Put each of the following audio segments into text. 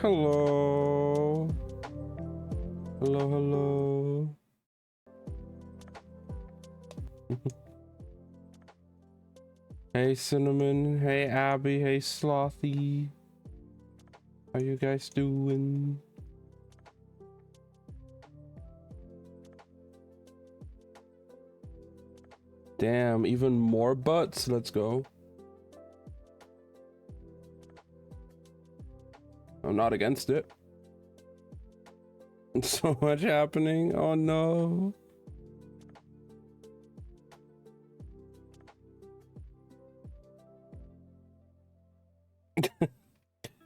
Hello. Hello, hello. Hey, Cinnamon. Hey, Abby. Hey, Slothy. How you guys doing? Damn, even more butts? Let's go. I'm not against it. So much happening. Oh no.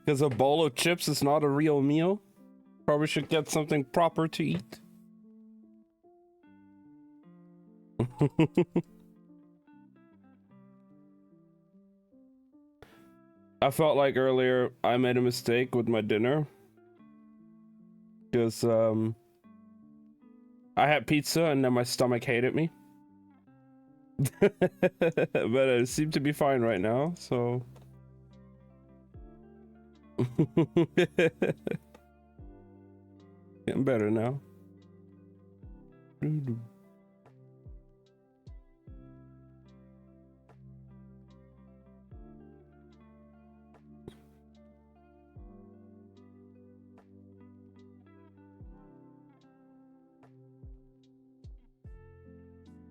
Because a bowl of chips is not a real meal. Probably should get something proper to eat. I felt like earlier I made a mistake with my dinner. Because I had pizza and then my stomach hated me. But it seemed to be fine right now, so. Getting better now.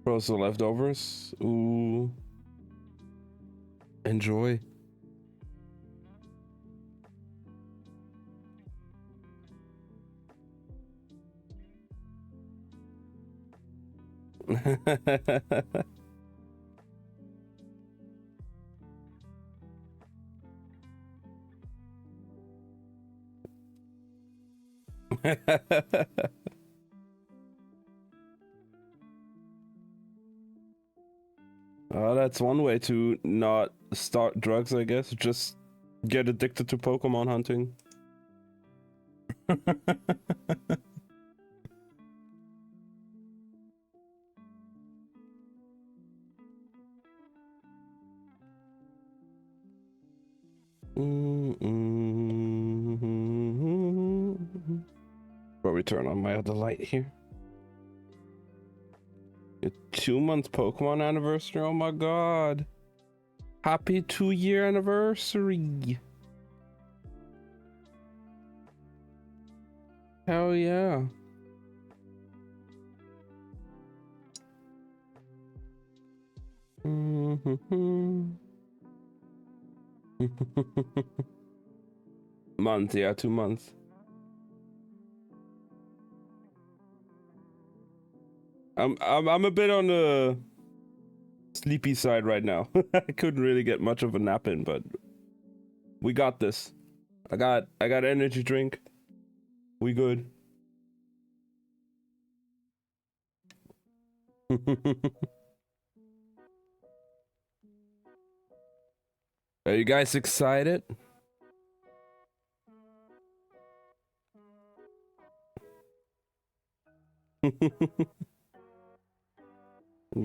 Frozen leftovers. Ooh. Enjoy. That's one way to not start drugs, I guess. Just get addicted to Pokemon hunting. Probably turn on my other light here. A 2-month Pokemon anniversary. Oh my god. Happy 2-year anniversary. Hell yeah. Month, yeah, 2 months. I'm a bit on the sleepy side right now. I couldn't really get much of a nap in, but we got this. I got energy drink. We good. Are you guys excited?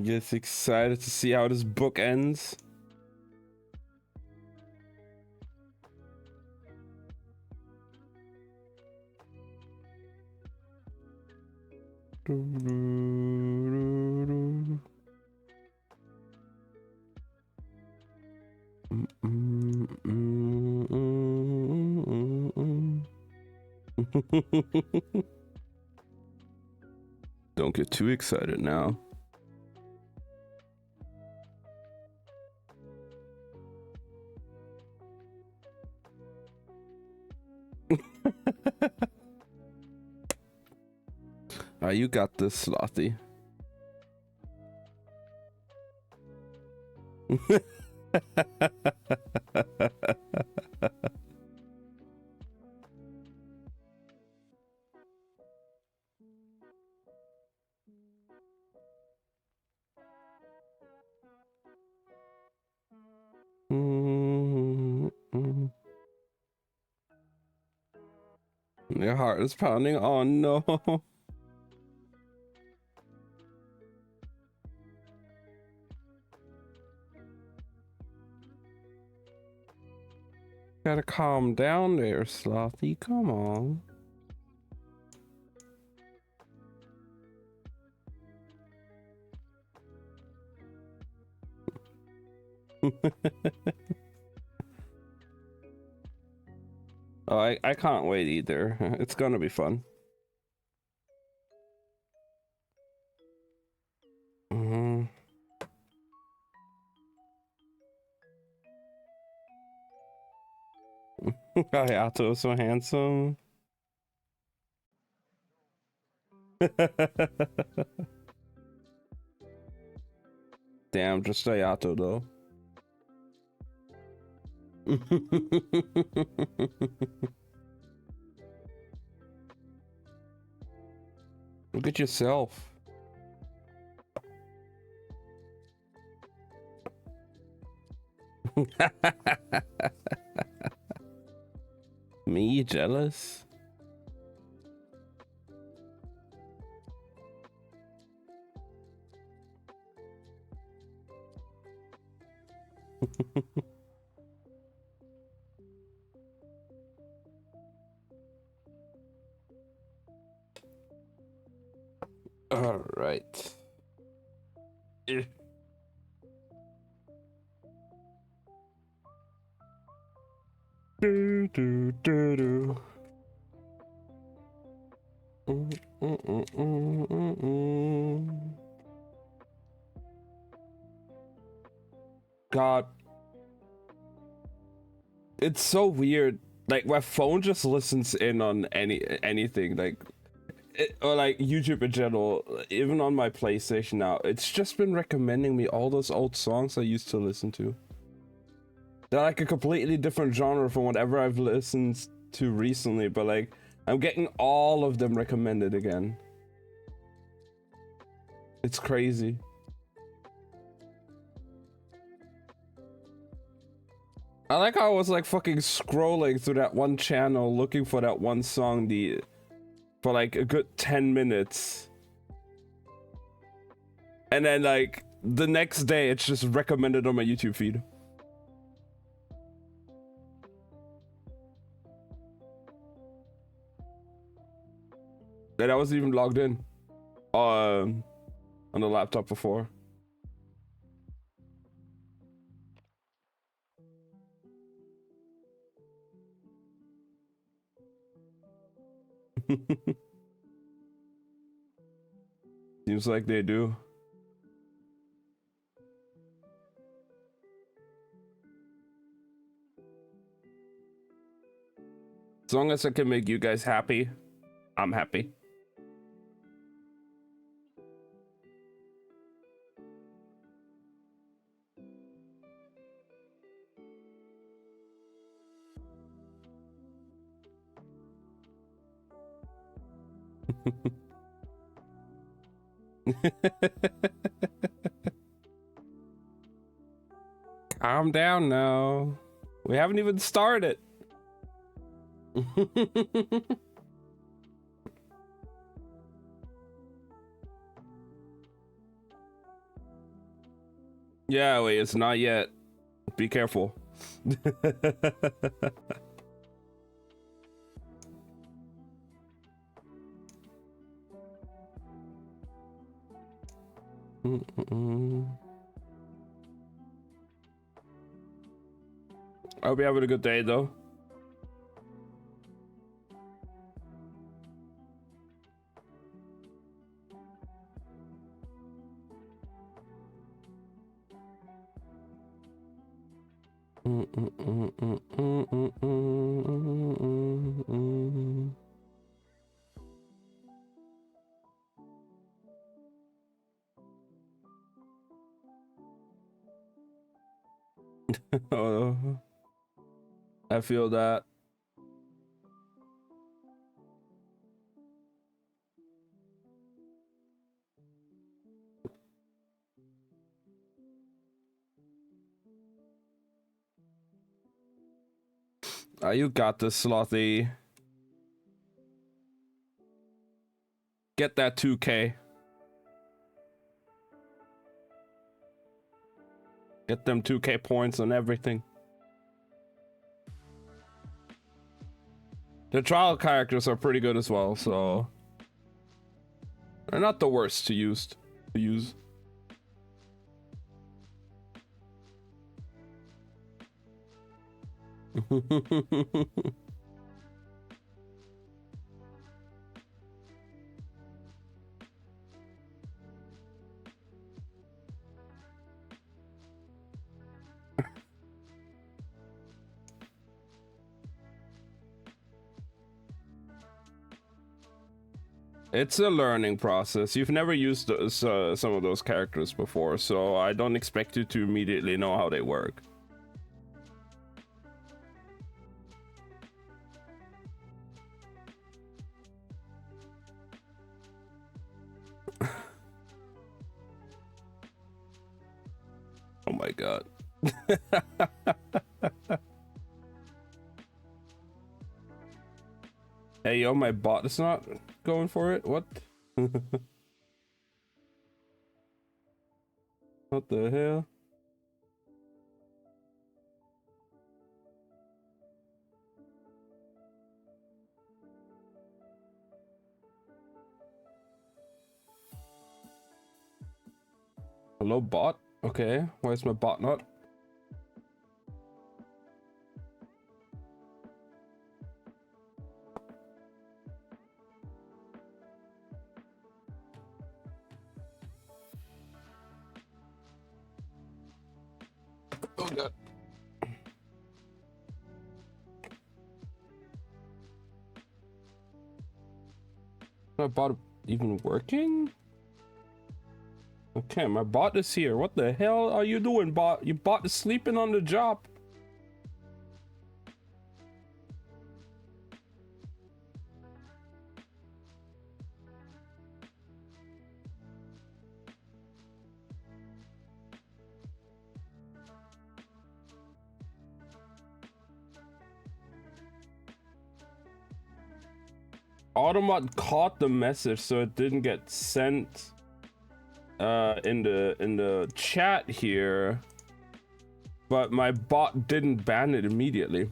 Just excited to see how this book ends. Don't get too excited now. You got this, Slothy. Your heart is pounding. Oh no. Gotta calm down there, Slothy. Come on. Oh, I can't wait either. It's gonna be fun. Hayato is so handsome. Damn, just Hayato though. Look at yourself. Me jealous? All right. Do, do, do, do. God, it's so weird. Like my phone just listens in on anything, like or like YouTube in general. Even on my PlayStation now, it's just been recommending me all those old songs I used to listen to. They're like a completely different genre from whatever I've listened to recently, but like I'm getting all of them recommended again. It's crazy. I like how I was like fucking scrolling through that one channel looking for that one song for like a good 10 minutes. And then like the next day it's just recommended on my YouTube feed. And I wasn't even logged in on the laptop before. Seems like they do. As long as I can make you guys happy, I'm happy. Calm down now. We haven't even started. Yeah, wait, it's not yet. Be careful. I hope you're having a good day, though. I feel that. You got this, Slothy. Get that 2K. Get them 2K points on everything. The trial characters are pretty good as well, so they're not the worst to use. It's a learning process. You've never used some of those characters before, so I don't expect you to immediately know how they work. Oh my god. Hey, yo, my bot is not going for it? What? What the hell? Hello, bot? Okay, why is my bot not? God. My bot even working? Okay, my bot is here. What the hell are you doing, bot? Your bot is sleeping on the job. Automat caught the message, so it didn't get sent in the chat here, but my bot didn't ban it immediately.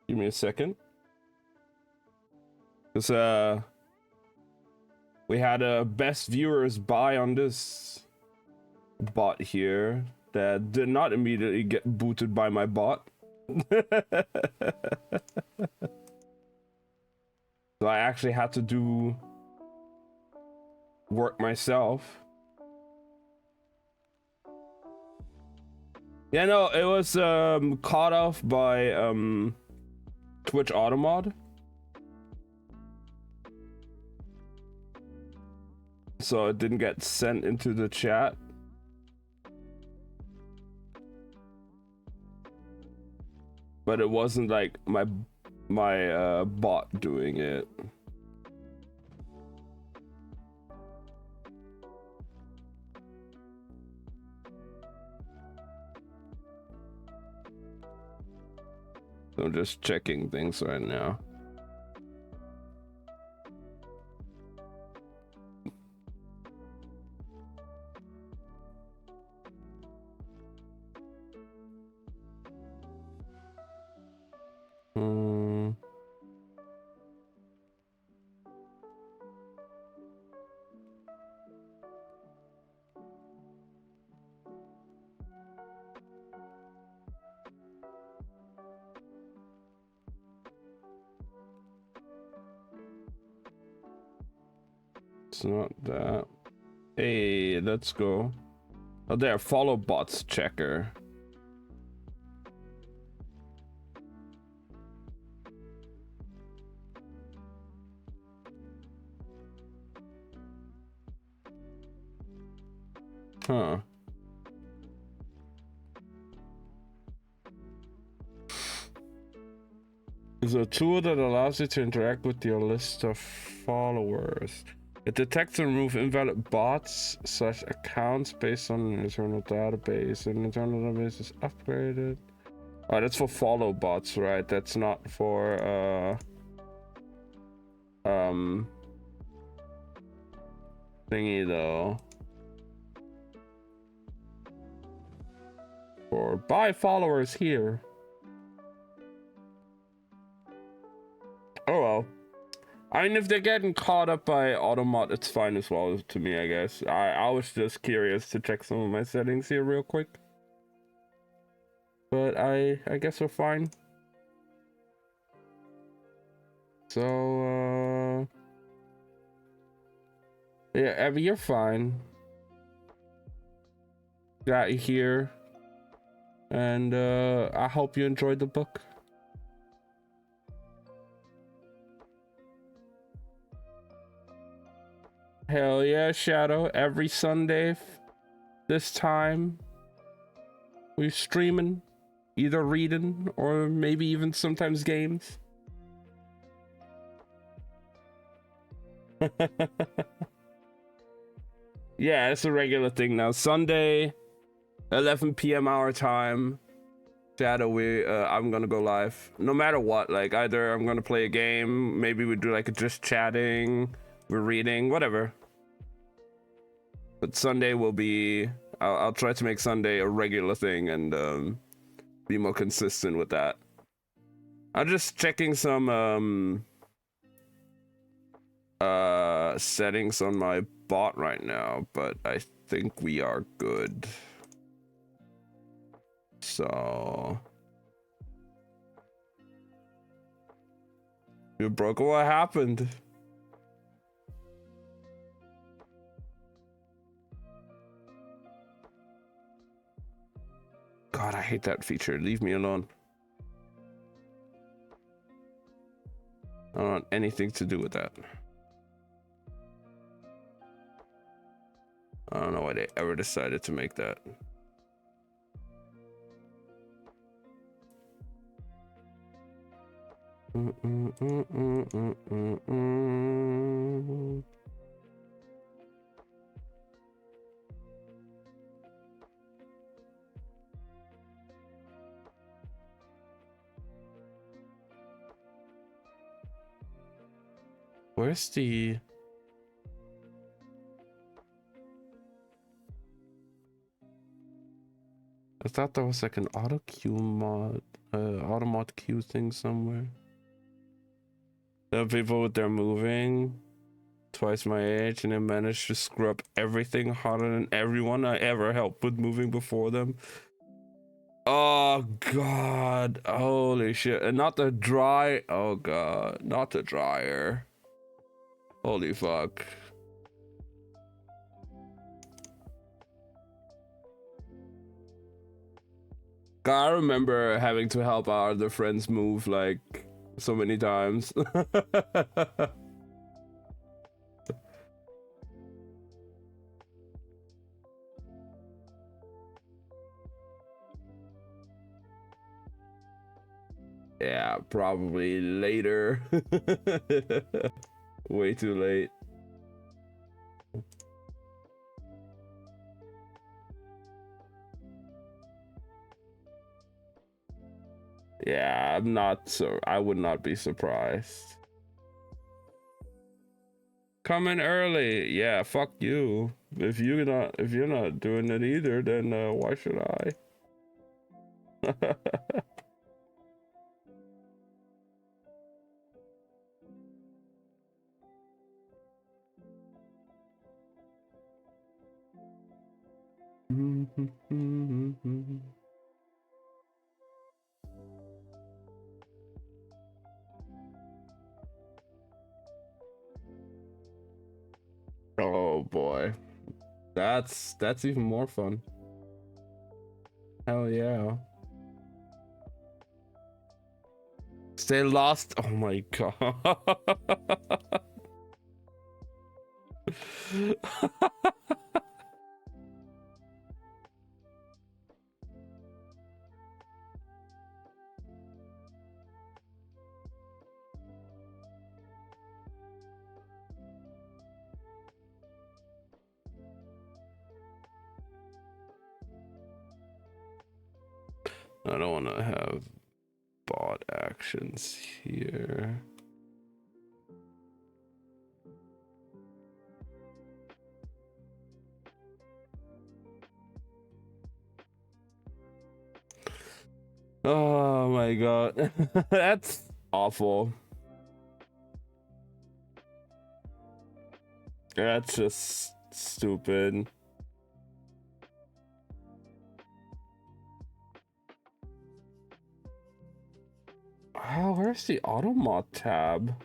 Give me a second. Because we had a best viewers buy on this bot here that did not immediately get booted by my bot. So I actually had to do work myself. Yeah, no, it was caught off by Twitch Automod. So it didn't get sent into the chat. But it wasn't like my bot doing it. So I'm just checking things right now. It's not that. Hey, let's go. Oh, there, follow bots checker. Huh. Is a tool that allows you to interact with your list of followers. It detects and removes invalid bots slash accounts based on an internal database. And internal database is upgraded. Oh, that's for follow bots, right? That's not for thingy though. For buy followers here. Oh well. I mean, if they're getting caught up by Automat, it's fine as well to me, I guess. I was just curious to check some of my settings here real quick. But I guess we're fine. So, yeah, Abby, you're fine. Got you here. And I hope you enjoyed the book. Hell yeah, Shadow. Every Sunday, this time, we're streaming, either reading or maybe even sometimes games. Yeah, it's a regular thing now. Sunday, 11 p.m. our time. Shadow, I'm gonna go live. No matter what, like either I'm gonna play a game, maybe we do like a just chatting, we're reading, whatever. But Sunday will be, I'll try to make Sunday a regular thing and be more consistent with that. I'm just checking some settings on my bot right now, but I think we are good. So you broke. What happened? God, I hate that feature. Leave me alone. I don't want anything to do with that. I don't know why they ever decided to make that. Where's the... I thought there was like an auto queue mod, auto mod queue thing somewhere. There are people with their moving twice my age and they managed to screw up everything harder than everyone I ever helped with moving before them. Oh God, holy shit. And not the dry, oh God, not the dryer. Holy fuck. I remember having to help our other friends move like so many times. Yeah, probably later. Way too late. Yeah, I'm not so I would not be surprised. Coming early. Yeah, fuck you. If you're not doing it either, then why should I? Oh boy. That's even more fun. Hell yeah. Stay lost. Oh my god. I don't want to have bot actions here. Oh my god. That's awful. That's just stupid. Oh, where's the auto mod tab?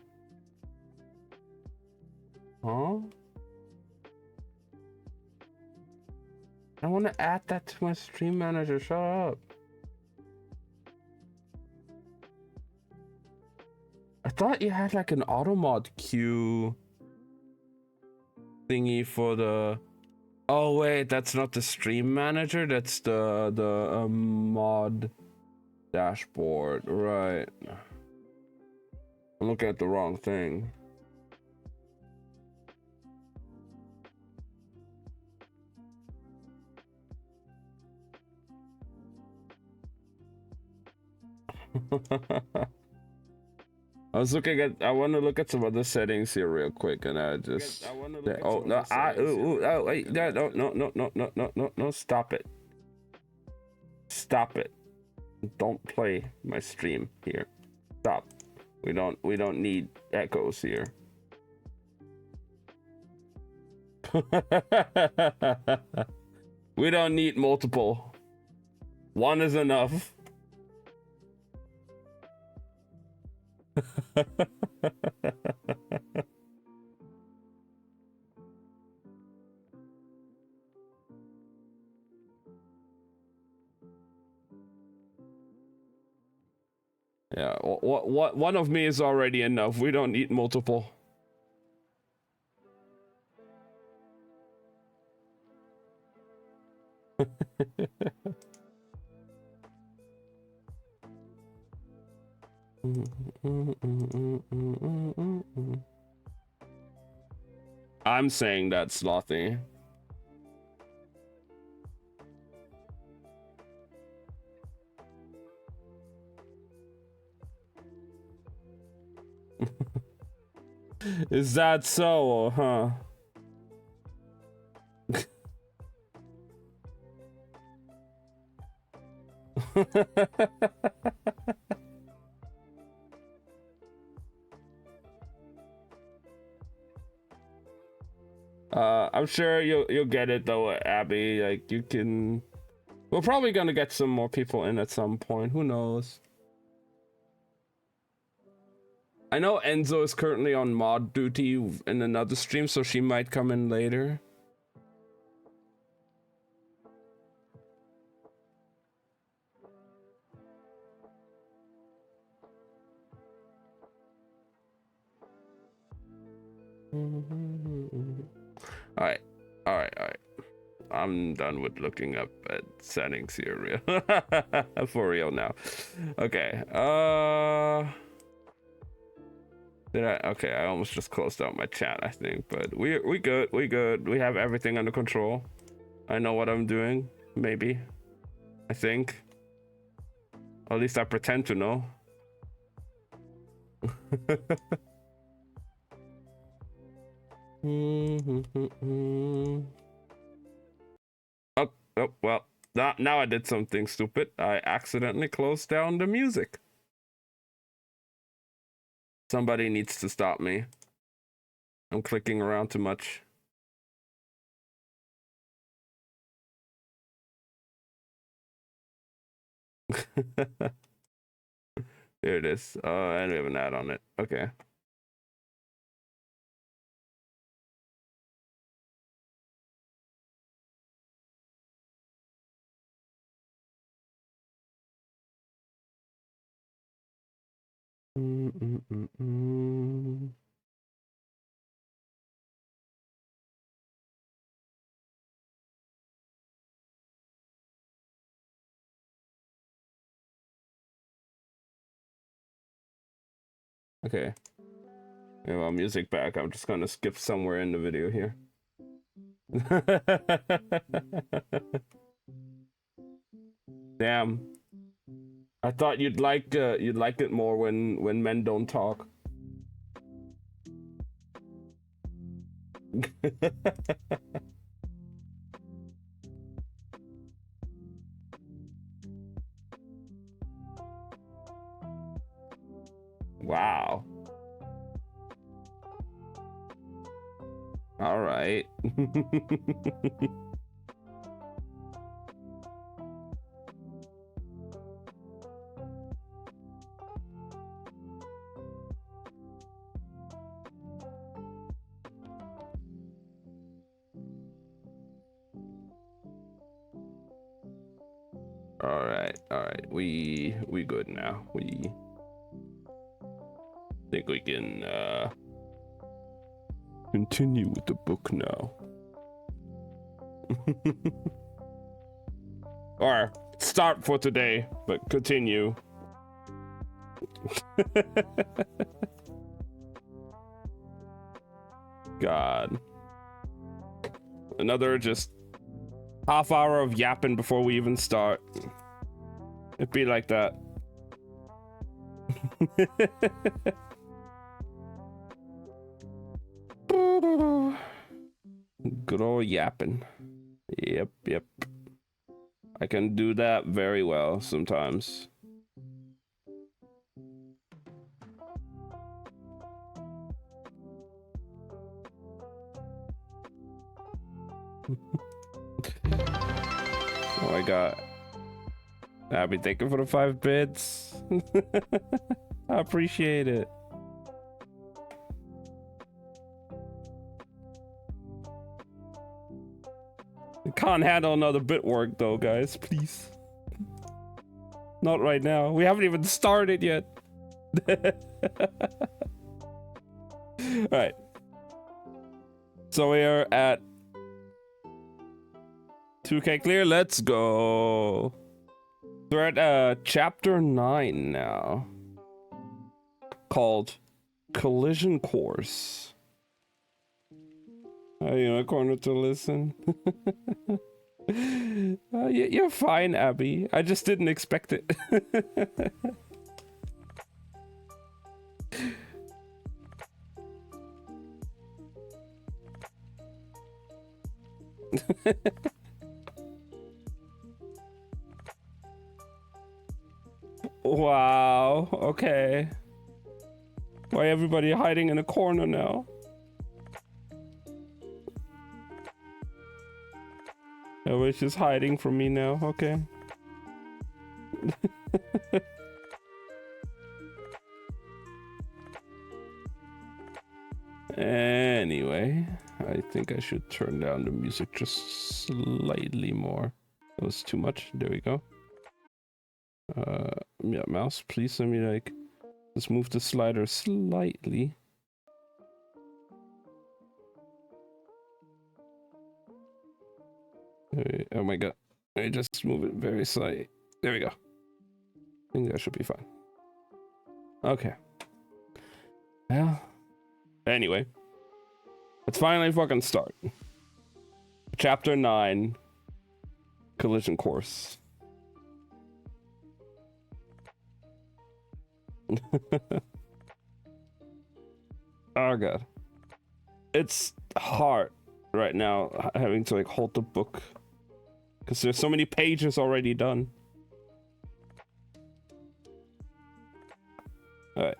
Huh? I want to add that to my stream manager. Shut up. I thought you had like an auto mod queue thingy for the... Oh wait, that's not the stream manager. That's the mod dashboard. Right. I'm looking at the wrong thing. I was looking at. I want to look at some other settings here real quick, and I just. Oh no! Oh wait! No! Stop it! Stop it! Don't play my stream here. Stop. We don't need echoes here. We don't need multiple. One is enough. Yeah, what one of me is already enough. We don't need multiple. I'm saying that, Slothy. Is that so, huh? I'm sure you'll get it though, Abby. Like you can. We're probably gonna get some more people in at some point. Who knows? I know Enzo is currently on mod duty in another stream, so she might come in later. Alright. I'm done with looking up at settings here, real. For real now. Okay. Okay, I almost just closed out my chat, I think, but we good. We have everything under control. I know what I'm doing, maybe. I think. Or at least I pretend to know. Oh, well, now I did something stupid. I accidentally closed down the music. Somebody needs to stop me. I'm clicking around too much. There it is. And we have an ad on it. Okay. Okay. We have our music back. I'm just gonna skip somewhere in the video here. Damn. I thought you'd like it more when men don't talk. Wow. All right. All right. We good now. We think we can continue with the book now. Or start for today, but continue. God. Another just half hour of yapping before we even start. It'd be like that. Good old yapping. Yep. I can do that very well sometimes. Oh, I got Abby, thank you for the 5 bits. I appreciate it. I can't handle another bit work though, guys. Please. Not right now. We haven't even started yet. Alright. So we are at 2K clear. Let's go. We're at chapter 9 now. Called Collision Course. Are you in a corner to listen? You're fine, Abby. I just didn't expect it. Wow, okay. Why everybody hiding in a corner now? Everybody's just hiding from me now, okay. Anyway, I think I should turn down the music just slightly more. That was too much. There we go. Yeah, mouse, please let me like just move the slider slightly. Oh my god. I just move it very slightly. There we go. I think that should be fine. Okay. Well, anyway. Let's finally fucking start. Chapter 9. Collision Course. Oh god. It's hard right now having to like hold the book because there's so many pages already done. Alright.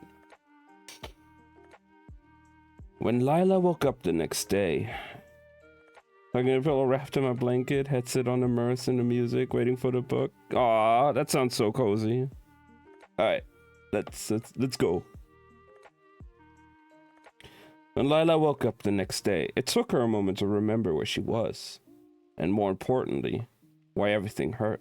When Lila woke up the next day, hugging a pillow wrapped in my blanket, headset on, immersed in the music, waiting for the book. Aw, that sounds so cozy. Alright, let's go. When Lila woke up the next day, it took her a moment to remember where she was, and more importantly, why everything hurt.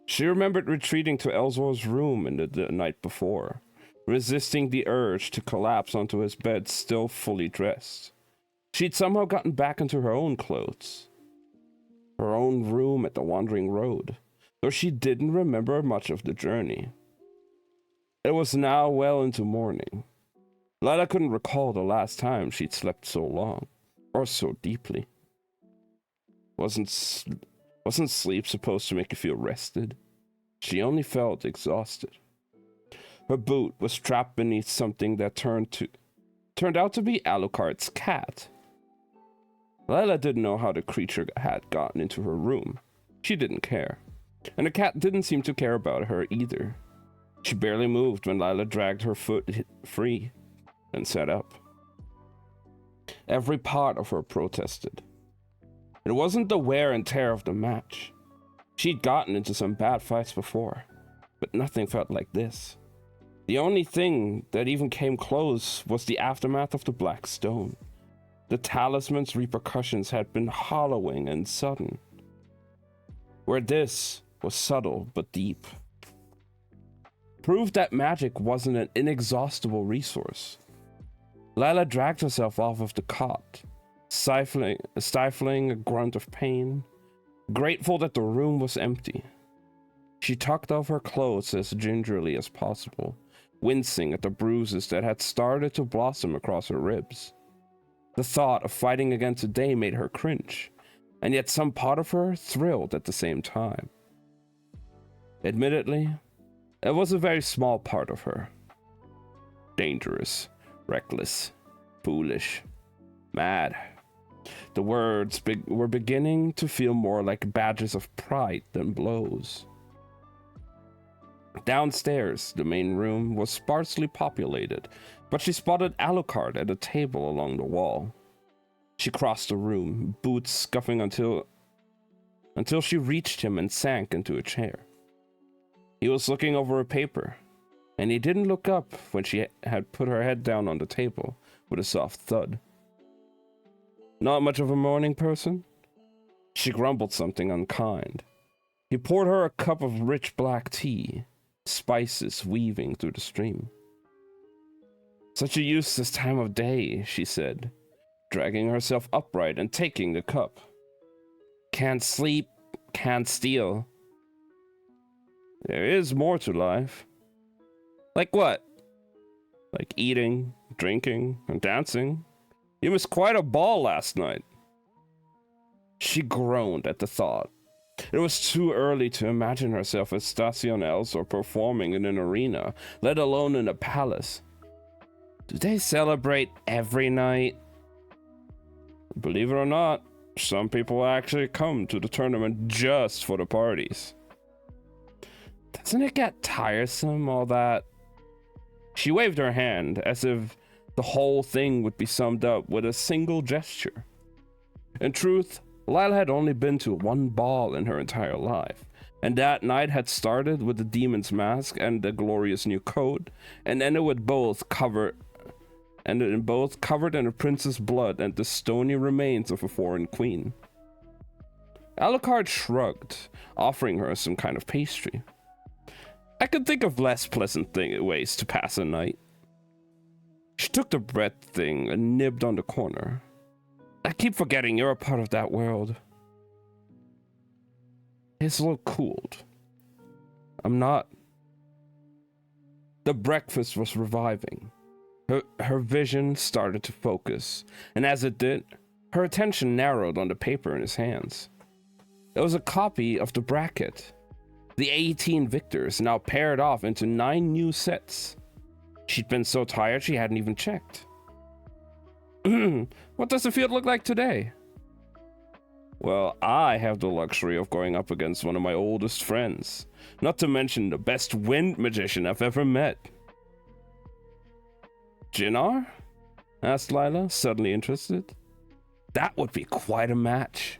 She remembered retreating to Elzor's room in the night before, resisting the urge to collapse onto his bed still fully dressed. She'd somehow gotten back into her own clothes, her own room at the Wandering Road, though she didn't remember much of the journey. It was now well into morning. Lila couldn't recall the last time she'd slept so long, or so deeply. Wasn't sleep supposed to make you feel rested? She only felt exhausted. Her boot was trapped beneath something that turned out to be Alucard's cat. Lila didn't know how the creature had gotten into her room. She didn't care. And the cat didn't seem to care about her either. She barely moved when Lila dragged her foot free and sat up. Every part of her protested. It wasn't the wear and tear of the match. She'd gotten into some bad fights before, but nothing felt like this. The only thing that even came close was the aftermath of the Black Stone. The talisman's repercussions had been hollowing and sudden, where this was subtle but deep. Proved that magic wasn't an inexhaustible resource. Lila dragged herself off of the cot, stifling a grunt of pain, grateful that the room was empty. She tucked off her clothes as gingerly as possible, wincing at the bruises that had started to blossom across her ribs. The thought of fighting again today made her cringe, and yet some part of her thrilled at the same time. Admittedly, it was a very small part of her. Dangerous, reckless, foolish, mad. The words were beginning to feel more like badges of pride than blows. Downstairs, the main room was sparsely populated, but she spotted Alucard at a table along the wall. She crossed the room, boots scuffing until she reached him and sank into a chair. He was looking over a paper, and he didn't look up when she had put her head down on the table with a soft thud. Not much of a morning person? She grumbled something unkind. He poured her a cup of rich black tea, spices weaving through the stream. Such a useless time of day, she said, dragging herself upright and taking the cup. Can't sleep, can't steal. There is more to life. Like what? Like eating, drinking, and dancing. You missed quite a ball last night. She groaned at the thought. It was too early to imagine herself as Station Elsa performing in an arena, let alone in a palace. Do they celebrate every night? Believe it or not, some people actually come to the tournament just for the parties. Doesn't it get tiresome, all that? She waved her hand as if the whole thing would be summed up with a single gesture. In truth, Lila had only been to one ball in her entire life, and that night had started with the demon's mask and the glorious new coat, and ended with both covered in a prince's blood and the stony remains of a foreign queen. Alucard shrugged, offering her some kind of pastry. I could think of less pleasant ways to pass a night. She took the bread thing and nibbed on the corner. I keep forgetting you're a part of that world. His look cooled. I'm not. The breakfast was reviving. Her vision started to focus, and as it did, her attention narrowed on the paper in his hands. It was a copy of the bracket. The 18 victors now paired off into 9 new sets. She'd been so tired she hadn't even checked. What does the field look like today? Well, I have the luxury of going up against one of my oldest friends, not to mention the best wind magician I've ever met. Jinnar? Asked Lila, suddenly interested. That would be quite a match.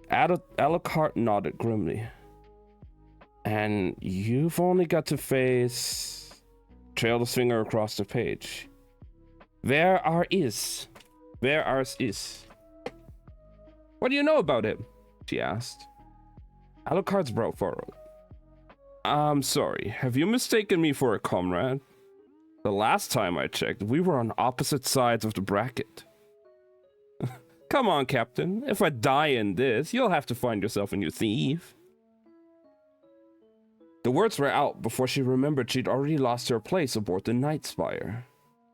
Alucard nodded grimly. And you've only got to face... Trailed his finger across the page. Where ours is. What do you know about him? She asked. Alucard's brow furrowed. I'm sorry, have you mistaken me for a comrade? The last time I checked, we were on opposite sides of the bracket. Come on, Captain. If I die in this, you'll have to find yourself a new thief. The words were out before she remembered she'd already lost her place aboard the Night Spire.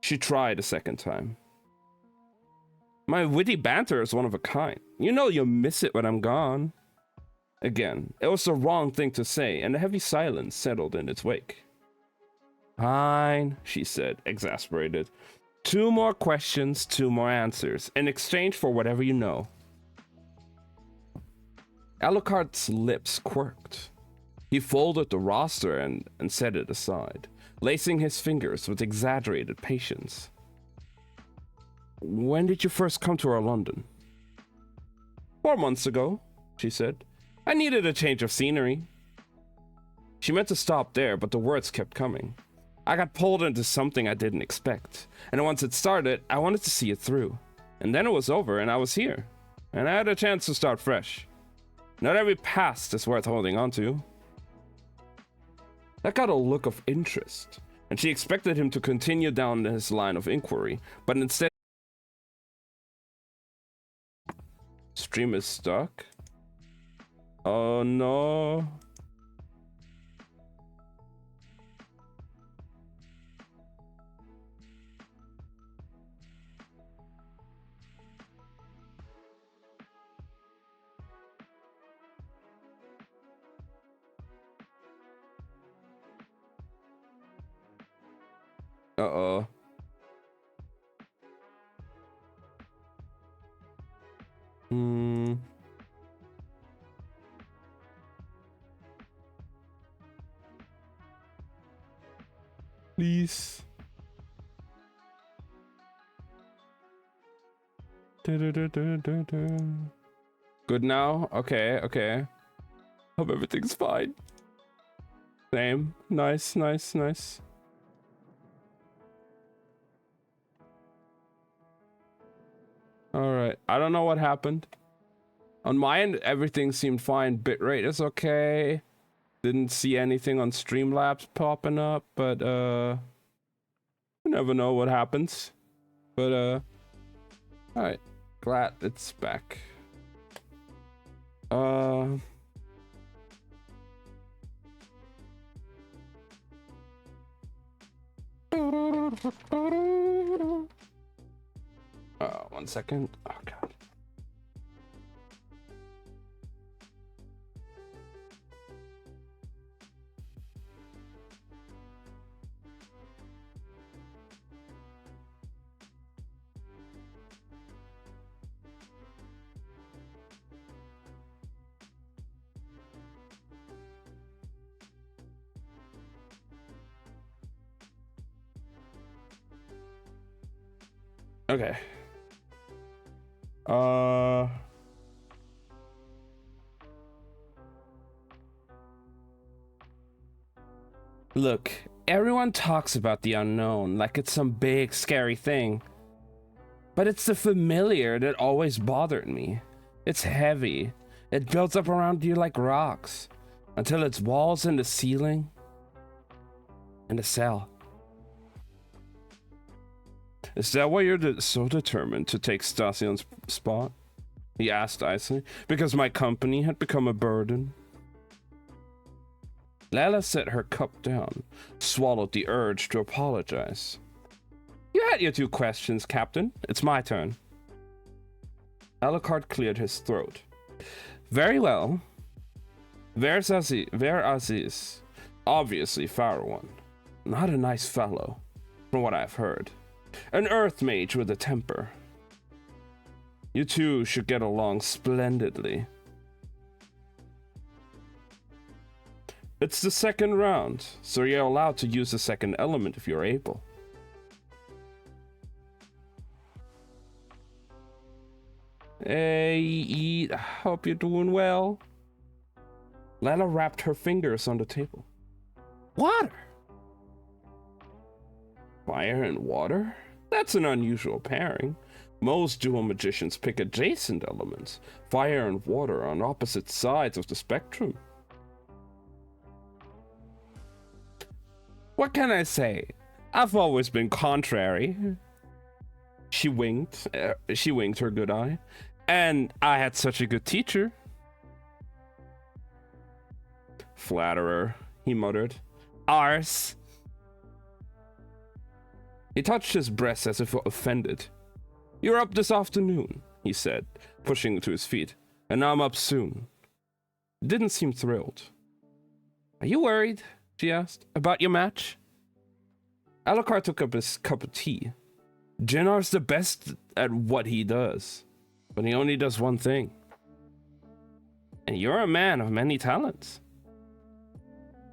She tried a second time. My witty banter is one of a kind. You know you'll miss it when I'm gone. Again, it was the wrong thing to say, and a heavy silence settled in its wake. Fine, she said, exasperated. 2 more questions, 2 more answers, in exchange for whatever you know. Alucard's lips quirked. He folded the roster and set it aside, lacing his fingers with exaggerated patience. When did you first come to our London? 4 months ago, she said. I needed a change of scenery. She meant to stop there, but the words kept coming. I got pulled into something I didn't expect, and once it started, I wanted to see it through. And then it was over, and I was here, and I had a chance to start fresh. Not every past is worth holding on to. That got a look of interest, and she expected him to continue down his line of inquiry, but instead... Stream is stuck? Oh no... Uh-oh. Please. Good now? Okay, okay. Hope everything's fine. Same. Nice, nice, nice. Alright, I don't know what happened. On my end, everything seemed fine. Bitrate is okay. Didn't see anything on Streamlabs popping up, but you never know what happens. But alright. Glad it's back. One second. Oh god. Okay. Look, everyone talks about the unknown like it's some big, scary thing. But it's the familiar that always bothered me. It's heavy. It builds up around you like rocks, until its walls and the ceiling and the cell. Is that why you're so determined to take Stasion's spot? He asked icily. Because my company had become a burden? Lala set her cup down, swallowed the urge to apologize. You had your 2 questions, Captain. It's my turn. Alucard cleared his throat. Very well. Ver Aziz, obviously Pharaoh. Not a nice fellow, from what I've heard. An earth mage with a temper. You two should get along splendidly. It's the second round, so you're allowed to use the second element if you're able. Hey, hope you're doing well. Lala wrapped her fingers on the table. Water! Fire and water? That's an unusual pairing. Most dual magicians pick adjacent elements. Fire and water on opposite sides of the spectrum. What can I say? I've always been contrary. She winked her good eye. And I had such a good teacher. Flatterer, he muttered. Arse. He touched his breast as if offended. You're up this afternoon, he said, pushing to his feet. And I'm up soon. Didn't seem thrilled. Are you worried? She asked. About your match? Alucard took up his cup of tea. Jinnar's the best at what he does, but he only does one thing. And you're a man of many talents.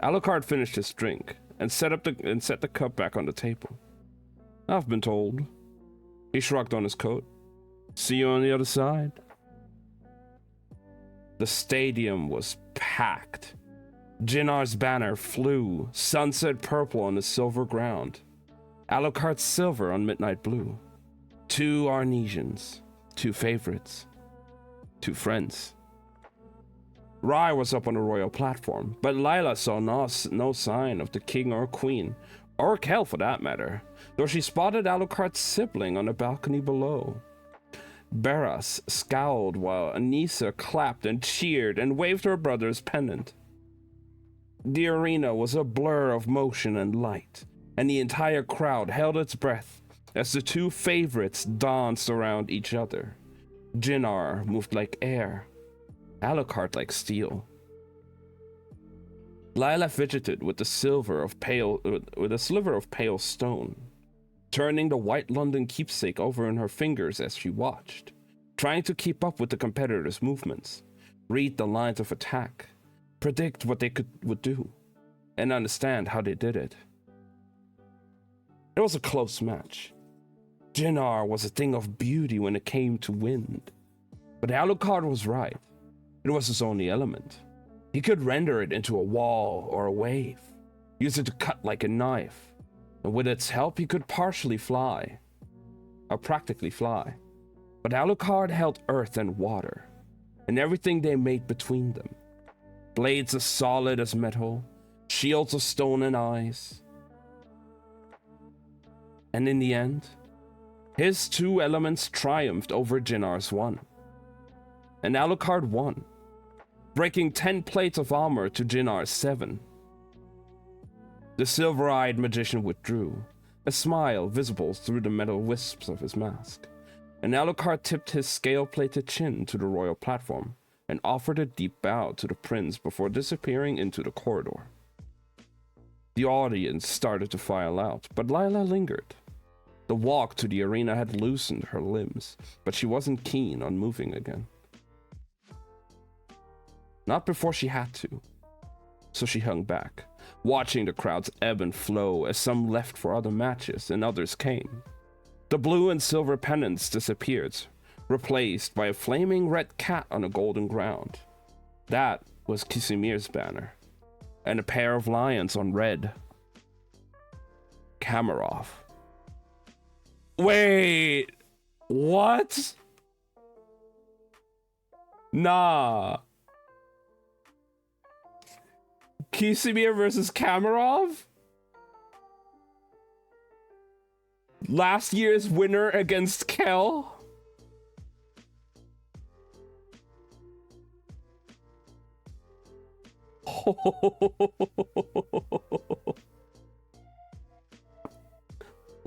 Alucard finished his drink and set the cup back on the table. I've been told. He shrugged on his coat. See you on the other side. The stadium was packed. Jinnar's banner flew, sunset purple on the silver ground. Alucard's silver on midnight blue. 2 Arnesians, 2 favorites, 2 friends. Rai was up on the royal platform, but Lila saw no sign of the king or queen, or Kel for that matter, though she spotted Alucard's sibling on the balcony below. Barras scowled while Anissa clapped and cheered and waved her brother's pennant. The arena was a blur of motion and light, and the entire crowd held its breath as the 2 favorites danced around each other. Jinnar moved like air, Alucard like steel. Lila fidgeted with a sliver of pale stone, turning the white London keepsake over in her fingers as she watched, trying to keep up with the competitors' movements, read the lines of attack, predict what they would do, and understand how they did it. It was a close match. Jinnar was a thing of beauty when it came to wind, but Alucard was right. It was his only element. He could render it into a wall or a wave. used it to cut like a knife, and with its help he could partially fly, or practically fly. But Alucard held earth and water, and everything they made between them. Blades as solid as metal, shields of stone and ice. And in the end, his two elements triumphed over Jinnar's one. And Alucard won, breaking 10 plates of armor to Jinnar's 7. The silver-eyed magician withdrew, a smile visible through the metal wisps of his mask. And Alucard tipped his scale-plated chin to the royal platform and offered a deep bow to the prince before disappearing into the corridor. The audience started to file out, but Lila lingered. The walk to the arena had loosened her limbs, but she wasn't keen on moving again. Not before she had to. So she hung back, watching the crowds ebb and flow as some left for other matches and others came. The blue and silver pennants disappeared, replaced by a flaming red cat on a golden ground. That was Kisimir's banner, and a pair of lions on red. Kamarov. Wait, what? Nah. Kisimir versus Kamarov? Last year's winner against Kel?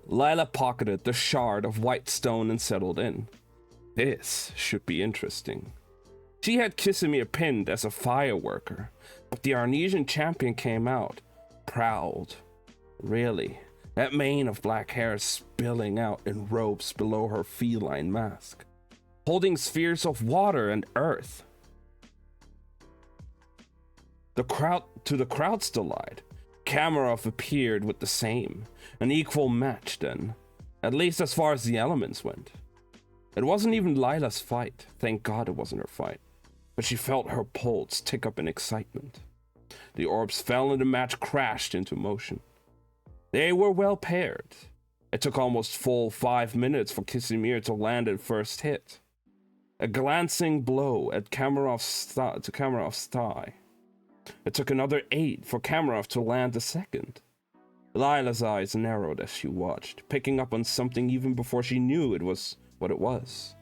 Lila pocketed the shard of white stone and settled in. This should be interesting. She had Kisimir pinned as a fireworker, but the Arnesian champion came out, proud. Really, that mane of black hair spilling out in ropes below her feline mask, holding spheres of water and earth. To the crowd's delight, Kamarov appeared with the same, an equal match then, at least as far as the elements went. It wasn't even Lila's fight, thank God it wasn't her fight, but she felt her pulse tick up in excitement. The orbs fell and the match crashed into motion. They were well paired. It took almost full 5 minutes for Kisimir to land a first hit. A glancing blow at Kamarov's thigh. It took another 8 for Kamarov to land a second. Lila's eyes narrowed as she watched, picking up on something even before she knew it was what it was.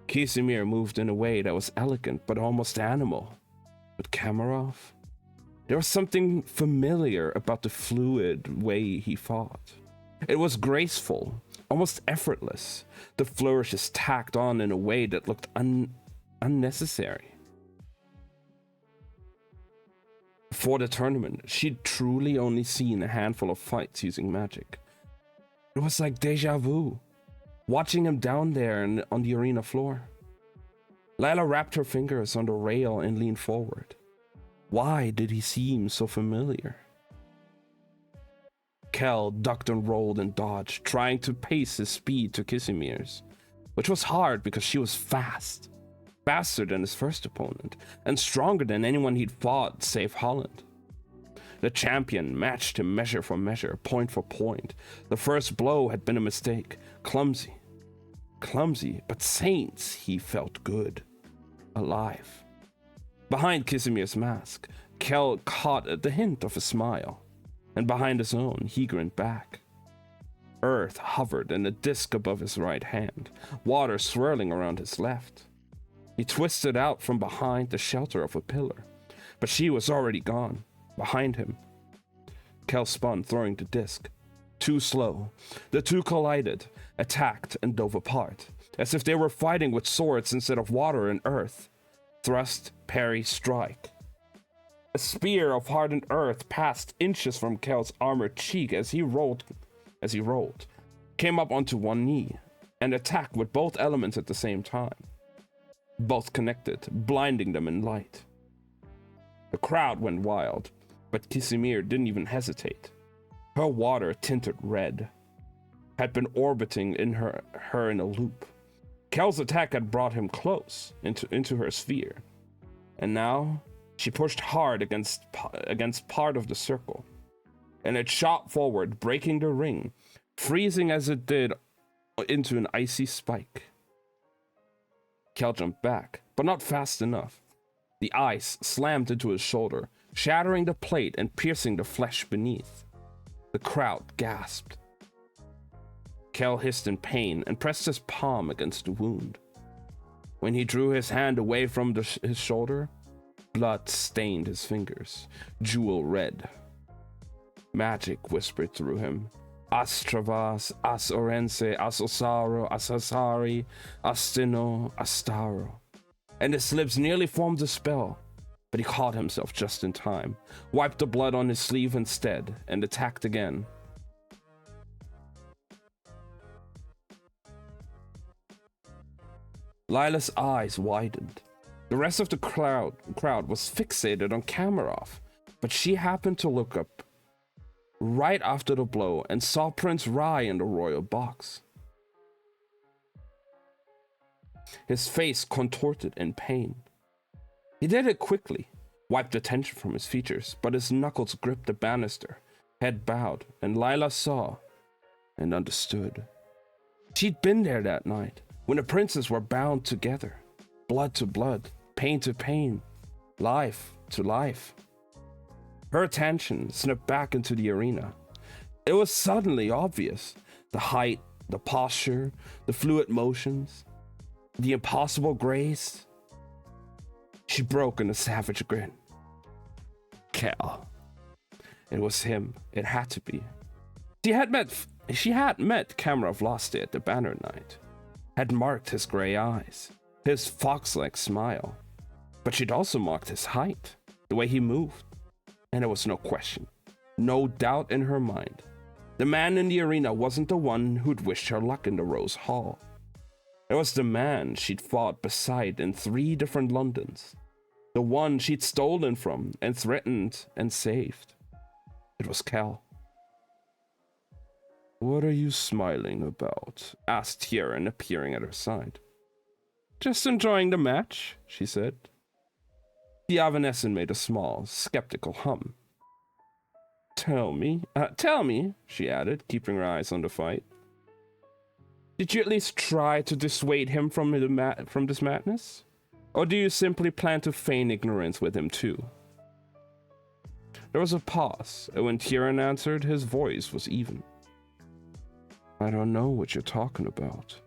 Kisimir moved in a way that was elegant but almost animal. But Kamarov? There was something familiar about the fluid way he fought. It was graceful, almost effortless, the flourishes tacked on in a way that looked unnecessary. Before the tournament, she'd truly only seen a handful of fights using magic. It was like deja vu, watching him down there on the arena floor. Lila wrapped her fingers on the rail and leaned forward. Why did he seem so familiar? Kel ducked and rolled and dodged, trying to pace his speed to Kisimir's, which was hard because she was fast. Faster than his first opponent, and stronger than anyone he'd fought save Holland. The champion matched him measure for measure, point for point. The first blow had been a mistake. Clumsy, but saints, he felt good. Alive. Behind Kisimir's mask, Kel caught at the hint of a smile, and behind his own, he grinned back. Earth hovered in a disk above his right hand, water swirling around his left. He twisted out from behind the shelter of a pillar, but she was already gone, behind him. Kel spun, throwing the disc. Too slow. The two collided, attacked, and dove apart, as if they were fighting with swords instead of water and earth. Thrust, parry, strike. A spear of hardened earth passed inches from Kel's armored cheek as he rolled, came up onto one knee, and attacked with both elements at the same time. Both connected, blinding them in light. The crowd went wild, but Kisimir didn't even hesitate. Her water, tinted red, had been orbiting in her in a loop. Kel's attack had brought him close into her sphere, and now she pushed hard against part of the circle, and it shot forward, breaking the ring, freezing as it did into an icy spike. Kel jumped back, but not fast enough. The ice slammed into his shoulder, shattering the plate and piercing the flesh beneath. The crowd gasped. Kel hissed in pain and pressed his palm against the wound. When he drew his hand away from his shoulder, blood stained his fingers, jewel red. Magic whispered through him. As Travas, as Orense, as Osaro, as Hasari, Astino, Astaro. And his lips nearly formed a spell, but he caught himself just in time, wiped the blood on his sleeve instead, and attacked again. Lila's eyes widened. The rest of the crowd was fixated on Kamarov, but she happened to look up right after the blow and saw Prince Rai in the royal box. His face contorted in pain. He did it quickly, wiped the tension from his features, but his knuckles gripped the banister, head bowed, and Lila saw and understood. She'd been there that night, when the princes were bound together, blood to blood, pain to pain, life to life. Her attention slipped back into the arena. It was suddenly obvious. The height, the posture, the fluid motions, the impossible grace. She broke in a savage grin. Kel. It was him. It had to be. She had met Kamarov Loste at the Banner Night. Had marked his gray eyes, his fox-like smile. But she'd also marked his height, the way he moved. And there was no question, no doubt in her mind. The man in the arena wasn't the one who'd wished her luck in the Rose Hall. It was the man she'd fought beside in 3 different Londons. The one she'd stolen from and threatened and saved. It was Kel. "What are you smiling about?" asked Tieran, appearing at her side. "Just enjoying the match," she said. The Avanescent made a small, skeptical hum. Tell me, she added, keeping her eyes on the fight. "Did you at least try to dissuade him from this madness? Or do you simply plan to feign ignorance with him too?" There was a pause, and when Tieran answered, his voice was even. "I don't know what you're talking about."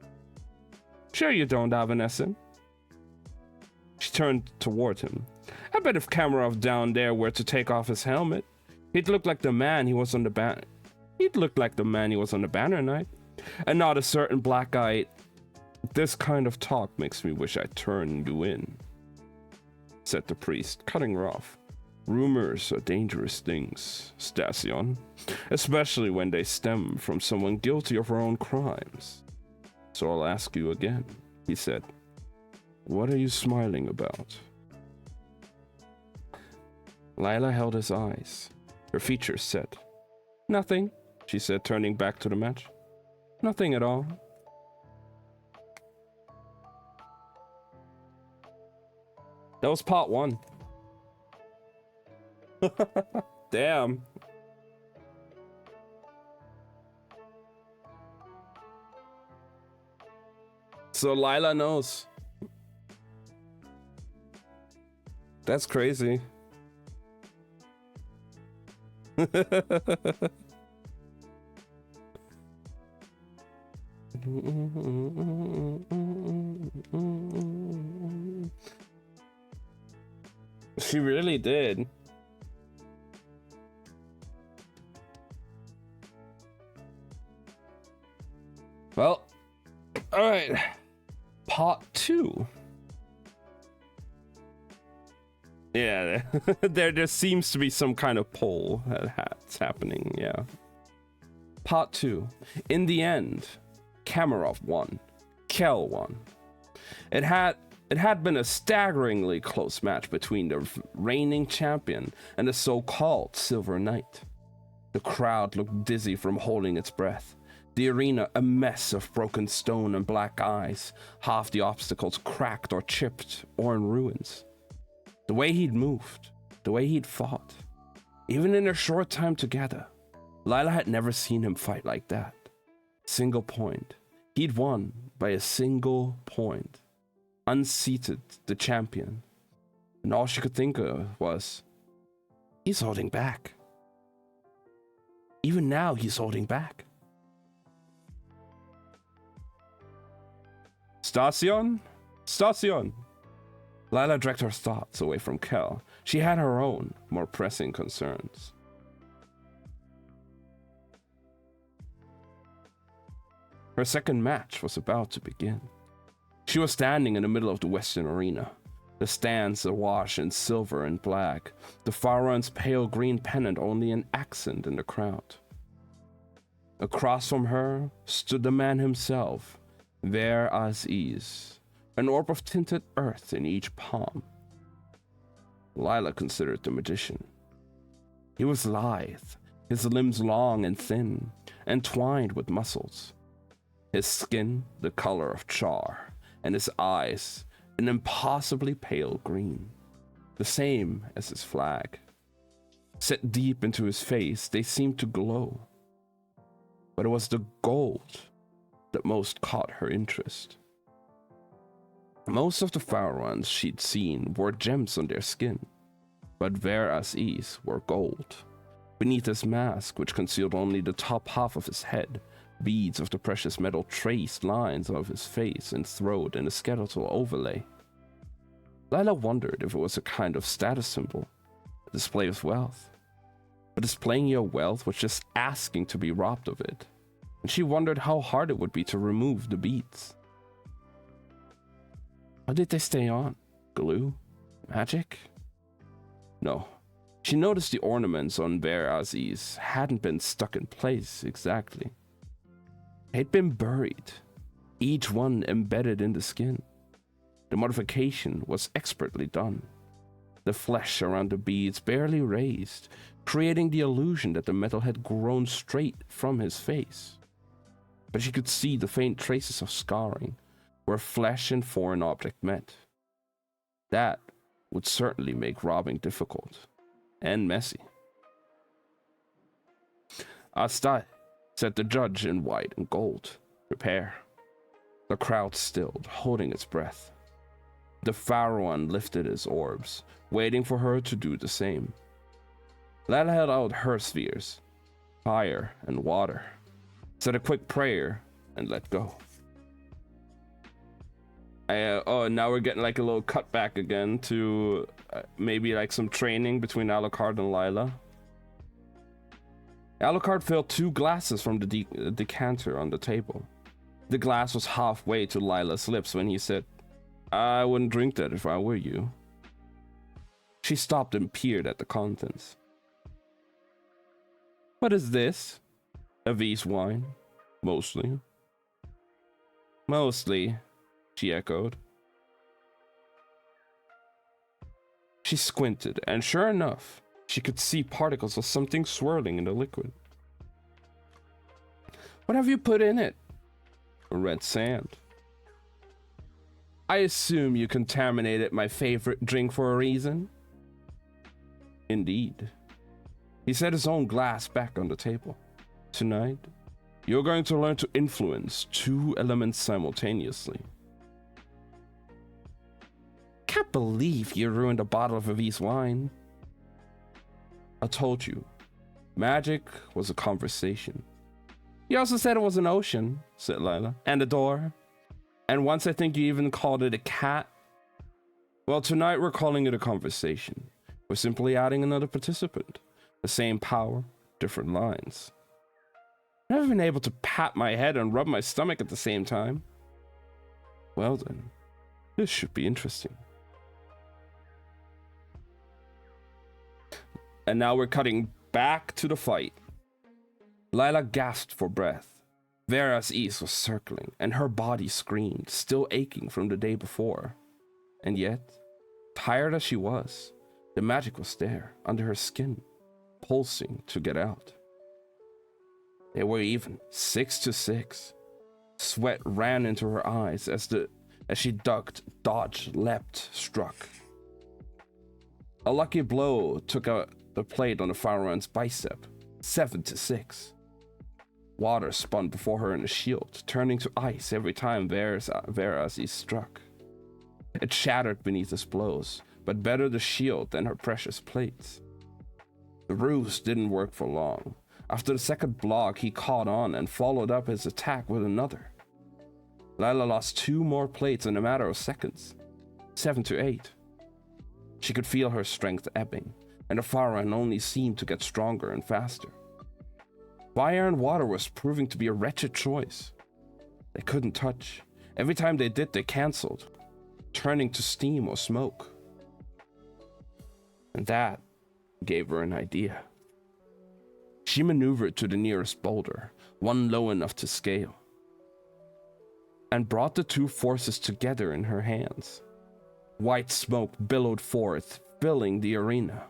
"Sure you don't, Avanescent." She turned toward him. "I bet if Kamarov down there were to take off his helmet, he'd look like the man he was on the banner night, and not a certain black-eyed. This kind of talk makes me wish I'd turn you in," said the priest, cutting her off. "Rumors are dangerous things, Stassion, especially when they stem from someone guilty of her own crimes. So I'll ask you again," he said. "What are you smiling about?" Lila held his eyes, her features set. "Nothing," she said, turning back to the match. "Nothing at all." That was part 1. Damn. So Lila knows. That's crazy. She really did. Well, all right. Part 2. Yeah, there seems to be some kind of poll that's happening, yeah. Part 2. In the end, Kamarov won. Kel won. It had been a staggeringly close match between the reigning champion and the so-called Silver Knight. The crowd looked dizzy from holding its breath. The arena a mess of broken stone and black eyes, half the obstacles cracked or chipped or in ruins. The way he'd moved, the way he'd fought, even in their short time together, Lila had never seen him fight like that. Single point. He'd won by a single point. Unseated the champion. And all she could think of was, he's holding back. Even now, he's holding back. Station? Station! Lila dragged her thoughts away from Kel. She had her own, more pressing concerns. Her second match was about to begin. She was standing in the middle of the Western Arena. The stands awash in silver and black, the Pharaoh's pale green pennant only an accent in the crowd. Across from her stood the man himself, Ver as is, an orb of tinted earth in each palm. Lila considered the magician. He was lithe, his limbs long and thin, entwined with muscles. His skin the color of char, and his eyes an impossibly pale green, the same as his flag. Set deep into his face, they seemed to glow. But it was the gold that most caught her interest. Most of the Pharaohs she'd seen wore gems on their skin, but Ver as is wore gold. Beneath his mask, which concealed only the top half of his head, beads of the precious metal traced lines of his face and throat in a skeletal overlay. Lila wondered if it was a kind of status symbol, a display of wealth. But displaying your wealth was just asking to be robbed of it, and she wondered how hard it would be to remove the beads. How did they stay on? Glue? Magic? No. She noticed the ornaments on Ver Aziz hadn't been stuck in place exactly. They'd been buried, each one embedded in the skin. The modification was expertly done. The flesh around the beads barely raised, creating the illusion that the metal had grown straight from his face. But she could see the faint traces of scarring where flesh and foreign object met. That would certainly make robbing difficult and messy. Asta, said the judge in white and gold. Prepare. The crowd stilled, holding its breath. The Pharaoh lifted his orbs, waiting for her to do the same. Lila held out her spheres, fire and water, said a quick prayer, and let go. Now we're getting like a little cutback again to maybe like some training between Alucard and Lila. Alucard filled 2 glasses from the decanter on the table. The glass was halfway to Lila's lips when he said, I wouldn't drink that if I were you. She stopped and peered at the contents. What is this? Avis wine. Mostly. Mostly, she echoed. She squinted, and sure enough, she could see particles of something swirling in the liquid. What have you put in it? Red sand. I assume you contaminated my favorite drink for a reason? Indeed. He set his own glass back on the table. Tonight, you're going to learn to influence 2 elements simultaneously. Can't believe you ruined a bottle of Avis wine. I told you, magic was a conversation. You also said it was an ocean, said Lila, and a door. And once I think you even called it a cat. Well, tonight we're calling it a conversation. We're simply adding another participant. The same power, different lines. I've never been able to pat my head and rub my stomach at the same time. Well then, this should be interesting. And now we're cutting back to the fight. Lila gasped for breath. Vera's ease was circling, and her body screamed, still aching from the day before. And yet, tired as she was, the magic was there, under her skin, pulsing to get out. They were even, 6-6. Sweat ran into her eyes as she ducked, dodged, leapt, struck. A lucky blow took out the plate on the Pharaoh's bicep, 7-6. Water spun before her in a shield, turning to ice every time Verazes struck. It shattered beneath his blows, but better the shield than her precious plates. The ruse didn't work for long. After the second block, he caught on and followed up his attack with another. Lila lost 2 more plates in a matter of seconds, 7-8. She could feel her strength ebbing, and the fire only seemed to get stronger and faster. Fire and water was proving to be a wretched choice. They couldn't touch. Every time they did, they cancelled, turning to steam or smoke. And that gave her an idea. She maneuvered to the nearest boulder, one low enough to scale, and brought the 2 forces together in her hands. White smoke billowed forth, filling the arena,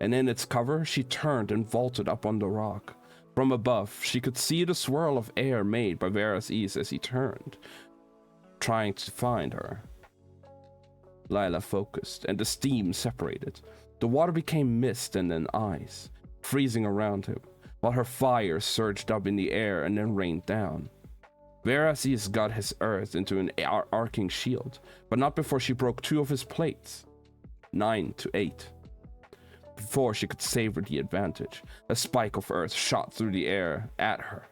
and in its cover, she turned and vaulted up on the rock. From above, she could see the swirl of air made by Verazes as he turned, trying to find her. Lila focused, and the steam separated. The water became mist and then ice, freezing around him, while her fire surged up in the air and then rained down. Verazes got his earth into an arcing shield, but not before she broke 2 of his plates, 9-8. Before she could savor the advantage, a spike of earth shot through the air at her,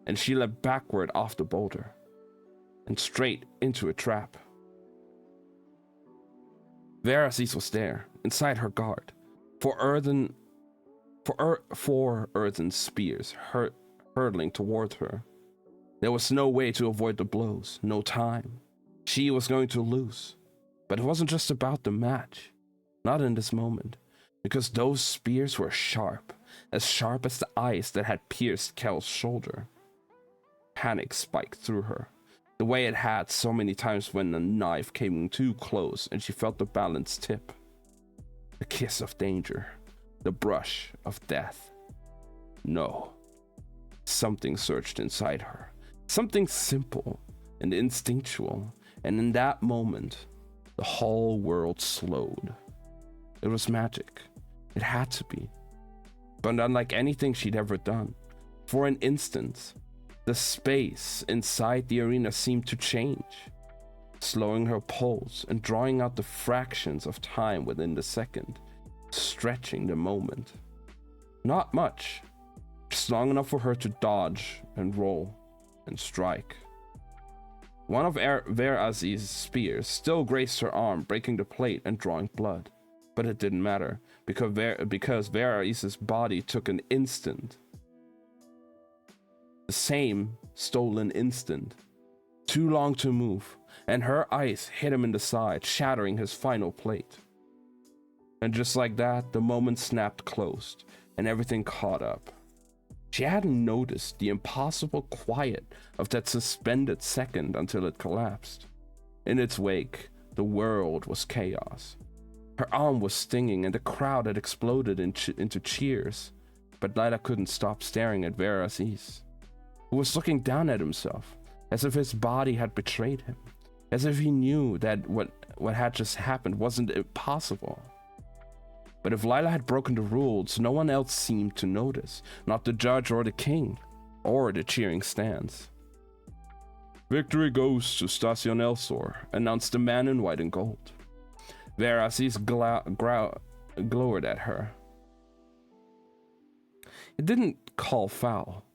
and she leapt backward off the boulder and straight into a trap. Verazes was there, inside her guard, 4 earthen spears hurtling toward her. There was no way to avoid the blows, no time. She was going to lose. But it wasn't just about the match, not in this moment, because those spears were sharp as the ice that had pierced Kel's shoulder. Panic spiked through her, the way it had so many times when a knife came too close and she felt the balance tip. The kiss of danger, the brush of death. No. Something surged inside her. Something simple and instinctual, and in that moment, the whole world slowed. It was magic. It had to be. But unlike anything she'd ever done, for an instant, the space inside the arena seemed to change, slowing her pulse and drawing out the fractions of time within the second, stretching the moment. Not much, just long enough for her to dodge and roll and strike. One of Verazes' spears still grazed her arm, breaking the plate and drawing blood. But it didn't matter, because Verazes' body took an instant. The same stolen instant. Too long to move, and her ice hit him in the side, shattering his final plate. And just like that, the moment snapped closed, and everything caught up. She hadn't noticed the impossible quiet of that suspended second until it collapsed. In its wake, the world was chaos. Her arm was stinging and the crowd had exploded into cheers, but Lila couldn't stop staring at Verazes, who was looking down at himself, as if his body had betrayed him, as if he knew that what had just happened wasn't impossible. But if Lila had broken the rules, no one else seemed to notice, not the judge or the king, or the cheering stands. "Victory goes to Station Elsor," announced the man in white and gold. Verazes glowered at her. He didn't call foul.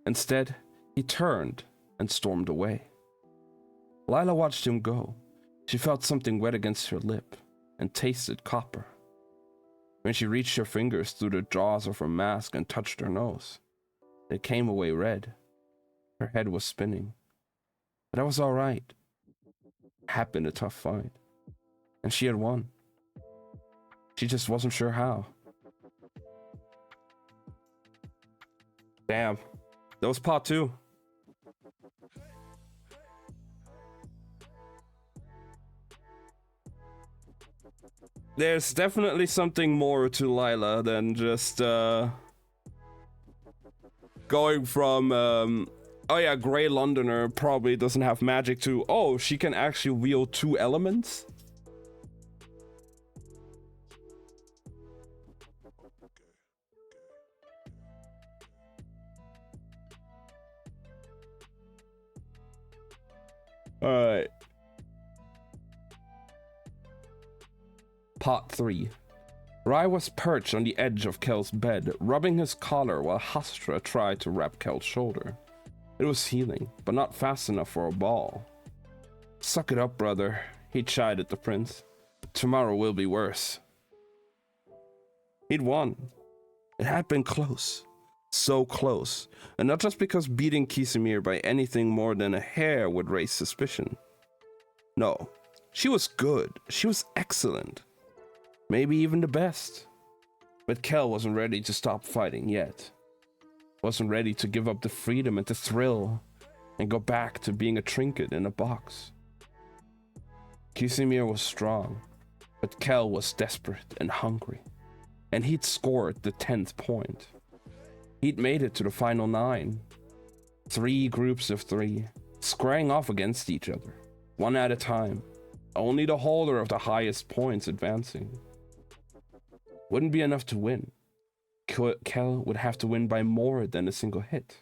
Instead, he turned and stormed away. Lila watched him go. She felt something wet against her lip and tasted copper. When she reached her fingers through the jaws of her mask and touched her nose, it came away red. Her head was spinning. But that was all right. It had been a tough fight. And she had won. She just wasn't sure how. Damn. That was part 2. There's definitely something more to Lila than just going from oh yeah, Grey Londoner probably doesn't have magic to, oh, she can actually wield 2 elements. Alright. Part 3. Rai was perched on the edge of Kel's bed, rubbing his collar while Hastra tried to wrap Kel's shoulder. It was healing, but not fast enough for a ball. Suck it up, brother, he chided the prince. Tomorrow will be worse. He'd won. It had been close. So close. And not just because beating Kisimir by anything more than a hair would raise suspicion. No. She was good. She was excellent. Maybe even the best. But Kel wasn't ready to stop fighting yet. Wasn't ready to give up the freedom and the thrill and go back to being a trinket in a box. Kisimir was strong, but Kel was desperate and hungry. And he'd scored the 10th point. He'd made it to the final 9. 3 groups of 3, squaring off against each other, one at a time. Only the holder of the highest points advancing. Wouldn't be enough to win. Kel would have to win by more than a single hit.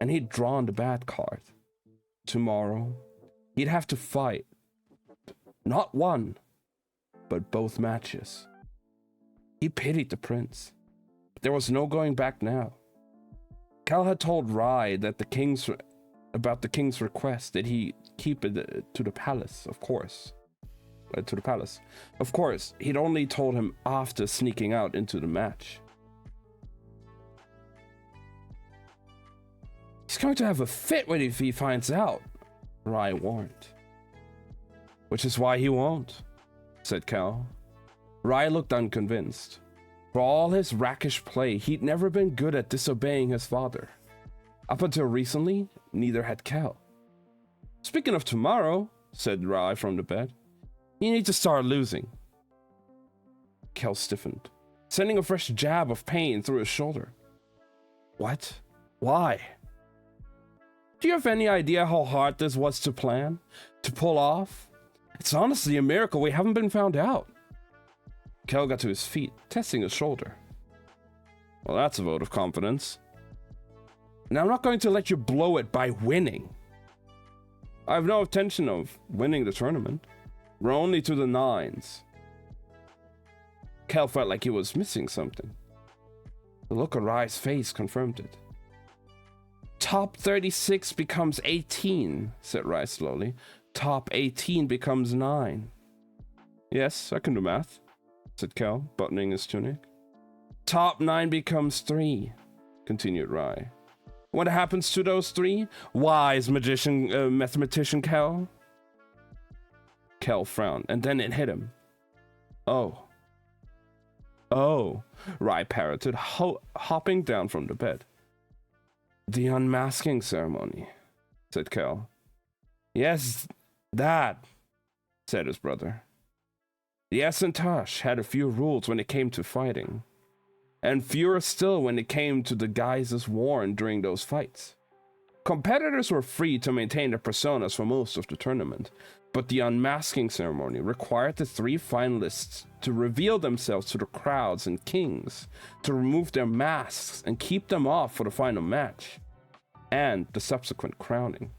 And he'd drawn the bad card. Tomorrow, he'd have to fight. Not one, but both matches. He pitied the prince. But there was no going back now. Kel had told Rai that about the king's request that he keep it to the palace, of course. Of course, he'd only told him after sneaking out into the match. He's going to have a fit if he finds out, Rai warned. Which is why he won't, said Kel. Rai looked unconvinced. For all his rakish play, he'd never been good at disobeying his father. Up until recently, neither had Kel. Speaking of tomorrow, said Rai from the bed, you need to start losing. Kel stiffened, sending a fresh jab of pain through his shoulder. What? Why? Do you have any idea how hard this was to plan? To pull off? It's honestly a miracle we haven't been found out. Kel got to his feet, testing his shoulder. Well, that's a vote of confidence. And I'm not going to let you blow it by winning. I have no intention of winning the tournament. We're only to the 9s. Kel felt like he was missing something. The look on Rai's face confirmed it. Top 36 becomes 18, said Rai slowly. Top 18 becomes 9. Yes, I can do math, said Kel, buttoning his tunic. Top 9 becomes 3, continued Rai. What happens to those 3? Wise mathematician Kel? Kel frowned, and then it hit him. Oh, Rai parroted, hopping down from the bed. The unmasking ceremony, said Kel. Yes, that, said his brother. The Asantash had a few rules when it came to fighting, and fewer still when it came to the guises worn during those fights. Competitors were free to maintain their personas for most of the tournament, but the unmasking ceremony required the 3 finalists to reveal themselves to the crowds and kings, to remove their masks and keep them off for the final match, and the subsequent crowning.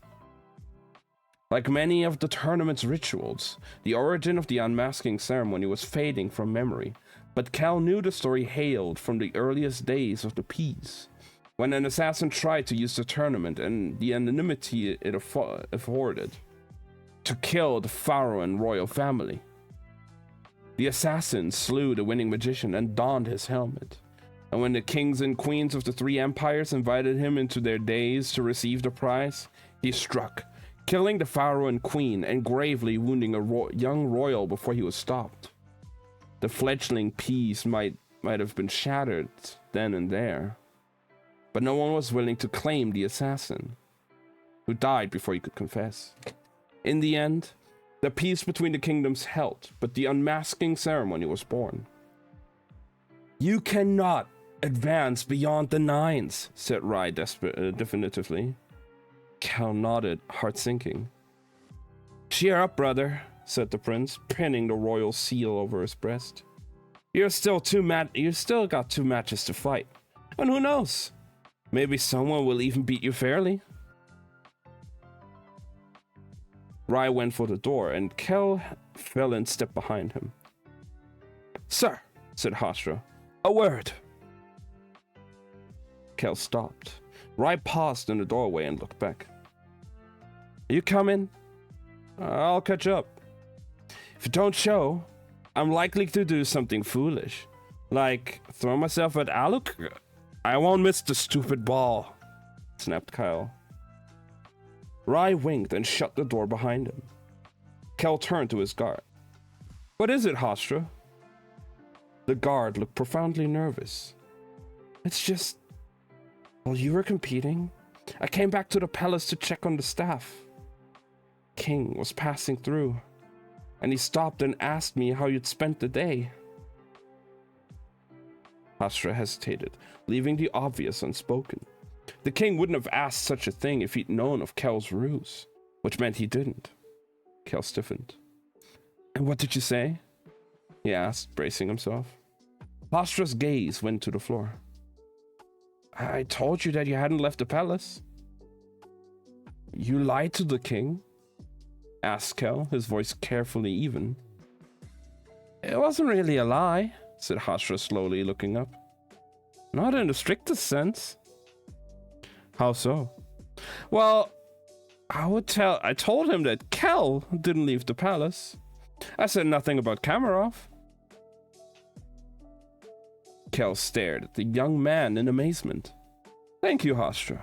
Like many of the tournament's rituals, the origin of the unmasking ceremony was fading from memory, but Kel knew the story hailed from the earliest days of the peace, when an assassin tried to use the tournament and the anonymity it afforded to kill the Pharaoh royal family. The assassin slew the winning magician and donned his helmet, and when the kings and queens of the 3 empires invited him into their days to receive the prize, he struck, killing the Pharaoh and queen and gravely wounding a young royal before he was stopped. The fledgling peace might have been shattered then and there, but no one was willing to claim the assassin, who died before he could confess. In the end, the peace between the kingdoms held, but the unmasking ceremony was born. You cannot advance beyond the 9s, said Rai definitively. Kel nodded, heart sinking. Cheer up, brother, said the prince, pinning the royal seal over his breast. You still got 2 matches to fight, and who knows? Maybe someone will even beat you fairly. Rye went for the door, and Kel fell in step behind him. "Sir," said Hashra, "a word." Kel stopped. Rye paused in the doorway and looked back. "You coming? I'll catch up. If you don't show, I'm likely to do something foolish. Like throw myself at Aluk. I won't miss the stupid ball," snapped Kyle. Rye winked and shut the door behind him. Kel turned to his guard. "What is it, Hashra?" The guard looked profoundly nervous. "It's just, while you were competing, I came back to the palace to check on the staff. King was passing through, and he stopped and asked me how you'd spent the day." Hashra hesitated, leaving the obvious unspoken. The king wouldn't have asked such a thing if he'd known of Kel's ruse, which meant he didn't. Kel stiffened. "And what did you say?" he asked, bracing himself. Hashra's gaze went to the floor. "I told you that you hadn't left the palace." "You lied to the king?" asked Kel, his voice carefully even. "It wasn't really a lie," said Hashra slowly, looking up. "Not in the strictest sense." "How so?" "Well, I told him that Kel didn't leave the palace. I said nothing about Kamarov." Kel stared at the young man in amazement. "Thank you, Hashra.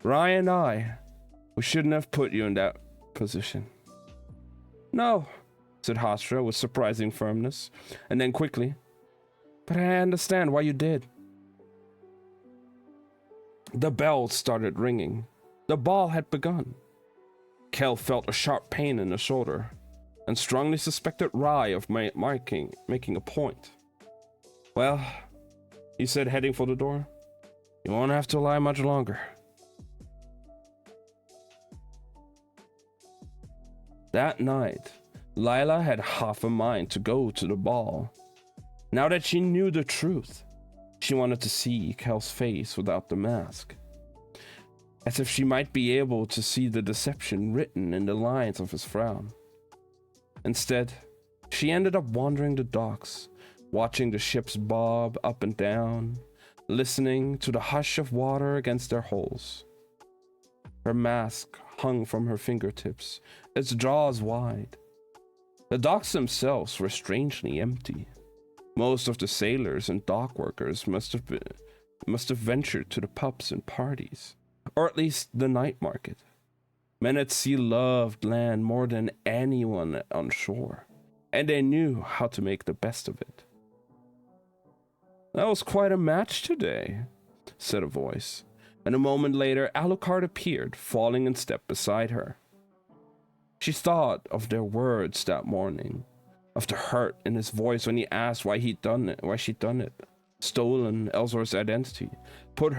Rye and we shouldn't have put you in that position." "No," said Hashra with surprising firmness, and then quickly, "but I understand why you did." The bell started ringing. The ball had begun. Kel felt a sharp pain in the shoulder, and strongly suspected Rye of making a point. "Well," he said, heading for the door, "you won't have to lie much longer." That night, Lila had half a mind to go to the ball. Now that she knew the truth, she wanted to see Kel's face without the mask, as if she might be able to see the deception written in the lines of his frown. Instead, she ended up wandering the docks, watching the ships bob up and down, listening to the hush of water against their hulls. Her mask hung from her fingertips, its jaws wide. The docks themselves were strangely empty. Most of the sailors and dock workers must have ventured to the pubs and parties, or at least the night market. Men at sea loved land more than anyone on shore, and they knew how to make the best of it. "That was quite a match today," said a voice, and a moment later Alucard appeared, falling in step beside her. She thought of their words that morning, of the hurt in his voice when he asked why she'd done it, stolen Elzor's identity, put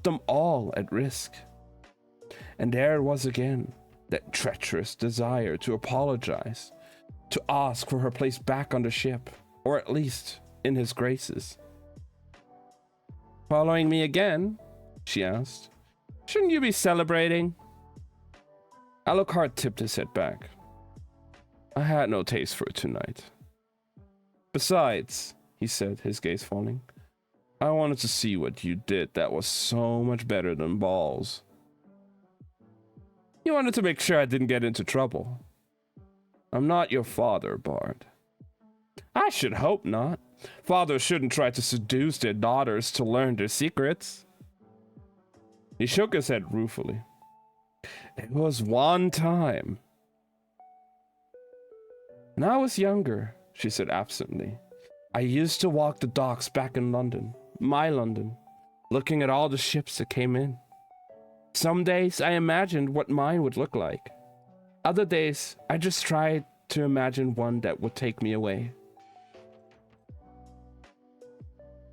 them all at risk. And there it was again, that treacherous desire to apologize, to ask for her place back on the ship, or at least in his graces. "Following me again?" she asked. "Shouldn't you be celebrating?" Alucard tipped his head back. "I had no taste for it tonight. Besides," he said, his gaze falling, "I wanted to see what you did that was so much better than balls." "You wanted to make sure I didn't get into trouble." "I'm not your father, Bard." "I should hope not. Fathers shouldn't try to seduce their daughters to learn their secrets." He shook his head ruefully. "It was one time." "When I was younger," she said absently, "I used to walk the docks back in London, my London, looking at all the ships that came in. Some days I imagined what mine would look like. Other days I just tried to imagine one that would take me away."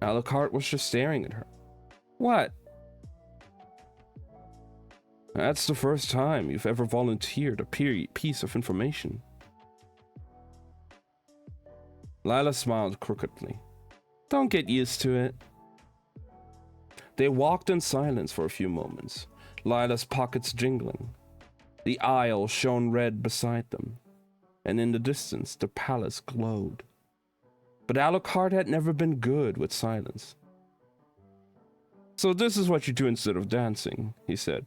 Alucard was just staring at her. "What?" "That's the first time you've ever volunteered a piece of information." Lila smiled crookedly. "Don't get used to it." They walked in silence for a few moments, Lila's pockets jingling. The aisle shone red beside them, and in the distance the palace glowed. But Alucard had never been good with silence. "So this is what you do instead of dancing," he said.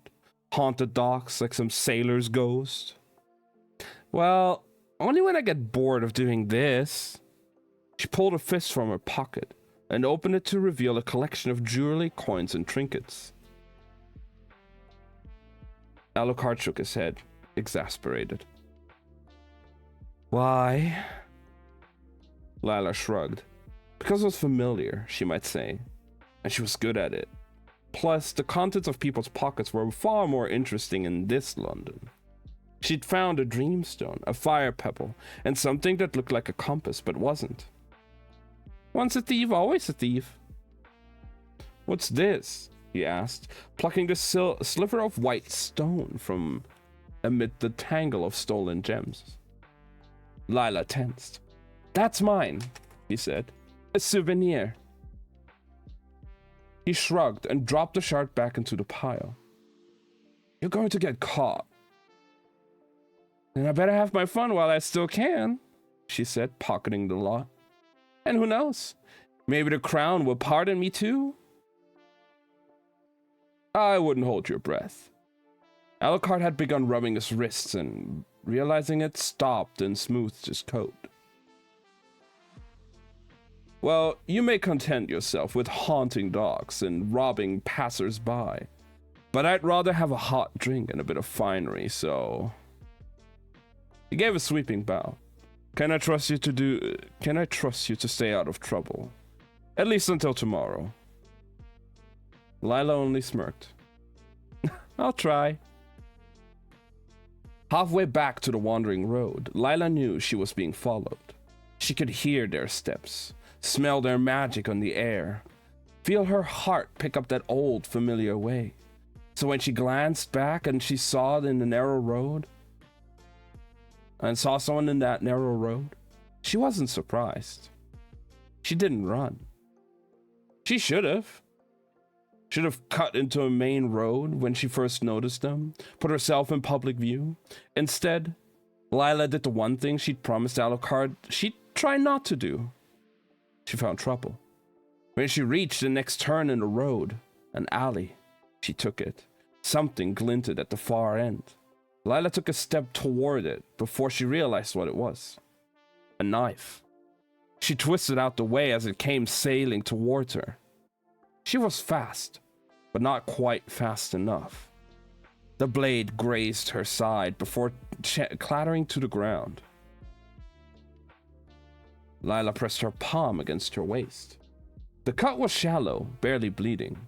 "Haunt the docks like some sailor's ghost?" "Well, only when I get bored of doing this." She pulled a fist from her pocket and opened it to reveal a collection of jewelry, coins, and trinkets. Alucard shook his head, exasperated. "Why?" Lila shrugged. Because it was familiar, she might say, and she was good at it. Plus, the contents of people's pockets were far more interesting in this London. She'd found a dreamstone, a fire pebble, and something that looked like a compass but wasn't. "Once a thief, always a thief." "What's this?" he asked, plucking the sliver of white stone from amid the tangle of stolen gems. Lila tensed. "That's mine," he said. "A souvenir." He shrugged and dropped the shard back into the pile. "You're going to get caught." "Then I better have my fun while I still can," she said, pocketing the lot. "And who knows? Maybe the crown will pardon me too?" "I wouldn't hold your breath." Alucard had begun rubbing his wrists and, realizing it, stopped and smoothed his coat. "Well, you may content yourself with haunting dogs and robbing passers-by, but I'd rather have a hot drink and a bit of finery, so..." He gave a sweeping bow. Can I trust you to stay out of trouble? At least until tomorrow." Lila only smirked. "I'll try." Halfway back to the wandering road, Lila knew she was being followed. She could hear their steps, smell their magic on the air, feel her heart pick up that old familiar way. So when she glanced back and she saw in the narrow road, and saw someone in that narrow road, she wasn't surprised. She didn't run. She should have. Should have cut into a main road when she first noticed them, put herself in public view. Instead, Lila did the one thing she'd promised Alucard she'd try not to do. She found trouble. When she reached the next turn in the road, an alley, she took it. Something glinted at the far end. Lila took a step toward it before she realized what it was. A knife. She twisted out the way as it came sailing towards her. She was fast, but not quite fast enough. The blade grazed her side before clattering to the ground. Lila pressed her palm against her waist. The cut was shallow, barely bleeding.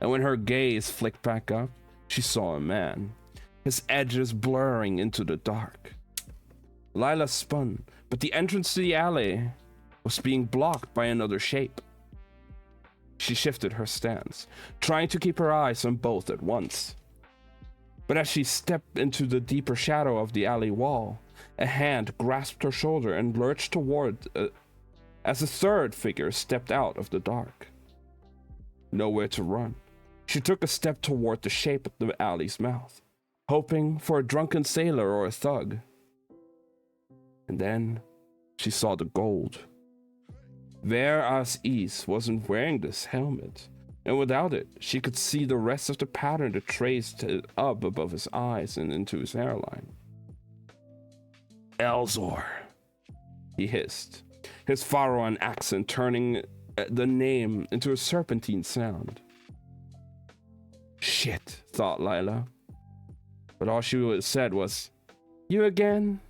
And when her gaze flicked back up, she saw a man, his edges blurring into the dark. Lila spun, but the entrance to the alley was being blocked by another shape. She shifted her stance, trying to keep her eyes on both at once. But as she stepped into the deeper shadow of the alley wall, a hand grasped her shoulder and lurched toward as a third figure stepped out of the dark. Nowhere to run, she took a step toward the shape of the alley's mouth, hoping for a drunken sailor or a thug. And then she saw the gold. Ver-as-Is wasn't wearing this helmet, and without it, she could see the rest of the pattern that traced up above his eyes and into his hairline. "Elzor," he hissed, his Faroan accent turning the name into a serpentine sound. "Shit," thought Lila. But all she said was, "You again?"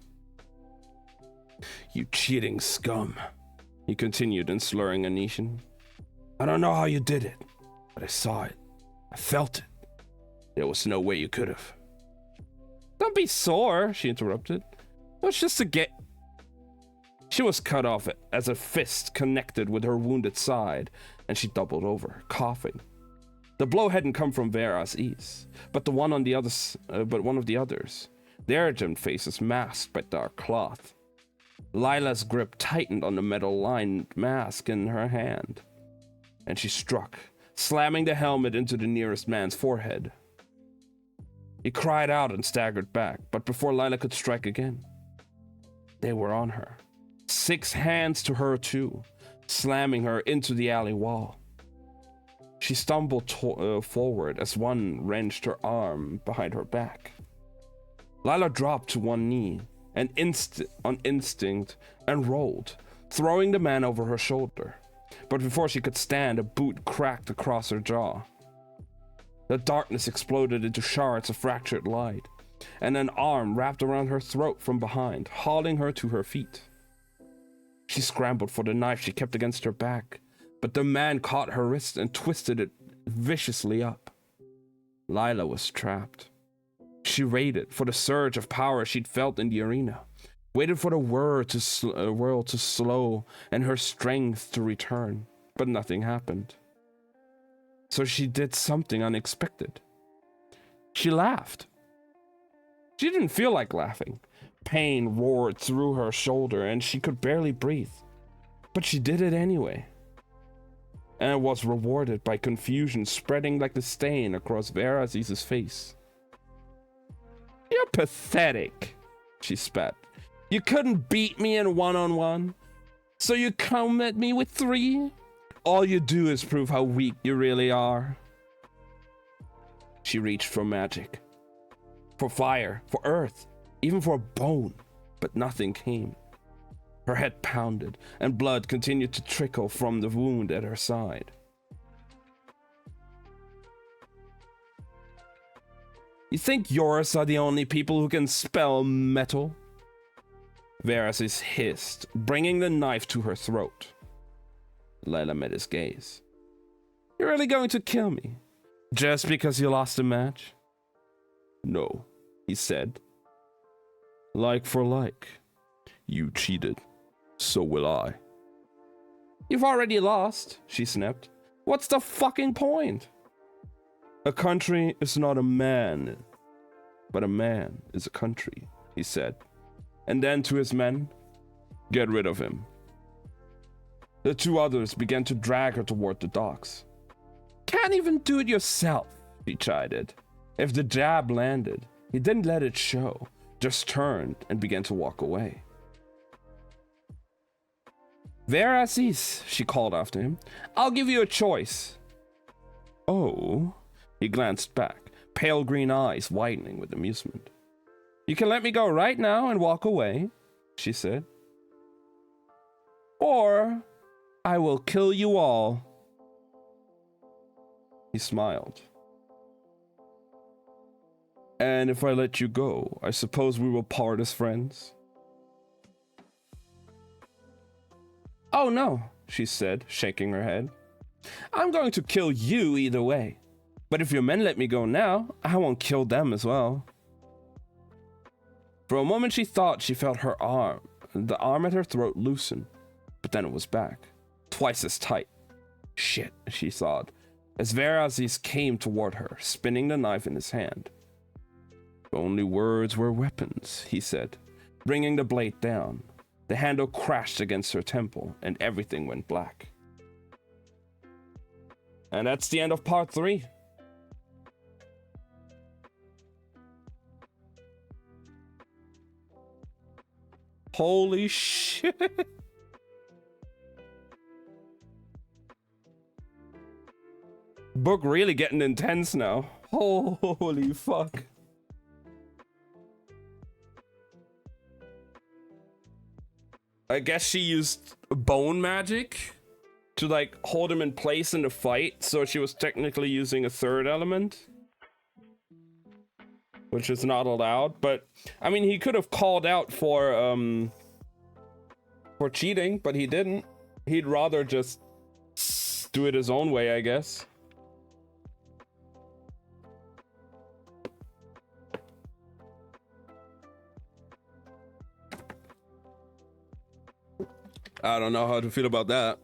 "You cheating scum," he continued in slurring Anisian. "I don't know how you did it, but I saw it. I felt it. There was no way you could have." "Don't be sore," she interrupted. "It was just a get..." She was cut off as a fist connected with her wounded side, and she doubled over, coughing. The blow hadn't come from Ver-as-Is, but one of the others. Their gemmed faces masked by dark cloth. Lila's grip tightened on the metal-lined mask in her hand, and she struck, slamming the helmet into the nearest man's forehead. He cried out and staggered back, but before Lila could strike again, they were on her. 6 hands to her too, slamming her into the alley wall. She stumbled forward as one wrenched her arm behind her back. Lila dropped to one knee and on instinct and rolled, throwing the man over her shoulder. But before she could stand, a boot cracked across her jaw. The darkness exploded into shards of fractured light, and an arm wrapped around her throat from behind, hauling her to her feet. She scrambled for the knife she kept against her back, but the man caught her wrist and twisted it viciously up. Lila was trapped. She waited for the surge of power she'd felt in the arena, waited for the world to slow and her strength to return, but nothing happened. So she did something unexpected. She laughed. She didn't feel like laughing. Pain roared through her shoulder and she could barely breathe, but she did it anyway. And was rewarded by confusion spreading like the stain across Vera Aziz's face. "You're pathetic," she spat. "You couldn't beat me in one-on-one, so you come at me with 3? All you do is prove how weak you really are." She reached for magic, for fire, for earth, even for a bone, but nothing came. Her head pounded, and blood continued to trickle from the wound at her side. "You think yours are the only people who can spell metal?" Verasis hissed, bringing the knife to her throat. Lila met his gaze. "You're really going to kill me? Just because you lost a match?" "No," he said. "Like for like. You cheated. So will I." "You've already lost," she snapped. "What's the fucking point?" "A country is not a man, but a man is a country," he said. And then to his men, "Get rid of him." The 2 others began to drag her toward the docks. "Can't even do it yourself," he chided. If the jab landed, he didn't let it show, just turned and began to walk away. "Vera Aziz," she called after him. "I'll give you a choice." "Oh?" He glanced back, pale green eyes widening with amusement. "You can let me go right now and walk away," she said. "Or I will kill you all." He smiled. "And if I let you go, I suppose we will part as friends?" "Oh no," she said, shaking her head. "I'm going to kill you either way. But if your men let me go now, I won't kill them as well." For a moment she thought she felt the arm at her throat loosen, but then it was back, twice as tight. Shit, she thought, as Vera Aziz came toward her, spinning the knife in his hand. "If only words were weapons," he said, bringing the blade down. The handle crashed against her temple, and everything went black. And that's the end of part 3. Holy shit. Book really getting intense now. Holy fuck. I guess she used bone magic to like hold him in place in the fight, so she was technically using a 3rd element, which is not allowed. But I mean, he could have called out for cheating, but he didn't. He'd rather just do it his own way, I guess. I don't know how to feel about that.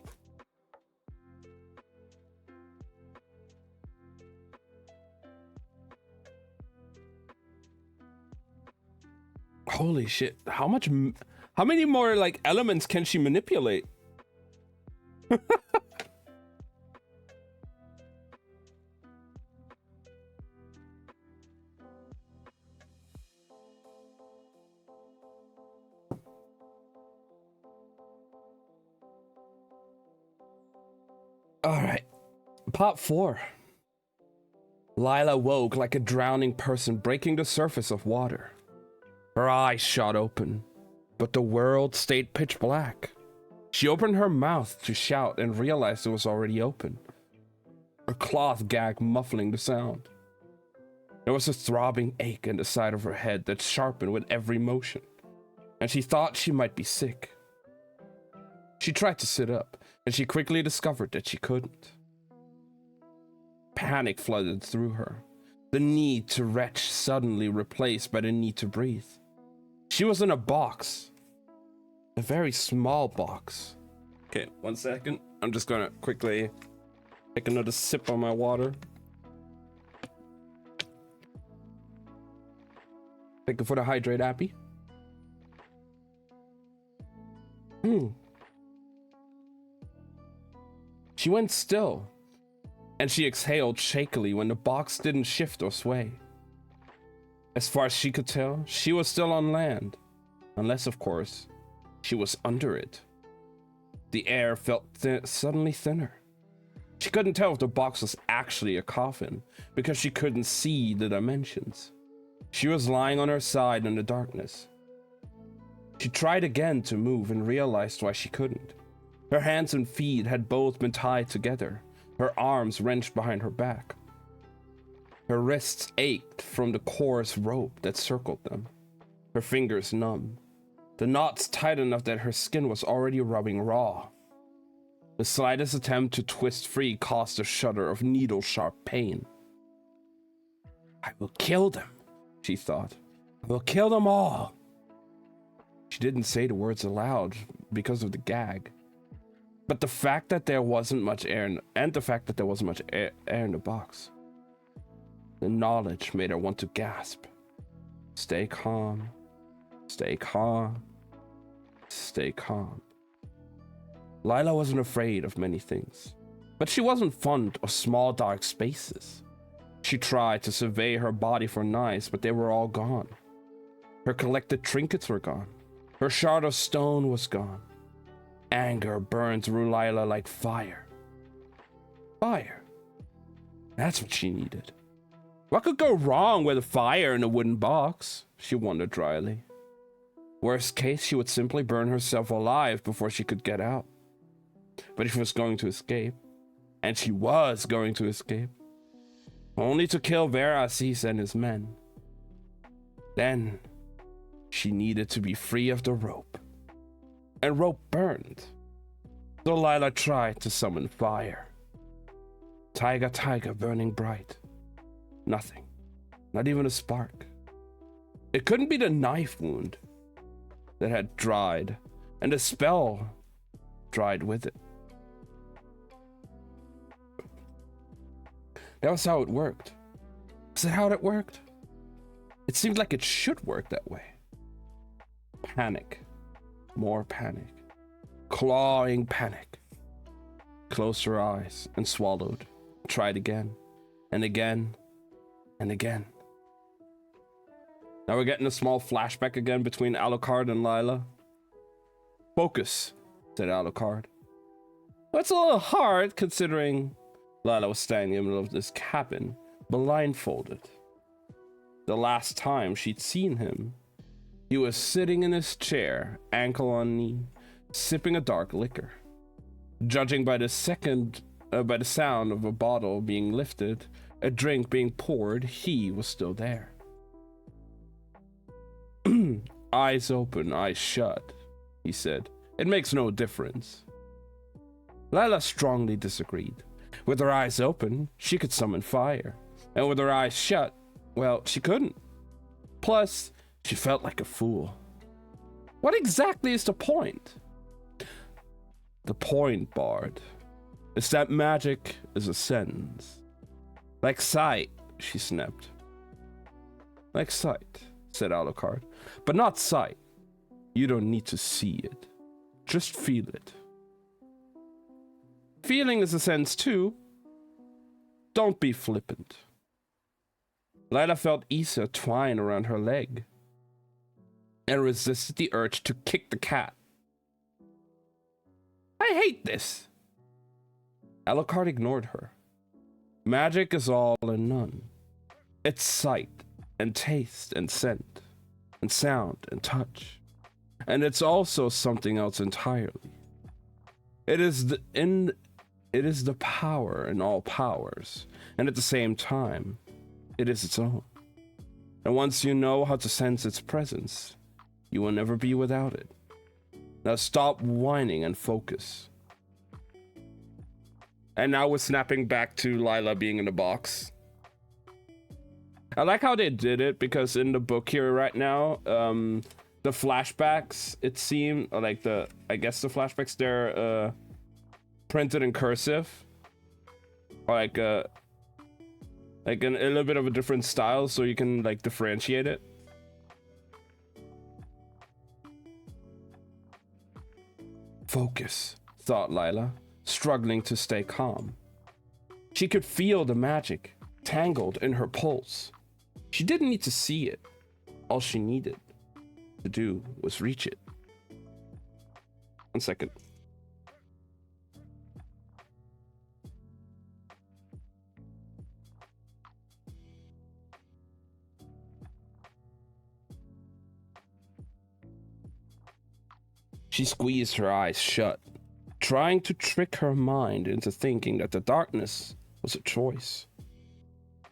Holy shit. How many more like elements can she manipulate? Part 4. Lila woke like a drowning person breaking the surface of water. Her eyes shot open, but the world stayed pitch black. She opened her mouth to shout and realized it was already open, a cloth gag muffling the sound. There was a throbbing ache in the side of her head that sharpened with every motion, and she thought she might be sick. She tried to sit up, and she quickly discovered that she couldn't. Panic flooded through her, the need to retch suddenly replaced by the need to breathe. She was in a box, a very small box. Okay, 1 second. I'm just gonna quickly take another sip on my water. Thank you for the hydrate, Appy. She went still, and she exhaled shakily when the box didn't shift or sway. As far as she could tell, she was still on land, unless, of course, she was under it. The air felt suddenly thinner. She couldn't tell if the box was actually a coffin, because she couldn't see the dimensions. She was lying on her side in the darkness. She tried again to move and realized why she couldn't. Her hands and feet had both been tied together, her arms wrenched behind her back. Her wrists ached from the coarse rope that circled them, her fingers numb, the knots tight enough that her skin was already rubbing raw. The slightest attempt to twist free caused a shudder of needle-sharp pain. I will kill them, she thought. I will kill them all. She didn't say the words aloud because of the gag. But the fact that there wasn't much air in the box, the knowledge made her want to gasp. Stay calm, stay calm, stay calm. Lila wasn't afraid of many things, but she wasn't fond of small dark spaces. She tried to survey her body for knives, but they were all gone. Her collected trinkets were gone. Her shard of stone was gone. Anger burned through Lila like fire. Fire. That's what she needed. What could go wrong with a fire in a wooden box? She wondered dryly. Worst case, she would simply burn herself alive before she could get out. But if she was going to escape, and she was going to escape, only to kill Veraces and his men, then she needed to be free of the rope. And rope burned. So Lila tried to summon fire. Taiga Taiga burning bright. Nothing. Not even a spark. It couldn't be the knife wound that had dried, and the spell dried with it. That was how it worked. Is that how it worked? It seemed like it should work that way. Panic. More panic. Clawing panic. Closed her eyes and swallowed. Tried again. And again. And again. Now we're getting a small flashback again between Alucard and Lila. Focus, said Alucard. It's a little hard considering Lila was standing in the middle of this cabin, blindfolded. The last time she'd seen him, he was sitting in his chair, ankle on knee, sipping a dark liquor. Judging by the sound of a bottle being lifted, a drink being poured, he was still there. Eyes open, eyes shut, he said. It makes no difference. Lila strongly disagreed. With her eyes open, she could summon fire. And with her eyes shut, well, she couldn't. Plus, she felt like a fool. What exactly is the point? The point, Bard, is that magic is a sentence. Like sight, she snapped. Like sight, said Alucard. But not sight. You don't need to see it. Just feel it. Feeling is a sense too. Don't be flippant. Lila felt Issa twine around her leg and resisted the urge to kick the cat. I hate this. Alucard ignored her. Magic is all and none. It's sight and taste and scent and sound and touch. And it's also something else entirely. It is the power in all powers, and at the same time, it is its own. And once you know how to sense its presence, you will never be without it. Now stop whining and focus. And now we're snapping back to Lila being in the box. I like how they did it, because in the book here right now, the flashbacks, it seemed like I guess the flashbacks, they're printed in cursive, or like a little bit of a different style, so you can like differentiate it. Focus, thought Lila, struggling to stay calm. She could feel the magic tangled in her pulse. She didn't need to see it. All she needed to do was reach it. 1 second. She squeezed her eyes shut, trying to trick her mind into thinking that the darkness was a choice.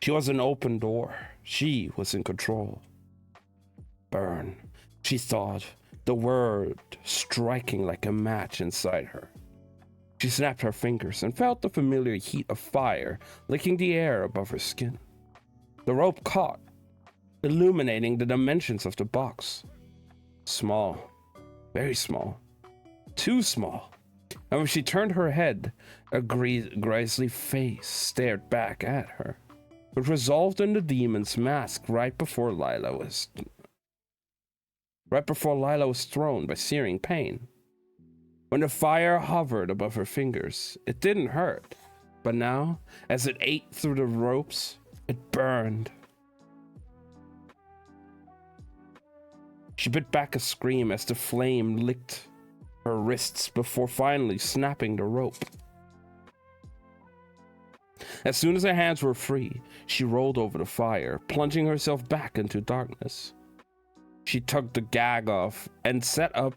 She was an open door. She was in control. Burn, she thought, the word striking like a match inside her. She snapped her fingers and felt the familiar heat of fire licking the air above her skin. The rope caught, illuminating the dimensions of the box. Small, very small, too small. And when she turned her head, a grisly face stared back at her. It resolved in the demon's mask right before Lila was thrown by searing pain. When the fire hovered above her fingers, it didn't hurt, but now, as it ate through the ropes, it burned. She bit back a scream as the flame licked her wrists before finally snapping the rope. As soon as her hands were free, she rolled over the fire, plunging herself back into darkness. She tugged the gag off and set up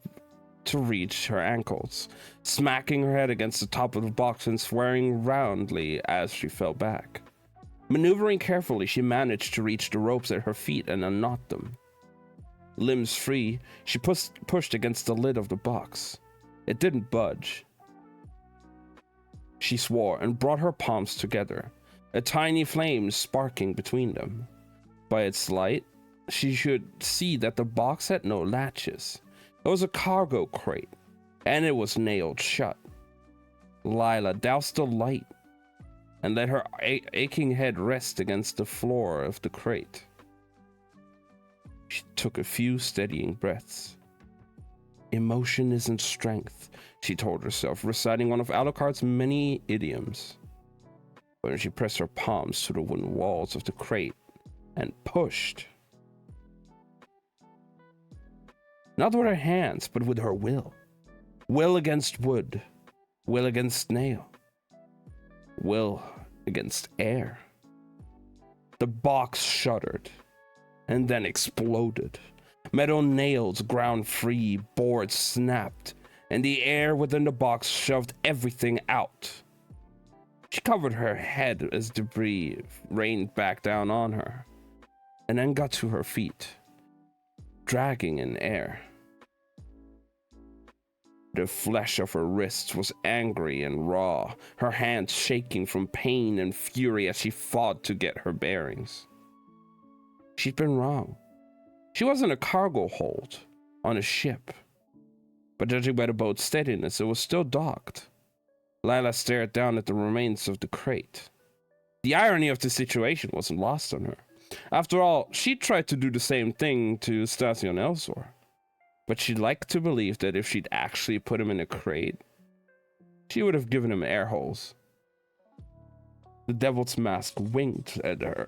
to reach her ankles, smacking her head against the top of the box and swearing roundly as she fell back. Maneuvering carefully, she managed to reach the ropes at her feet and unknot them. Limbs free, she pushed against the lid of the box. It didn't budge. She swore and brought her palms together, a tiny flame sparking between them. By its light, she should see that the box had no latches. It was a cargo crate, and it was nailed shut. Lila doused the light and let her aching head rest against the floor of the crate. She took a few steadying breaths. Emotion isn't strength, she told herself, reciting one of Alucard's many idioms. When she pressed her palms to the wooden walls of the crate and pushed. Not with her hands, but with her will. Will against wood. Will against nail. Will against air. The box shuddered and then exploded. Metal nails ground free, boards snapped, and the air within the box shoved everything out. She covered her head as debris rained back down on her, and then got to her feet, dragging in air. The flesh of her wrists was angry and raw, her hands shaking from pain and fury as she fought to get her bearings. She'd been wrong. She wasn't a cargo hold on a ship, but judging by the boat's steadiness, it was still docked. Lila stared down at the remains of the crate. The irony of the situation wasn't lost on her. After all, she tried to do the same thing to Stasio and Elsor, but she'd like to believe that if she'd actually put him in a crate, she would have given him air holes. The devil's mask winked at her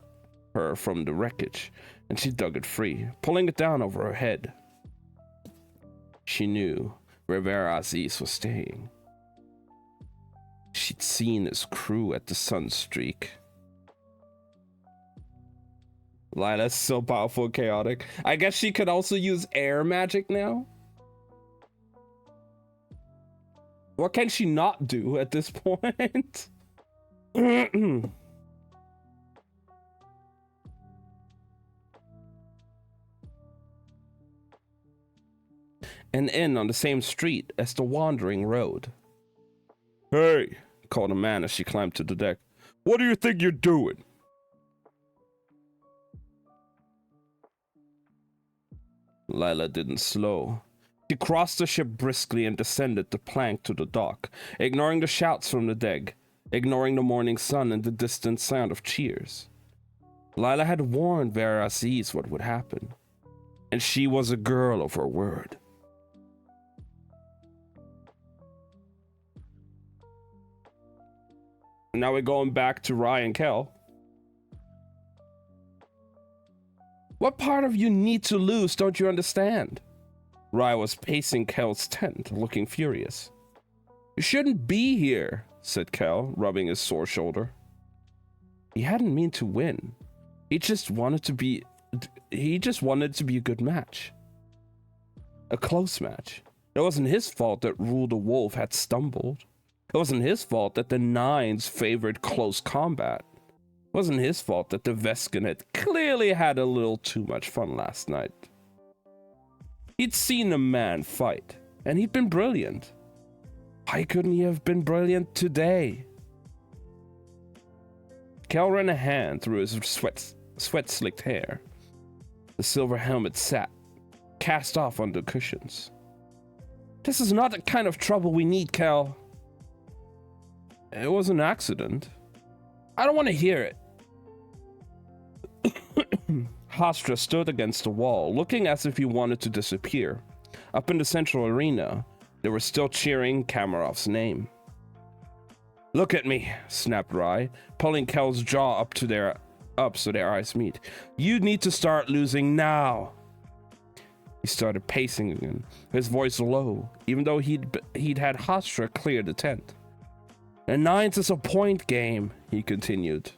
from the wreckage, and she dug it free, pulling it down over her head. She knew where Vera Aziz was staying. She'd seen his crew at the Sunstreak. Lila's so powerful and chaotic. I guess she could also use air magic now? What can she not do at this point? An inn on the same street as the wandering road. Hey, called a man as she climbed to the deck. What do you think you're doing? Lila didn't slow. She crossed the ship briskly and descended the plank to the dock, ignoring the shouts from the deck, ignoring the morning sun and the distant sound of cheers. Lila had warned Vera Aziz what would happen, and she was a girl of her word. Now we're going back to Rye and Kel. What part of you need to lose don't you understand? Rye was pacing Kel's tent, looking furious. You shouldn't be here, said Kel, rubbing his sore shoulder. He hadn't meant to win. He just wanted to be a good match. A close match. It wasn't his fault that Rule the Wolf had stumbled. It wasn't his fault that the Nines favored close combat. It wasn't his fault that the Veskin had clearly had a little too much fun last night. He'd seen a man fight, and he'd been brilliant. Why couldn't he have been brilliant today? Kel ran a hand through his sweat-slicked hair. The silver helmet sat, cast off on the cushions. This is not the kind of trouble we need, Kel. It was an accident. I don't want to hear it. Hostra stood against the wall, looking as if he wanted to disappear. Up in the central arena, they were still cheering Kamarov's name. Look at me, snapped Rye, pulling Kel's jaw up so their eyes meet. You need to start losing now. He started pacing again, his voice low, even though he'd had Hostra clear the tent. And Nines is a point game, he continued.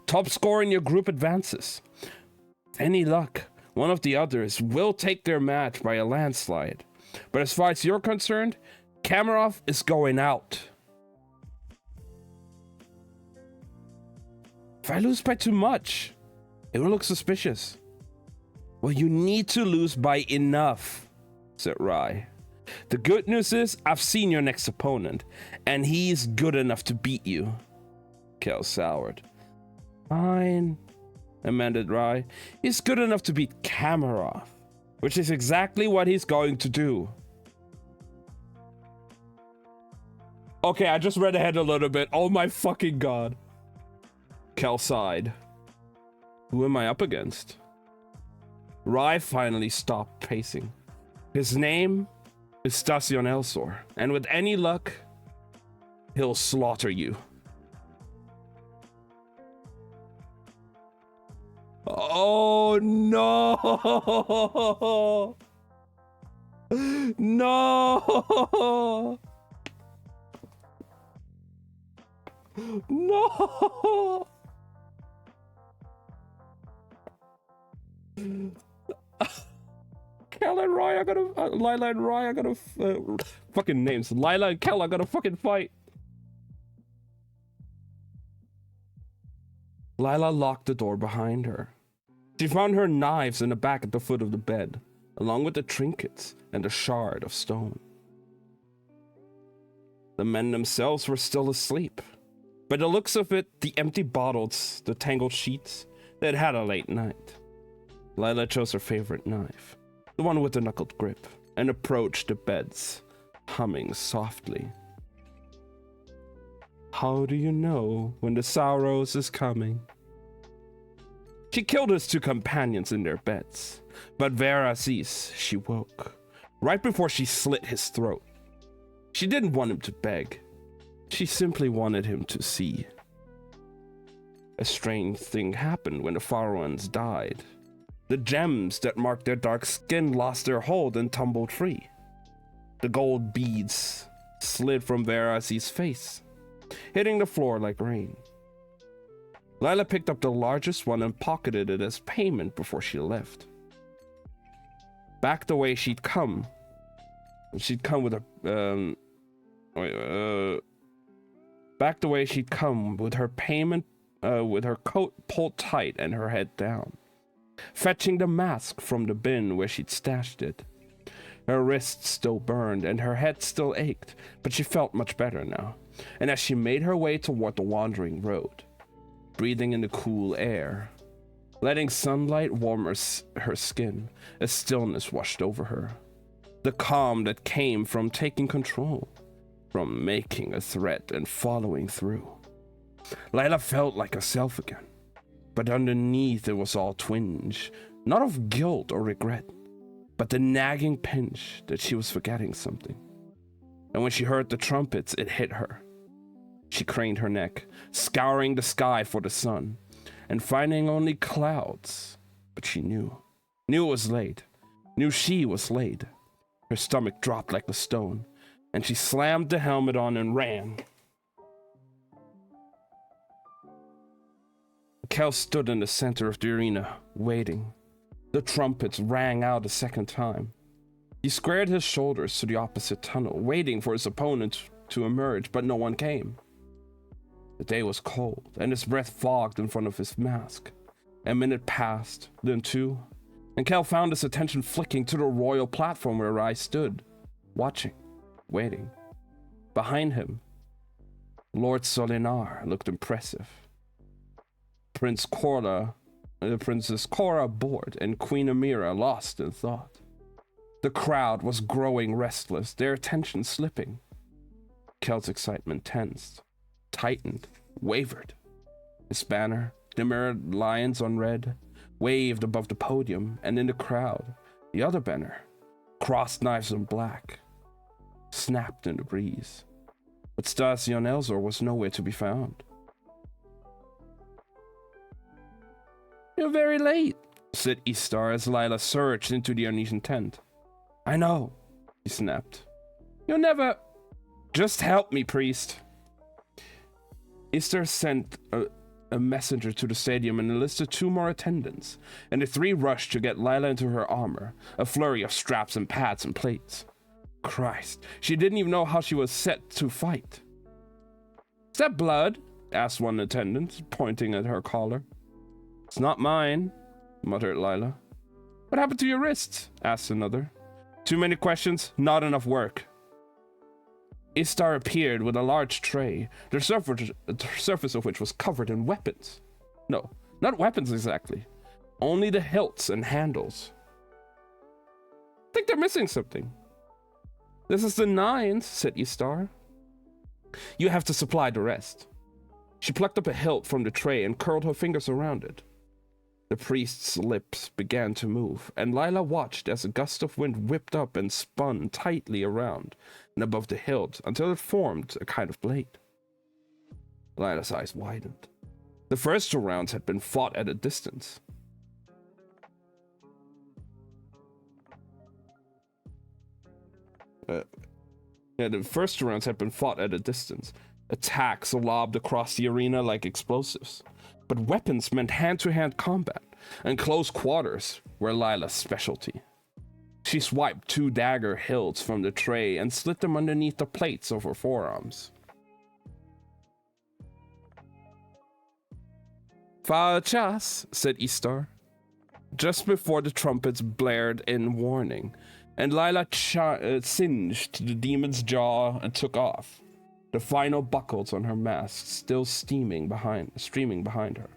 Top score in your group advances. With any luck, one of the others will take their match by a landslide. But as far as you're concerned, Kamarov is going out. If I lose by too much, it will look suspicious. Well, you need to lose by enough, said Rye. The good news is, I've seen your next opponent, and he's good enough to beat you. Kel soured. Fine, amended Rye. He's good enough to beat Kamarov, which is exactly what he's going to do. Okay, I just read ahead a little bit. Oh my fucking god. Kel sighed. Who am I up against? Rye finally stopped pacing. His name is Stasion Elsor, and with any luck, he'll slaughter you. Oh no! No! No! Kel and Rye are gonna, Lila and Rye are gonna, fucking names. Lila and Kel are gonna fucking fight. Lila locked the door behind her. She found her knives in the back at the foot of the bed, along with the trinkets and the shard of stone. The men themselves were still asleep. By the looks of it, the empty bottles, the tangled sheets, they'd had a late night. Lila chose her favorite knife, the one with the knuckled grip, and approached the beds, humming softly. How do you know when the sorrows is coming? She killed his two companions in their beds, but Vera Aziz, she woke, right before she slit his throat. She didn't want him to beg. She simply wanted him to see. A strange thing happened when the Faroans died. The gems that marked their dark skin lost their hold and tumbled free. The gold beads slid from Vera Aziz's face, hitting the floor like rain. Lila picked up the largest one and pocketed it as payment before she left. Back the way she'd come with a back the way she'd come with her payment, with her coat pulled tight and her head down, fetching the mask from the bin where she'd stashed it. Her wrists still burned and her head still ached, but she felt much better now. And as she made her way toward the wandering road, breathing in the cool air, letting sunlight warm her skin, a stillness washed over her. The calm that came from taking control, from making a threat and following through. Lila felt like herself again, but underneath it was all twinge, not of guilt or regret, but the nagging pinch that she was forgetting something. And when she heard the trumpets, it hit her. She craned her neck, scouring the sky for the sun, and finding only clouds. But she knew it was late, knew she was late. Her stomach dropped like a stone, and she slammed the helmet on and ran. Kel stood in the center of the arena, waiting. The trumpets rang out a second time. He squared his shoulders to the opposite tunnel, waiting for his opponent to emerge, but no one came. The day was cold, and his breath fogged in front of his mask. A minute passed, then two, and Kel found his attention flicking to the royal platform where I stood, watching, waiting. Behind him, Lord Solinar looked impressive. Princess Cora bored, and Queen Amira lost in thought. The crowd was growing restless, their attention slipping. Kel's excitement tensed, tightened, wavered. His banner, the mirrored lions on red, waved above the podium, and in the crowd, the other banner, crossed knives in black, snapped in the breeze. But Stasion Elzor was nowhere to be found. "You're very late," said Istar as Lila surged into the Arnesian tent. "I know," he snapped. "You'll never..." "Just help me, priest." Istar sent a messenger to the stadium and enlisted 2 more attendants, and the 3 rushed to get Lila into her armor, a flurry of straps and pads and plates. Christ, she didn't even know how she was set to fight. "Is that blood?" asked one attendant, pointing at her collar. "It's not mine," muttered Lila. "What happened to your wrists?" asked another. "Too many questions, not enough work." Istar appeared with a large tray, the surface of which was covered in weapons. No, not weapons exactly. Only the hilts and handles. "I think they're missing something." "This is the 9s, said Istar. "You have to supply the rest." She plucked up a hilt from the tray and curled her fingers around it. The priest's lips began to move, and Lila watched as a gust of wind whipped up and spun tightly around and above the hilt until it formed a kind of blade. Lila's eyes widened. The first 2 rounds had been fought at a distance. The first 2 rounds had been fought at a distance. Attacks lobbed across the arena like explosives. But weapons meant hand-to-hand combat, and close quarters were Lila's specialty. She swiped 2 dagger hilts from the tray and slid them underneath the plates of her forearms. "Fachas," said Istar, just before the trumpets blared in warning, and Lila singed the demon's jaw and took off, the final buckles on her mask still streaming behind her.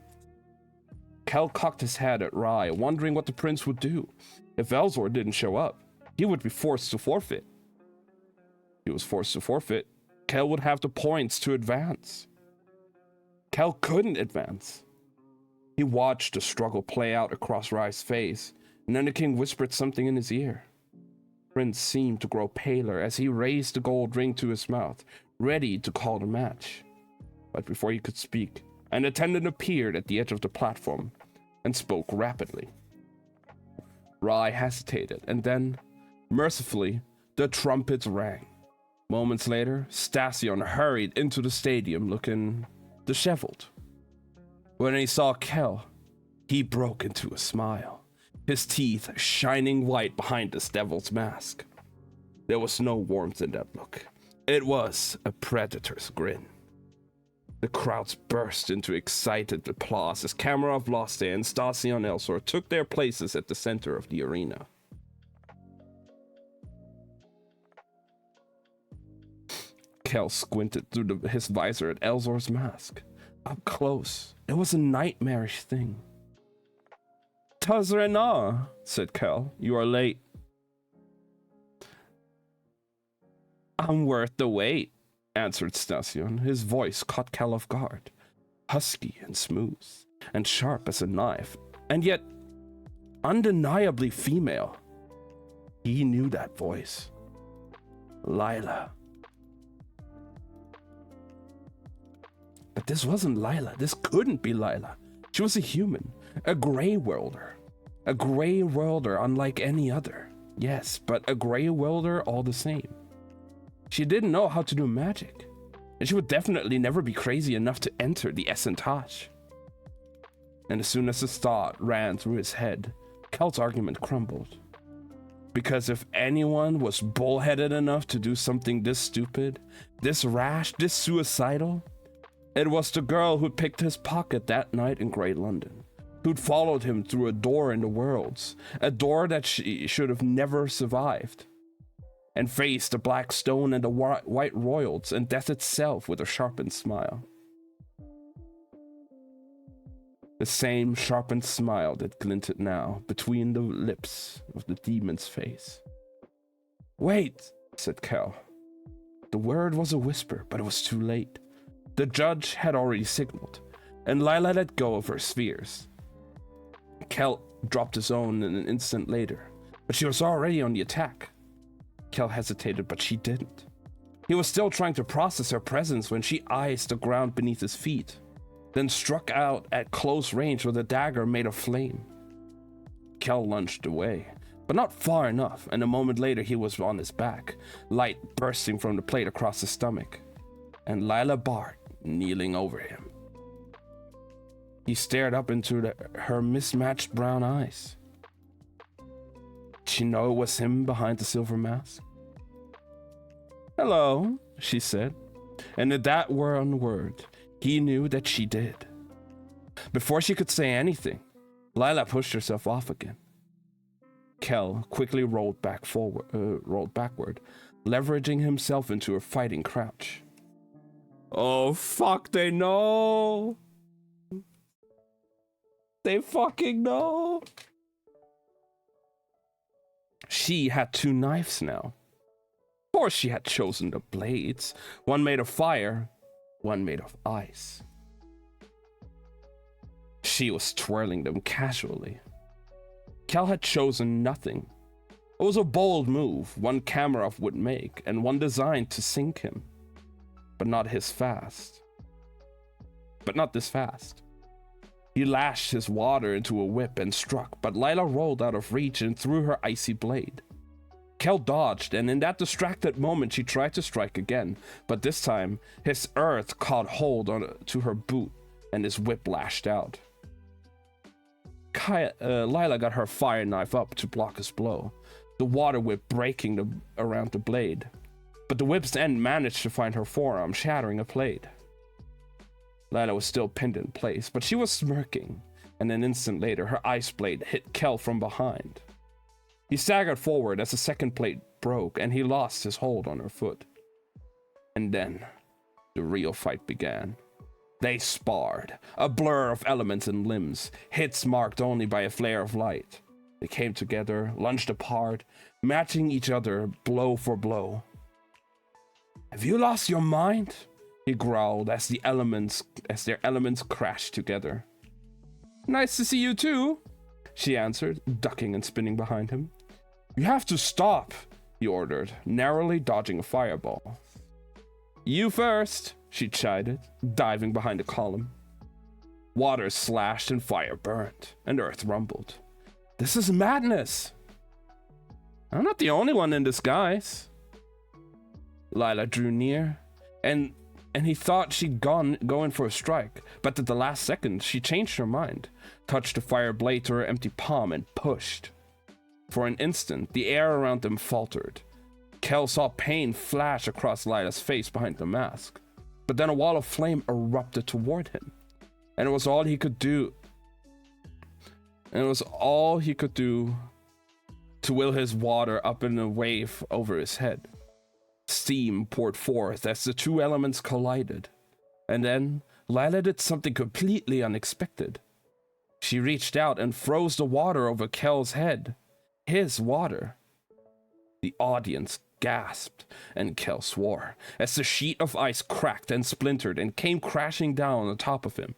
Kel cocked his head at Rai, wondering what the prince would do. If Elzor didn't show up, he would be forced to forfeit. If he was forced to forfeit, Kel would have the points to advance. Kel couldn't advance. He watched the struggle play out across Rai's face, and then the king whispered something in his ear. Prince seemed to grow paler as he raised the gold ring to his mouth, ready to call the match. But before he could speak, an attendant appeared at the edge of the platform and spoke rapidly. Rai hesitated, and then, mercifully, the trumpets rang. Moments later, Stasion hurried into the stadium looking disheveled. When he saw Kel, he broke into a smile, his teeth shining white behind his devil's mask. There was no warmth in that look. It was a predator's grin. The crowds burst into excited applause as Kamarov, Loste, and Stasi and Elsor took their places at the center of the arena. Kel squinted through his visor at Elsor's mask. Up close, it was a nightmarish thing. Tazrena, said Kel. You are late. I'm worth the wait, answered Stasion. His voice caught Kel off guard. Husky and smooth, and sharp as a knife, and yet undeniably female. He knew that voice. Lila. But this wasn't Lila. This couldn't be Lila. She was a human, a Grey Worlder. A Grey Worlder unlike any other. Yes, but a Grey Worlder all the same. She didn't know how to do magic, and she would definitely never be crazy enough to enter the Essentage. And as soon as this thought ran through his head, Kel's argument crumbled. Because if anyone was bullheaded enough to do something this stupid, this rash, this suicidal, it was the girl who'd picked his pocket that night in Great London, who'd followed him through a door in the worlds, a door that she should have never survived, and faced the black stone and the white royals and death itself with a sharpened smile. The same sharpened smile that glinted now between the lips of the demon's face. Wait, said Kel. The word was a whisper, but it was too late. The judge had already signaled, and Lila let go of her spheres. Kel dropped his own an instant later, but she was already on the attack. Kel hesitated, but she didn't. He was still trying to process her presence when she iced the ground beneath his feet, then struck out at close range with a dagger made of flame. Kel lunged away, but not far enough, and a moment later he was on his back, light bursting from the plate across his stomach, and Lila Bart kneeling over him. He stared up into her mismatched brown eyes. Did she know it was him behind the silver mask? Hello, she said, and at that one word, he knew that she did. Before she could say anything, Lila pushed herself off again. Kel quickly rolled backward, leveraging himself into a fighting crouch. Oh, fuck, they know. They fucking know. She had two knives now. Of course she had chosen the blades, one made of fire, one made of ice. She was twirling them casually. Kel had chosen nothing. It was a bold move, one Kamarov would make, and one designed to sink him. But not this fast. He lashed his water into a whip and struck, but Lila rolled out of reach and threw her icy blade. Kel dodged, and in that distracted moment she tried to strike again, but this time his earth caught hold to her boot and his whip lashed out. Lila got her fire knife up to block his blow, the water whip breaking around the blade, but the whip's end managed to find her forearm, shattering a plate. Lila was still pinned in place, but she was smirking, and an instant later her ice blade hit Kel from behind. He staggered forward as the second plate broke, and he lost his hold on her foot. And then the real fight began. They sparred, a blur of elements and limbs, hits marked only by a flare of light. They came together, lunged apart, matching each other blow for blow. Have you lost your mind? He growled as their elements crashed together. Nice to see you too, she answered, ducking and spinning behind him. You have to stop, he ordered, narrowly dodging a fireball. You first, she chided, diving behind a column. Water slashed and fire burned, and earth rumbled. This is madness. I'm not the only one in disguise. Lila drew near, and and he thought she'd go in for a strike, but at the last second, she changed her mind, touched the fire blade to her empty palm, and pushed. For an instant, the air around them faltered. Kel saw pain flash across Lila's face behind the mask, but then a wall of flame erupted toward him, and it was all he could do. To will his water up in a wave over his head. Steam poured forth as the two elements collided, and then Lila did something completely unexpected. She reached out and froze the water over Kel's head. His water. The audience gasped, and Kel swore as the sheet of ice cracked and splintered and came crashing down on top of him.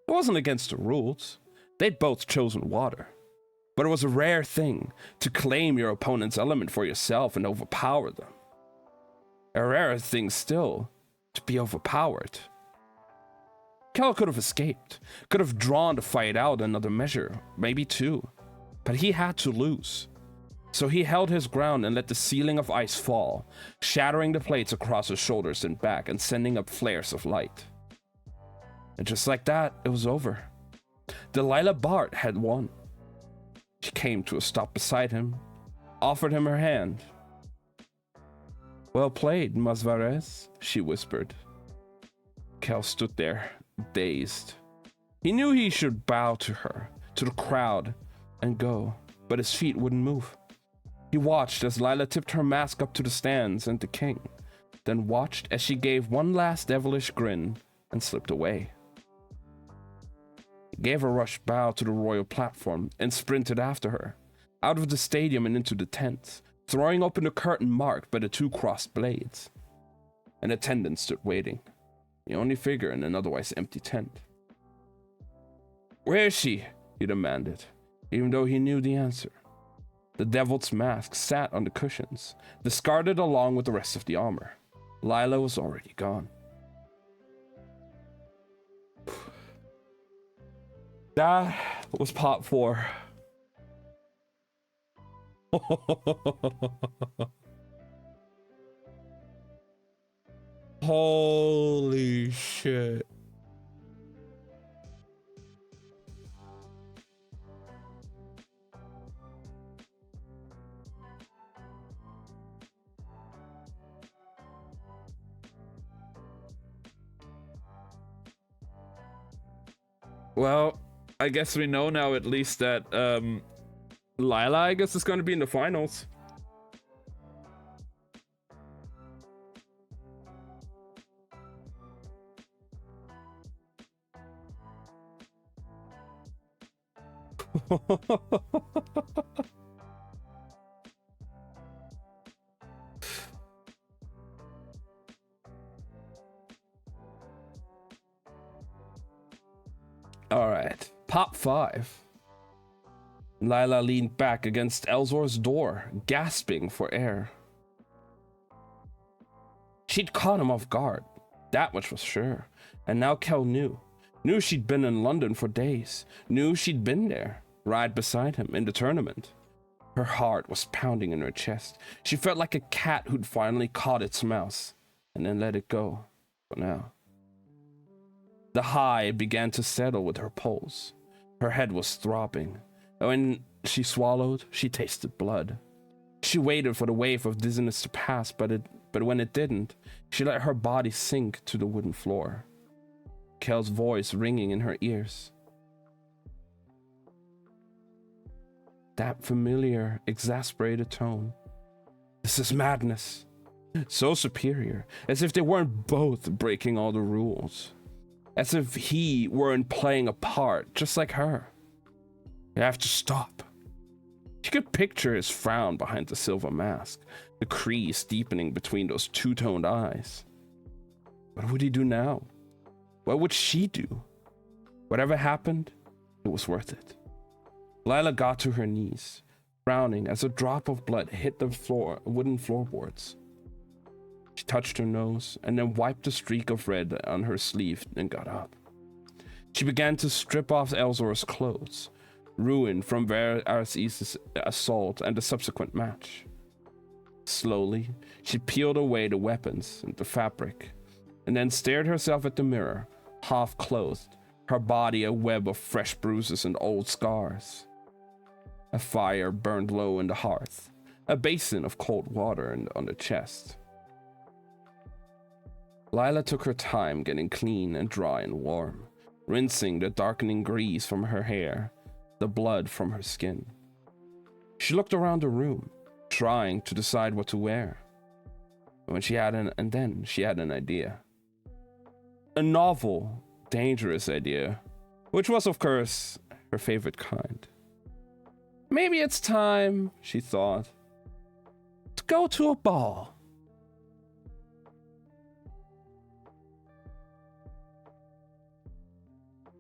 It wasn't against the rules. They'd both chosen water. But it was a rare thing to claim your opponent's element for yourself and overpower them. A rarer thing still to be overpowered. Kel could have escaped, could have drawn the fight out another measure, maybe two, but he had to lose. So he held his ground and let the ceiling of ice fall, shattering the plates across his shoulders and back and sending up flares of light. And just like that, it was over. Delilah Bart had won. She came to a stop beside him, offered him her hand. "Well played, Masvarez," she whispered. Kel stood there, dazed. He knew he should bow to her, to the crowd, and go, but his feet wouldn't move. He watched as Lila tipped her mask up to the stands and the king, then watched as she gave one last devilish grin and slipped away. He gave a rushed bow to the royal platform and sprinted after her, out of the stadium and into the tent, throwing open the curtain marked by the two crossed blades. An attendant stood waiting, the only figure in an otherwise empty tent. "Where is she?" he demanded, even though he knew the answer. The devil's mask sat on the cushions, discarded along with the rest of the armor. Lila was already gone. That was part 4. Holy shit. Well, I guess we know now at least that Lila, I guess, is going to be in the finals. All right, Pop 5. Lila leaned back against Elzor's door, gasping for air. She'd caught him off guard, that much was sure, and now Kel knew. Knew she'd been in London for days, knew she'd been there, right beside him in the tournament. Her heart was pounding in her chest. She felt like a cat who'd finally caught its mouse, and then let it go, for now. The high began to settle with her pulse. Her head was throbbing. When she swallowed, she tasted blood. She waited for the wave of dizziness to pass, but when it didn't, she let her body sink to the wooden floor. Kel's voice ringing in her ears. That familiar, exasperated tone. This is madness. So superior, as if they weren't both breaking all the rules. As if he weren't playing a part, just like her. You have to stop. She could picture his frown behind the silver mask, the crease deepening between those two-toned eyes. What would he do now? What would she do? Whatever happened, it was worth it. Lila got to her knees, frowning as a drop of blood hit the wooden floorboards. She touched her nose and then wiped a streak of red on her sleeve and got up. She began to strip off Elzor's clothes, ruined from Varys' assault and the subsequent match. Slowly, she peeled away the weapons and the fabric, and then stared herself at the mirror, half clothed, her body a web of fresh bruises and old scars. A fire burned low in the hearth, a basin of cold water on the chest. Lila took her time getting clean and dry and warm, rinsing the darkening grease from her hair, the blood from her skin. She looked around the room, trying to decide what to wear. And then she had an idea. A novel, dangerous idea, which was, of course, her favorite kind. Maybe it's time, she thought, to go to a ball.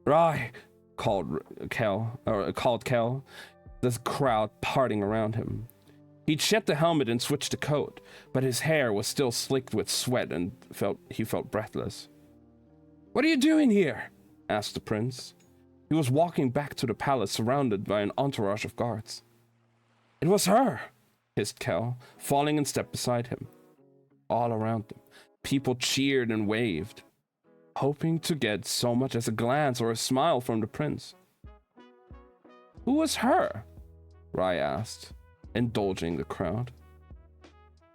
Right, called Kel, the crowd parting around him. He'd shed the helmet and switched to coat, but his hair was still slicked with sweat and he felt breathless. What are you doing here? Asked the prince. He was walking back to the palace surrounded by an entourage of guards. It was her, hissed Kel, falling in step beside him. All around them, people cheered and waved, hoping to get so much as a glance or a smile from the prince. Who was her? Rai asked, indulging the crowd.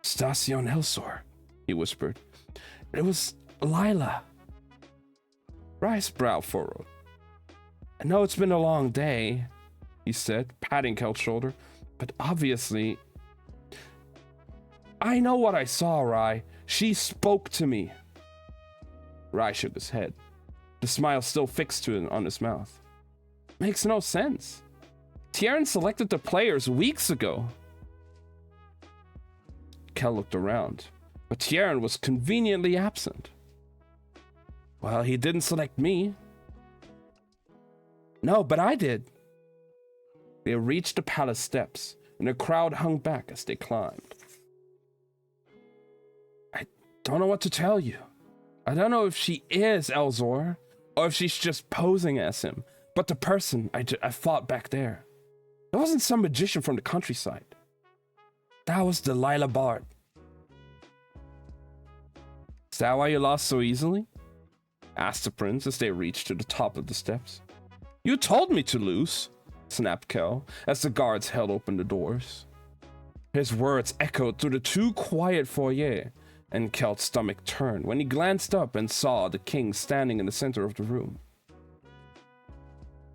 Stasio Elsor, he whispered. It was Lila. Rai's brow furrowed. I know it's been a long day, he said, patting Kel's shoulder, but obviously... I know what I saw, Rai. She spoke to me. Rai shook his head, the smile still fixed on his mouth. Makes no sense. Tieran selected the players weeks ago. Kel looked around, but Tieran was conveniently absent. Well, he didn't select me. No, but I did. They reached the palace steps, and the crowd hung back as they climbed. I don't know what to tell you. I don't know if she is Elzor, or if she's just posing as him, but the person I fought back there, it wasn't some magician from the countryside. That was Delilah Bard. Is that why you lost so easily? Asked the prince as they reached to the top of the steps. You told me to lose, snapped Kel as the guards held open the doors. His words echoed through the too quiet foyer, and Kel's stomach turned when he glanced up and saw the king standing in the center of the room.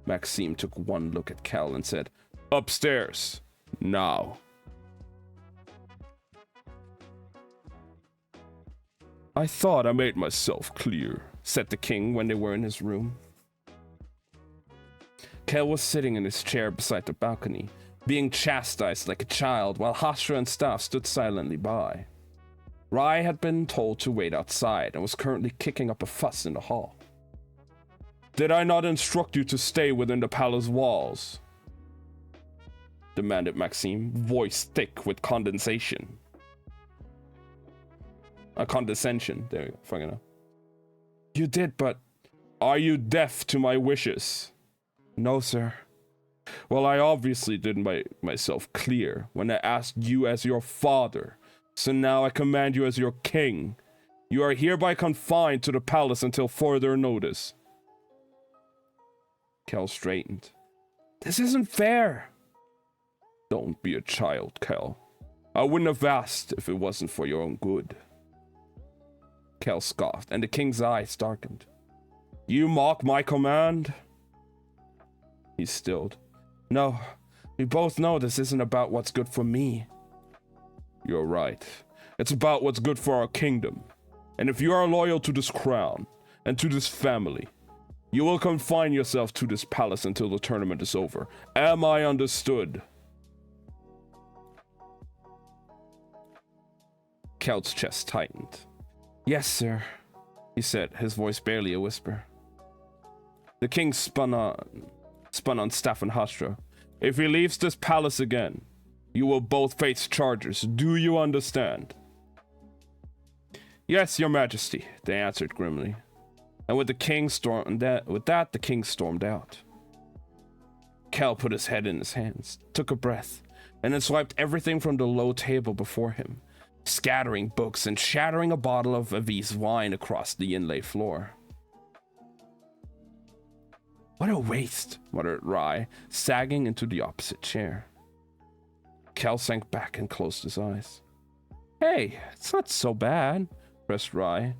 Maxime took one look at Kel and said, Upstairs, now. I thought I made myself clear, said the king when they were in his room. Kel was sitting in his chair beside the balcony, being chastised like a child while Hashra and staff stood silently by. Rai had been told to wait outside and was currently kicking up a fuss in the hall. Did I not instruct you to stay within the palace walls? Demanded Maxime, voice thick with condensation. Condescension, there you go, fucking hell. You did, but are you deaf to my wishes? No, sir. Well, I obviously didn't make myself clear when I asked you as your father, so now I command you as your king. You are hereby confined to the palace until further notice. Kel straightened. This isn't fair. Don't be a child, Kel. I wouldn't have asked if it wasn't for your own good. Kel scoffed, and the king's eyes darkened. You mock my command? He stilled. No, we both know this isn't about what's good for me. You're right. It's about what's good for our kingdom. And if you are loyal to this crown and to this family, you will confine yourself to this palace until the tournament is over. Am I understood? Kel's chest tightened. Yes, sir, he said, his voice barely a whisper. The king spun on Staff and Hashra. If he leaves this palace again, you will both face charges. Do you understand? Yes, your majesty, they answered grimly. And with the king the king stormed out. Kel put his head in his hands, took a breath, and then swiped everything from the low table before him, scattering books and shattering a bottle of Avis wine across the inlaid floor. What a waste, muttered Rye, sagging into the opposite chair. Kel sank back and closed his eyes. Hey, it's not so bad, pressed Rye.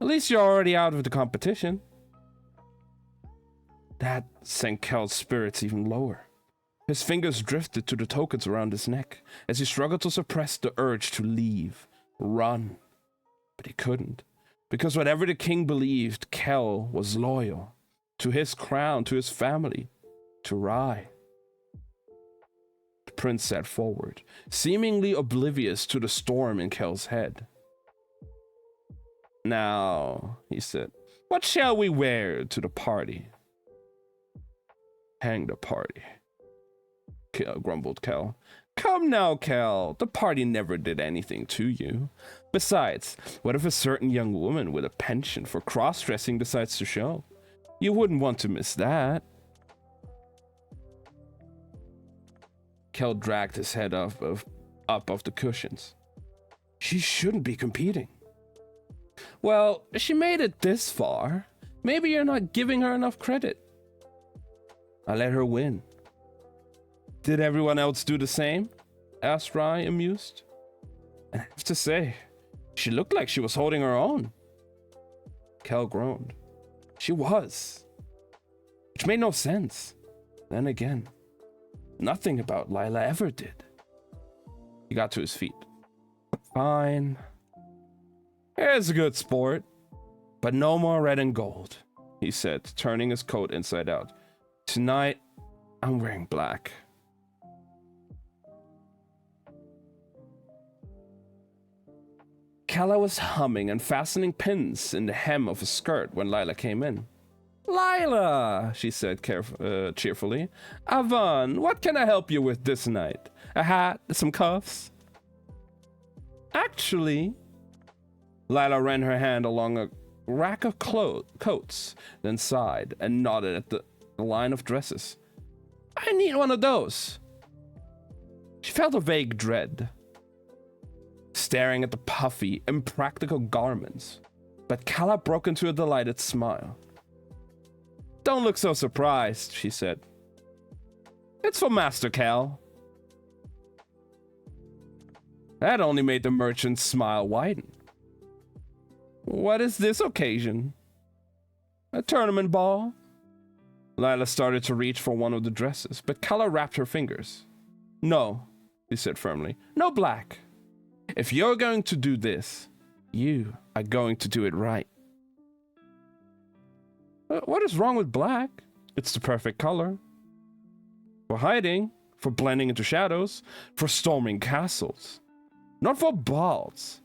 At least you're already out of the competition. That sent Kel's spirits even lower. His fingers drifted to the tokens around his neck as he struggled to suppress the urge to leave, run. But he couldn't, because whatever the king believed, Kel was loyal. To his crown, to his family, to Rye. The prince sat forward, seemingly oblivious to the storm in Kel's head. Now, he said, what shall we wear to the party? Hang the party, grumbled Kel. Come now, Kel, the party never did anything to you. Besides, what if a certain young woman with a penchant for cross-dressing decides to show? You wouldn't want to miss that. Kel dragged his head up off the cushions. She shouldn't be competing. Well, she made it this far. Maybe you're not giving her enough credit. I let her win. Did everyone else do the same? Asked Rye, amused. And I have to say, she looked like she was holding her own. Kel groaned. She was. Which made no sense. Then again, nothing about Lila ever did. He got to his feet. Fine. Here's a good sport. But no more red and gold, he said, turning his coat inside out. Tonight, I'm wearing black. Kala was humming and fastening pins in the hem of his skirt when Lila came in. Lila, she said cheerfully. Avon, what can I help you with this night? A hat, some cuffs? Actually, Lila ran her hand along a rack of coats, then sighed and nodded at the line of dresses. I need one of those. She felt a vague dread, staring at the puffy, impractical garments, but Kala broke into a delighted smile. Don't look so surprised, she said. It's for Master Cal. That only made the merchant's smile widen. What is this occasion? A tournament ball? Lila started to reach for one of the dresses, but Kala wrapped her fingers. No, he said firmly. No black. If you're going to do this, you are going to do it right. What is wrong with black? It's the perfect color. For hiding, for blending into shadows, for storming castles. Not for balls.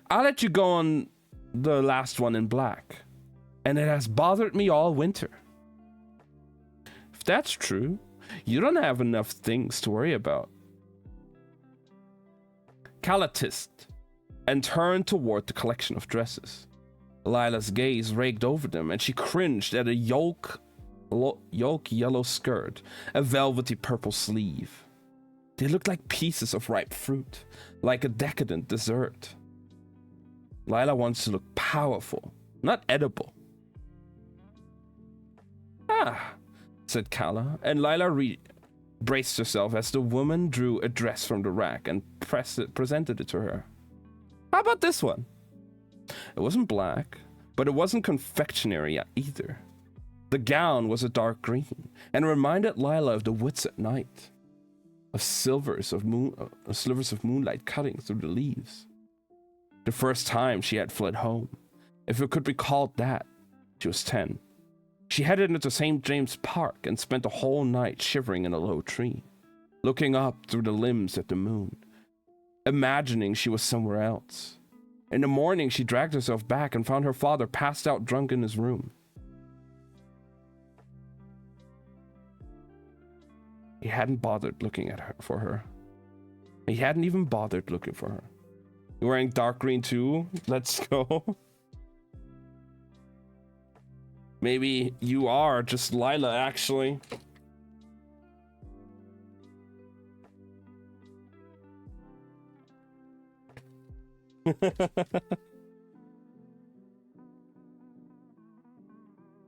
I'll let you go on the last one in black. And it has bothered me all winter. If that's true, you don't have enough things to worry about. Kala hissed and turned toward the collection of dresses. Lila's gaze raked over them, and she cringed at a yolk yellow skirt, a velvety purple sleeve. They looked like pieces of ripe fruit, like a decadent dessert. Lila wants to look powerful, not edible. Ah, said Kala, and Lila braced herself as the woman drew a dress from the rack and presented it to her. How about this one? It wasn't black, but it wasn't confectionery either. The gown was a dark green and reminded Lila of the woods at night, of slivers of moonlight cutting through the leaves. The first time she had fled home, if it could be called that, she was 10. She headed into St. James Park and spent the whole night shivering in a low tree, looking up through the limbs at the moon, imagining she was somewhere else. In the morning, she dragged herself back and found her father passed out drunk in his room. He hadn't bothered looking at her for her. He hadn't even bothered looking for her. You're wearing dark green too? Let's go. Maybe you are just Lila, actually.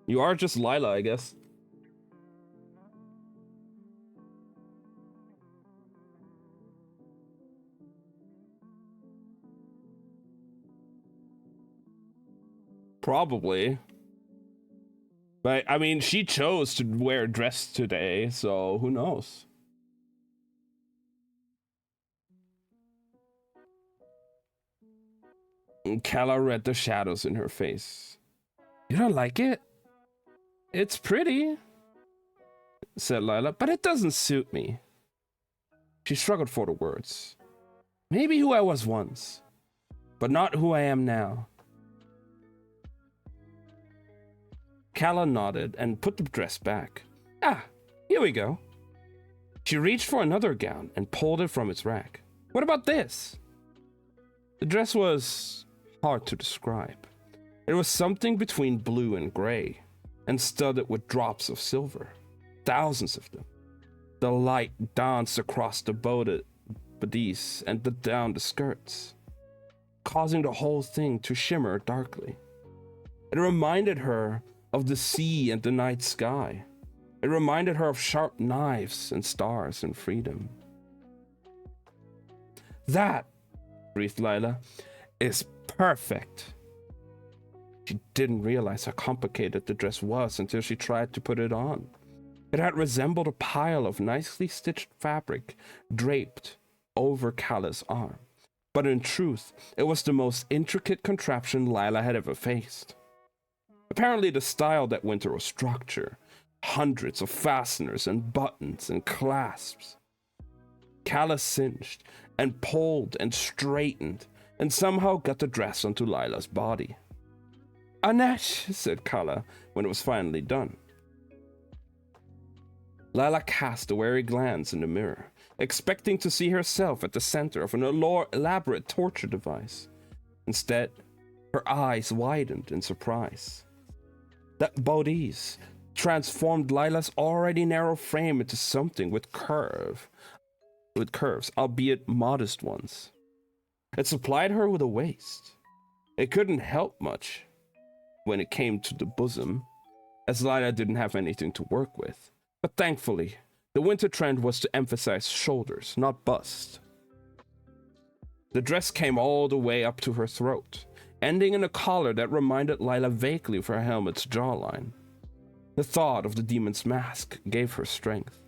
You are just Lila, I guess. Probably. But, I mean, she chose to wear a dress today, so who knows? And Kala read the shadows in her face. You don't like it? It's pretty, said Lila, but it doesn't suit me. She struggled for the words. Maybe who I was once, but not who I am now. Kala nodded and put the dress back. Ah, here we go. She reached for another gown and pulled it from its rack. What about this? The dress was hard to describe. It was something between blue and gray, and studded with drops of silver. Thousands of them. The light danced across the bodice and down the skirts, causing the whole thing to shimmer darkly. It reminded her of the sea and the night sky. It reminded her of sharp knives and stars and freedom. That, breathed Lila, is perfect. She didn't realize how complicated the dress was until she tried to put it on. It had resembled a pile of nicely stitched fabric draped over Kala's arm. But in truth, it was the most intricate contraption Lila had ever faced. Apparently the style that winter was structure, hundreds of fasteners and buttons and clasps. Kala cinched and pulled and straightened and somehow got the dress onto Lila's body. Annette, said Kala when it was finally done. Lila cast a wary glance in the mirror, expecting to see herself at the center of an elaborate torture device. Instead, her eyes widened in surprise. That bodice transformed Lila's already narrow frame into something with curves, albeit modest ones. It supplied her with a waist. It couldn't help much when it came to the bosom, as Lila didn't have anything to work with. But thankfully, the winter trend was to emphasize shoulders, not bust. The dress came all the way up to her throat, ending in a collar that reminded Lila vaguely of her helmet's jawline. The thought of the demon's mask gave her strength.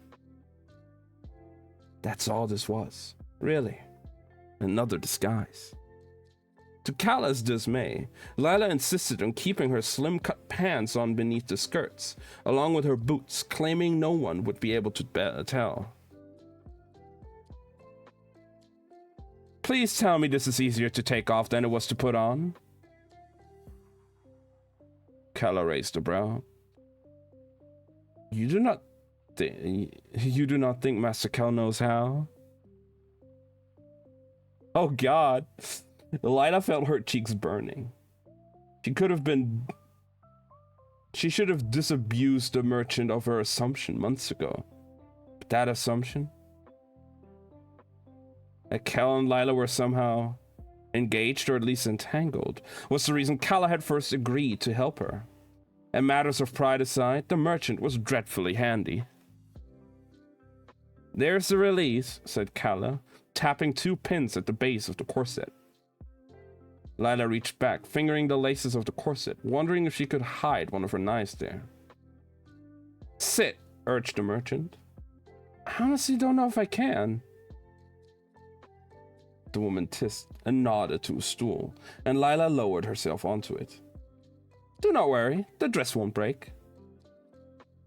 That's all this was, really. Another disguise. To Kala's dismay, Lila insisted on keeping her slim-cut pants on beneath the skirts, along with her boots, claiming no one would be able to tell. Please tell me this is easier to take off than it was to put on. Kala raised a brow. You do not think Master Kel knows how? Oh God. Lila felt her cheeks burning. She should have disabused the merchant of her assumption months ago. But that assumption? That Kel and Lila were somehow engaged or at least entangled was the reason Kala had first agreed to help her. And matters of pride aside, the merchant was dreadfully handy. There's the release, said Kala, tapping 2 pins at the base of the corset. Lila reached back, fingering the laces of the corset, wondering if she could hide one of her knives there. Sit, urged the merchant. I honestly don't know if I can. The woman hissed and nodded to a stool, and Lila lowered herself onto it. Do not worry, the dress won't break.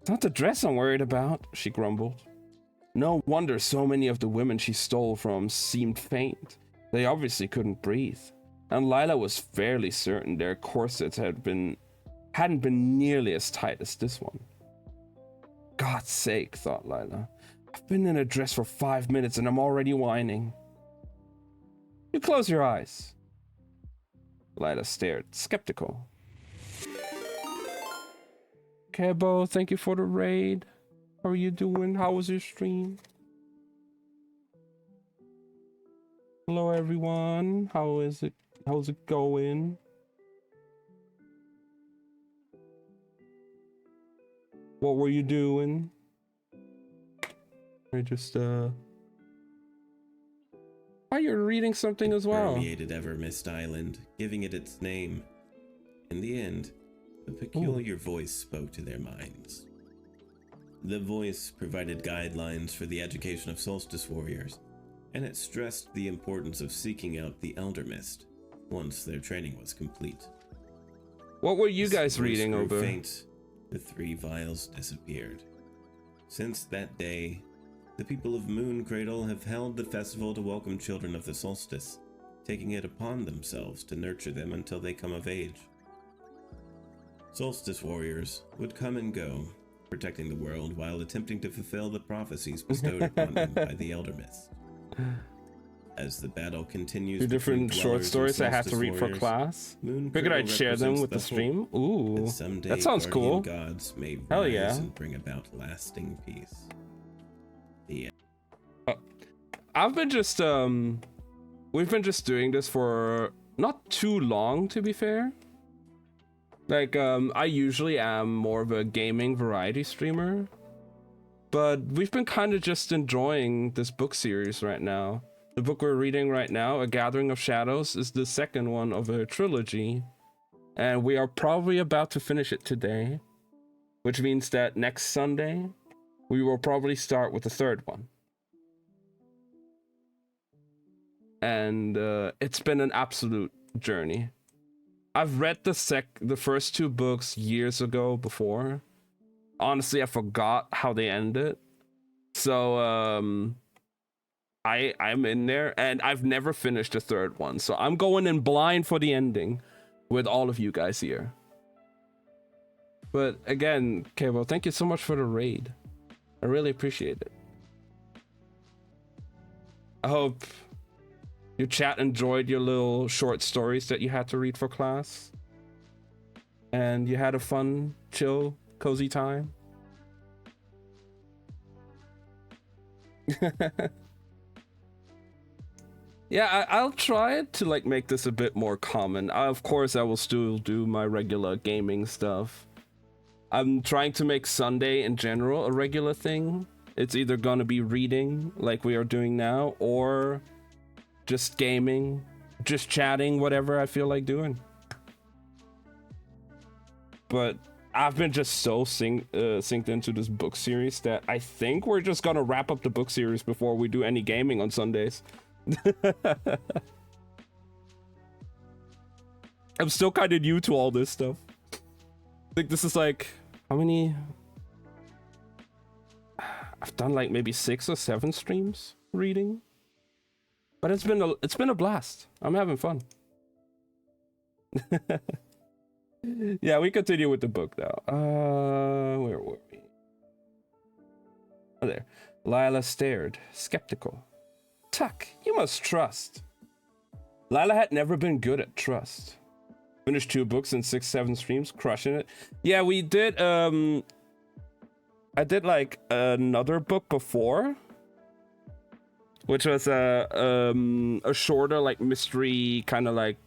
It's not the dress I'm worried about, she grumbled. No wonder so many of the women she stole from seemed faint. They obviously couldn't breathe. And Lila was fairly certain their corsets hadn't been nearly as tight as this one. God's sake, thought Lila. I've been in a dress for 5 minutes and I'm already whining. You close your eyes. Lila stared, skeptical. Kebo, thank you for the raid. How are you doing? How was your stream? Hello everyone, how is it How's it going? What were you doing? I just Oh, you're reading something as well. Permeated Evermist Island, giving it its name. In the end, a peculiar voice spoke to their minds. The voice provided guidelines for the education of solstice warriors, and it stressed the importance of seeking out the Elder Mist once their training was complete. What were you guys reading over? Faint, the 3 vials disappeared. Since that day, the people of Moon Cradle have held the festival to welcome children of the solstice, taking it upon themselves to nurture them until they come of age. Solstice warriors would come and go, protecting the world while attempting to fulfill the prophecies bestowed upon them by the Elder Mist. As the battle continues, 2 different short stories I have to read for class. Figured I'd share them with the stream. Ooh, that sounds cool. Gods may Hell yeah! and bring about lasting peace. Yeah. I've been just we've been just doing this for not too long, to be fair. Like I usually am more of a gaming variety streamer, but we've been kind of just enjoying this book series right now. The book we're reading right now, A Gathering of Shadows, is the second one of a trilogy, and we are probably about to finish it today, which means that next Sunday we will probably start with the third one. And it's been an absolute journey. I've read the first 2 books years ago before. Honestly, I forgot how they ended. So I'm in there, and I've never finished the third one. So I'm going in blind for the ending with all of you guys here. But again, Kevo, thank you so much for the raid. I really appreciate it. I hope your chat enjoyed your little short stories that you had to read for class. And you had a fun, chill, cozy time. Yeah, I'll try to like make this a bit more common. Of course, I will still do my regular gaming stuff. I'm trying to make Sunday in general a regular thing. It's either gonna be reading like we are doing now, or just gaming, just chatting, whatever I feel like doing. But I've been just so synced into this book series that I think we're just gonna wrap up the book series before we do any gaming on Sundays. I'm still kind of new to all this stuff. I think this is like, how many? I've done like maybe 6 or 7 streams reading. But it's been a blast. I'm having fun. Yeah, we continue with the book now. Where were we? Oh, there. Lila stared, skeptical. Tuck, you must trust. Lila had never been good at trust. Finished 2 books in 6-7 streams, crushing it. Yeah, we did. I did like another book before, which was a shorter like mystery kind of like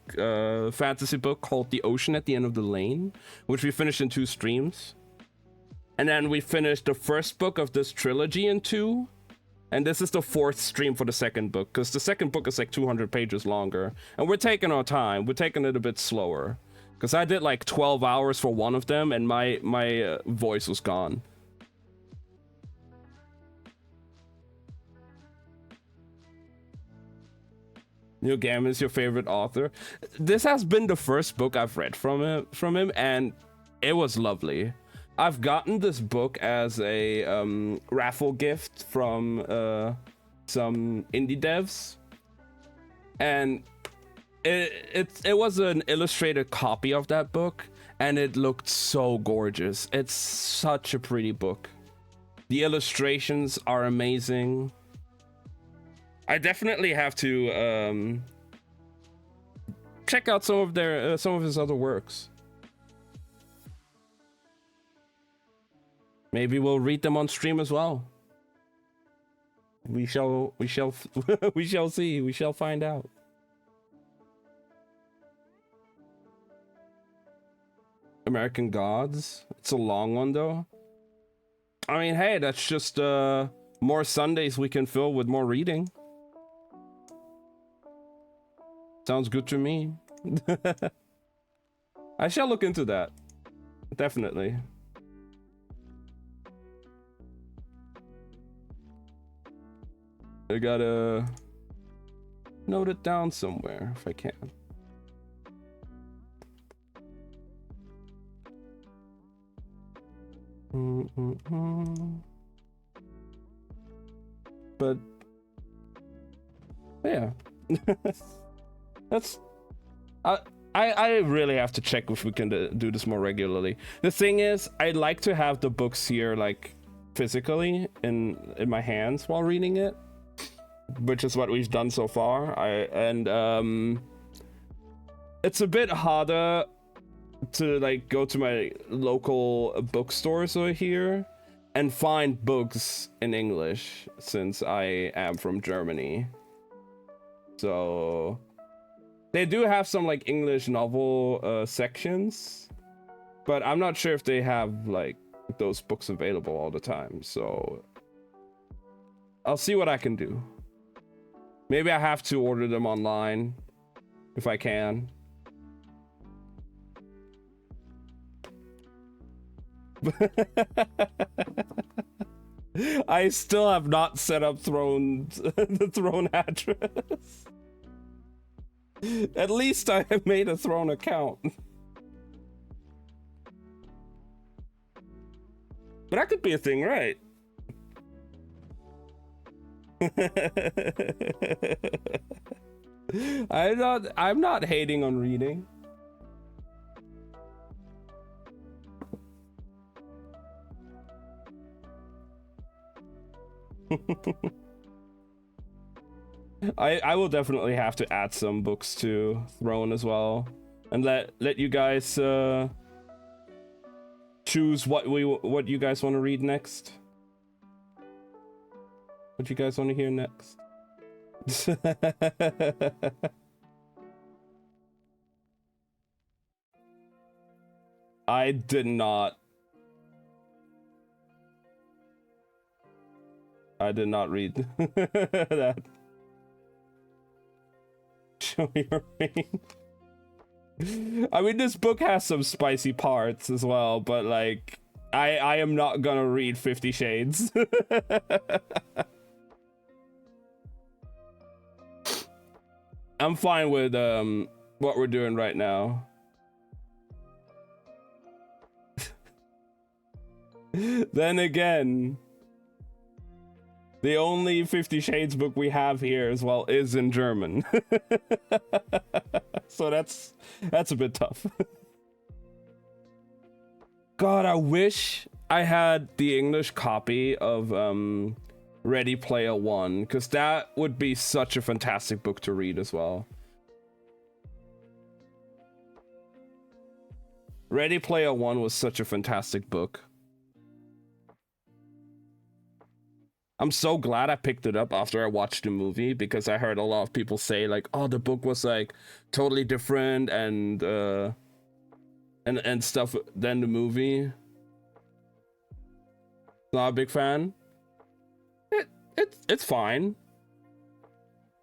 fantasy book called The Ocean at the End of the Lane, which we finished in 2 streams. And then we finished the first book of this trilogy in 2. And this is the 4th stream for the second book, because the second book is like 200 pages longer. And we're taking our time. We're taking it a bit slower. Because I did like 12 hours for one of them, and my voice was gone. Neil Gaiman is your favorite author. This has been the first book I've read from him, and it was lovely. I've gotten this book as a raffle gift from some indie devs, and it was an illustrated copy of that book, and it looked so gorgeous. It's such a pretty book. The illustrations are amazing. I definitely have to check out some of his other works. Maybe we'll read them on stream as well. We shall we shall see. We shall find out. American Gods. It's a long one though. I mean, hey, that's just more Sundays we can fill with more reading. Sounds good to me. I shall look into that. Definitely. I gotta note it down somewhere if I can. But yeah. That's I really have to check if we can do this more regularly. The thing is, I'd like to have the books here like physically in my hands while reading it, which is what we've done so far. It's a bit harder to like go to my local bookstores over here and find books in English since I am from Germany. So they do have some like English novel sections, but I'm not sure if they have like those books available all the time. So I'll see what I can do. Maybe I have to order them online if I can. I still have not set up the Throne address. At least I have made a Throne account. But that could be a thing, right? I'm not hating on reading. I will definitely have to add some books to Throne as well, and let you guys choose what you guys want to read next. What you guys want to hear next? I did not read that. Show your ring. I mean, this book has some spicy parts as well, but like, I am not gonna read 50 Shades. I'm fine with what we're doing right now. Then again, the only 50 Shades book we have here as well is in German. So that's a bit tough. God, I wish I had the English copy of Ready Player One, because that would be such a fantastic book to read as well. Ready Player One was such a fantastic book. I'm so glad I picked it up after I watched the movie, because I heard a lot of people say like, oh, the book was like totally different and stuff than the movie. Not a big fan. It's fine.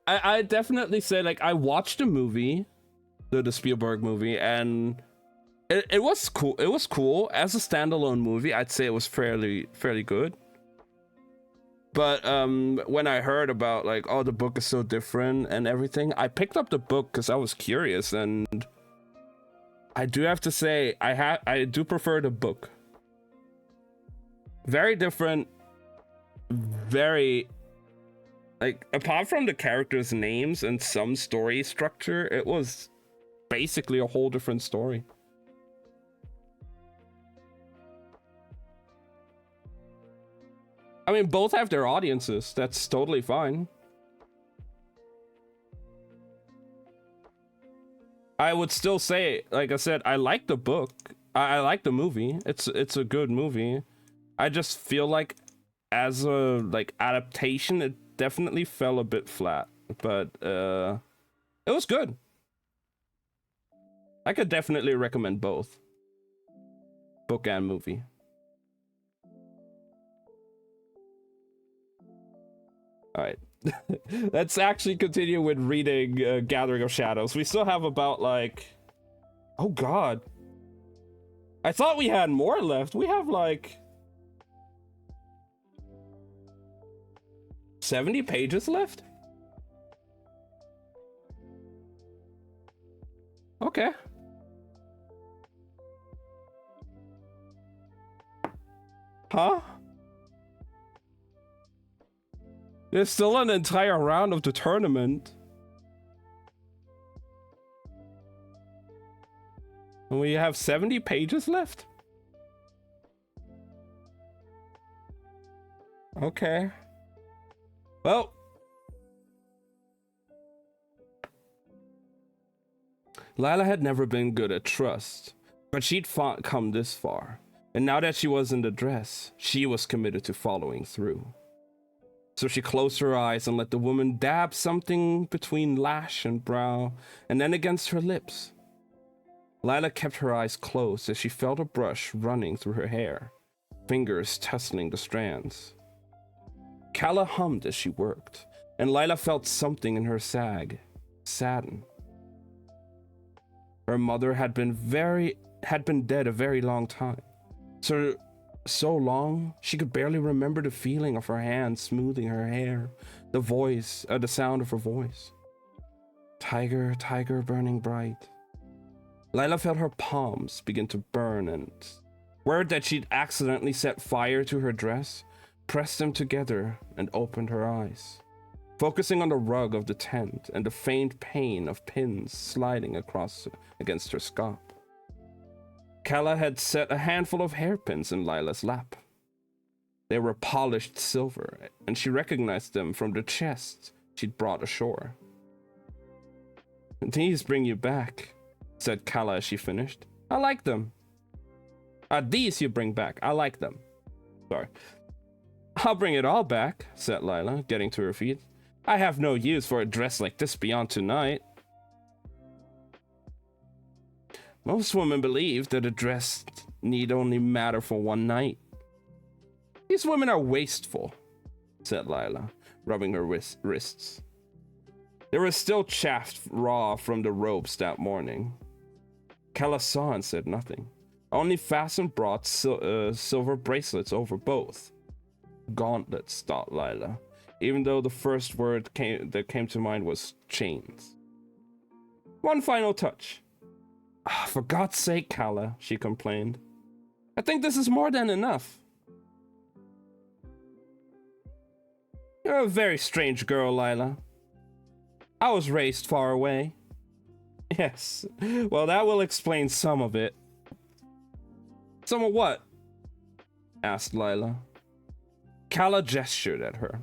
I definitely say like I watched the movie, the Spielberg movie, and it was cool. It was cool as a standalone movie. I'd say it was fairly good. But when I heard about like, oh, the book is so different and everything, I picked up the book because I was curious, and I do have to say I do prefer the book. Very different, very like, apart from the characters' names and some story structure, it was basically a whole different story. I mean, both have their audiences. That's totally fine. I would still say, like I said, I like the book. I like the movie. It's a good movie. I just feel like as a like adaptation, it definitely fell a bit flat. But it was good. I could definitely recommend both. book and movie. All right. Let's actually continue with reading Gathering of Shadows. We still have about like... Oh god. I thought we had more left. We have like... 70 pages left? Okay. Huh? There's still an entire round of the tournament. And we have 70 pages left? Okay. Well. Lila had never been good at trust, but she'd come this far. And now that she was in the dress, she was committed to following through. So she closed her eyes and let the woman dab something between lash and brow, and then against her lips. Lila kept her eyes closed as she felt a brush running through her hair, fingers tussling the strands. Kala hummed as she worked, and Lila felt something in her sadden. Her mother had been dead a very long time. So long, she could barely remember the feeling of her hand smoothing her hair, the sound of her voice. Tiger, tiger burning bright. Lila felt her palms begin to burn and word that she'd accidentally set fire to her dress, pressed them together and opened her eyes, focusing on the rug of the tent and the faint pain of pins sliding against her scalp. Kala had set a handful of hairpins in Lila's lap. They were polished silver, and she recognized them from the chest she'd brought ashore. "These bring you back," said Kala as she finished. "I like them." These you bring back. I like them." Sorry. "I'll bring it all back," said Lila, getting to her feet. "I have no use for a dress like this beyond tonight." Most women believe that a dress need only matter for one night. "These women are wasteful," said Lila, rubbing her wrists. There was still chaff raw from the ropes that morning. Kala saw and said nothing, only fastened broad silver bracelets over both. Gauntlets, thought Lila, even though the first word that came to mind was chains. One final touch. "For God's sake, Kala," she complained. "I think this is more than enough." "You're a very strange girl, Lila. I was raised far away." "Yes, well, that will explain some of it." "Some of what?" asked Lila. Kala gestured at her.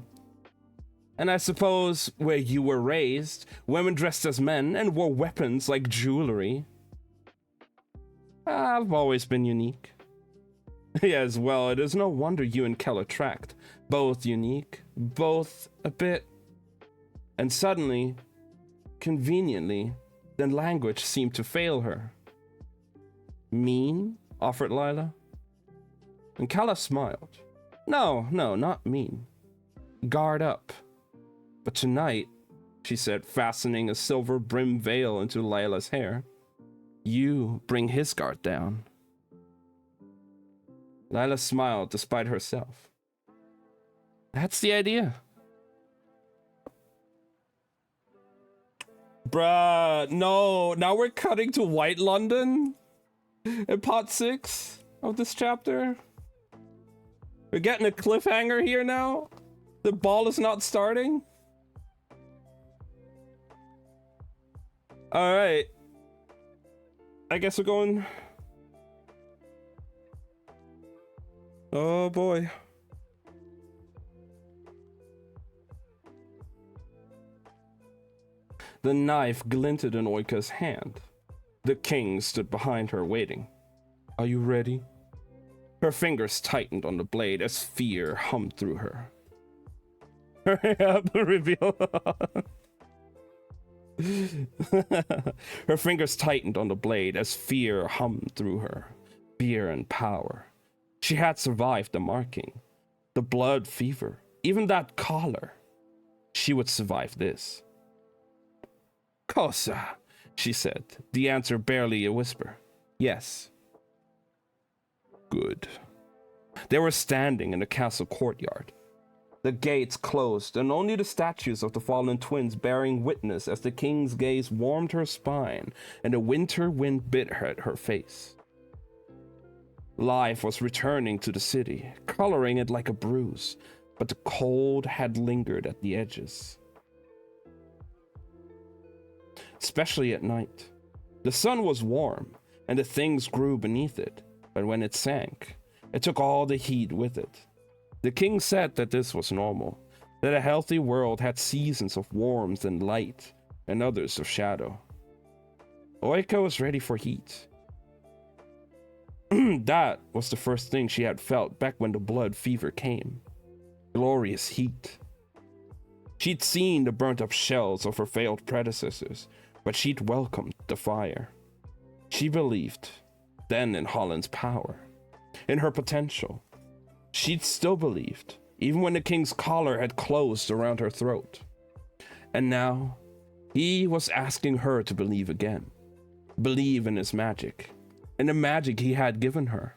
"And I suppose where you were raised, women dressed as men and wore weapons like jewelry." "I've always been unique." "Yes, well, it is no wonder you and Keller tracked. Both unique, both a bit..." And suddenly, conveniently, the language seemed to fail her. "Mean?" offered Lila. And Kala smiled. No, not mean. Guard up. But tonight," she said, fastening a silver brim veil into Lila's hair, "you bring his guard down." Lila smiled despite herself. "That's the idea." Bruh, no, now we're cutting to White London in part 6 of this chapter. We're getting a cliffhanger here now. The ball is not starting. All right. I guess we're going. Oh boy. The knife glinted in Oika's hand. The king stood behind her, waiting. "Are you ready?" Her fingers tightened on the blade as fear hummed through her. Hurry up, reveal. Her fingers tightened on the blade as fear hummed through her. fear and power. She had survived the marking, the blood fever, even that collar. She would survive this. Cosa, she said, the answer barely a whisper. Yes. Good. They were standing in the castle courtyard. The gates closed, and only the statues of the fallen twins bearing witness as the king's gaze warmed her spine and the winter wind bit at her face. Life was returning to the city, coloring it like a bruise, but the cold had lingered at the edges. Especially at night. The sun was warm, and the things grew beneath it, but when it sank, it took all the heat with it. The king said that this was normal, that a healthy world had seasons of warmth and light, and others of shadow. Oika was ready for heat. That was the first thing she had felt back when the blood fever came. Glorious heat. She'd seen the burnt up shells of her failed predecessors, but she'd welcomed the fire. She believed, then, in Holland's power, in her potential. She'd still believed, even when the king's collar had closed around her throat. And now, he was asking her to believe again. Believe in his magic, in the magic he had given her.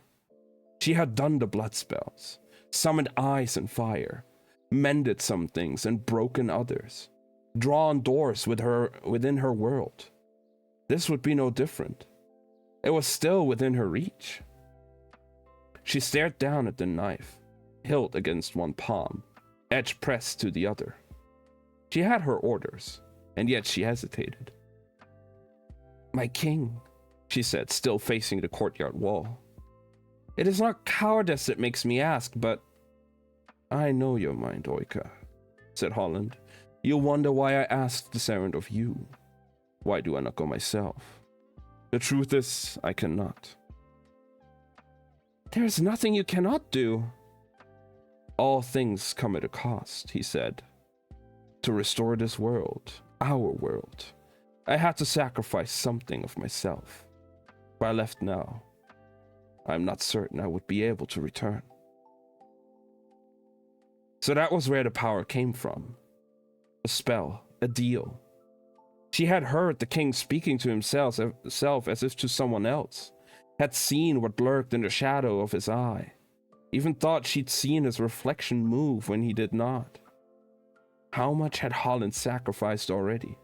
She had done the blood spells, summoned ice and fire, mended some things and broken others, drawn doors within her world. This would be no different. It was still within her reach. She stared down at the knife, hilt against one palm, edge pressed to the other. She had her orders, and yet she hesitated. My king, she said, still facing the courtyard wall. It is not cowardice that makes me ask, but... I know your mind, Oika, said Holland. You'll wonder why I asked this errand of you. Why do I not go myself? The truth is, I cannot. There is nothing you cannot do. All things come at a cost, he said. To restore this world, our world, I had to sacrifice something of myself. If I left now, I'm not certain I would be able to return. So that was where the power came from. A spell, a deal. She had heard the king speaking to himself as if to someone else, had seen what lurked in the shadow of his eye, even thought she'd seen his reflection move when he did not. How much had Holland sacrificed already?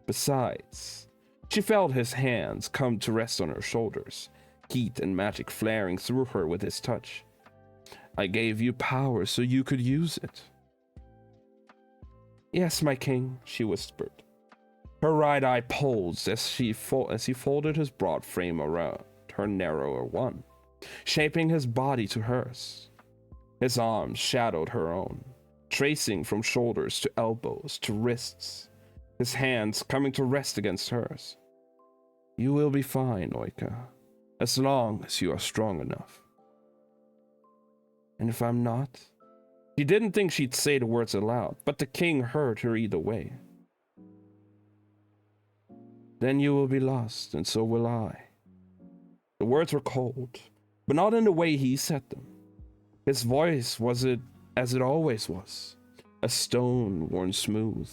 Besides, she felt his hands come to rest on her shoulders, heat and magic flaring through her with his touch. I gave you power so you could use it. Yes, my king, she whispered. Her right eye pulsed as he folded his broad frame around her narrower one, shaping his body to hers. His arms shadowed her own, tracing from shoulders to elbows to wrists, his hands coming to rest against hers. You will be fine, Oika, as long as you are strong enough. And if I'm not? She didn't think she'd say the words aloud, but the king heard her either way. Then you will be lost, and so will I. The words were cold, but not in the way he said them. His voice was as it always was, a stone worn smooth,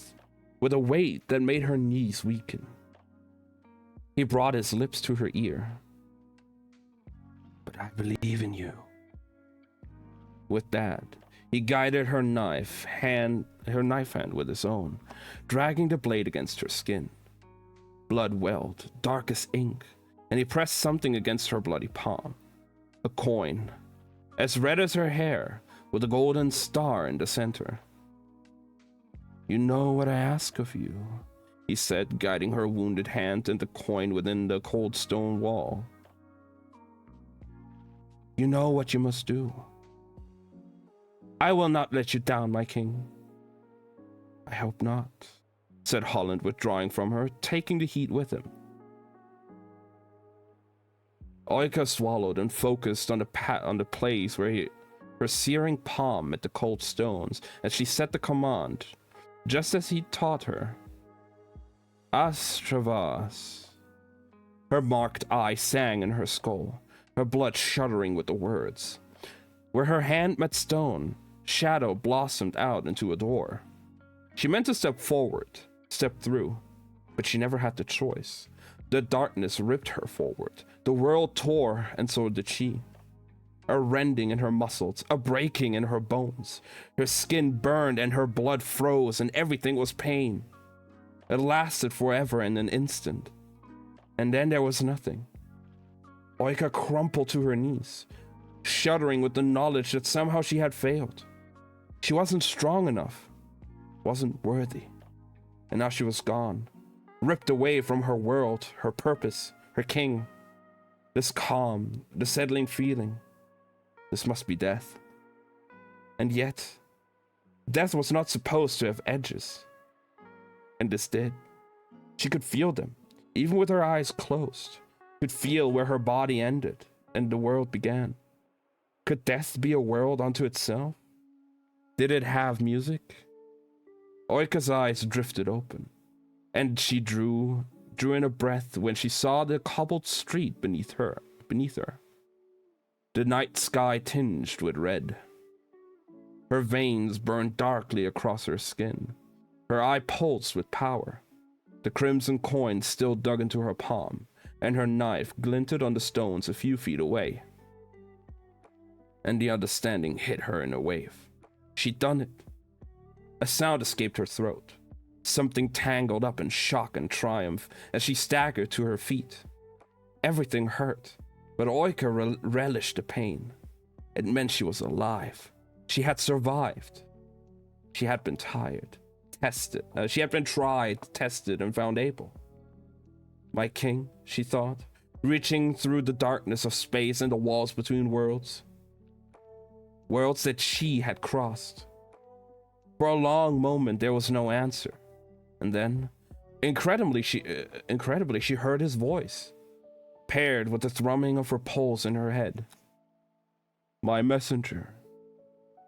with a weight that made her knees weaken. He brought his lips to her ear. But I believe in you. With that, he guided her knife hand with his own, dragging the blade against her skin. Blood welled, dark as ink, and he pressed something against her bloody palm. A coin, as red as her hair, with a golden star in the center. You know what I ask of you, he said, guiding her wounded hand and the coin within the cold stone wall. You know what you must do. I will not let you down, my king. I hope not, said Holland, withdrawing from her, taking the heat with him. Oika swallowed and focused on the place where her searing palm met the cold stones as she said the command, just as he taught her. Astravas. Her marked eye sang in her skull, her blood shuddering with the words. Where her hand met stone, shadow blossomed out into a door. She meant to step forward, step through, but she never had the choice. The darkness ripped her forward. The world tore, and so did she. A rending in her muscles, a breaking in her bones. Her skin burned and her blood froze, and everything was pain. It lasted forever in an instant. And then there was nothing. Oika crumpled to her knees, shuddering with the knowledge that somehow she had failed. She wasn't strong enough, wasn't worthy. And now she was gone, ripped away from her world, her purpose, her king. This calm, the settling feeling. This must be death. And yet, death was not supposed to have edges. And this did. She could feel them, even with her eyes closed. Could feel where her body ended and the world began. Could death be a world unto itself? Did it have music? Oika's eyes drifted open, and she drew in a breath when she saw the cobbled street beneath her. The night sky tinged with red. Her veins burned darkly across her skin. Her eye pulsed with power. The crimson coin still dug into her palm, and her knife glinted on the stones a few feet away. And the understanding hit her in a wave. She'd done it. A sound escaped her throat. Something tangled up in shock and triumph as she staggered to her feet. Everything hurt, but Oika relished the pain. It meant she was alive. She had survived. She had been tired, tested. She had been tried, tested, and found able. My king, she thought, reaching through the darkness of space and the walls between worlds. Worlds that she had crossed. For a long moment, there was no answer. And then, incredibly, she heard his voice, paired with the thrumming of her pulse in her head. My messenger.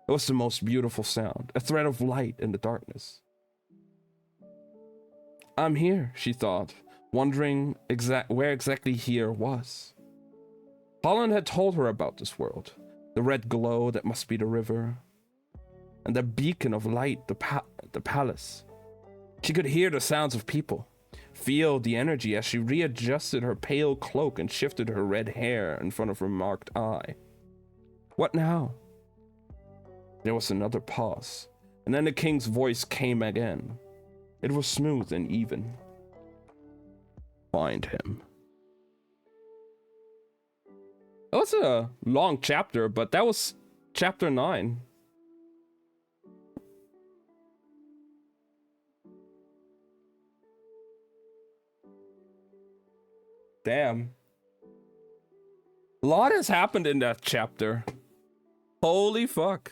It was the most beautiful sound, a thread of light in the darkness. I'm here, she thought, wondering where exactly here was. Holland had told her about this world, the red glow that must be the river, and the beacon of light, the palace. She could hear the sounds of people, feel the energy as she readjusted her pale cloak and shifted her red hair in front of her marked eye. What now? There was another pause, and then the king's voice came again. It was smooth and even. Find him. That was a long chapter, but that was chapter 9. Damn. A lot has happened in that chapter. Holy fuck.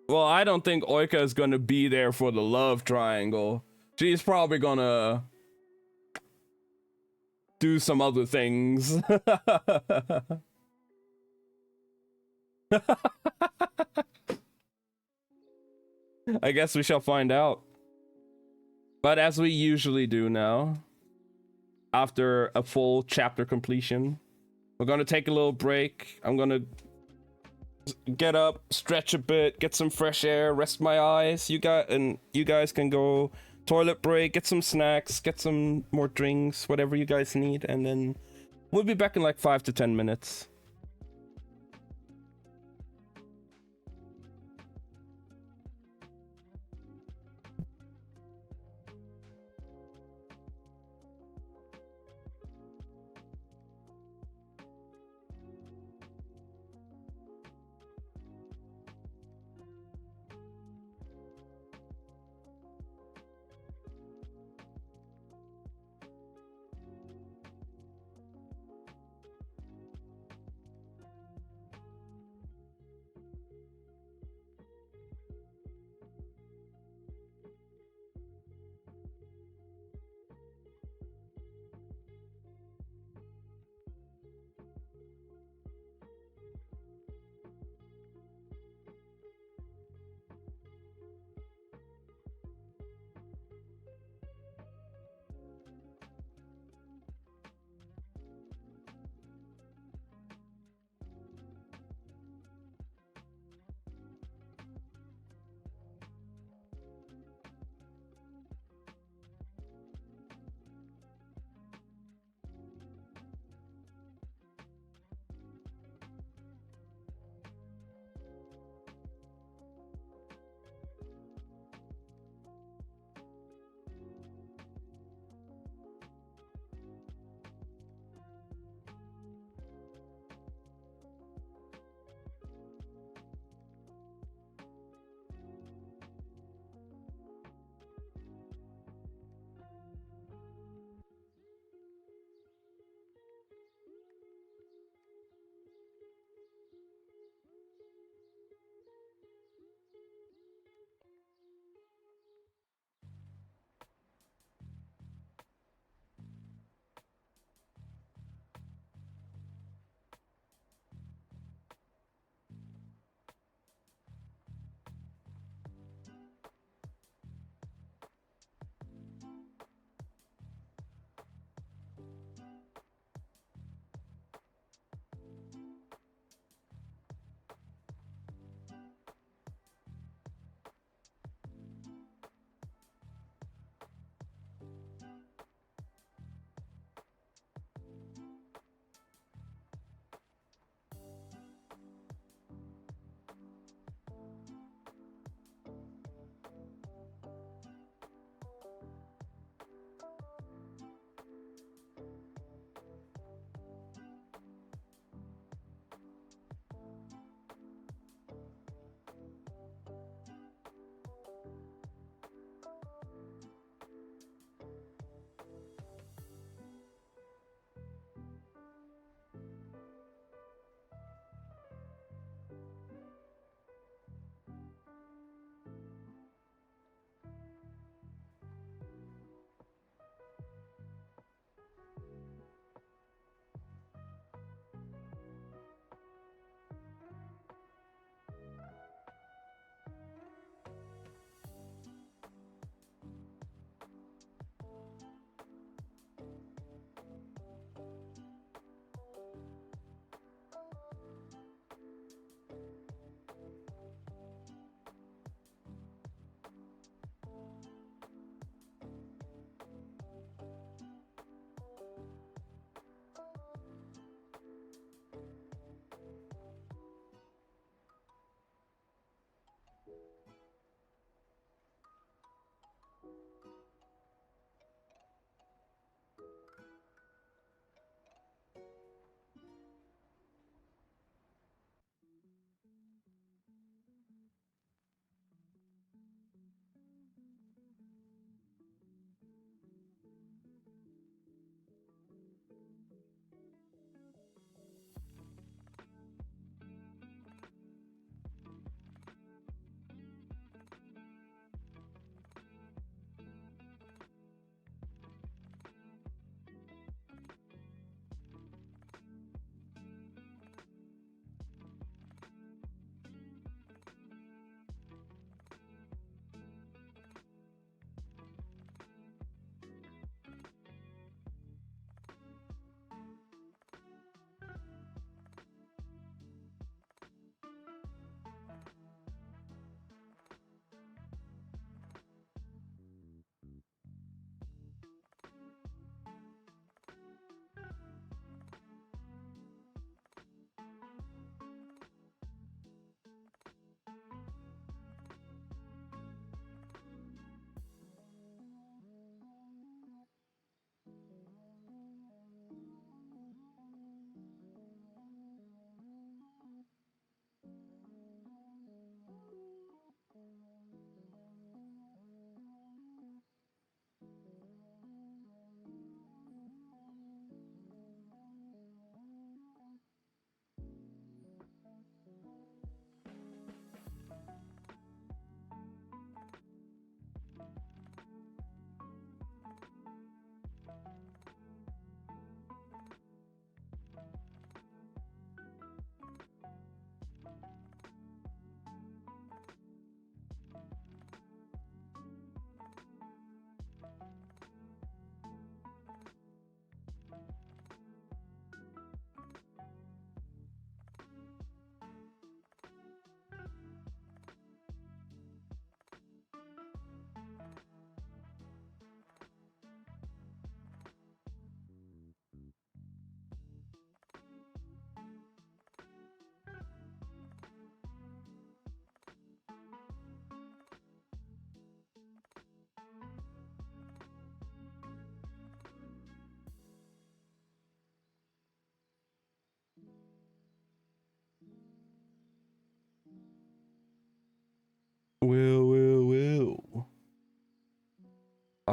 Well, I don't think Oika is gonna be there for the love triangle. She's probably gonna do some other things. I guess we shall find out. But as we usually do now, after a full chapter completion, we're gonna take a little break. I'm gonna get up, stretch a bit, get some fresh air, rest my eyes. You guys can go toilet break, get some snacks, get some more drinks, whatever you guys need, and then we'll be back in like 5 to 10 minutes.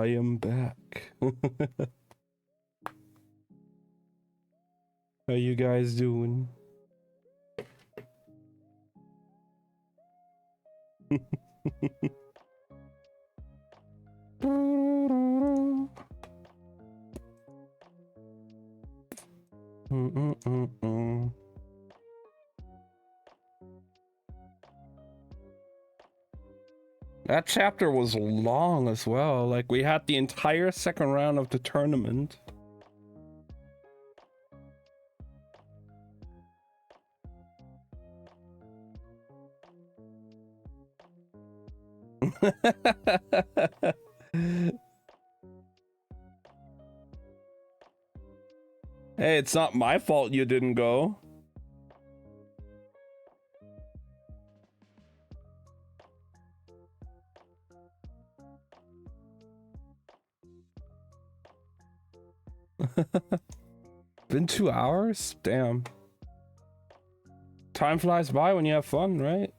am back. How you guys doing? That chapter was long as well. Like, we had the entire second round of the tournament. Hey, it's not my fault you didn't go. Been 2 hours? Damn. Time flies by when you have fun, right?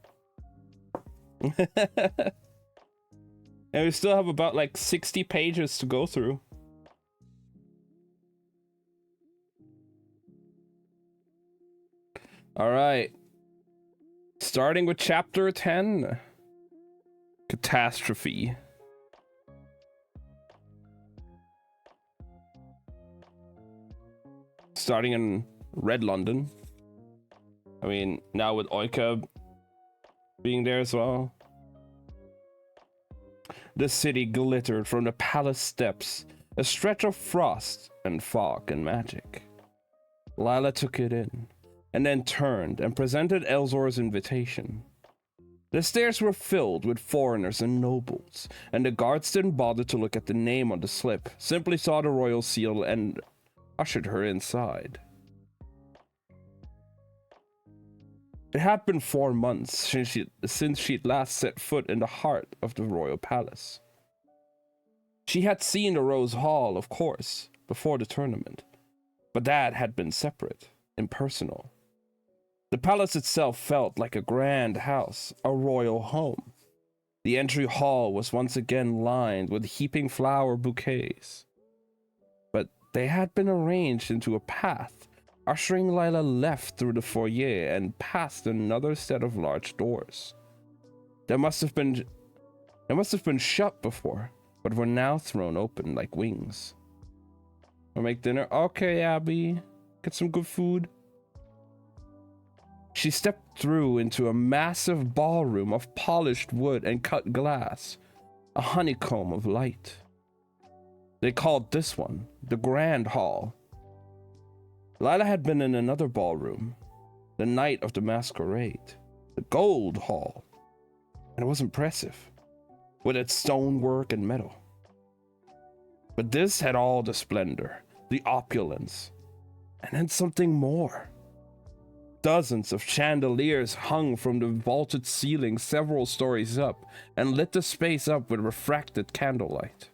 And we still have about like 60 pages to go through. All right. Starting with chapter 10. Catastrophe. Starting in Red London. I mean, now with Oika being there as well. The city glittered from the palace steps, a stretch of frost and fog and magic. Lila took it in, and then turned and presented Elzor's invitation. The stairs were filled with foreigners and nobles, and the guards didn't bother to look at the name on the slip, simply saw the royal seal and ushered her inside. It had been 4 months since she'd last set foot in the heart of the royal palace. She had seen the Rose Hall, of course, before the tournament, but that had been separate, impersonal. The palace itself felt like a grand house, a royal home. The entry hall was once again lined with heaping flower bouquets, but they had been arranged into a path, ushering Lila left through the foyer and past another set of large doors. They must have been shut before, but were now thrown open like wings. We'll make dinner. Okay, Abby. Get some good food. She stepped through into a massive ballroom of polished wood and cut glass, a honeycomb of light. They called this one the Grand Hall. Lila had been in another ballroom, the night of the masquerade, the Gold Hall, and it was impressive, with its stonework and metal. But this had all the splendor, the opulence, and then something more. Dozens of chandeliers hung from the vaulted ceiling several stories up and lit the space up with refracted candlelight.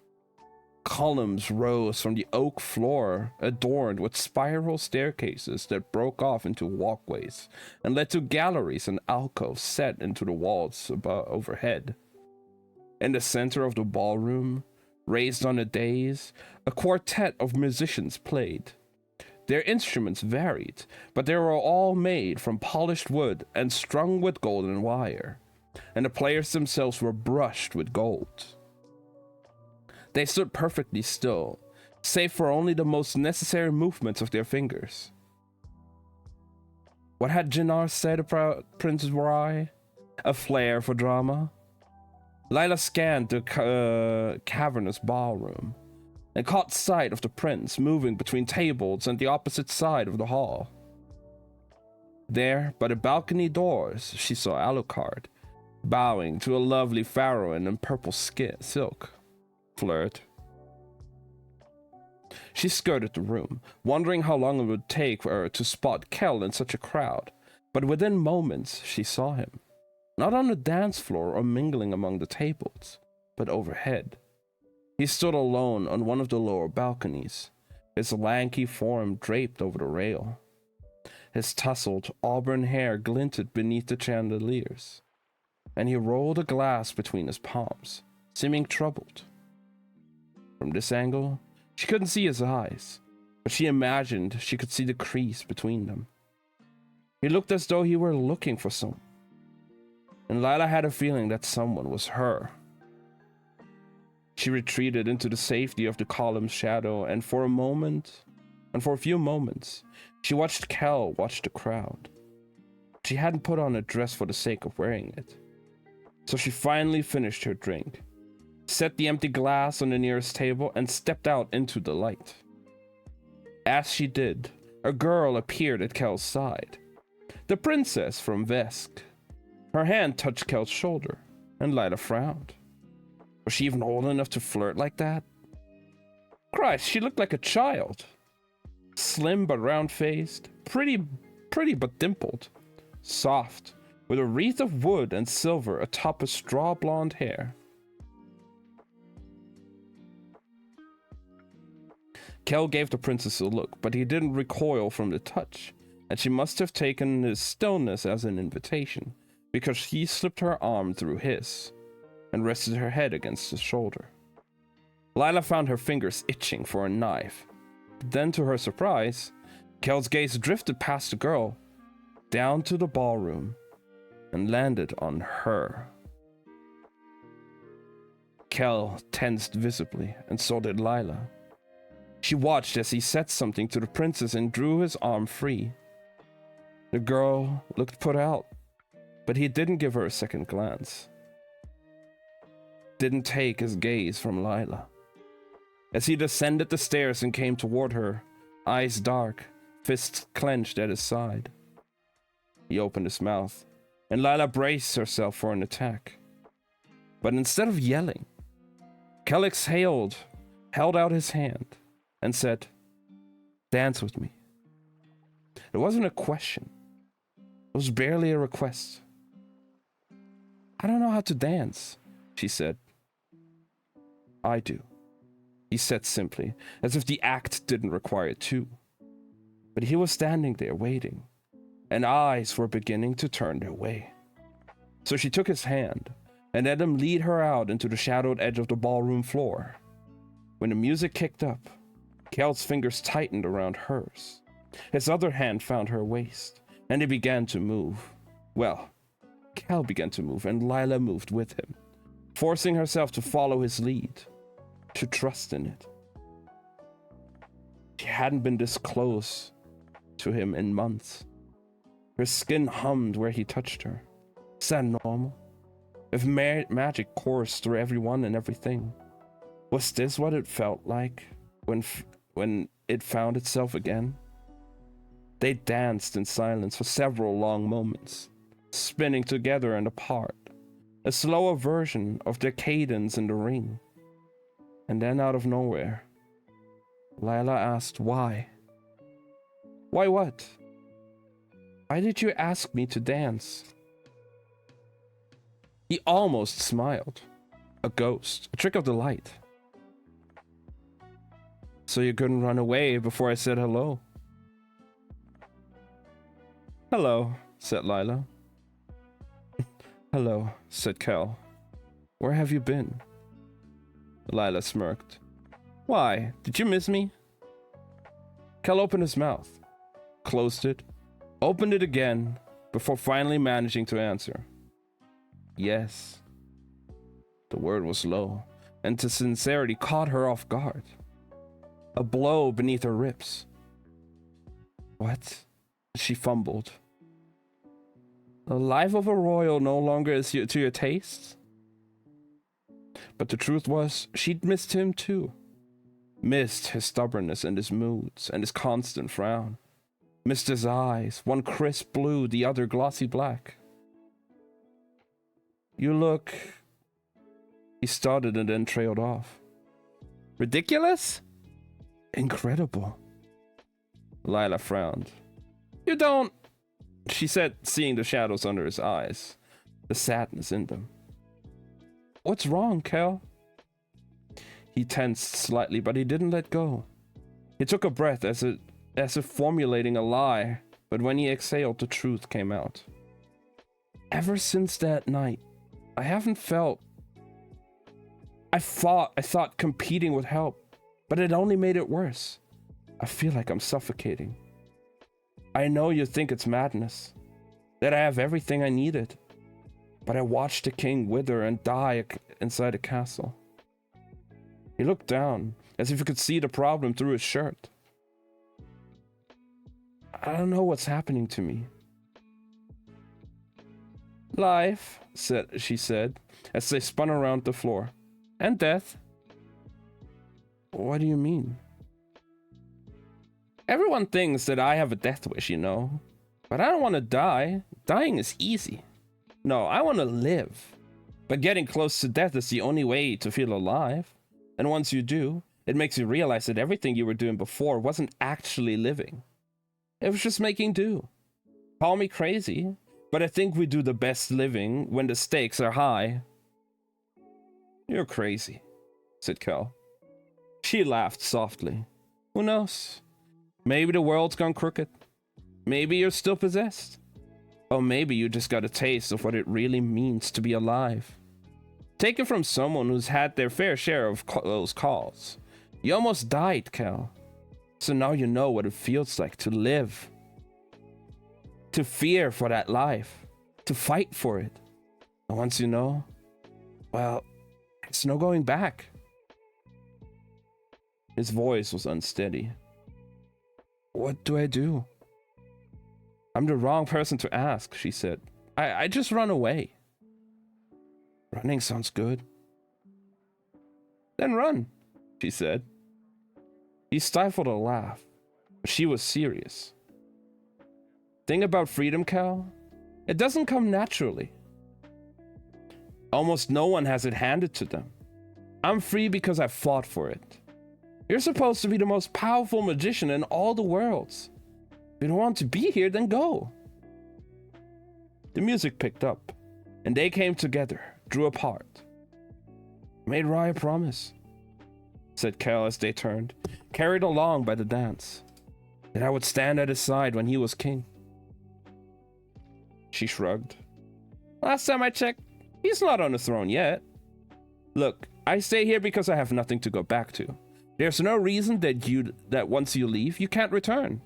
Columns rose from the oak floor, adorned with spiral staircases that broke off into walkways and led to galleries and alcoves set into the walls overhead. In the center of the ballroom, raised on a dais, a quartet of musicians played. Their instruments varied, but they were all made from polished wood and strung with golden wire, and the players themselves were brushed with gold. They stood perfectly still, save for only the most necessary movements of their fingers. What had Jinar said about Prince Rai? A flair for drama? Lila scanned the cavernous ballroom and caught sight of the prince moving between tables and the opposite side of the hall. There, by the balcony doors, she saw Alucard, bowing to a lovely Pharaoh in purple silk. Flirt. She skirted the room, wondering how long it would take for her to spot Kel in such a crowd, but within moments she saw him, not on the dance floor or mingling among the tables, but overhead. He stood alone on one of the lower balconies, his lanky form draped over the rail. His tousled auburn hair glinted beneath the chandeliers, and he rolled a glass between his palms, seeming troubled. From this angle, she couldn't see his eyes, but she imagined she could see the crease between them. He looked as though he were looking for someone, and Lila had a feeling that someone was her. She retreated into the safety of the column's shadow, and for a few moments, she watched Kel watch the crowd. She hadn't put on a dress for the sake of wearing it, so she finally finished her drink, set the empty glass on the nearest table, and stepped out into the light. As she did, a girl appeared at Kel's side, the princess from Vesk. Her hand touched Kel's shoulder, and Lila frowned. Was she even old enough to flirt like that? Christ, she looked like a child. Slim but round-faced, pretty but dimpled, soft, with a wreath of wood and silver atop her straw blonde hair. Kel gave the princess a look, but he didn't recoil from the touch, and she must have taken his stillness as an invitation, because he slipped her arm through his and rested her head against his shoulder. Lila found her fingers itching for a knife. Then, to her surprise, Kel's gaze drifted past the girl, down to the ballroom, and landed on her. Kel tensed visibly, and so did Lila. She watched as he said something to the princess and drew his arm free. The girl looked put out, but he didn't give her a second glance. Didn't take his gaze from Lila. As he descended the stairs and came toward her, eyes dark, fists clenched at his side. He opened his mouth, and Lila braced herself for an attack. But instead of yelling, Kel exhaled, held out his hand, and said, "Dance with me." It wasn't a question. It was barely a request. "I don't know how to dance," she said. "I do," he said simply, as if the act didn't require two. But he was standing there waiting, and eyes were beginning to turn their way. So she took his hand and let him lead her out into the shadowed edge of the ballroom floor. When the music kicked up, Kel's fingers tightened around hers. His other hand found her waist, and he began to move. Well, Kel began to move, and Lila moved with him, forcing herself to follow his lead, to trust in it. She hadn't been this close to him in months. Her skin hummed where he touched her. Is that normal? If magic coursed through everyone and everything, was this what it felt like when it found itself again? They danced in silence for several long moments, spinning together and apart, a slower version of their cadence in the ring. And then out of nowhere, Lila asked why. "Why what? Why did you ask me to dance?" He almost smiled. A ghost, a trick of the light. "So you couldn't run away before I said hello?" "Hello," said Lila. "Hello," said Kel. "Where have you been?" Lila smirked. "Why? Did you miss me?" Kel opened his mouth, closed it, opened it again, before finally managing to answer. "Yes." The word was low, and the sincerity caught her off guard. A blow beneath her ribs. "What?" she fumbled. "The life of a royal no longer is to your taste?" But the truth was, she'd missed him too. Missed his stubbornness and his moods and his constant frown. Missed his eyes, one crisp blue, the other glossy black. "You look..." He started and then trailed off. "Ridiculous?" "Incredible." Lila frowned. "You don't..." she said, seeing the shadows under his eyes, the sadness in them. "What's wrong, Kel?" He tensed slightly, but he didn't let go. He took a breath as if formulating a lie, but when he exhaled, the truth came out. "Ever since that night, I I thought competing would help, but it only made it worse. I feel like I'm suffocating. I know you think it's madness, that I have everything I needed, but I watched the king wither and die inside a castle. He looked down, as if he could see the problem through his shirt. I don't know what's happening to me. Life, she said, as they spun around the floor. And death. What do you mean? Everyone thinks that I have a death wish, you know. But I don't want to die. Dying is easy. No, I want to live. But getting close to death is the only way to feel alive. And once you do, it makes you realize that everything you were doing before wasn't actually living. It was just making do. Call me crazy, but I think we do the best living when the stakes are high. You're crazy, said Kel. She laughed softly. Who knows? Maybe the world's gone crooked. Maybe you're still possessed. Or maybe you just got a taste of what it really means to be alive. Take it from someone who's had their fair share of those calls. You almost died, Kel. So now you know what it feels like to live. To fear for that life. To fight for it. And once you know, well, it's no going back. His voice was unsteady. What do I do? I'm the wrong person to ask, she said. I just run away. Running sounds good. Then run, she said. He stifled a laugh, but she was serious. Thing about freedom, Cal, it doesn't come naturally. Almost no one has it handed to them. I'm free because I fought for it. You're supposed to be the most powerful magician in all the worlds. If you don't want to be here, then go. The music picked up, and they came together, drew apart. Made Rye a promise, said Kel as they turned, carried along by the dance, that I would stand at his side when he was king. She shrugged. Last time I checked, he's not on the throne yet. Look, I stay here because I have nothing to go back to. There's no reason that once you leave, you can't return.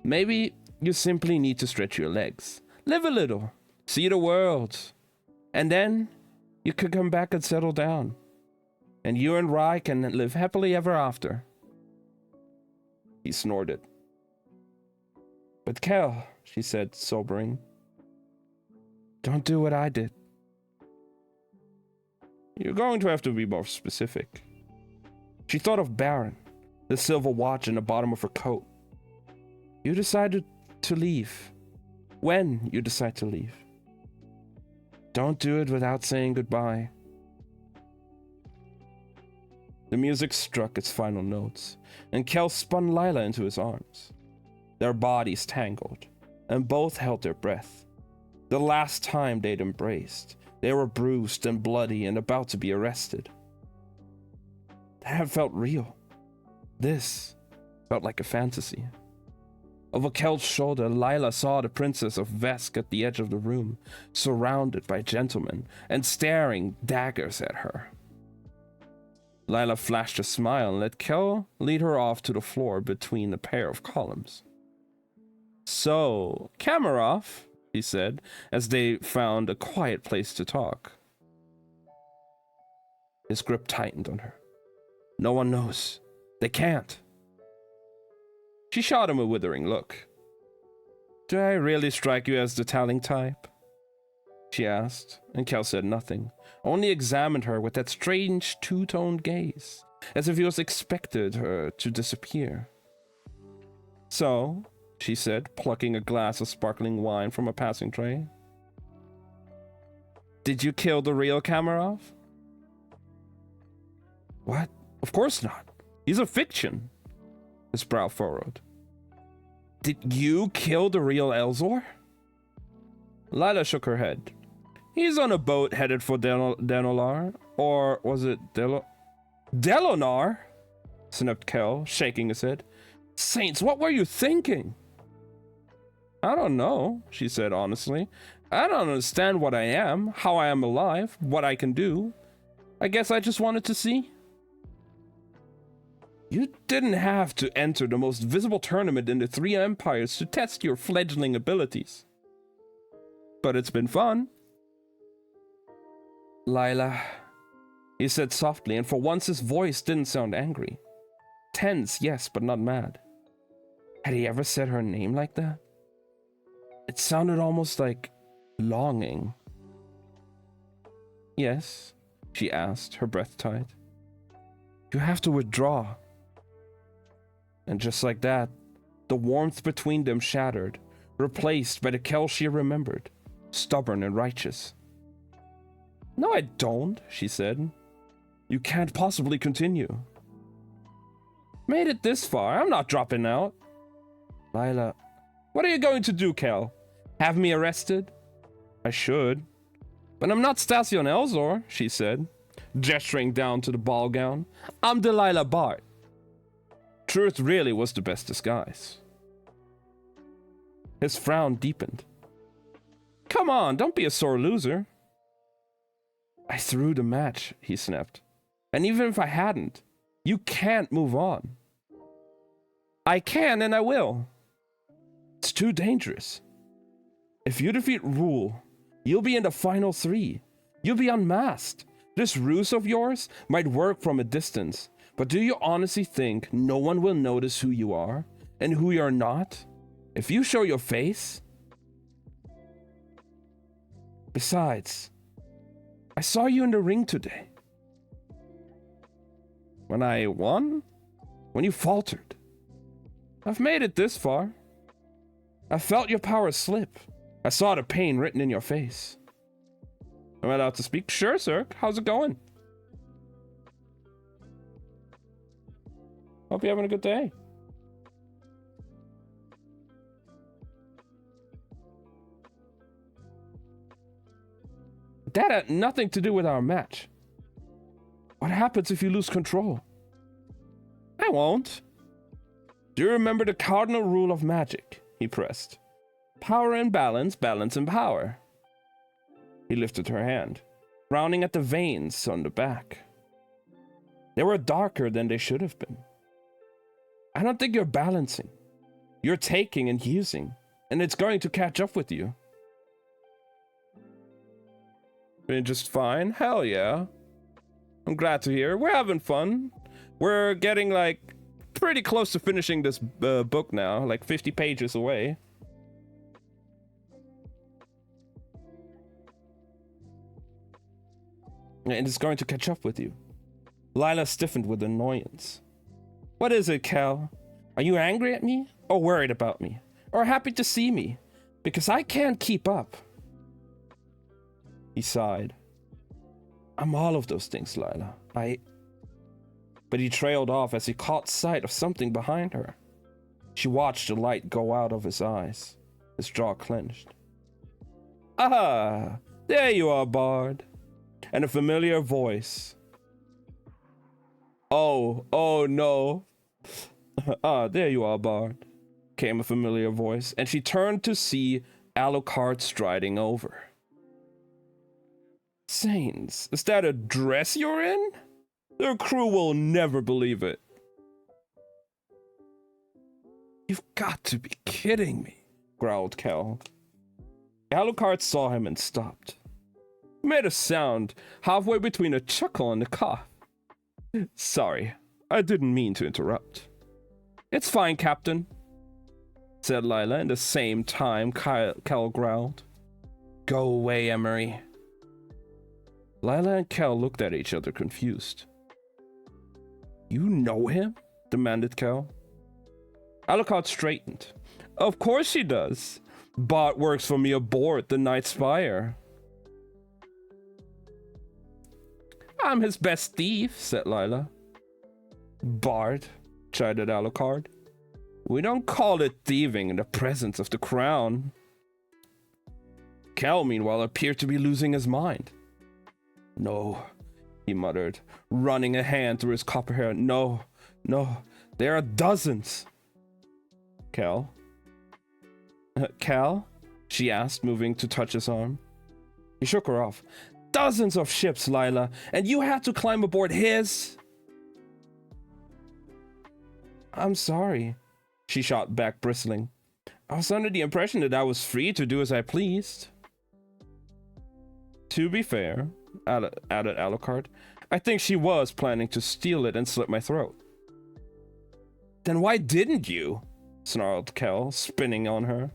Maybe you simply need to stretch your legs, live a little, see the world, and then you could come back and settle down. And you and Rye can live happily ever after. He snorted. But Kel, she said, sobering, don't do what I did. You're going to have to be more specific. She thought of Baron, the silver watch in the bottom of her coat. You decided to leave. When you decide to leave. Don't do it without saying goodbye. The music struck its final notes, and Kel spun Lila into his arms. Their bodies tangled, and both held their breath. The last time they'd embraced, they were bruised and bloody and about to be arrested. That had felt real. This felt like a fantasy. Over Kel's shoulder, Lila saw the Princess of Vesk at the edge of the room, surrounded by gentlemen and staring daggers at her. Lila flashed a smile and let Kel lead her off to the floor between a pair of columns. So, Kamarov, he said, as they found a quiet place to talk. His grip tightened on her. No one knows. They can't. She shot him a withering look. Do I really strike you as the telling type? She asked, and Kel said nothing, only examined her with that strange two-toned gaze, as if he was expected her to disappear. So, she said, plucking a glass of sparkling wine from a passing tray. Did you kill the real Kamarov? What? Of course not. He's a fiction. His brow furrowed. Did you kill the real Elzor? Lila shook her head. He's on a boat headed for Denolar. Or was it Delonar? Sniffed Kel, shaking his head. Saints, what were you thinking? I don't know, she said honestly. I don't understand what I am, how I am alive, what I can do. I guess I just wanted to see. You didn't have to enter the most visible tournament in the Three Empires to test your fledgling abilities. But it's been fun. Lila, he said softly, and for once his voice didn't sound angry. Tense, yes, but not mad. Had he ever said her name like that? It sounded almost like longing. Yes, she asked, her breath tight. You have to withdraw. And just like that, the warmth between them shattered, replaced by the Kel she remembered, stubborn and righteous. No, I don't, she said. You can't possibly continue. Made it this far, I'm not dropping out. Lila, what are you going to do, Kel? Have me arrested? I should. But I'm not Stasio Elzor, she said, gesturing down to the ball gown. I'm Delilah Bart. Truth really was the best disguise. His frown deepened. Come on, don't be a sore loser. I threw the match, he snapped. And even if I hadn't, you can't move on. I can and I will. It's too dangerous. If you defeat Rule, you'll be in the final three. You'll be unmasked. This ruse of yours might work from a distance, but do you honestly think no one will notice who you are and who you're not if you show your face? Besides, I saw you in the ring today. When I won? When you faltered? I've made it this far. I felt your power slip. I saw the pain written in your face. Am I allowed to speak? Sure, sir. How's it going? Hope you're having a good day. That had nothing to do with our match. What happens if you lose control? I won't. Do you remember the cardinal rule of magic? He pressed. Power and balance, balance and power. He lifted her hand, rounding at the veins on the back. They were darker than they should have been. I don't think you're balancing. You're taking and using, and it's going to catch up with you. Been just fine? Hell yeah. I'm glad to hear. We're having fun. We're getting, like, pretty close to finishing this book now, like 50 pages away. And it's going to catch up with you. Lila stiffened with annoyance. What is it, Kel? Are you angry at me? Or worried about me? Or happy to see me? Because I can't keep up. He sighed. I'm all of those things, Lila. But he trailed off as he caught sight of something behind her. She watched the light go out of his eyes. His jaw clenched. Ah, there you are, Bard. And a familiar voice. Oh no. Ah, there you are, Bard. Came a familiar voice, and she turned to see Alucard striding over. Saints, is that a dress you're in? Their crew will never believe it. You've got to be kidding me, growled Kel. Alucard saw him and stopped. He made a sound halfway between a chuckle and a cough. Sorry, I didn't mean to interrupt. It's fine, Captain, said Lila in the same time Kel growled. Go away, Emery. Lila and Kel looked at each other confused. You know him? Demanded Kel. Alucard straightened. Of course she does. Bart works for me aboard the Night Spire. I'm his best thief, said Lila. Bart, chided Alucard. We don't call it thieving in the presence of the crown. Kel, meanwhile, appeared to be losing his mind. No, he muttered, running a hand through his copper hair. No, there are dozens. Kel? Cal? She asked, moving to touch his arm. He shook her off. Dozens of ships, Lila, and you had to climb aboard his? I'm sorry, she shot back, bristling. I was under the impression that I was free to do as I pleased. To be fair, added Alucard, I think she was planning to steal it and slit my throat. Then why didn't you? Snarled Kel, spinning on her.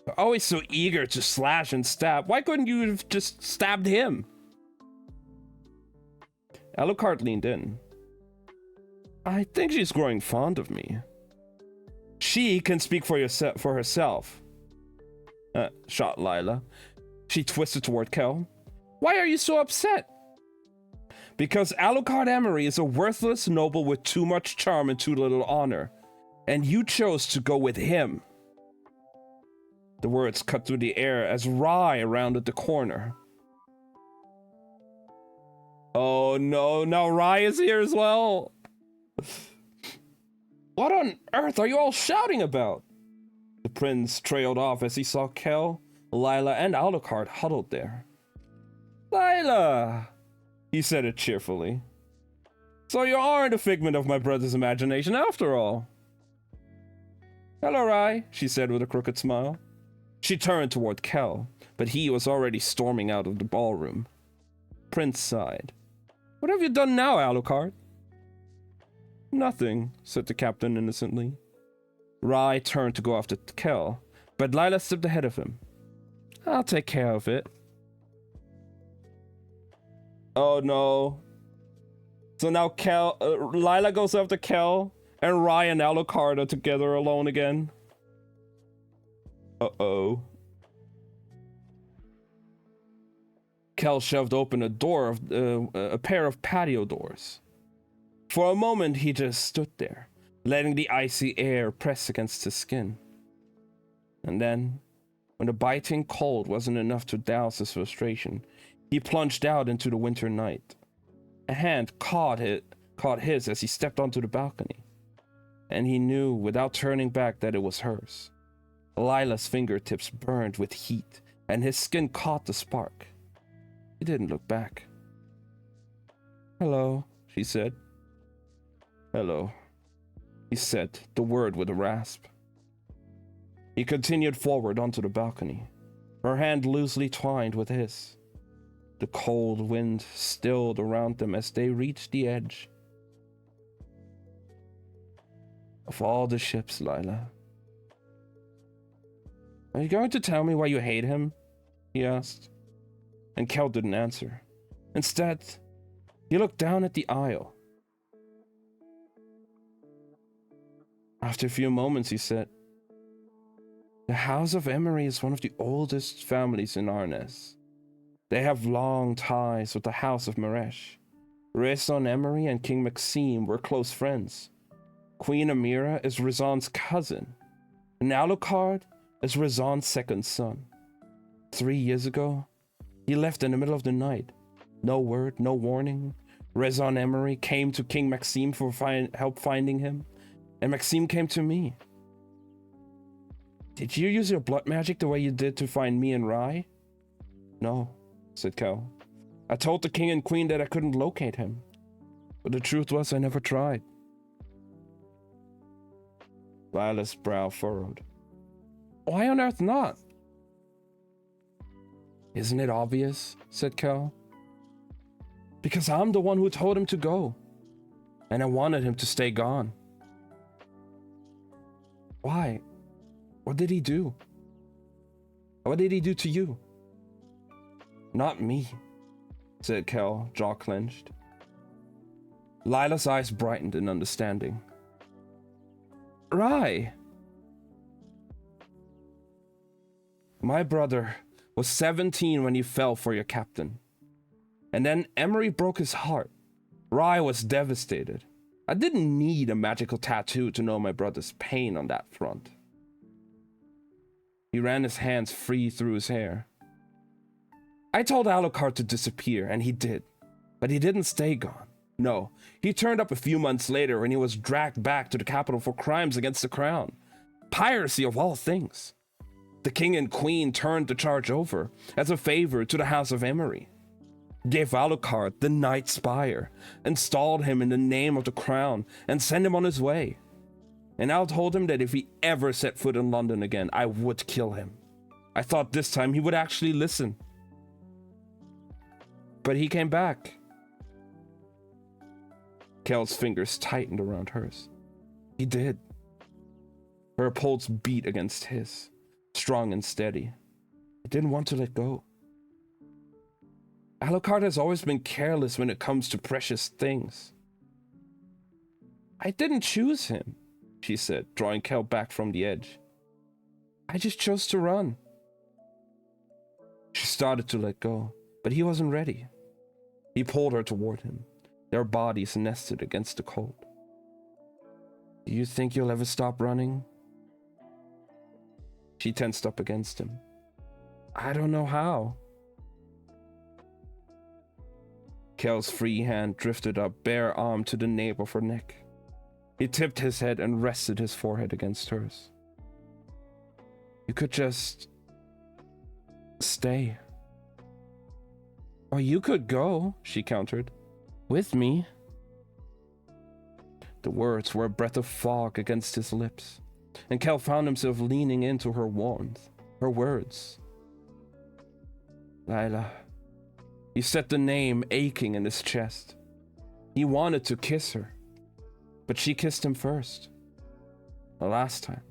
You're always so eager to slash and stab. Why couldn't you have just stabbed him? Alucard leaned in. I think she's growing fond of me. She can speak for herself. Shot Lila. She twisted toward Kel. Why are you so upset? Because Alucard Emery is a worthless noble with too much charm and too little honor. And you chose to go with him. The words cut through the air as Rye rounded the corner. Oh no, now Rye is here as well. What on earth are you all shouting about? The prince trailed off as he saw Kel, Lila, and Alucard huddled there. Lila, he said it cheerfully. So you aren't a figment of my brother's imagination after all. Hello, Rye, she said with a crooked smile. She turned toward Kel, but he was already storming out of the ballroom. Prince sighed. What have you done now, Alucard? Nothing, said the captain innocently. Rye turned to go after Kel, but Lila stepped ahead of him. I'll take care of it. Oh no. So now Lila goes after Kel, and Rye and Alucard are together alone again. Uh-oh. Kel shoved open a door of a pair of patio doors. For a moment, he just stood there, letting the icy air press against his skin. And then, when the biting cold wasn't enough to douse his frustration, he plunged out into the winter night. A hand caught his as he stepped onto the balcony, and he knew without turning back that it was hers. Lila's fingertips burned with heat, and his skin caught the spark. He didn't look back. Hello, she said. Hello, he said, the word with a rasp. He continued forward onto the balcony, her hand loosely twined with his. The cold wind stilled around them as they reached the edge. Of all the ships, Lila. Are you going to tell me why you hate him? He asked. And Kel didn't answer. Instead, he looked down at the aisle. After a few moments, he said, The House of Emery is one of the oldest families in Arnes. They have long ties with the House of Maresh. Rezon Emery and King Maxime were close friends. Queen Amira is Rezon's cousin, and Alucard is Rezon's second son. 3 years ago, he left in the middle of the night. No word, no warning. Rezon Emery came to King Maxime for help finding him, and Maxime came to me. Did you use your blood magic the way you did to find me and Rye? No, said Kel. I told the king and queen that I couldn't locate him, but the truth was I never tried. Lila's brow furrowed. Why on earth not? Isn't it obvious? Said Kel. Because I'm the one who told him to go, and I wanted him to stay gone. Why? What did he do? What did he do to you? Not me, said Kel, jaw clenched. Lila's eyes brightened in understanding. Rye. My brother was 17 when he fell for your captain. And then Emery broke his heart. Rye was devastated. I didn't need a magical tattoo to know my brother's pain on that front. He ran his hands free through his hair. I told Alucard to disappear, and he did. But he didn't stay gone. No, he turned up a few months later when he was dragged back to the capital for crimes against the crown. Piracy of all things. The king and queen turned the charge over as a favor to the house of Emery, gave Alucard the Knight Spire, installed him in the name of the crown, and sent him on his way. And Al told him that if he ever set foot in London again, I would kill him. I thought this time he would actually listen. But he came back. Kel's fingers tightened around hers. He did. Her pulse beat against his, strong and steady. He didn't want to let go. Alucard has always been careless when it comes to precious things. I didn't choose him, she said, drawing Kel back from the edge. I just chose to run. She started to let go, but he wasn't ready. He pulled her toward him, their bodies nested against the cold. Do you think you'll ever stop running? She tensed up against him. I don't know how. Kel's free hand drifted up, bare arm to the nape of her neck. He tipped his head and rested his forehead against hers. You could just stay. Or you could go, she countered. With me. The words were a breath of fog against his lips, and Kel found himself leaning into her warmth, her words. Lila. He set the name aching in his chest. He wanted to kiss her, but she kissed him first. The last time.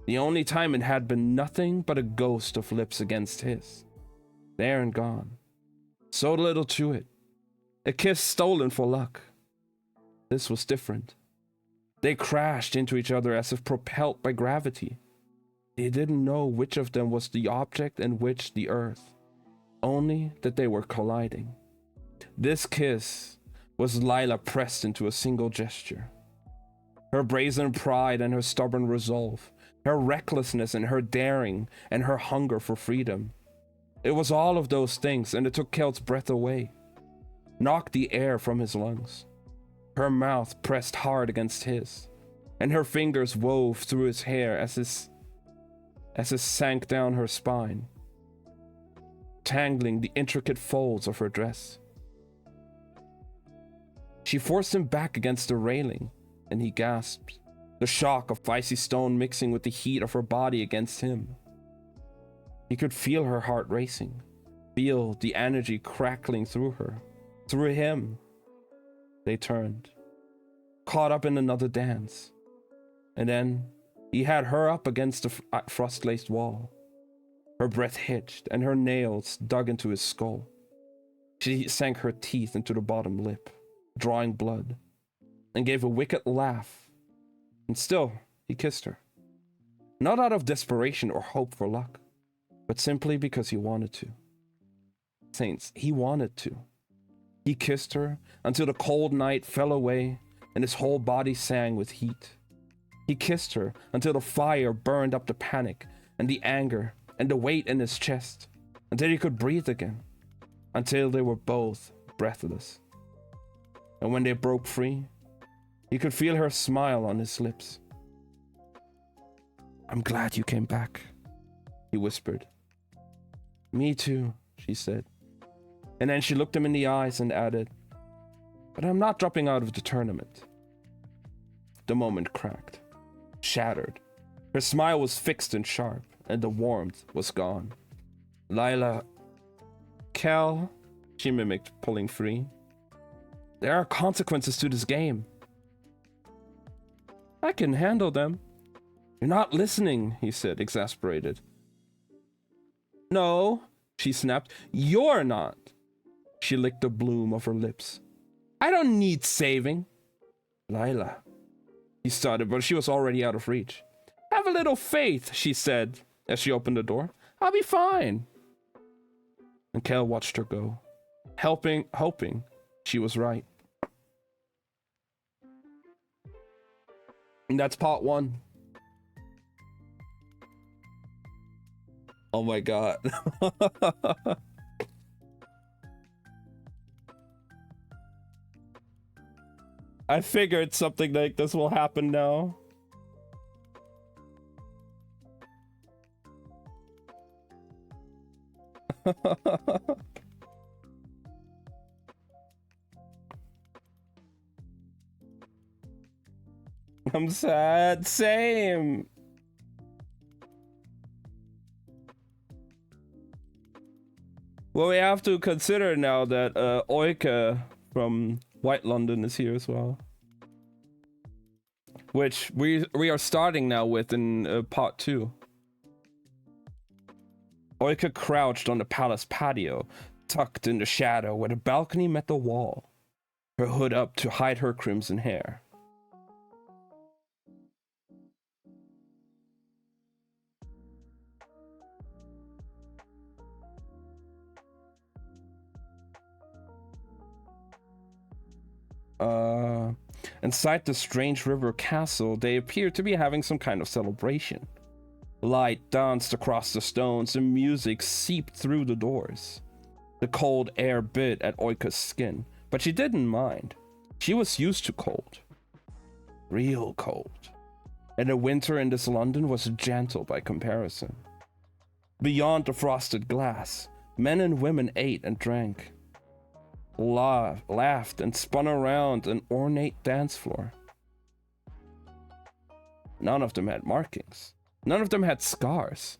The only time it had been nothing but a ghost of lips against his. There and gone. So little to it. A kiss stolen for luck. This was different. They crashed into each other as if propelled by gravity. They didn't know which of them was the object and which the earth. Only that they were colliding. This kiss was Lila pressed into a single gesture. Her brazen pride and her stubborn resolve, her recklessness and her daring and her hunger for freedom. It was all of those things, and it took Kel's breath away, knocked the air from his lungs. Her mouth pressed hard against his, and her fingers wove through his hair as it sank down her spine, tangling the intricate folds of her dress. She forced him back against the railing, and he gasped, the shock of icy stone mixing with the heat of her body against him. He could feel her heart racing, feel the energy crackling through her, through him. They turned, caught up in another dance, and then he had her up against the frost-laced wall. Her breath hitched, and her nails dug into his skull. She sank her teeth into the bottom lip, drawing blood, and gave a wicked laugh. And still, he kissed her. Not out of desperation or hope for luck, but simply because he wanted to. Saints, he wanted to. He kissed her until the cold night fell away and his whole body sang with heat. He kissed her until the fire burned up the panic and the anger and the weight in his chest, until he could breathe again, until they were both breathless. And when they broke free, he could feel her smile on his lips. I'm glad you came back, he whispered. Me too, she said. And then she looked him in the eyes and added, but I'm not dropping out of the tournament. The moment cracked, shattered. Her smile was fixed and sharp, and the warmth was gone. Lila, Kel, she mimicked, pulling free. There are consequences to this game. I can handle them. You're not listening, he said, exasperated. No, she snapped. You're not. She licked the bloom of her lips. I don't need saving. Lila, he started, but she was already out of reach. Have a little faith, she said as she opened the door. I'll be fine. And Kel watched her go, hoping she was right. And that's part 1. Oh my god. I figured something like this will happen now. I'm sad. Same. Well, we have to consider now that Oika from White London is here as well. Which we are starting now with in part 2. Oika crouched on the palace patio, tucked in the shadow where the balcony met the wall, her hood up to hide her crimson hair. Inside the strange river castle, they appeared to be having some kind of celebration. Light danced across the stones and music seeped through the doors. The cold air bit at Oika's skin, but she didn't mind. She was used to cold. Real cold. And the winter in this London was gentle by comparison. Beyond the frosted glass, men and women ate and drank, laughed and spun around an ornate dance floor. None of them had markings. None of them had scars.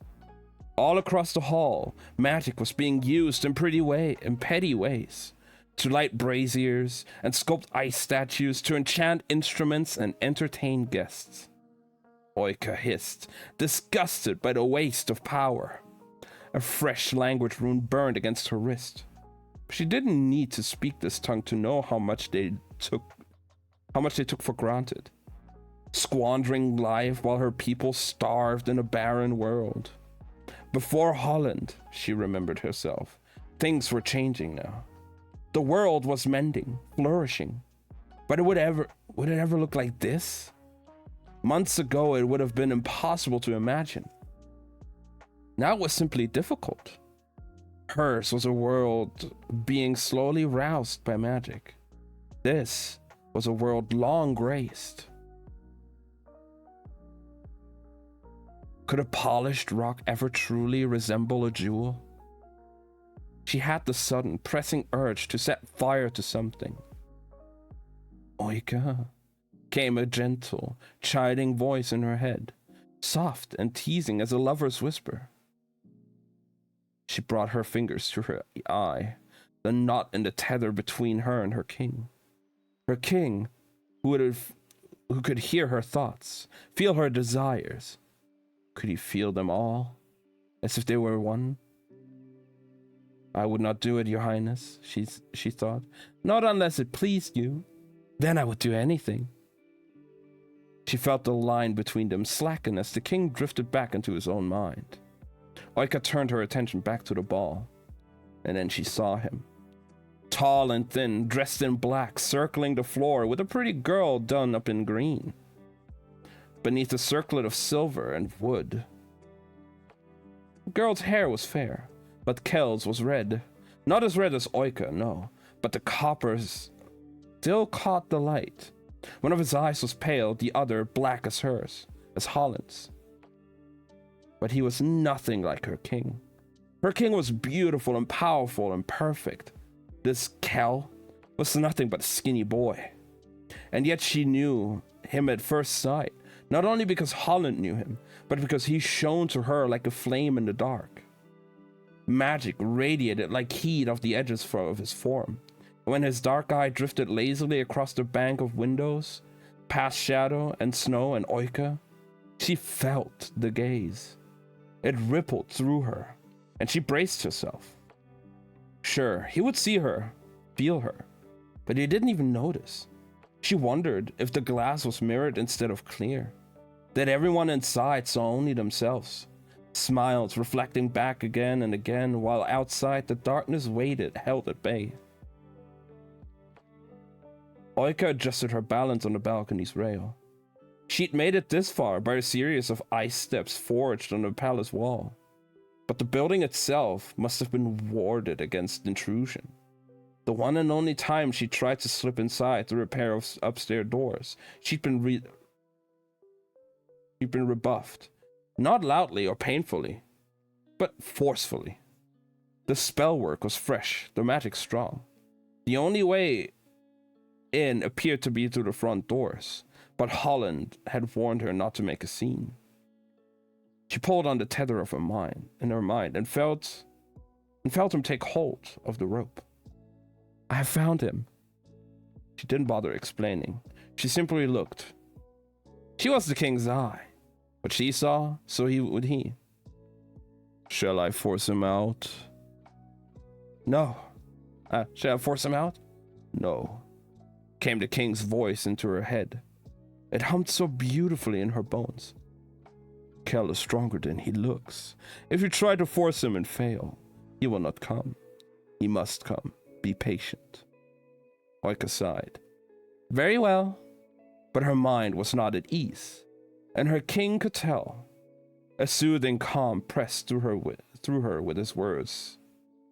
All across the hall, magic was being used in petty ways, to light braziers and sculpt ice statues, to enchant instruments and entertain guests. Oika hissed, disgusted by the waste of power. A fresh language rune burned against her wrist. She didn't need to speak this tongue to know how much they took for granted, squandering life while her people starved in a barren world. Before Holland, she remembered herself, things were changing now. The world was mending, flourishing. But would it ever look like this? Months ago, it would have been impossible to imagine. Now it was simply difficult. Hers was a world being slowly roused by magic. This was a world long graced. Could a polished rock ever truly resemble a jewel? She had the sudden, pressing urge to set fire to something. Oika, came a gentle, chiding voice in her head, soft and teasing as a lover's whisper. She brought her fingers to her eye, the knot in the tether between her and her king. Her king, who could hear her thoughts, feel her desires. Could he feel them all, as if they were one? I would not do it, Your Highness, she thought. Not unless it pleased you. Then I would do anything. She felt the line between them slacken as the king drifted back into his own mind. Oika turned her attention back to the ball, and then she saw him. Tall and thin, dressed in black, circling the floor with a pretty girl done up in green. Beneath a circlet of silver and wood. The girl's hair was fair, but Kel's was red. Not as red as Oika, no, but the coppers still caught the light. One of his eyes was pale, the other black as hers, as Holland's. But he was nothing like her king. Her king was beautiful and powerful and perfect. This Kel was nothing but a skinny boy. And yet she knew him at first sight, not only because Holland knew him, but because he shone to her like a flame in the dark. Magic radiated like heat off the edges of his form. And when his dark eye drifted lazily across the bank of windows, past shadow and snow and Oika, she felt the gaze. It rippled through her, and she braced herself. Sure, he would see her, feel her, but he didn't even notice. She wondered if the glass was mirrored instead of clear, that everyone inside saw only themselves, smiles reflecting back again and again, while outside the darkness waited, held at bay. Oika adjusted her balance on the balcony's rail. She'd made it this far by a series of ice steps forged on the palace wall. But the building itself must have been warded against intrusion. The one and only time she tried to slip inside through a pair of upstairs doors, she'd been rebuffed. Not loudly or painfully, but forcefully. The spell work was fresh, the magic strong. The only way in appeared to be through the front doors, but Holland had warned her not to make a scene. She pulled on the tether of her mind, and felt him take hold of the rope. I have found him. She didn't bother explaining. She simply looked. She was the king's eye. What she saw, so would he. Shall I force him out? No. Shall I force him out? No. Came the king's voice into her head. It hummed so beautifully in her bones. Kel is stronger than he looks. If you try to force him and fail, he will not come. He must come. Be patient. Oika sighed. Very well. But her mind was not at ease, and her king could tell. A soothing calm pressed through her with his words,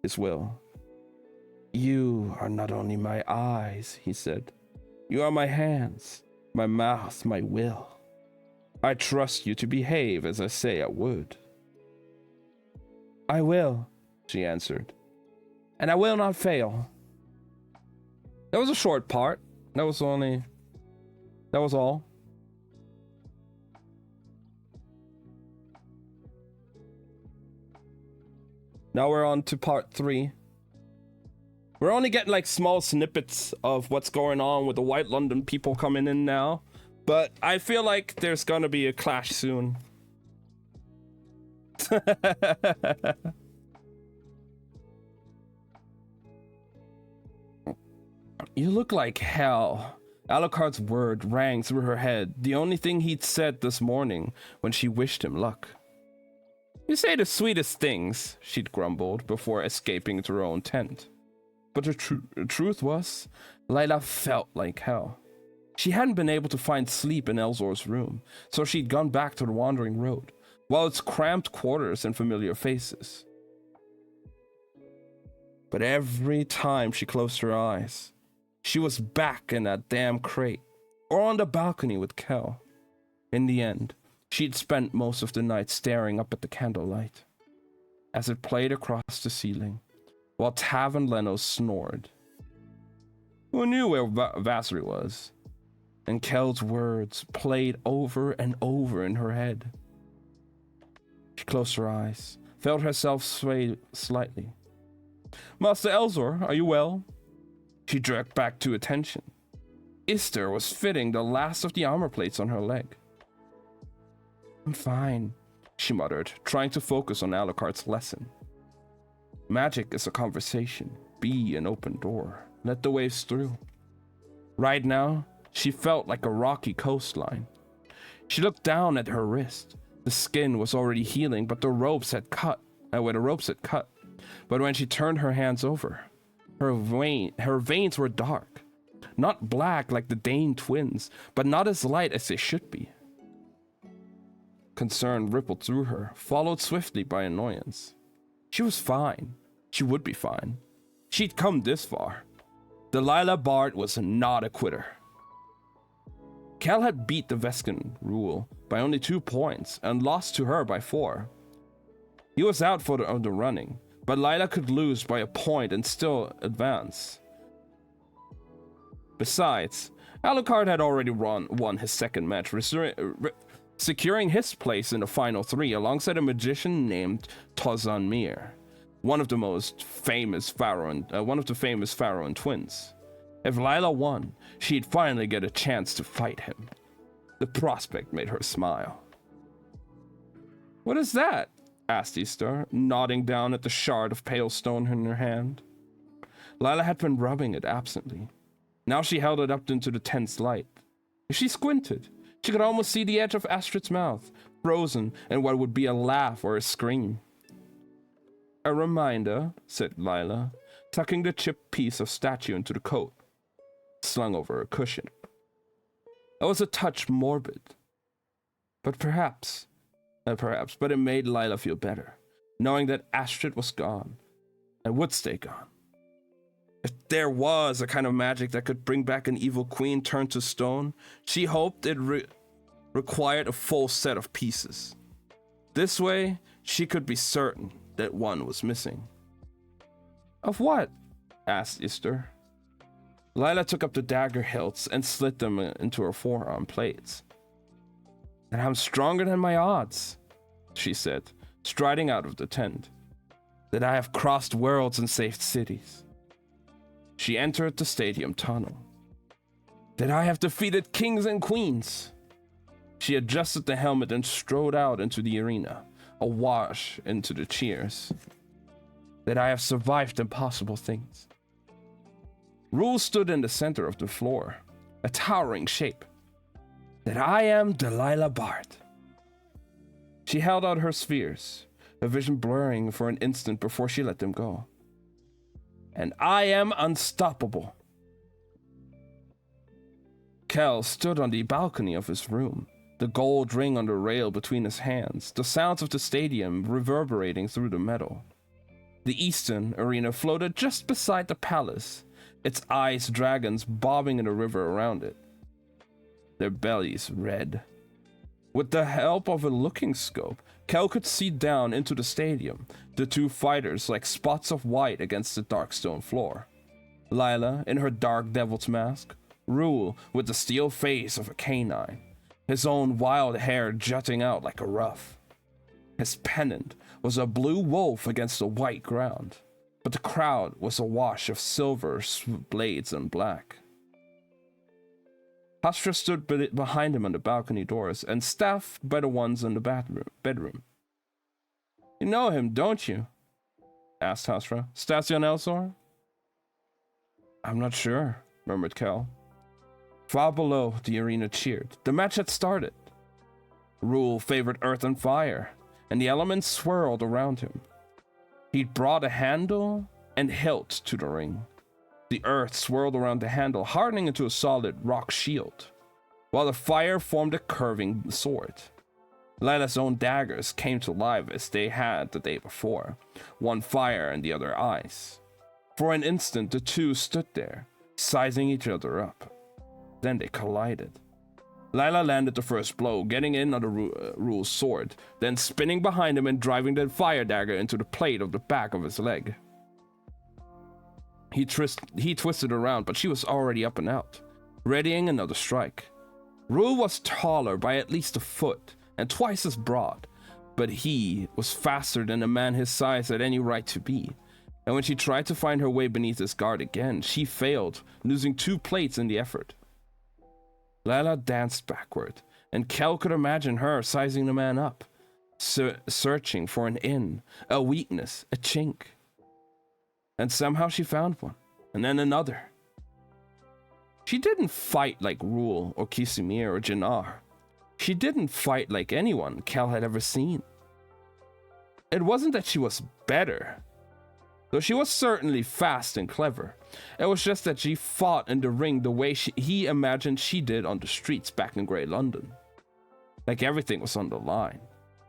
his will. You are not only my eyes, he said. You are my hands, my mouth, my will. I trust you to behave as I say I would. I will, she answered, and I will not fail. That was a short part. That was all. Now we're on to part 3. We're only getting like small snippets of what's going on with the White London people coming in now. But I feel like there's gonna be a clash soon. You look like hell. Alucard's word rang through her head, the only thing he'd said this morning when she wished him luck. You say the sweetest things, she'd grumbled before escaping to her own tent. But the truth was, Layla felt like hell. She hadn't been able to find sleep in Elzor's room, so she'd gone back to the Wandering Road, while its cramped quarters and familiar faces. But every time she closed her eyes, she was back in that damn crate, or on the balcony with Kel. In the end, she'd spent most of the night staring up at the candlelight, as it played across the ceiling, while Tav and Leno snored. Who knew where Vasri was? And Kel's words played over and over in her head. She closed her eyes, felt herself sway slightly. Master Elzor, are you well? She jerked back to attention. Ister was fitting the last of the armor plates on her leg. I'm fine, she muttered, trying to focus on Alucard's lesson. Magic is a conversation. Be an open door. Let the waves through. Right now, she felt like a rocky coastline. She looked down at her wrist. The skin was already healing, but the ropes had cut. But when she turned her hands over, her veins were dark. Not black like the Dane twins, but not as light as they should be. Concern rippled through her, followed swiftly by annoyance. She was fine. She would be fine. She'd come this far. Delilah Bart was not a quitter. Kel had beat the Vescan rule by only 2 points and lost to her by 4. He was out for the running, but Lila could lose by a point and still advance. Besides, Alucard had already won his second match, securing his place in the final 3 alongside a magician named Tozan Mir, one of the famous Pharaoh twins. If Lila won, she'd finally get a chance to fight him. The prospect made her smile. What is that? Asked Easter, nodding down at the shard of pale stone in her hand. Lila had been rubbing it absently. Now she held it up into the tense light. If she squinted, she could almost see the edge of Astrid's mouth, frozen in what would be a laugh or a scream. A reminder, said Lila, tucking the chipped piece of statue into the coat, slung over a cushion. It was a touch morbid, but but it made Lila feel better, knowing that Astrid was gone, and would stay gone. If there was a kind of magic that could bring back an evil queen turned to stone, she hoped it required a full set of pieces. This way, she could be certain that one was missing. Of what? Asked Easter. Lila took up the dagger hilts and slid them into her forearm plates. "That I'm stronger than my odds," she said, striding out of the tent. "That I have crossed worlds and saved cities." She entered the stadium tunnel. "That I have defeated kings and queens." She adjusted the helmet and strode out into the arena, awash into the cheers. "That I have survived impossible things." Rule stood in the center of the floor, a towering shape. "That I am Delilah Bard." She held out her spheres, her vision blurring for an instant before she let them go. "And I am unstoppable." Kel stood on the balcony of his room, the gold ring on the rail between his hands, the sounds of the stadium reverberating through the metal. The eastern arena floated just beside the palace, its ice dragons bobbing in the river around it, their bellies red. With the help of a looking scope, Kel could see down into the stadium, the two fighters like spots of white against the dark stone floor. Lila in her dark devil's mask, Rule with the steel face of a canine, his own wild hair jutting out like a ruff. His pennant was a blue wolf against a white ground, but the crowd was a wash of silver blades and black. Hashra stood behind him on the balcony doors and staffed by the ones in the bedroom. "You know him, don't you?" asked Hashra. "Stassion Elsor?" "I'm not sure," murmured Kel. Far below, the arena cheered. The match had started. Rule favored earth and fire, and the elements swirled around him. He'd brought a handle and hilt to the ring. The earth swirled around the handle, hardening into a solid rock shield, while the fire formed a curving sword. Lila's own daggers came to life as they had the day before, one fire and the other ice. For an instant, the two stood there, sizing each other up. Then they collided. Lila landed the first blow, getting in on the Rule's sword, then spinning behind him and driving the fire dagger into the plate of the back of his leg. He twisted around, but she was already up and out, readying another strike. Rule was taller by at least a foot and twice as broad, but he was faster than a man his size had any right to be. And when she tried to find her way beneath his guard again, she failed, losing 2 plates in the effort. Lila danced backward, and Kel could imagine her sizing the man up, searching for an in, a weakness, a chink. And somehow she found one, and then another. She didn't fight like Rule or Kisimir or Jannar. She didn't fight like anyone Kel had ever seen. It wasn't that she was better, though she was certainly fast and clever. It was just that she fought in the ring the way he imagined she did on the streets back in Grey London. Like everything was on the line.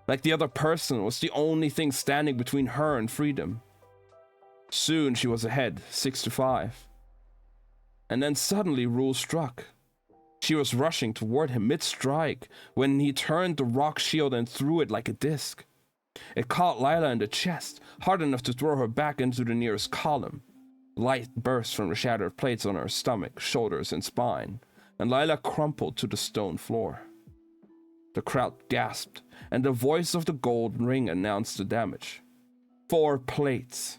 Like the other person was the only thing standing between her and freedom. Soon she was ahead, 6-5. And then suddenly Rule struck. She was rushing toward him mid-strike when he turned the rock shield and threw it like a disc. It caught Lila in the chest, hard enough to throw her back into the nearest column. Light burst from the shattered plates on her stomach, shoulders, and spine, and Lila crumpled to the stone floor. The crowd gasped, and the voice of the gold ring announced the damage. 4 plates.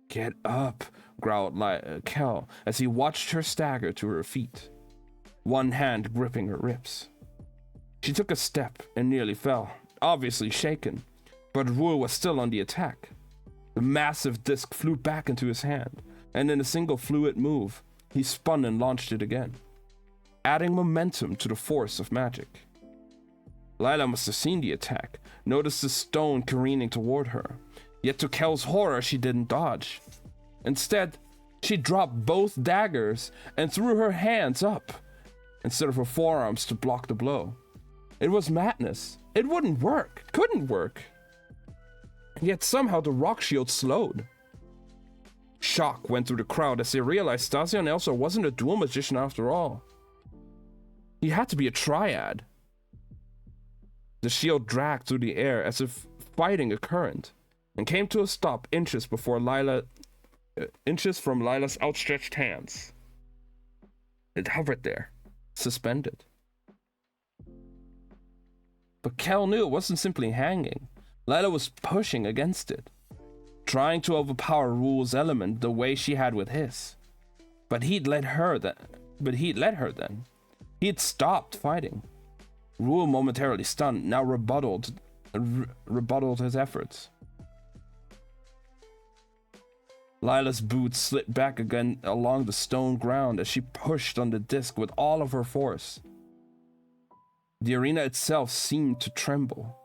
"Get up," growled Kel as he watched her stagger to her feet, one hand gripping her ribs. She took a step and nearly fell, obviously shaken, but Rule was still on the attack. The massive disc flew back into his hand, and in a single fluid move, he spun and launched it again, adding momentum to the force of magic. Lila must have seen the attack, noticed the stone careening toward her, yet to Kel's horror she didn't dodge. Instead, she dropped both daggers and threw her hands up, instead of her forearms to block the blow. It was madness. It wouldn't work, couldn't work. Yet somehow the rock shield slowed. Shock went through the crowd as they realized Stasia Elsor wasn't a dual magician after all. He had to be a triad. The shield dragged through the air as if fighting a current, and came to a stop inches before Lila inches from Lila's outstretched hands. It hovered there, suspended. But Kel knew it wasn't simply hanging. Lila was pushing against it, trying to overpower Rule's element the way she had with his. But he'd let her then. He'd stopped fighting. Rule, momentarily stunned, now rebutted his efforts. Lila's boots slid back again along the stone ground as she pushed on the disc with all of her force. The arena itself seemed to tremble,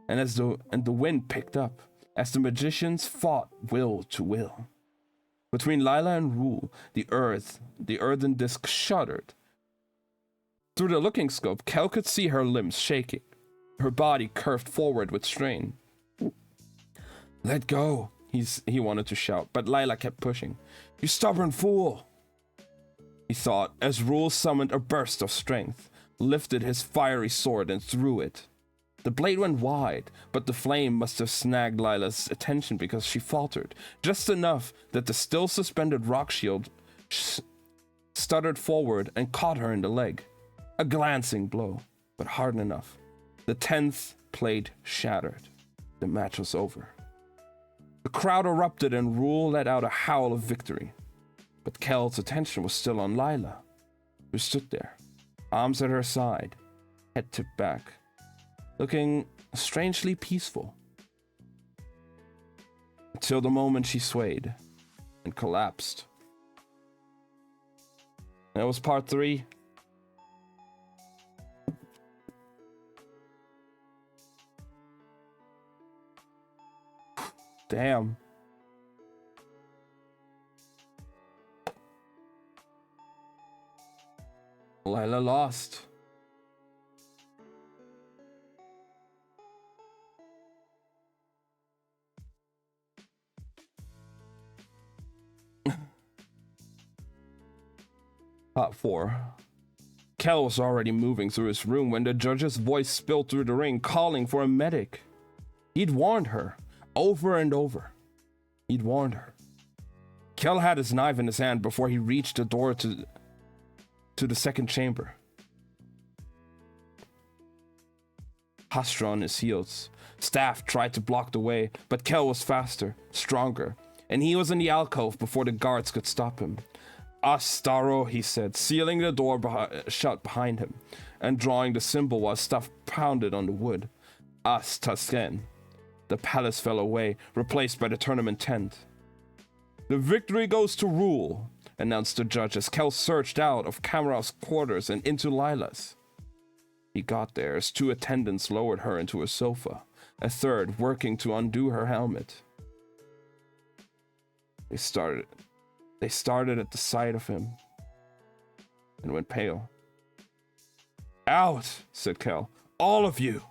and the wind picked up as the magicians fought will to will. Between Lila and Rule, the earthen disc shuddered. Through the looking scope, Kel could see her limbs shaking, her body curved forward with strain. "Let go," he wanted to shout, but Lila kept pushing. "You stubborn fool," he thought, as Rule summoned a burst of strength, lifted his fiery sword and threw it. The blade went wide, but the flame must have snagged Lila's attention because she faltered, just enough that the still suspended rock shield stuttered forward and caught her in the leg. A glancing blow, but hard enough. The 10th plate shattered. The match was over. The crowd erupted and Rule let out a howl of victory. But Kel's attention was still on Lila, who stood there, arms at her side, head tipped back, looking strangely peaceful. Until the moment she swayed and collapsed. That was part 3. Damn. Lila lost. Part 4. Kel was already moving through his room when the judge's voice spilled through the ring, calling for a medic. He'd warned her, over and over. He'd warned her. Kel had his knife in his hand before he reached the door to the second chamber. Hastra on his heels. Staff tried to block the way, but Kel was faster, stronger, and he was in the alcove before the guards could stop him. "Astaro," he said, sealing the door shut behind him, and drawing the symbol while stuff pounded on the wood. "Astasken." The palace fell away, replaced by the tournament tent. "The victory goes to Rule," announced the judge as Kel surged out of Kamral's quarters and into Lila's. He got there as 2 attendants lowered her into a sofa, a third working to undo her helmet. They started at the sight of him and went pale. "Out," said Kel. "All of you."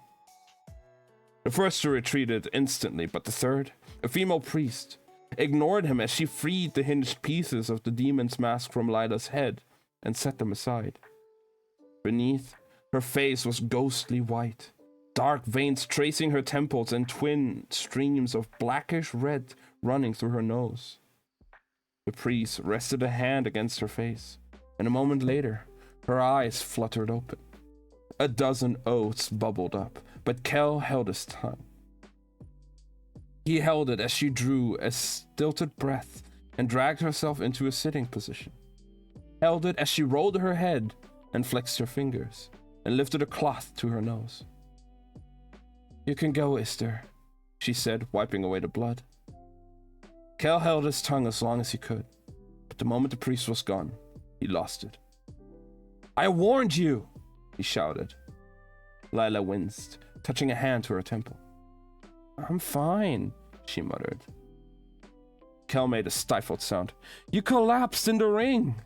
The first 2 retreated instantly, but the third, a female priest, ignored him as she freed the hinged pieces of the demon's mask from Lila's head and set them aside. Beneath, her face was ghostly white, dark veins tracing her temples and twin streams of blackish red running through her nose. The priest rested a hand against her face, and a moment later, her eyes fluttered open. A dozen oaths bubbled up, but Kel held his tongue. He held it as she drew a stilted breath and dragged herself into a sitting position. Held it as she rolled her head and flexed her fingers and lifted a cloth to her nose. "You can go, Esther," she said, wiping away the blood. Kel held his tongue as long as he could, but the moment the priest was gone, he lost it. "I warned you!" he shouted. Lila winced, touching a hand to her temple. "I'm fine," she muttered. Kel made a stifled sound. "You collapsed in the ring!"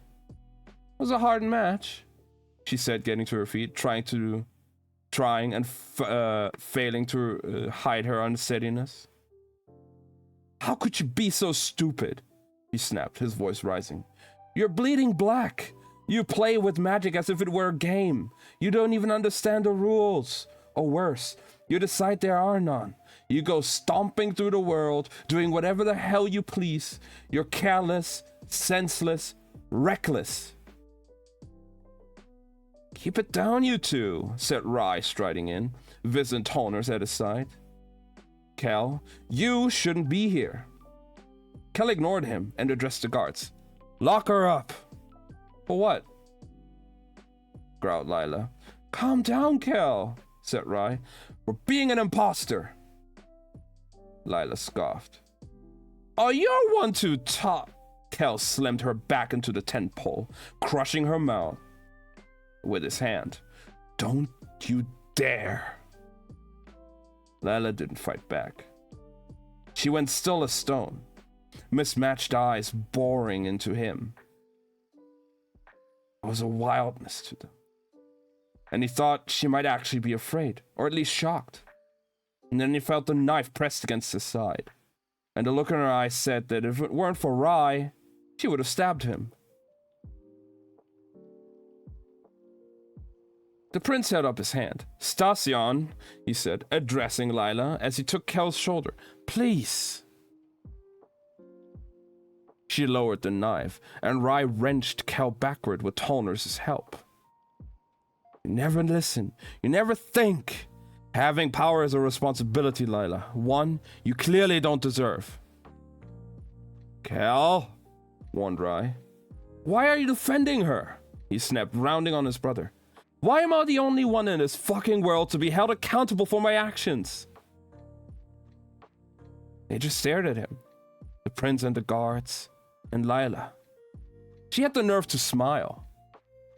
"It was a hard match," she said, getting to her feet, trying and failing to hide her unsteadiness. "How could you be so stupid?" he snapped, his voice rising. "You're bleeding black. You play with magic as if it were a game. You don't even understand the rules. Or worse, You decide there are none. You go stomping through the world, doing whatever the hell you please. You're careless, senseless, reckless. Keep it down, you two, said Rye, striding in, Viz and Toners at his side. Kel, you shouldn't be here. Kel ignored him and addressed the guards. Lock her up. For what? Growled Lila. Calm down, Kel, said Rye. We're being an imposter. Lila scoffed. Oh, you're one to talk. Kel slammed her back into the tent pole, crushing her mouth with his hand. Don't you dare. Lila didn't fight back. She went still as stone, mismatched eyes boring into him. There was a wildness to them. And he thought she might actually be afraid, or at least shocked. And then he felt the knife pressed against his side. And the look in her eyes said that if it weren't for Rye, she would have stabbed him. The prince held up his hand. Stasyon, he said, addressing Lila as he took Kel's shoulder. Please. She lowered the knife, and Rye wrenched Kel backward with Toners' help. You never listen. You never think. Having power is a responsibility, Lila. One you clearly don't deserve. Kel, warned Rye. Why are you defending her? He snapped, rounding on his brother. Why am I the only one in this fucking world to be held accountable for my actions? They just stared at him. The prince and the guards, and Lila. She had the nerve to smile.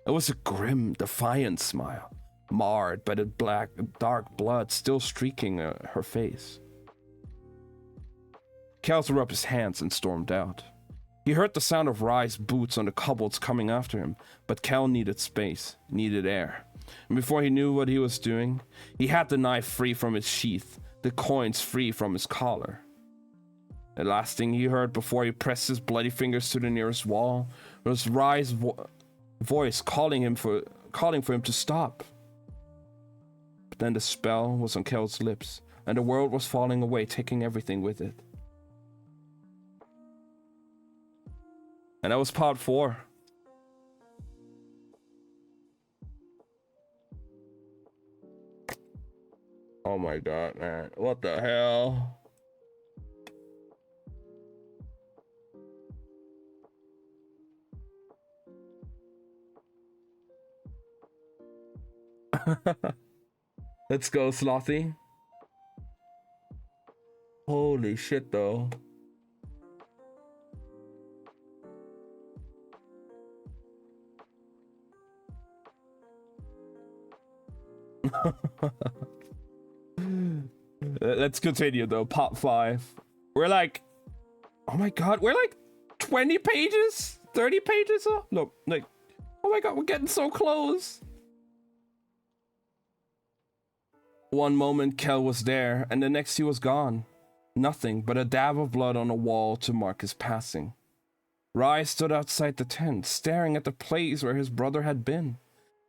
It was a grim, defiant smile, marred by the dark blood still streaking her face. Kel threw up his hands and stormed out. He heard the sound of Rye's boots on the cobbles coming after him, but Kel needed space, needed air. And before he knew what he was doing, he had the knife free from its sheath, the coins free from his collar. The last thing he heard before he pressed his bloody fingers to the nearest wall was Rye's voice calling for him to stop. But then the spell was on Kel's lips, and the world was falling away, taking everything with it. And that was part 4. Oh my god, man. What the hell? Let's go, Slothy. Holy shit, though. Let's continue, though. Part 5. We're like, oh my god, we're like 20 pages? 30 pages? No, like, oh my god, we're getting so close. One moment Kel was there, and the next he was gone. Nothing but a dab of blood on the wall to mark his passing. Rye stood outside the tent, staring at the place where his brother had been.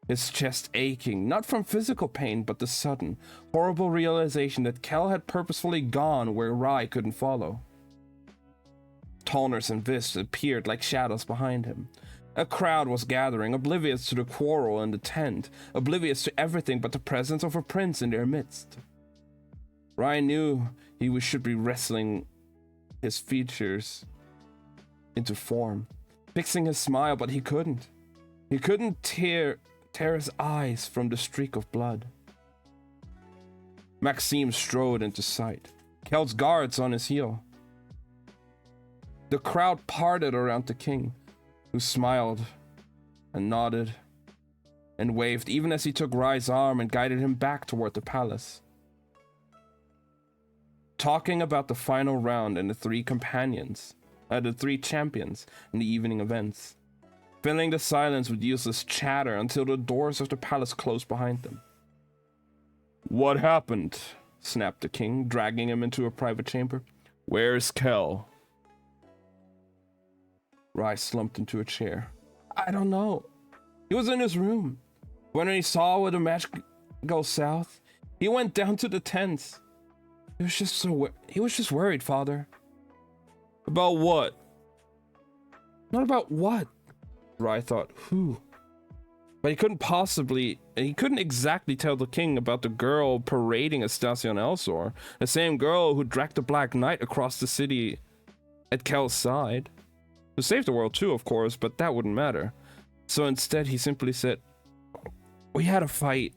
His chest aching, not from physical pain, but the sudden, horrible realization that Kel had purposefully gone where Rye couldn't follow. Toners and Viz appeared like shadows behind him. A crowd was gathering, oblivious to the quarrel in the tent, oblivious to everything but the presence of a prince in their midst. Rye knew he should be wrestling his features into form, fixing his smile, but he couldn't. He couldn't tear his eyes from the streak of blood. Maxime strode into sight, Kel's guards on his heel. The crowd parted around the king, who smiled and nodded and waved even as he took Rye's arm and guided him back toward the palace. Talking about the final round and the 3 champions in the evening events, filling the silence with useless chatter until the doors of the palace closed behind them. What happened? Snapped the king, dragging him into a private chamber. Where's Kel? Rye slumped into a chair. I don't know. He was in his room. When he saw where the match goes south, He went down to the tents. He was just worried, Father. About what? Not about what? Rai thought, who? But he couldn't exactly tell the king about the girl parading Estacion Elsor, the same girl who dragged the Black Knight across the city at Kel's side. Who saved the world too, of course, but that wouldn't matter. So instead, he simply said, we had a fight.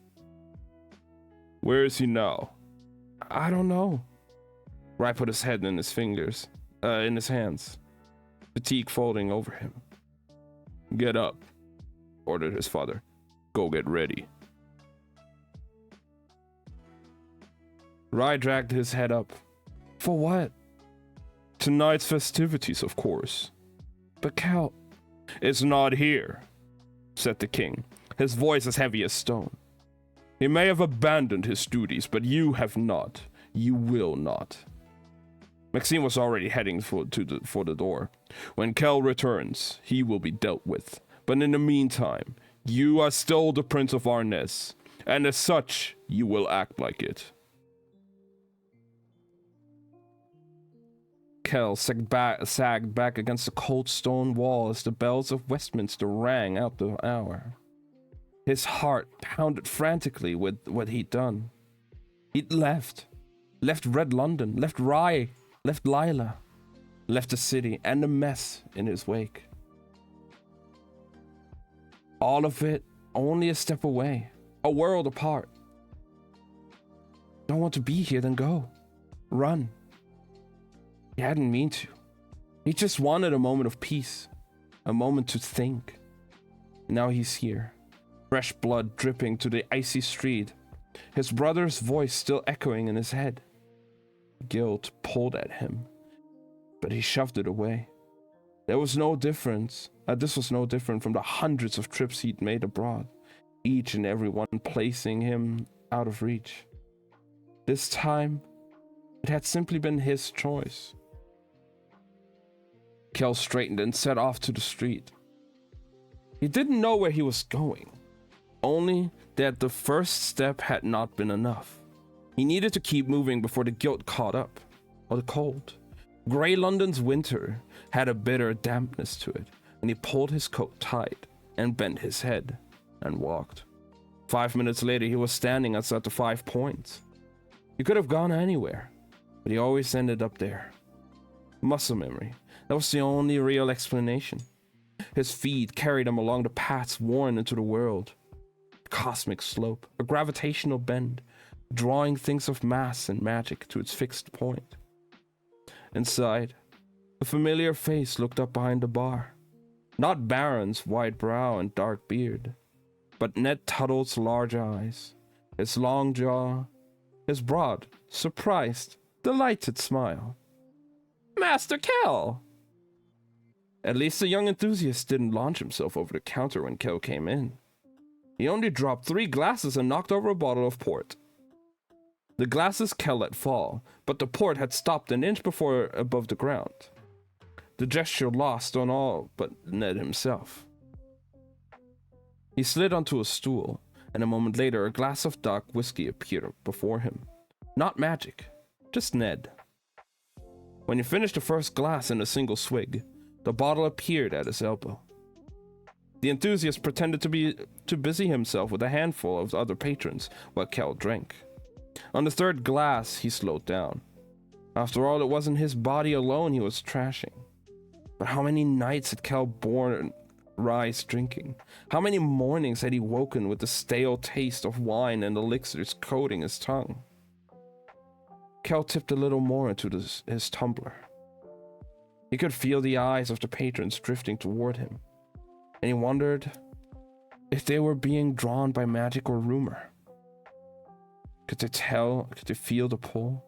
Where is he now? I don't know. Rai put his head in his hands, fatigue folding over him. Get up, ordered his father. Go get ready. Rai dragged his head up. For what? Tonight's festivities, of course. But Cal... It's not here, said the king, his voice as heavy as stone. He may have abandoned his duties, but you have not. You will not. Maxime was already heading for the door. When Kel returns, he will be dealt with. But in the meantime, you are still the Prince of Arnes, and as such, you will act like it. Kel sagged back against the cold stone wall as the bells of Westminster rang out the hour. His heart pounded frantically with what he'd done. He'd left Red London, left Rai, left Lila, left the city and the mess in his wake. All of it only a step away, a world apart. Don't want to be here, then go. Run. He hadn't mean to. He just wanted a moment of peace, a moment to think. And now he's here, fresh blood dripping to the icy street, his brother's voice still echoing in his head. Guilt pulled at him, but he shoved it away. This was no different from the hundreds of trips he'd made abroad, each and every one placing him out of reach. This time, it had simply been his choice. Kel straightened and set off to the street. He didn't know where he was going, only that the first step had not been enough. He needed to keep moving before the guilt caught up, or the cold. Grey London's winter had a bitter dampness to it, and he pulled his coat tight and bent his head and walked. 5 minutes later, he was standing outside the 5 Points. He could have gone anywhere, but he always ended up there. Muscle memory. That was the only real explanation. His feet carried him along the paths worn into the world. A cosmic slope, a gravitational bend, drawing things of mass and magic to its fixed point. Inside, a familiar face looked up behind the bar. Not Baron's white brow and dark beard, but Ned Tuttle's large eyes, his long jaw, his broad, surprised, delighted smile. Master Kel! At least the young enthusiast didn't launch himself over the counter when Kel came in. He only dropped 3 glasses and knocked over a bottle of port. The glasses Kel let fall, but the port had stopped an inch above the ground. The gesture lost on all but Ned himself. He slid onto a stool, and a moment later a glass of dark whiskey appeared before him. Not magic, just Ned. When he finished the first glass in a single swig, the bottle appeared at his elbow. The enthusiast pretended to busy himself with a handful of other patrons while Kel drank. On the 3rd glass, he slowed down. After all, it wasn't his body alone he was trashing. But how many nights had Kel borne Rye's drinking? How many mornings had he woken with the stale taste of wine and elixirs coating his tongue? Kel tipped a little more into his tumbler. He could feel the eyes of the patrons drifting toward him, and he wondered if they were being drawn by magic or rumor. Could they feel the pull?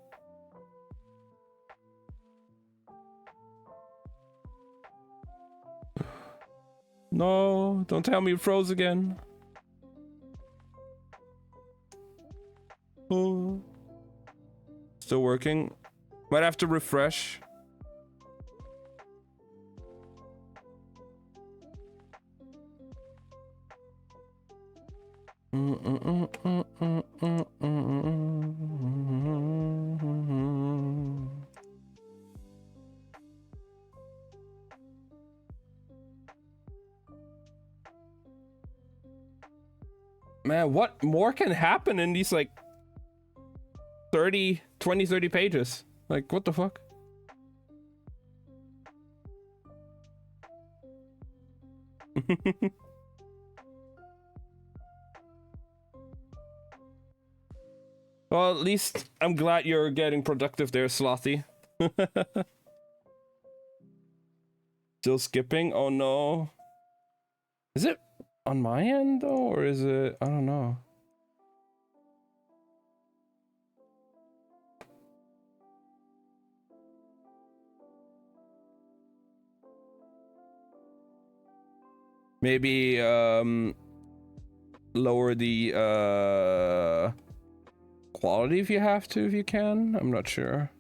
No, don't tell me it froze again. Oh. Still working. Might have to refresh. Man, what more can happen in these, like, 30 pages? Like, what the fuck? Well, at least I'm glad you're getting productive there, Slothy. Still skipping? Oh no. Is it on my end though, or is it? I don't know. Maybe lower the quality if you have to, if you can. I'm not sure.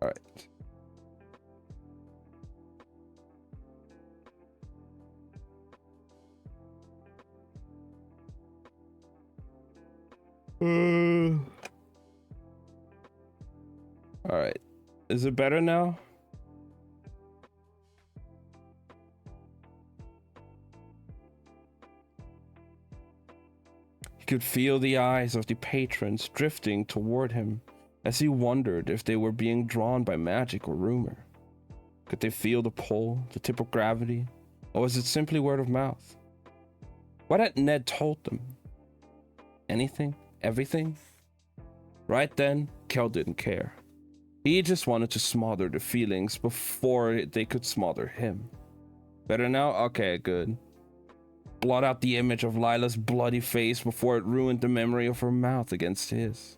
All right. All right. Is it better now? He could feel the eyes of the patrons drifting toward him as he wondered if they were being drawn by magic or rumor. Could they feel the pull, the tip of gravity, or was it simply word of mouth? What had Ned told them? Anything? Everything? Right then, Kel didn't care. He just wanted to smother the feelings before they could smother him. Better now? Okay, good. Blot out the image of Lila's bloody face before it ruined the memory of her mouth against his.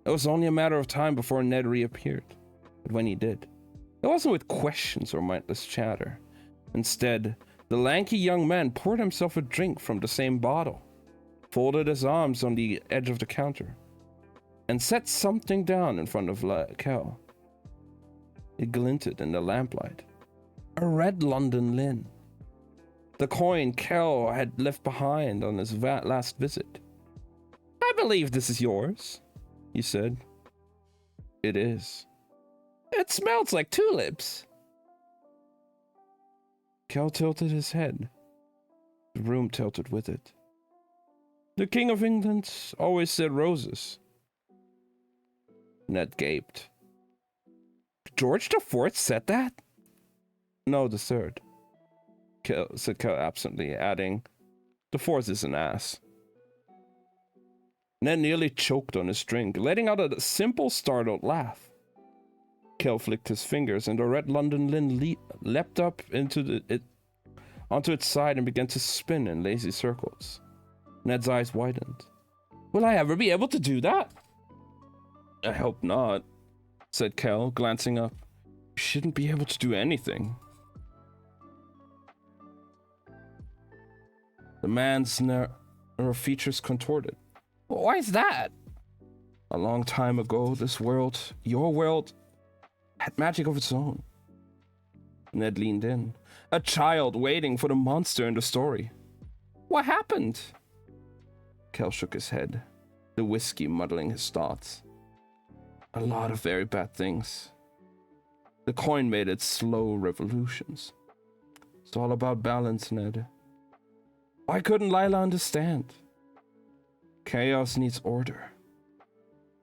It was only a matter of time before Ned reappeared. But when he did, it wasn't with questions or mindless chatter. Instead, the lanky young man poured himself a drink from the same bottle, folded his arms on the edge of the counter, and set something down in front of Kel. It glinted in the lamplight. A red London Lynn. The coin Kel had left behind on his last visit. I believe this is yours, he said. It is. It smells like tulips. Kel tilted his head. The room tilted with it. The King of England always said roses. Ned gaped. George IV said that? No, the third. Said Kel absently, adding, the fourth is an ass. Ned nearly choked on his drink, letting out a simple, startled laugh. Kel flicked his fingers, and the red London Lynn leapt up onto its side and began to spin in lazy circles. Ned's eyes widened. Will I ever be able to do that? I hope not, said Kel, glancing up. You shouldn't be able to do anything. The man's narrow features contorted. Why is that? A long time ago, this world, your world, had magic of its own. Ned leaned in. A child waiting for the monster in the story. What happened? Kel shook his head, the whiskey muddling his thoughts. A lot of very bad things. The coin made its slow revolutions. It's all about balance, Ned. Why couldn't Lila understand? Chaos needs order.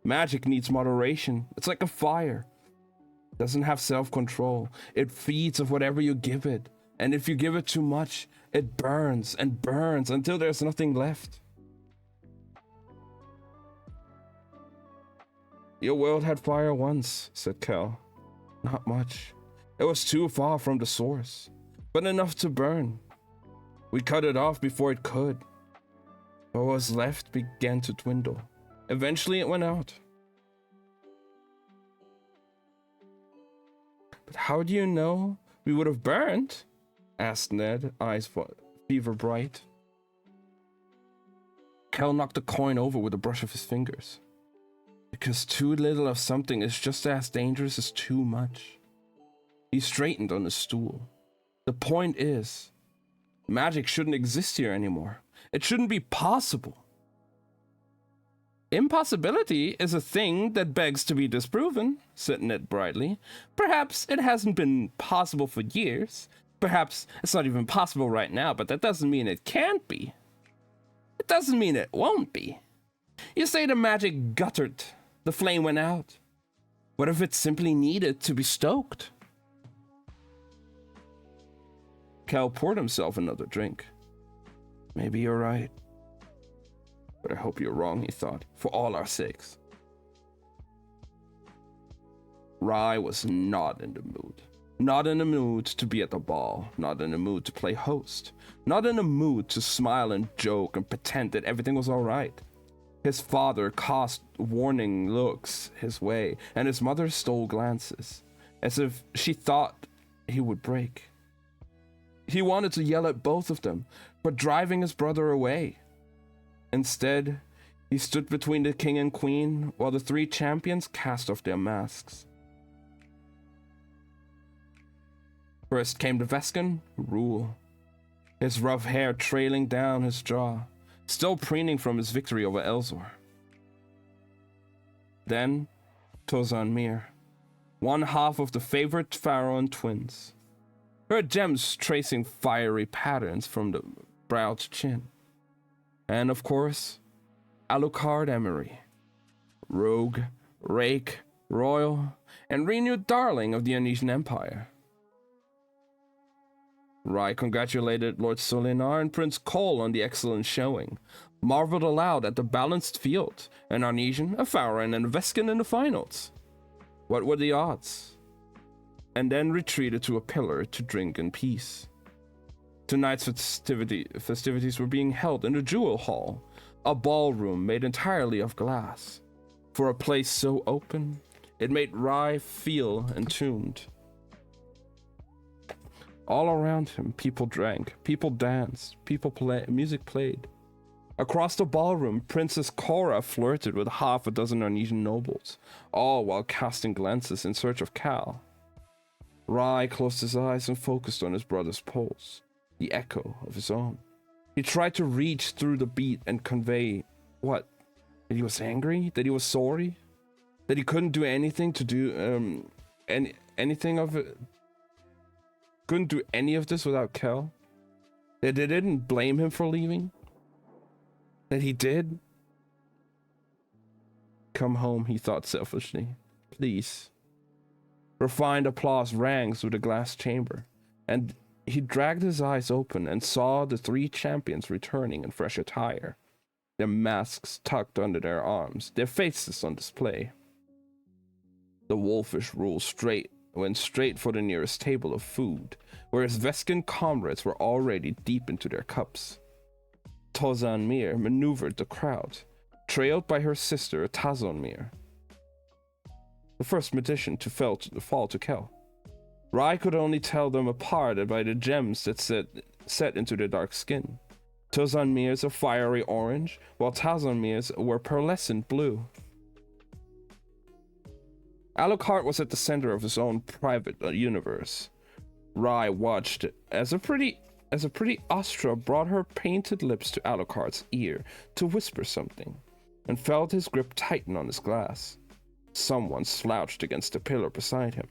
Magic needs moderation. It's like a fire. It doesn't have self-control. It feeds off whatever you give it. And if you give it too much, it burns and burns until there's nothing left. Your world had fire once, said Kel. Not much. It was too far from the source, but enough to burn. We cut it off before it could. What was left began to dwindle. Eventually it went out. But how do you know we would have burned? Asked Ned, eyes fever bright. Kel knocked the coin over with a brush of his fingers. Because too little of something is just as dangerous as too much. He straightened on his stool. The point is, magic shouldn't exist here anymore. It shouldn't be possible. Impossibility is a thing that begs to be disproven, said Ned brightly. Perhaps it hasn't been possible for years. Perhaps it's not even possible right now, but that doesn't mean it can't be. It doesn't mean it won't be. You say the magic guttered, the flame went out. What if it simply needed to be stoked? Cal poured himself another drink. Maybe you're right. But I hope you're wrong, he thought, for all our sakes. Rye was not in the mood. Not in the mood to be at the ball, not in the mood to play host, not in the mood to smile and joke and pretend that everything was all right. His father cast warning looks his way, and his mother stole glances, as if she thought he would break. He wanted to yell at both of them for driving his brother away. Instead, he stood between the king and queen while the three champions cast off their masks. First came the Vescan, Rule, his rough hair trailing down his jaw, still preening from his victory over Elzor. Then, Tozan Mir, one half of the favorite Pharaoh twins, her gems tracing fiery patterns from the brow to chin. And of course, Alucard Emery, rogue, rake, royal, and renewed darling of the Anisian Empire. Rai congratulated Lord Solinar and Prince Cole on the excellent showing, marveled aloud at the balanced field, an Arnesian, a Pharaoh, and a Vescan in the finals. What were the odds? And then retreated to a pillar to drink in peace. Tonight's festivities were being held in the Jewel Hall, a ballroom made entirely of glass. For a place so open, it made Rai feel entombed. All around him, people drank, people danced, music played. Across the ballroom, Princess Cora flirted with half a dozen Arnesian nobles, all while casting glances in search of Cal. Rai closed his eyes and focused on his brother's pulse, the echo of his own. He tried to reach through the beat and convey what? That he was angry? That he was sorry? That he couldn't do anything to do anything of it? Couldn't do any of this without Kel? That they didn't blame him for leaving? That he did? Come home, he thought selfishly. Please. Refined applause rang through the glass chamber, and he dragged his eyes open and saw the three champions returning in fresh attire, their masks tucked under their arms, their faces on display. The wolfish Rule went straight for the nearest table of food, where his Vescan comrades were already deep into their cups. Tozan Mir maneuvered the crowd, trailed by her sister Tazon Mir, the first magician to fall to Kel. Rai could only tell them apart by the gems that set into their dark skin. Tozan Mir's a fiery orange, while Tazon Mir's were pearlescent blue. Alucard was at the center of his own private universe. Rai watched as a pretty Astra brought her painted lips to Alucard's ear to whisper something, and felt his grip tighten on his glass. Someone slouched against the pillar beside him,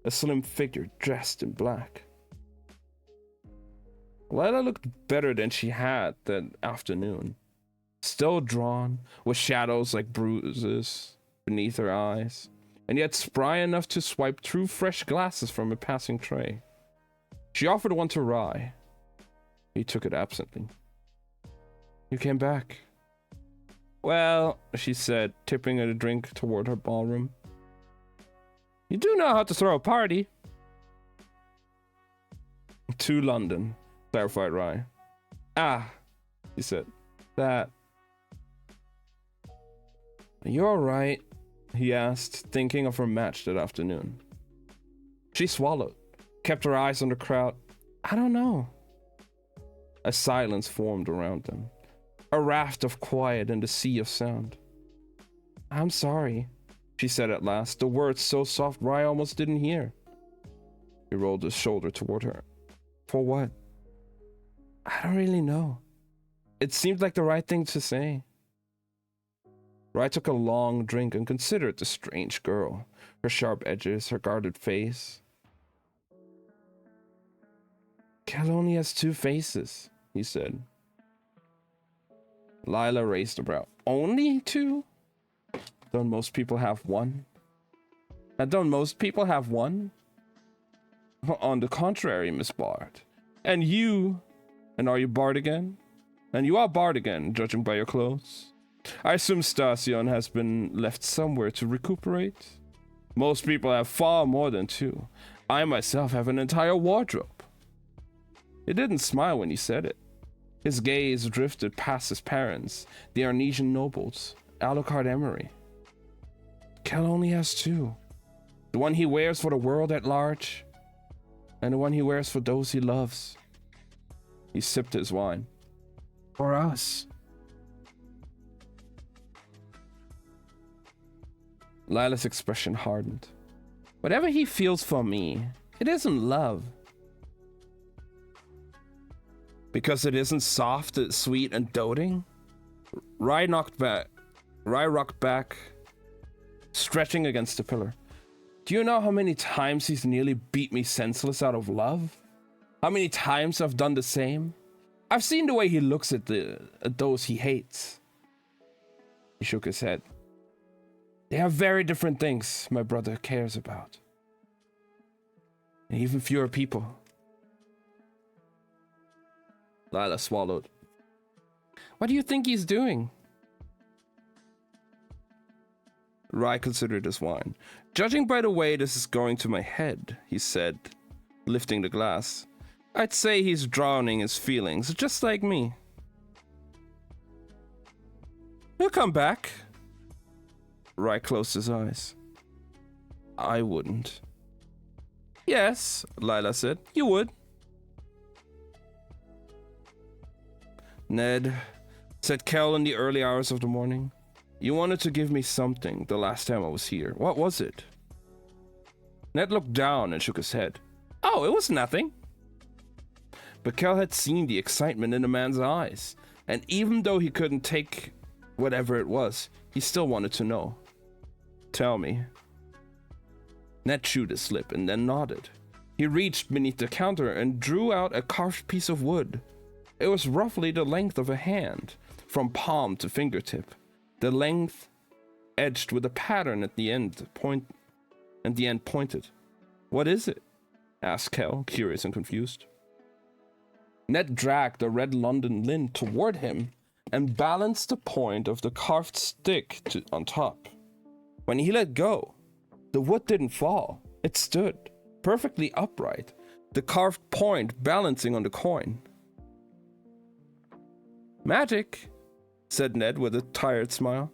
a slim figure dressed in black. Lila looked better than she had that afternoon, still drawn, with shadows like bruises beneath her eyes, and yet spry enough to swipe through fresh glasses from a passing tray. She offered one to Rai. He took it absently. You came back. Well, she said, tipping a drink toward her ballroom. You do know how to throw a party. To London, clarified Rai. Ah, he said. That. You alright? He asked, thinking of her match that afternoon. She swallowed, kept her eyes on the crowd. I don't know. A silence formed around them, a raft of quiet in the sea of sound. I'm sorry, she said at last, the words so soft Rai almost didn't hear. He rolled his shoulder toward her. For what? I don't really know. It seemed like the right thing to say. Rai took a long drink and considered the strange girl, her sharp edges, her guarded face. Kel only has two faces, he said. Lila raised a brow. Only two? Don't most people have one? And don't most people have one? On the contrary, Miss Bard. And you? And are you Bard again? And you are Bard again, judging by your clothes. I assume Stasion has been left somewhere to recuperate. Most people have far more than two. I myself have an entire wardrobe. He didn't smile when he said it. His gaze drifted past his parents, the Arnesian nobles, Alucard Emery. Kel only has two. The one he wears for the world at large, and the one he wears for those he loves. He sipped his wine. For us. Lila's expression hardened. Whatever he feels for me, it isn't love. Because it isn't soft, sweet, and doting? Rai rocked back, stretching against the pillar. Do you know how many times he's nearly beat me senseless out of love? How many times I've done the same? I've seen the way he looks at those he hates. He shook his head. They have very different things my brother cares about. And even fewer people. Lila swallowed. What do you think he's doing? Rai considered his wine. Judging by the way this is going to my head, he said, lifting the glass, I'd say he's drowning his feelings, just like me. He'll come back. Rai closed his eyes. I wouldn't. Yes, Lila said, you would. Ned, said Kel in the early hours of the morning, you wanted to give me something the last time I was here. What was it? Ned looked down and shook his head. Oh, it was nothing. But Kel had seen the excitement in the man's eyes, and even though he couldn't take whatever it was, he still wanted to know. Tell me. Ned chewed his lip and then nodded. He reached beneath the counter and drew out a carved piece of wood. It was roughly the length of a hand, from palm to fingertip. The length edged with a pattern at the end pointed. What is it? Asked Kel, curious and confused. Ned dragged the red London lint toward him and balanced the point of the carved stick on top. When he let go, the wood didn't fall. It stood, perfectly upright, the carved point balancing on the coin. Magic, said Ned with a tired smile.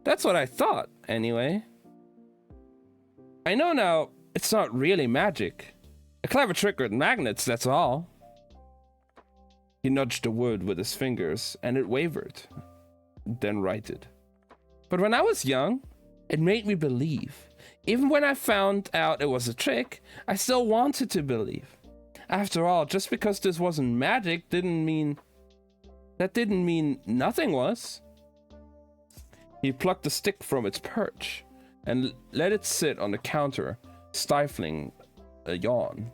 That's what I thought, anyway. I know now it's not really magic. A clever trick with magnets, that's all. He nudged the wood with his fingers, and it wavered, then righted. But when I was young, it made me believe. Even when I found out it was a trick, I still wanted to believe. After all, just because this wasn't magic didn't mean nothing was. He plucked the stick from its perch and let it sit on the counter, stifling a yawn.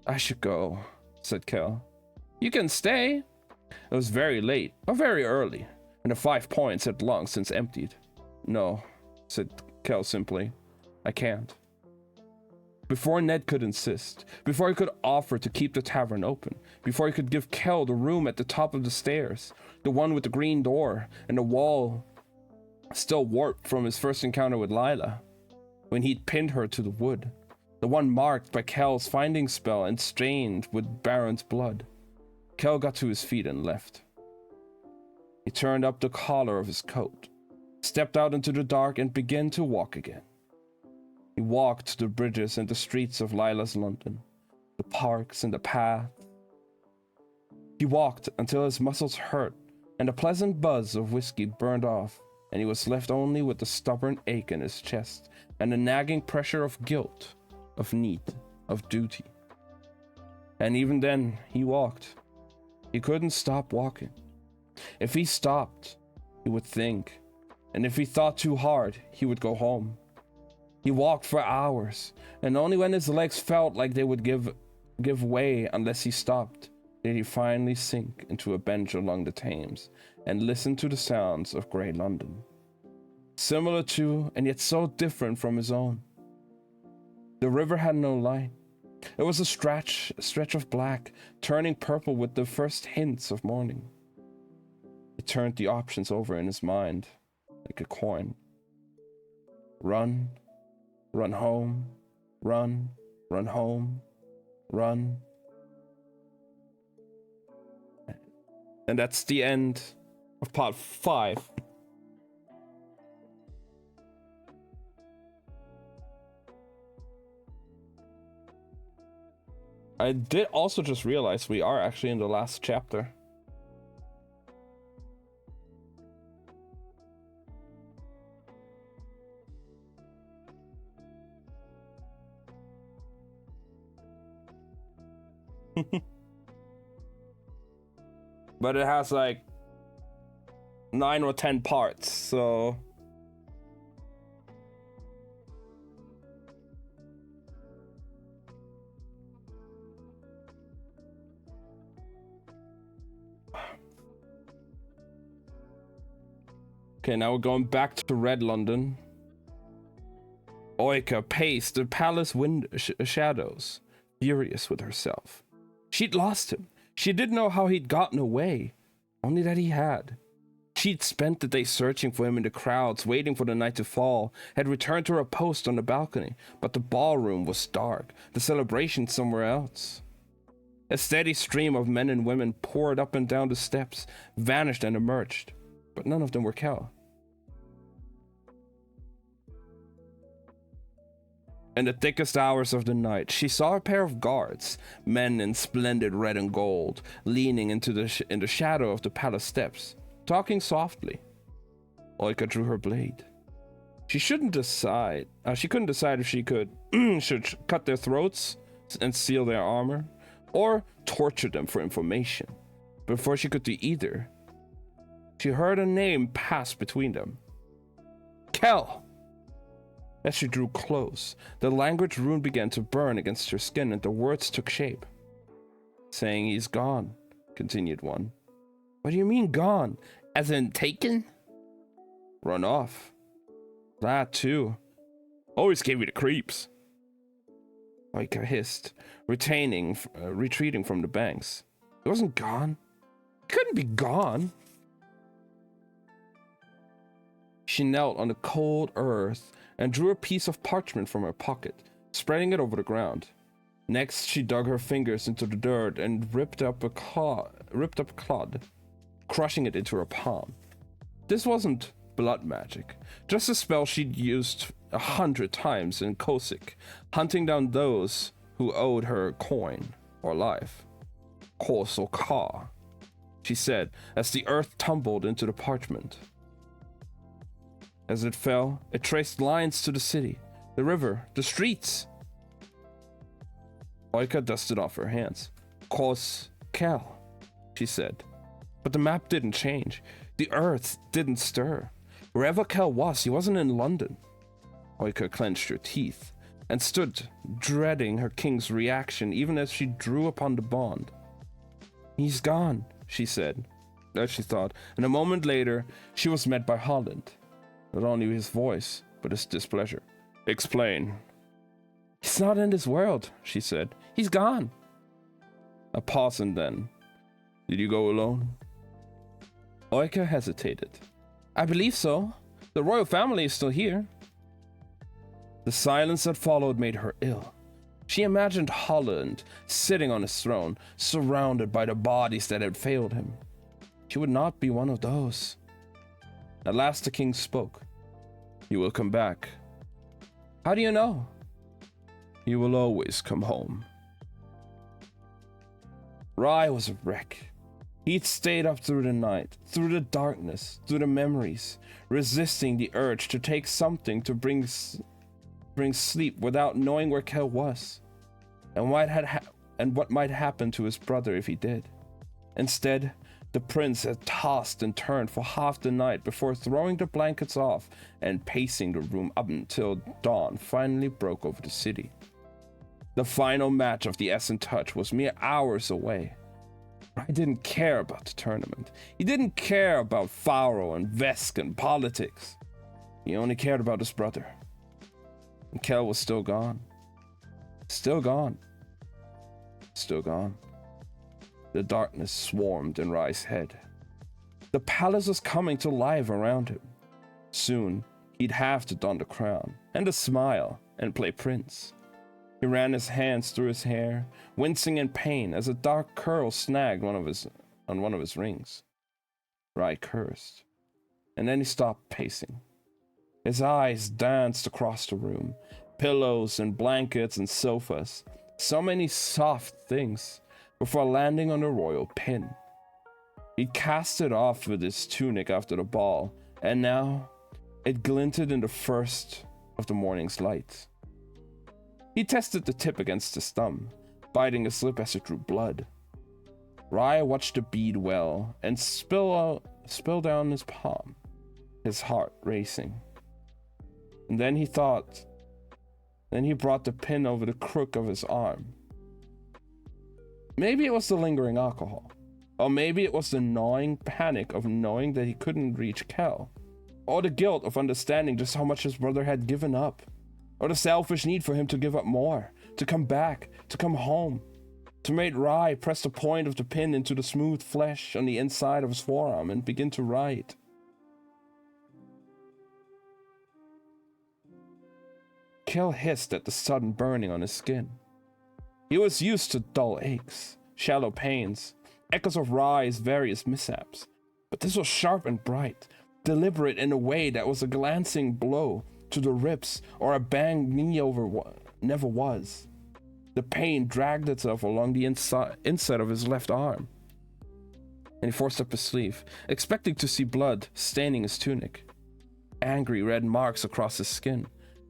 I should go, said Kel. You can stay. It was very late, or very early, and the 5 points had long since emptied. No, said Kel simply. I can't. Before Ned could insist, before he could offer to keep the tavern open, before he could give Kel the room at the top of the stairs, the one with the green door and the wall still warped from his first encounter with Lila, when he'd pinned her to the wood, the one marked by Kel's finding spell and stained with Baron's blood. Kel got to his feet and left. He turned up the collar of his coat, stepped out into the dark and began to walk again. He walked the bridges and the streets of Lila's London, the parks and the paths. He walked until his muscles hurt and the pleasant buzz of whiskey burned off, and he was left only with the stubborn ache in his chest and the nagging pressure of guilt, of need, of duty. And even then, he walked. He couldn't stop walking. If he stopped, he would think. And if he thought too hard, he would go home. He walked for hours, and only when his legs felt like they would give way unless he stopped, did he finally sink into a bench along the Thames and listen to the sounds of grey London. Similar to, and yet so different from his own. The river had no light. It was a stretch of black, turning purple with the first hints of morning. He turned the options over in his mind, like a coin. Run, run home, run, run home, run. And that's the end of part 5. I did also just realize we are actually in the last chapter. But it has like 9 or 10 parts, so okay, now we're going back to Red London. Oika paced the palace shadows, furious with herself. She'd lost him. She didn't know how he'd gotten away, only that he had. She'd spent the day searching for him in the crowds, waiting for the night to fall, had returned to her post on the balcony, but the ballroom was dark, the celebration somewhere else. A steady stream of men and women poured up and down the steps, vanished and emerged, but none of them were Kel. In the thickest hours of the night, she saw a pair of guards, men in splendid red and gold, leaning into in the shadow of the palace steps, talking softly. Oika drew her blade. She couldn't decide if she should cut their throats and steal their armor, or torture them for information. Before she could do either, she heard a name pass between them. Kel! As she drew close, the language rune began to burn against her skin and the words took shape. Saying he's gone, continued one. What do you mean gone? As in taken? Run off. That too. Always gave me the creeps. Oika hissed, retreating from the banks. It wasn't gone. It couldn't be gone. She knelt on the cold earth and drew a piece of parchment from her pocket, spreading it over the ground. Next, she dug her fingers into the dirt and ripped up a clod, crushing it into her palm. This wasn't blood magic, just a spell she'd used 100 times in Kosik, hunting down those who owed her coin or life. Kosoka, she said, as the earth tumbled into the parchment. As it fell, it traced lines to the city, the river, the streets. Oika dusted off her hands. Kel, she said. But the map didn't change. The earth didn't stir. Wherever Kel was, he wasn't in London. Oika clenched her teeth and stood, dreading her king's reaction even as she drew upon the bond. He's gone, she said, as she thought, and a moment later, she was met by Holland. Not only his voice, but his displeasure. Explain. He's not in this world, she said. He's gone. A pause and then, did you go alone? Oika hesitated. I believe so. The royal family is still here. The silence that followed made her ill. She imagined Holland sitting on his throne, surrounded by the bodies that had failed him. She would not be one of those. At last the king spoke. You will come back. How do you know? You will always come home. Rai was a wreck. He'd stayed up through the night, through the darkness, through the memories, resisting the urge to take something to bring sleep without knowing where Kel was, and and what might happen to his brother if he did. Instead, the prince had tossed and turned for half the night before throwing the blankets off and pacing the room up until dawn finally broke over the city. The final match of the Essen Touch was mere hours away. I didn't care about the tournament. He didn't care about Faro and Vesk and politics. He only cared about his brother. And Kel was still gone. Still gone. Still gone. The darkness swarmed in Rye's head. The palace was coming to life around him. Soon, he'd have to don the crown, and a smile, and play prince. He ran his hands through his hair, wincing in pain as a dark curl snagged on one of his rings. Rye cursed, and then he stopped pacing. His eyes danced across the room, pillows and blankets and sofas, so many soft things, before landing on the royal pin. He cast it off with his tunic after the ball, and now it glinted in the first of the morning's light. He tested the tip against his thumb, biting his lip as it drew blood. Rye watched the bead well and spill down his palm, his heart racing. And then he brought the pin over the crook of his arm. Maybe it was the lingering alcohol, or maybe it was the gnawing panic of knowing that he couldn't reach Kel, or the guilt of understanding just how much his brother had given up, or the selfish need for him to give up more, to come back, to come home, to make Rye press the point of the pin into the smooth flesh on the inside of his forearm and begin to write. Kel hissed at the sudden burning on his skin. He was used to dull aches, shallow pains, echoes of Rye's various mishaps, but this was sharp and bright, deliberate in a way that was a glancing blow to the ribs or a bang knee over never was. The pain dragged itself along the inside of his left arm, and he forced up his sleeve, expecting to see blood staining his tunic. Angry red marks across his skin,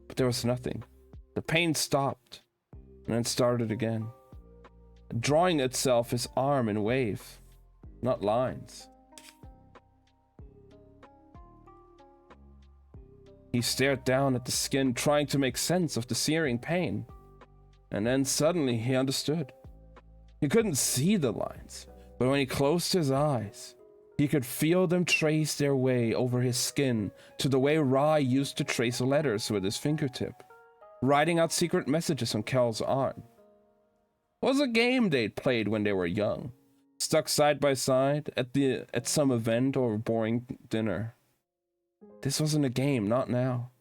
but there was nothing. The pain stopped, and then started again, drawing itself his arm in wave, not lines. He stared down at the skin, trying to make sense of the searing pain, and then suddenly he understood. He couldn't see the lines, but when he closed his eyes, he could feel them trace their way over his skin to the way Rye used to trace letters with his fingertip, writing out secret messages on Kel's arm. It was a game they'd played when they were young, stuck side by side at some event or a boring dinner. This wasn't a game, not now.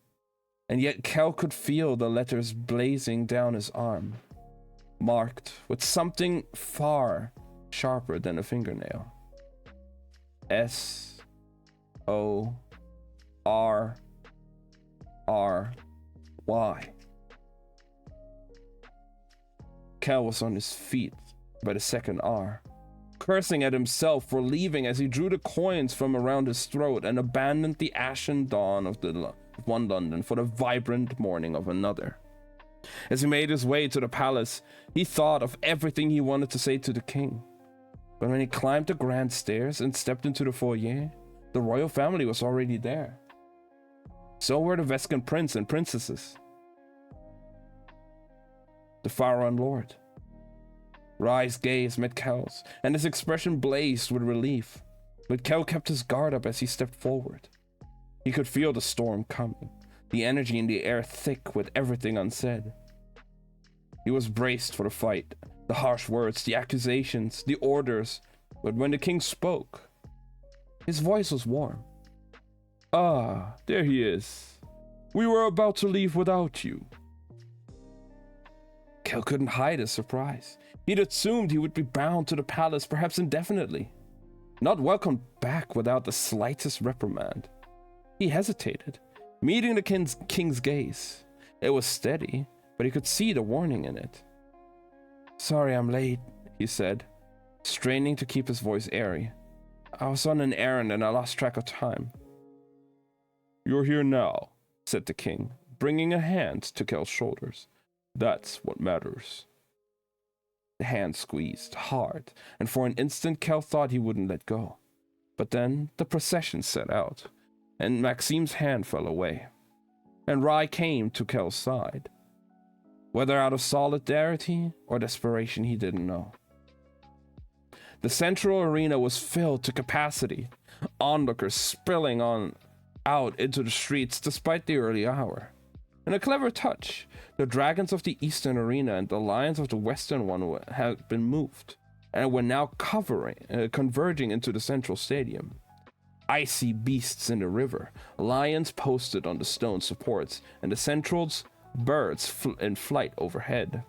And yet Kel could feel the letters blazing down his arm, marked with something far sharper than a fingernail. S-O-R-R-Y. Kel was on his feet by the second R, cursing at himself for leaving as he drew the coins from around his throat and abandoned the ashen dawn of one London for the vibrant morning of another. As he made his way to the palace, he thought of everything he wanted to say to the king. But when he climbed the grand stairs and stepped into the foyer, the royal family was already there. So were the Vescan prince and princesses, the Pharaoh lord. Rye's gaze met Kel's, and his expression blazed with relief. But Kel kept his guard up as he stepped forward. He could feel the storm coming, the energy in the air thick with everything unsaid. He was braced for the fight, the harsh words, the accusations, the orders. But when the king spoke, his voice was warm. "Ah, there he is. We were about to leave without you." Kel couldn't hide his surprise. He'd assumed he would be bound to the palace, perhaps indefinitely, not welcomed back without the slightest reprimand. He hesitated, meeting the king's gaze. It was steady, but he could see the warning in it. "Sorry I'm late," he said, straining to keep his voice airy. "I was on an errand and I lost track of time." "You're here now," said the king, bringing a hand to Kel's shoulders. "That's what matters." The hand squeezed hard, and for an instant Kel thought he wouldn't let go. But then the procession set out, and Maxim's hand fell away, and Rai came to Kel's side. Whether out of solidarity or desperation, he didn't know. The central arena was filled to capacity, onlookers spilling out into the streets despite the early hour. In a clever touch, the dragons of the eastern arena and the lions of the western one had been moved, and were now converging into the central stadium. Icy beasts in the river, lions posted on the stone supports, and the central's birds in flight overhead.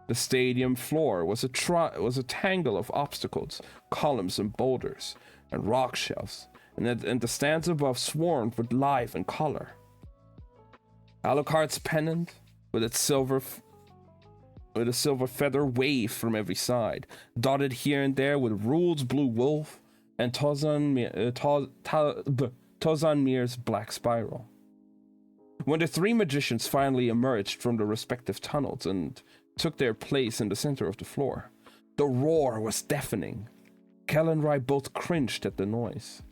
The stadium floor was a tangle of obstacles, columns and boulders, and rock shelves, and the stands above swarmed with life and color. Alucard's pennant, with a silver feather, waved from every side, dotted here and there with Rule's blue wolf and Tozanmir's black spiral. When the three magicians finally emerged from the respective tunnels and took their place in the center of the floor, the roar was deafening. Kel and Rai both cringed at the noise.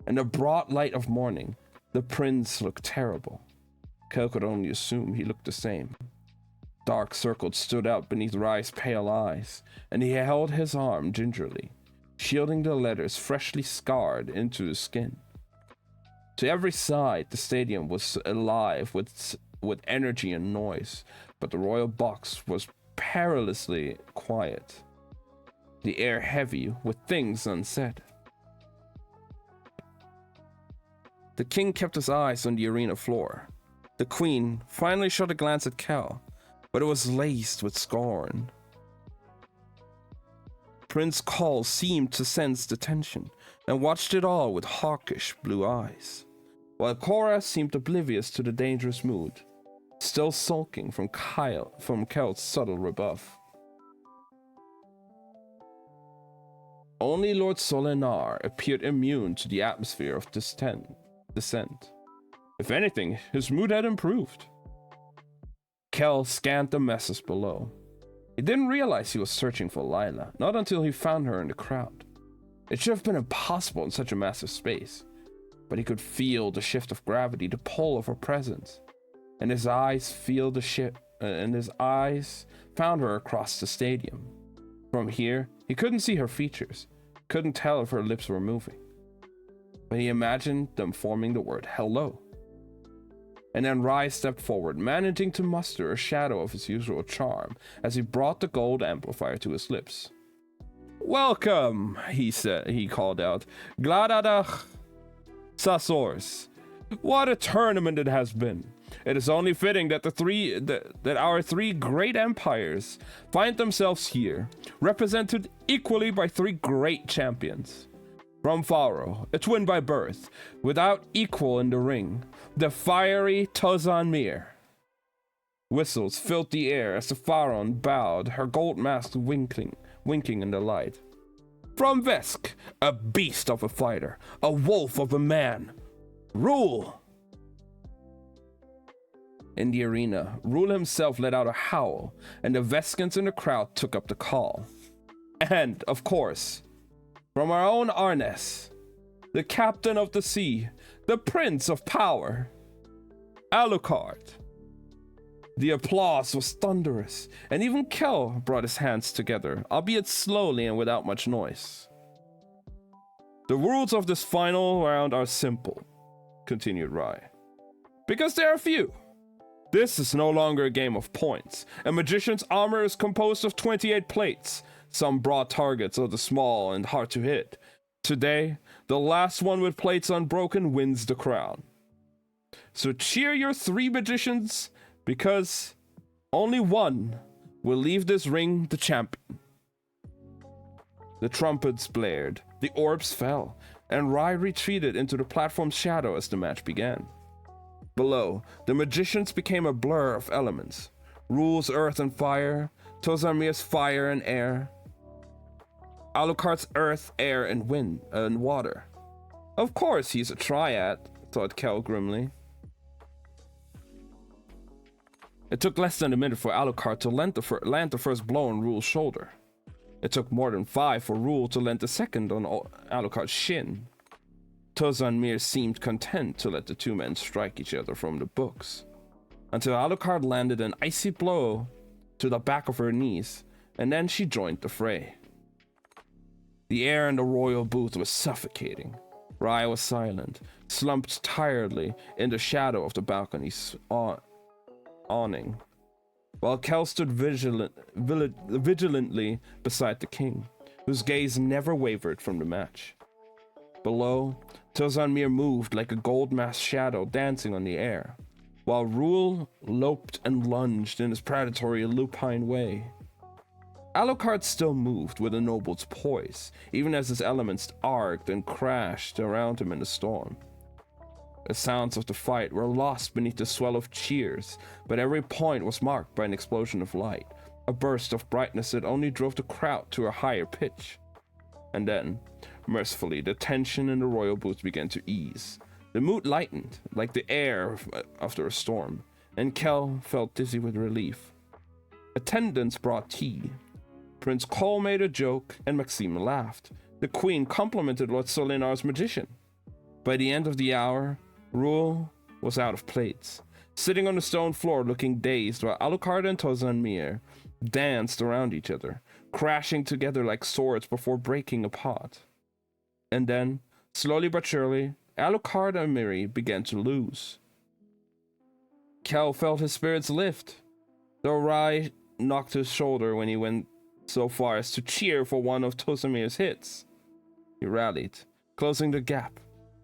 In the broad light of morning, the prince looked terrible. Kel could only assume he looked the same. Dark circles stood out beneath Rai's pale eyes, and he held his arm gingerly, shielding the letters freshly scarred into the skin. To every side, the stadium was alive with energy and noise, but the royal box was perilously quiet, the air heavy with things unsaid. The king kept his eyes on the arena floor. The queen finally shot a glance at Kel, but it was laced with scorn. Prince Call seemed to sense the tension and watched it all with hawkish blue eyes, while Cora seemed oblivious to the dangerous mood, still sulking from Kel's subtle rebuff. Only Lord Solinar appeared immune to the atmosphere of descent. If anything, his mood had improved. Kel scanned the messes below. He didn't realize he was searching for Lila, not until he found her in the crowd. It should have been impossible in such a massive space, but he could feel the shift of gravity, the pull of her presence, and his eyes found her across the stadium. From here, he couldn't see her features, couldn't tell if her lips were moving, but he imagined them forming the word hello. And then Rai stepped forward, managing to muster a shadow of his usual charm as he brought the gold amplifier to his lips. "Welcome," he called out. "Gladadach Sasors. What a tournament it has been. It is only fitting that our three great empires find themselves here, represented equally by three great champions. From Faro, a twin by birth, without equal in the ring, the fiery Tozanmir." Whistles filled the air as the Faron bowed, her gold mask winking in the light. "From Vesk, a beast of a fighter, a wolf of a man, Rule." In the arena, Rule himself let out a howl, and the Veskans in the crowd took up the call. And, of course, from our own Arnes, the captain of the sea, the prince of power, Alucard. The applause was thunderous, and even Kel brought his hands together, albeit slowly and without much noise. "The rules of this final round are simple," continued Rai, "because there are few. This is no longer a game of points. A magician's armor is composed of 28 plates. Some broad targets are the small and hard to hit. Today, the last one with plates unbroken wins the crown. So cheer your three magicians, because only one will leave this ring the champion." The trumpets blared, the orbs fell, and Rai retreated into the platform's shadow as the match began. Below, the magicians became a blur of elements. Rule's earth and fire, Tozanmir's fire and air, Alucard's earth, air, and wind and water. Of course he's a triad, thought Kel grimly. It took less than a minute for Alucard to land the first blow on Rule's shoulder. It took more than 5 for Rule to land the second on Alucard's shin. Tozanmir seemed content to let the two men strike each other from the books, until Alucard landed an icy blow to the back of her knees, and then she joined the fray. The air in the royal booth was suffocating. Rai was silent, slumped tiredly in the shadow of the balcony's awning, while Kel stood vigilantly beside the king, whose gaze never wavered from the match. Below, Tozanmir moved like a gold-masked shadow dancing on the air, while Rule loped and lunged in his predatory lupine way. Alucard still moved with a noble's poise, even as his elements arced and crashed around him in the storm. The sounds of the fight were lost beneath the swell of cheers, but every point was marked by an explosion of light, a burst of brightness that only drove the crowd to a higher pitch. And then, mercifully, the tension in the royal booth began to ease. The mood lightened, like the air after a storm, and Kel felt dizzy with relief. Attendants brought tea. Prince Cole made a joke, and Maxime laughed. The queen complimented Lord Solinar's magician. By the end of the hour, Rule was out of plates, sitting on the stone floor looking dazed, while Alucard and Tozanmir danced around each other, crashing together like swords before breaking apart. And then, slowly but surely, Alucard and Miri began to lose. Kel felt his spirits lift, though Rai knocked his shoulder when he went so far as to cheer for one of Tozanmir's hits. He rallied, closing the gap,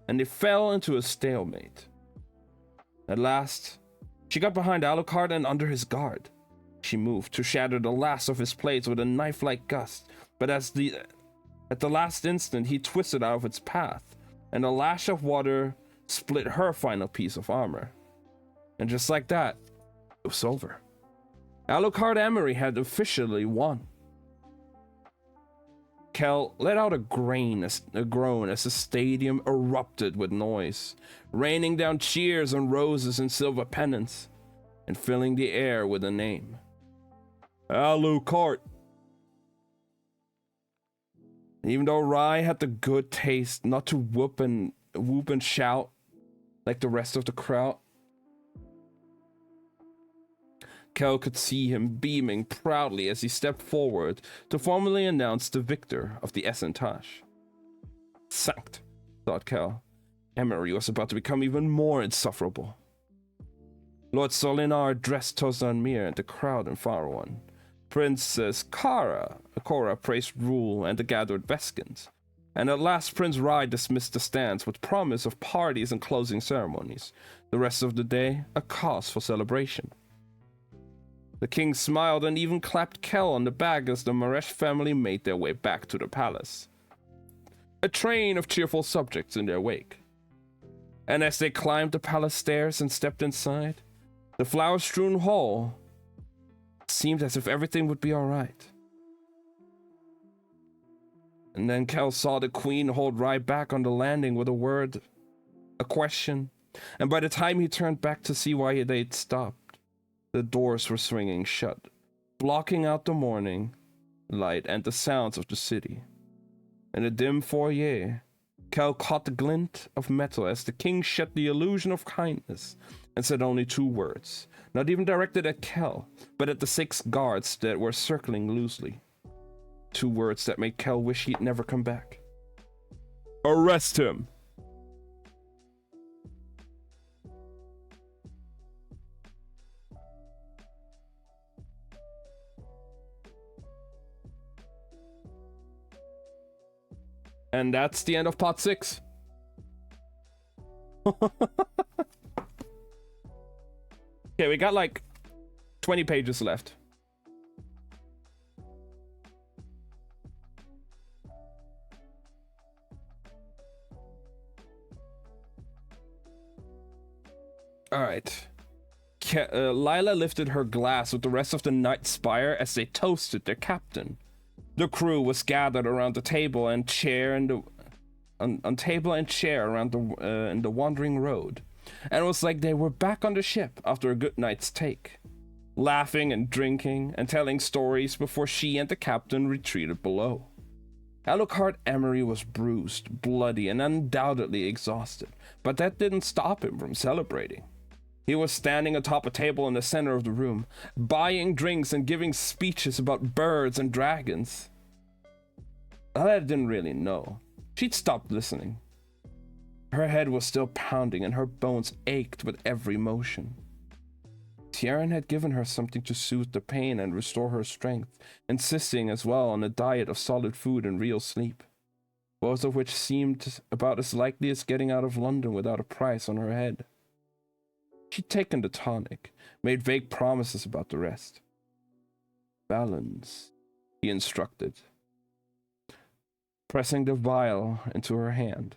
and they fell into a stalemate. At last, she got behind Alucard and under his guard. She moved to shatter the last of his plates with a knife-like gust, but at the last instant he twisted out of its path, and a lash of water split her final piece of armor. And just like that, it was over. Alucard Emery had officially won. Kel let out a groan as the stadium erupted with noise, raining down cheers and roses and silver pennants, and filling the air with a name. Alucard. Even though Rai had the good taste not to whoop and shout like the rest of the crowd, Kel could see him beaming proudly as he stepped forward to formally announce the victor of the Essentage. Sanct, thought Kel. Emery was about to become even more insufferable. Lord Solinar addressed Tozanmir and the crowd in Farwan. Princess Cora praised Rule and the gathered Veskins, and at last Prince Rai dismissed the stands with promise of parties and closing ceremonies. The rest of the day, a cause for celebration. The king smiled and even clapped Kel on the back as the Maresh family made their way back to the palace, a train of cheerful subjects in their wake. And as they climbed the palace stairs and stepped inside, the flower-strewn hall seemed as if everything would be all right. And then Kel saw the queen hold Rai back on the landing with a word, a question, and by the time he turned back to see why they'd stopped, the doors were swinging shut, blocking out the morning light and the sounds of the city. In a dim foyer, Kel caught the glint of metal as the king shed the illusion of kindness and said only 2 words, not even directed at Kel, but at the 6 guards that were circling loosely. 2 words that made Kel wish he'd never come back. Arrest him! And that's the end of part 6. Okay, we got like 20 pages left. Alright. Lila lifted her glass with the rest of the Night Spire as they toasted their captain. The crew was gathered around the table and chair on table and chair around in the wandering road, and it was like they were back on the ship after a good night's take. laughing and drinking and telling stories before she and the captain retreated below. Alucard Emery was bruised, bloody, and undoubtedly exhausted, but that didn't stop him from celebrating. He was standing atop a table in the center of the room, buying drinks and giving speeches about birds and dragons. Lila didn't really know. She'd stopped listening. Her head was still pounding and her bones ached with every motion. Tieran had given her something to soothe the pain and restore her strength, insisting as well on a diet of solid food and real sleep, both of which seemed about as likely as getting out of London without a price on her head. She'd taken the tonic, made vague promises about the rest. Balance, he instructed, pressing the vial into her hand.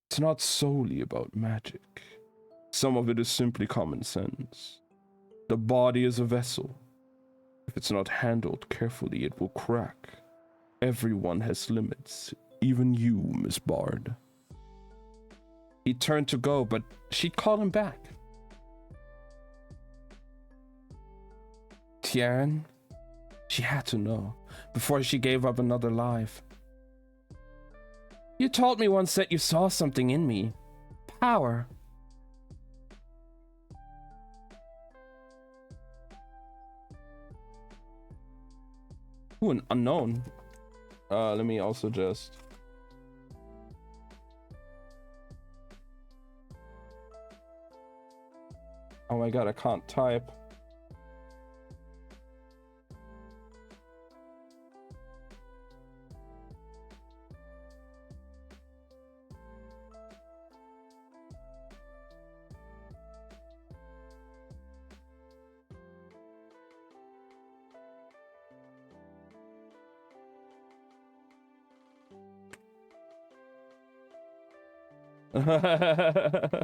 It's not solely about magic. Some of it is simply common sense. The body is a vessel. If it's not handled carefully, it will crack. Everyone has limits, even you, Miss Bard. He turned to go, but she'd called him back. Tieran, she had to know, before she gave up another life. You told me once that you saw something in me. Power. Ooh, an unknown. Let me also just... Oh my god, I can't type. I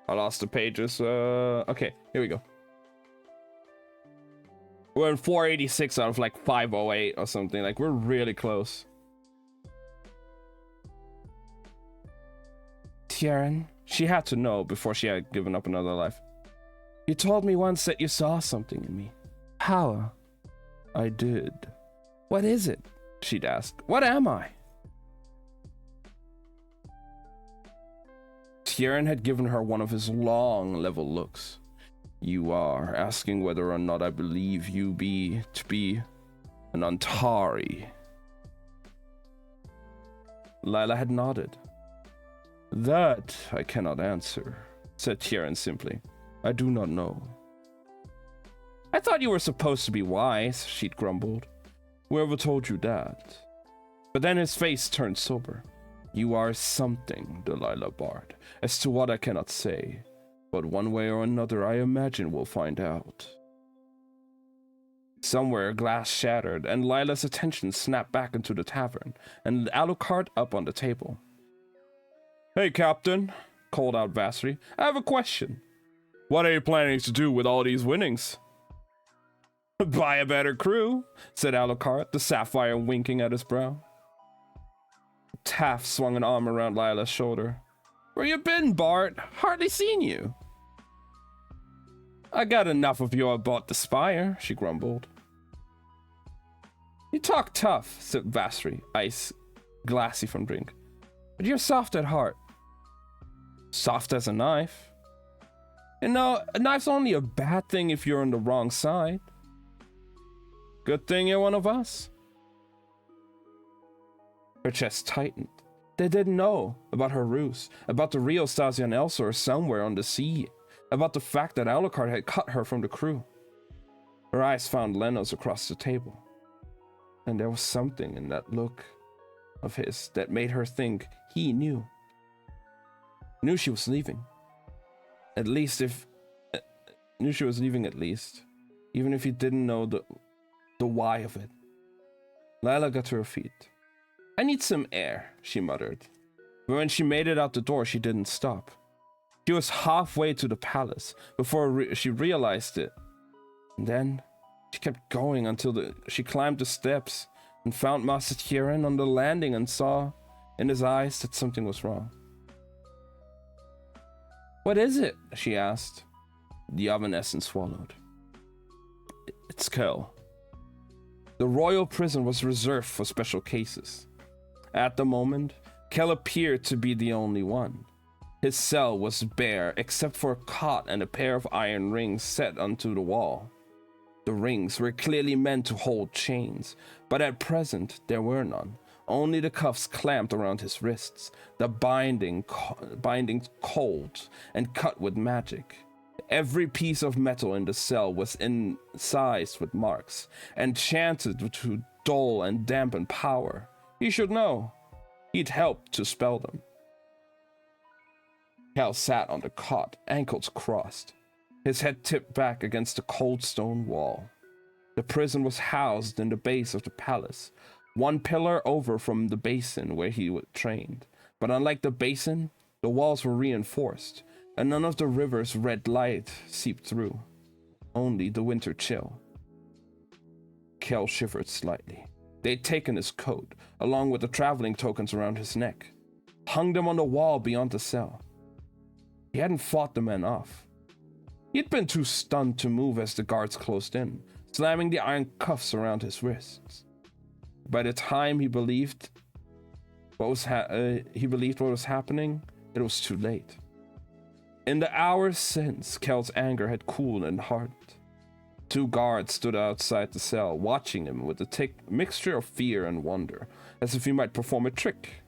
lost the pages. Okay, here we go. We're in 486 out of like 508 or something. Like, we're really close. Tieran, she had to know before she had given up another life. You told me once that you saw something in me. How? I did. What is it? She'd ask. What am I? Tieran had given her one of his long, level looks. You are asking whether or not I believe you to be an Antari. Lila had nodded. That I cannot answer, said Tieran simply. I do not know. I thought you were supposed to be wise, she'd grumbled. Whoever told you that? But then his face turned sober. You are something, Delilah Bard. As to what I cannot say, but one way or another I imagine we'll find out. Somewhere glass shattered, and Lila's attention snapped back into the tavern, and Alucard up on the table. Hey, Captain, called out Vasri. I have a question. What are you planning to do with all these winnings? Buy a better crew, said Alucard, the sapphire winking at his brow. Taft swung an arm around Lila's shoulder. Where you been, Bart? Hardly seen you. I got enough of you about the spire, she grumbled. You talk tough, said Vasri, ice glassy from drink. But you're soft at heart. Soft as a knife. You know, a knife's only a bad thing if you're on the wrong side. Good thing you're one of us. Her chest tightened. They didn't know about her ruse, about the real Stasia and Elsor somewhere on the sea, about the fact that Alucard had cut her from the crew. Her eyes found Leno's across the table, and there was something in that look of his that made her think he knew. Knew she was leaving. Knew she was leaving at least, even if he didn't know the why of it. Lila got to her feet. I need some air, she muttered. But when she made it out the door, she didn't stop. She was halfway to the palace before she realized it. And then she kept going until she climbed the steps and found Master Tieran on the landing and saw in his eyes that something was wrong. What is it? She asked. The Evanescence swallowed. It's Kel. The royal prison was reserved for special cases. At the moment, Kel appeared to be the only one. His cell was bare except for a cot and a pair of iron rings set onto the wall. The rings were clearly meant to hold chains, but at present there were none. Only the cuffs clamped around his wrists, the bindings cold and cut with magic. Every piece of metal in the cell was incised with marks, enchanted to dull and dampen power. He should know. He'd helped to spell them. Cal sat on the cot, ankles crossed, his head tipped back against the cold stone wall. The prison was housed in the base of the palace, one pillar over from the basin where he was trained. But unlike the basin, the walls were reinforced, and none of the river's red light seeped through. Only the winter chill. Kel shivered slightly. They'd taken his coat, along with the traveling tokens around his neck, hung them on the wall beyond the cell. He hadn't fought the men off. He'd been too stunned to move as the guards closed in, slamming the iron cuffs around his wrists. By the time he believed what was happening, it was too late. In the hours since, Kel's anger had cooled and hardened. 2 guards stood outside the cell, watching him with a mixture of fear and wonder, as if he might perform a trick.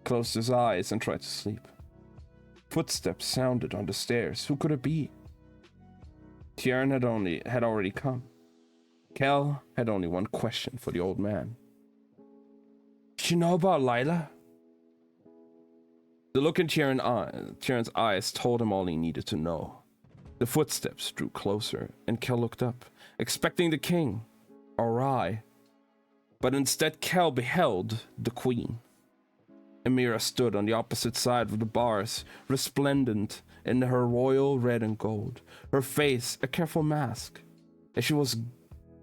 Closed his eyes and tried to sleep. Footsteps sounded on the stairs. Who could it be? Tieran had already come. Kel had only one question for the old man. Did you know about Lila? The look in Tieran's eyes told him all he needed to know. The footsteps drew closer, and Kel looked up, expecting the king, or I. But instead Kel beheld the queen. Emira stood on the opposite side of the bars, resplendent in her royal red and gold, her face a careful mask, as she was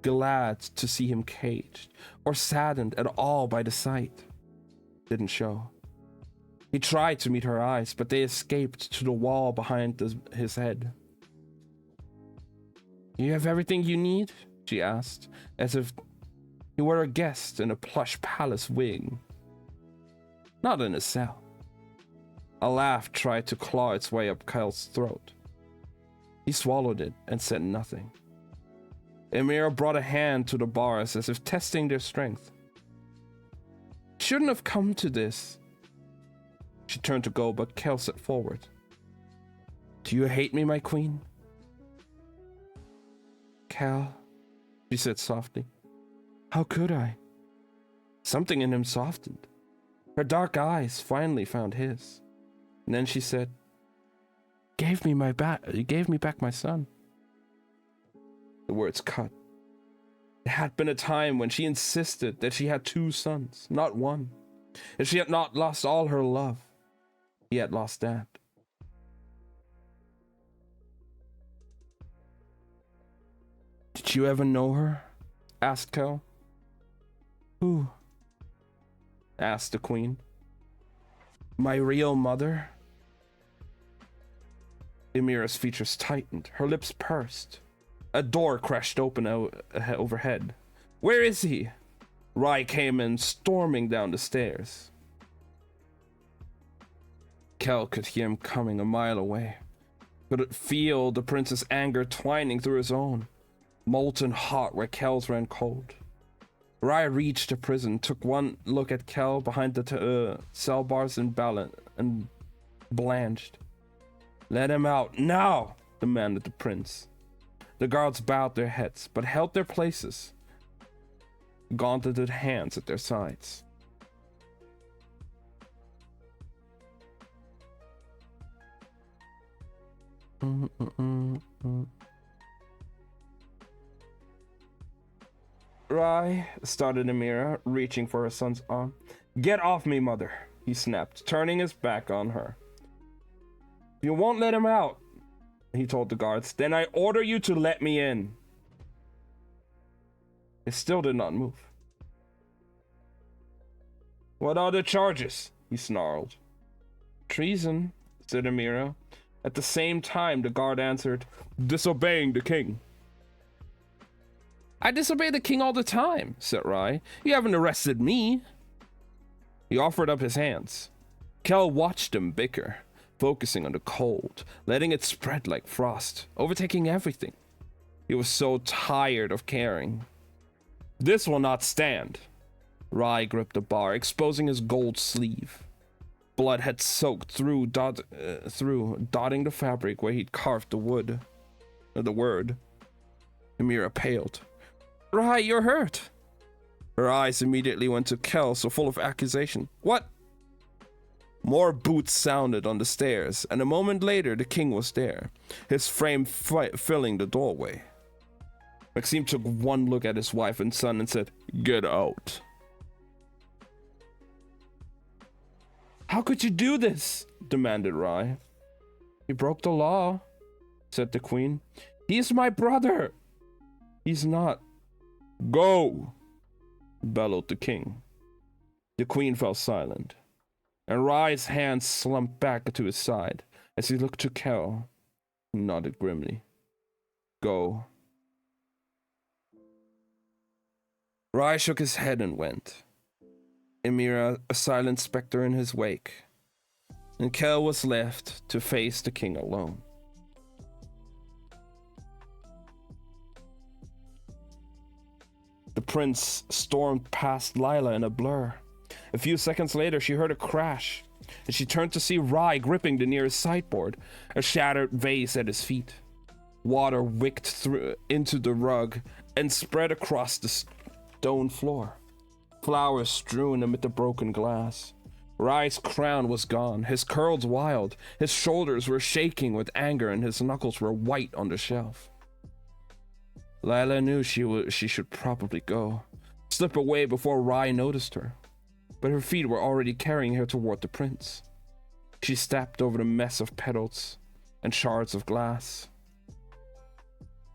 glad to see him caged, or saddened at all by the sight. Didn't show. He tried to meet her eyes, but they escaped to the wall behind his head. You have everything you need? She asked, as if he were a guest in a plush palace wing. Not in a cell. A laugh tried to claw its way up Kyle's throat. He swallowed it and said nothing. Emira brought a hand to the bars as if testing their strength. Shouldn't have come to this. She turned to go, but Kel stepped forward. Do you hate me, my queen? Cal, she said softly. How could I? Something in him softened. Her dark eyes finally found his. And then she said, You gave me back my son. The words cut. There had been a time when she insisted that she had 2 sons, not one. And she had not lost all her love. He had lost that. Did you ever know her? Asked Kel. Who? Asked the queen. My real mother? Emira's features tightened, her lips pursed. A door crashed open overhead. Where is he? Rai came in, storming down the stairs. Kel could hear him coming a mile away. Could feel the prince's anger twining through his own, molten hot where Kel's ran cold. Rai reached the prison, took one look at Kel behind the cell bars and blanched. Let him out now, demanded the prince. The guards bowed their heads, but held their places, gauntleted hands at their sides. Rai, started Emira, reaching for her son's arm. Get off me, mother, he snapped, turning his back on her. You won't let him out, he told the guards. Then I order you to let me in. They still did not move. What are the charges? He snarled. Treason, said Emira. At the same time, the guard answered, "Disobeying the king." "I disobey the king all the time," said Rai. "You haven't arrested me." He offered up his hands. Kel watched them bicker, focusing on the cold, letting it spread like frost, overtaking everything. He was so tired of caring. "This will not stand." Rai gripped the bar, exposing his gold sleeve. Blood had soaked through, dotting the fabric where he'd carved the word. Amira paled. "Rai, you're hurt." Her eyes immediately went to Kel, so full of accusation. "What?" More boots sounded on the stairs, and a moment later the king was there, his frame filling the doorway. Maxime took one look at his wife and son and said, "Get out." "How could you do this?" demanded Rai. "He broke the law," said the queen. "He's my brother." "He's not." "Go!" bellowed the king. The queen fell silent, and Rai's hand slumped back to his side as he looked to Kel, who nodded grimly. "Go." Rai shook his head and went. Amira, a silent specter in his wake, and Kel was left to face the king alone. The prince stormed past Lila in a blur. A few seconds later, she heard a crash, and she turned to see Rai gripping the nearest sideboard, a shattered vase at his feet. Water wicked through into the rug and spread across the stone floor. Flowers strewn amid the broken glass. Rai's crown was gone, his curls wild, his shoulders were shaking with anger, and his knuckles were white on the shelf. Lila knew she should probably go, slip away before Rai noticed her, but her feet were already carrying her toward the prince. She stepped over the mess of petals and shards of glass.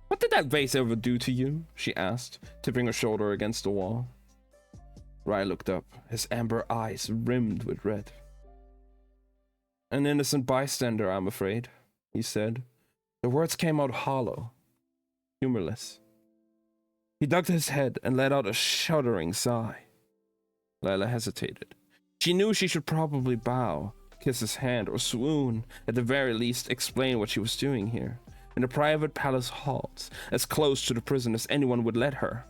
"What did that vase ever do to you?" she asked, tipping her shoulder against the wall. Rai looked up, his amber eyes rimmed with red. "An innocent bystander, I'm afraid," he said. The words came out hollow, humorless. He dug his head and let out a shuddering sigh. Lila hesitated. She knew she should probably bow, kiss his hand, or swoon, at the very least explain what she was doing here, in the private palace halls, as close to the prison as anyone would let her.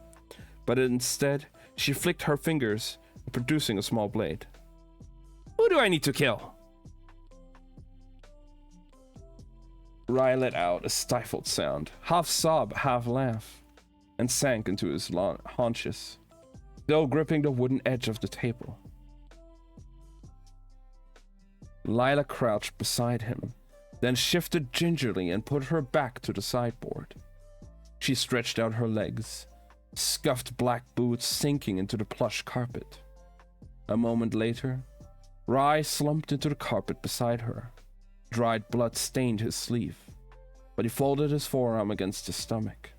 But instead, she flicked her fingers, producing a small blade. "Who do I need to kill?" Rai let out a stifled sound, half sob, half laugh, and sank into his haunches, still gripping the wooden edge of the table. Lila crouched beside him, then shifted gingerly and put her back to the sideboard. She stretched out her legs, scuffed black boots sinking into the plush carpet. A moment later, Rai slumped into the carpet beside her. Dried blood stained his sleeve, but he folded his forearm against his stomach.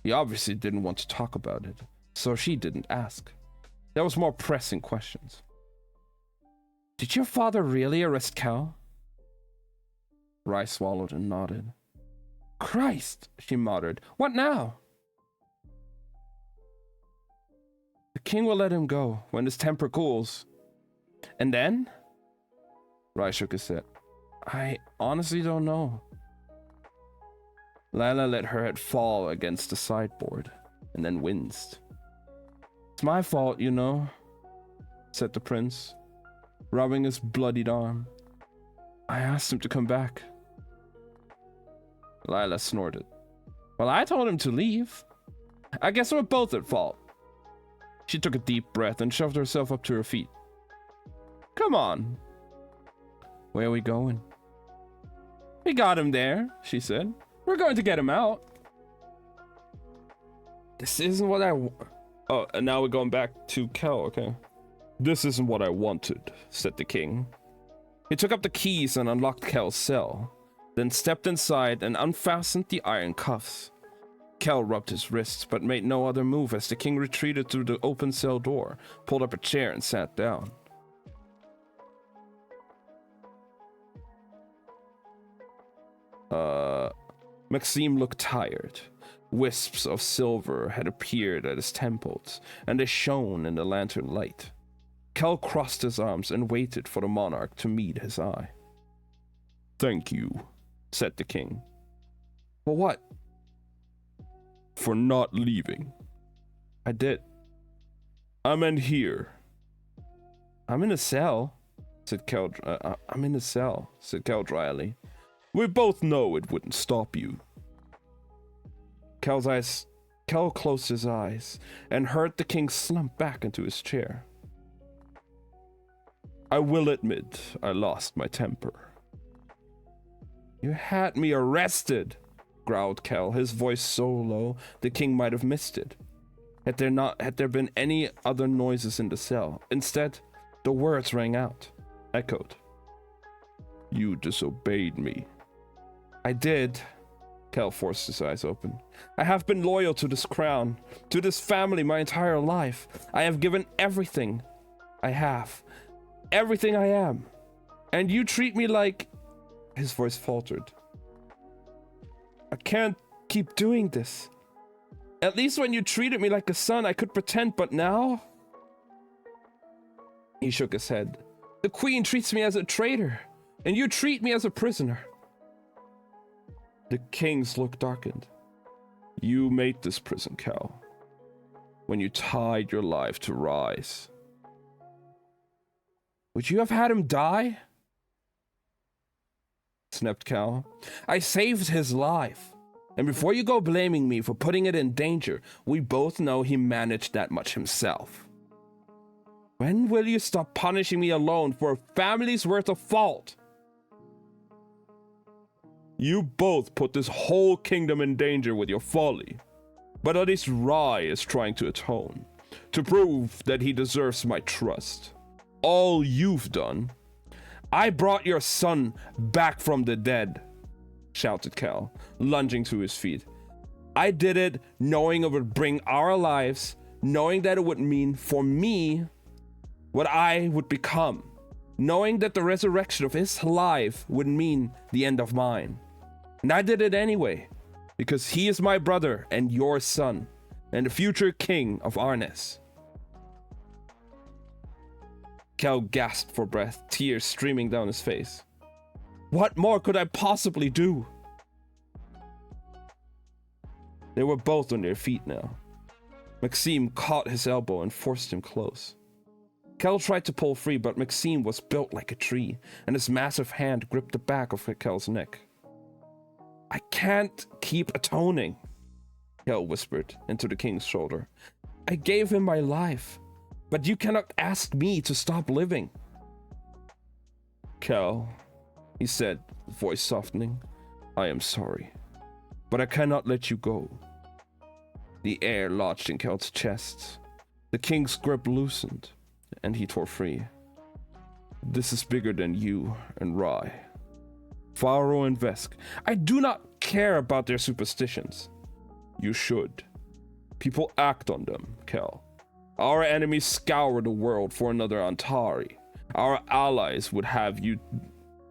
He obviously didn't want to talk about it, so she didn't ask. There was more pressing questions. "Did your father really arrest Cal?" Rai swallowed and nodded. "Christ," she muttered. "What now?" "The king will let him go when his temper cools." "And then?" Rai shook his head. "I honestly don't know." Lila let her head fall against the sideboard, and then winced. "It's my fault, you know," said the prince, rubbing his bloodied arm. "I asked him to come back." Lila snorted. "Well, I told him to leave. I guess we're both at fault." She took a deep breath and shoved herself up to her feet. "Come on." "Where are we going?" "We got him there," she said. "We're going to get him out." "This isn't what I Oh, and now we're going back to Kel, okay. "This isn't what I wanted," said the king. He took up the keys and unlocked Kel's cell, then stepped inside and unfastened the iron cuffs. Kel rubbed his wrists, but made no other move as the king retreated through the open cell door, pulled up a chair and sat down. Maxime looked tired. Wisps of silver had appeared at his temples, and they shone in the lantern light. Kel crossed his arms and waited for the monarch to meet his eye. "Thank you," said the king. "For what?" "For not leaving." "I did." "I meant here." "I'm in a cell," said Kel. "I'm in a cell," said Kel dryly. "We both know it wouldn't stop you." Kel closed his eyes and heard the king slump back into his chair. "I will admit I lost my temper." "You had me arrested," growled Kel, his voice so low the king might have missed it. Had there been any other noises in the cell. Instead, the words rang out, echoed. "You disobeyed me." "I did." Kel forced his eyes open. "I have been loyal to this crown, to this family my entire life. I have given everything I have, everything I am. And you treat me like..." His voice faltered. "I can't keep doing this. At least when you treated me like a son, I could pretend, but now..." He shook his head. "The queen treats me as a traitor, and you treat me as a prisoner." The king's look darkened. "You made this prison, Kel, when you tied your life to Rise." "Would you have had him die?" snapped Kel. "I saved his life. And before you go blaming me for putting it in danger, we both know he managed that much himself. When will you stop punishing me alone for a family's worth of fault?" "You both put this whole kingdom in danger with your folly. But at least Rai is trying to atone, to prove that he deserves my trust. All you've done..." "I brought your son back from the dead," shouted Kel, lunging to his feet. "I did it knowing it would bring our lives, knowing that it would mean for me what I would become, knowing that the resurrection of his life would mean the end of mine. And I did it anyway, because he is my brother and your son, and the future king of Arnes." Kel gasped for breath, tears streaming down his face. "What more could I possibly do?" They were both on their feet now. Maxime caught his elbow and forced him close. Kel tried to pull free, but Maxime was built like a tree, and his massive hand gripped the back of Kel's neck. "I can't keep atoning," Kel whispered into the king's shoulder. "I gave him my life, but you cannot ask me to stop living." "Kel," he said, voice softening, "I am sorry, but I cannot let you go." The air lodged in Kel's chest. The king's grip loosened, and he tore free. "This is bigger than you and Rai. Faro and Vesk. I do not care about their superstitions." "You should. People act on them, Kel. Our enemies scour the world for another Antari. Our allies would have you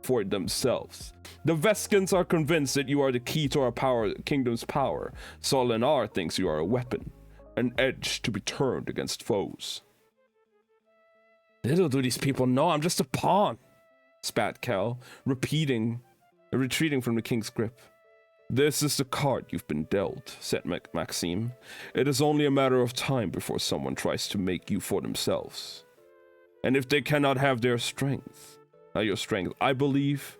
for themselves. The Veskans are convinced that you are the key to our kingdom's power. Solinar thinks you are a weapon, an edge to be turned against foes." "Little do these people know I'm just a pawn," spat Kel, retreating from the king's grip. "This is the card you've been dealt," said Maxime. "It is only a matter of time before someone tries to make you for themselves. And if they cannot have your strength, I believe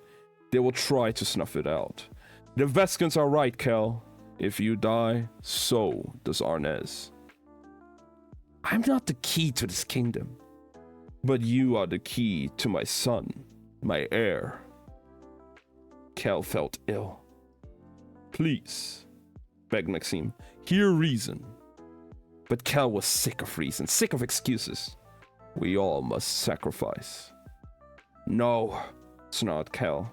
they will try to snuff it out. The Veskans are right, Kel. If you die, so does Arnes." "I'm not the key to this kingdom." "But you are the key to my son, my heir." Kel felt ill. "Please," begged Maxime, "hear reason." But Kel was sick of reason, sick of excuses. "We all must sacrifice." "No," snarled Kel.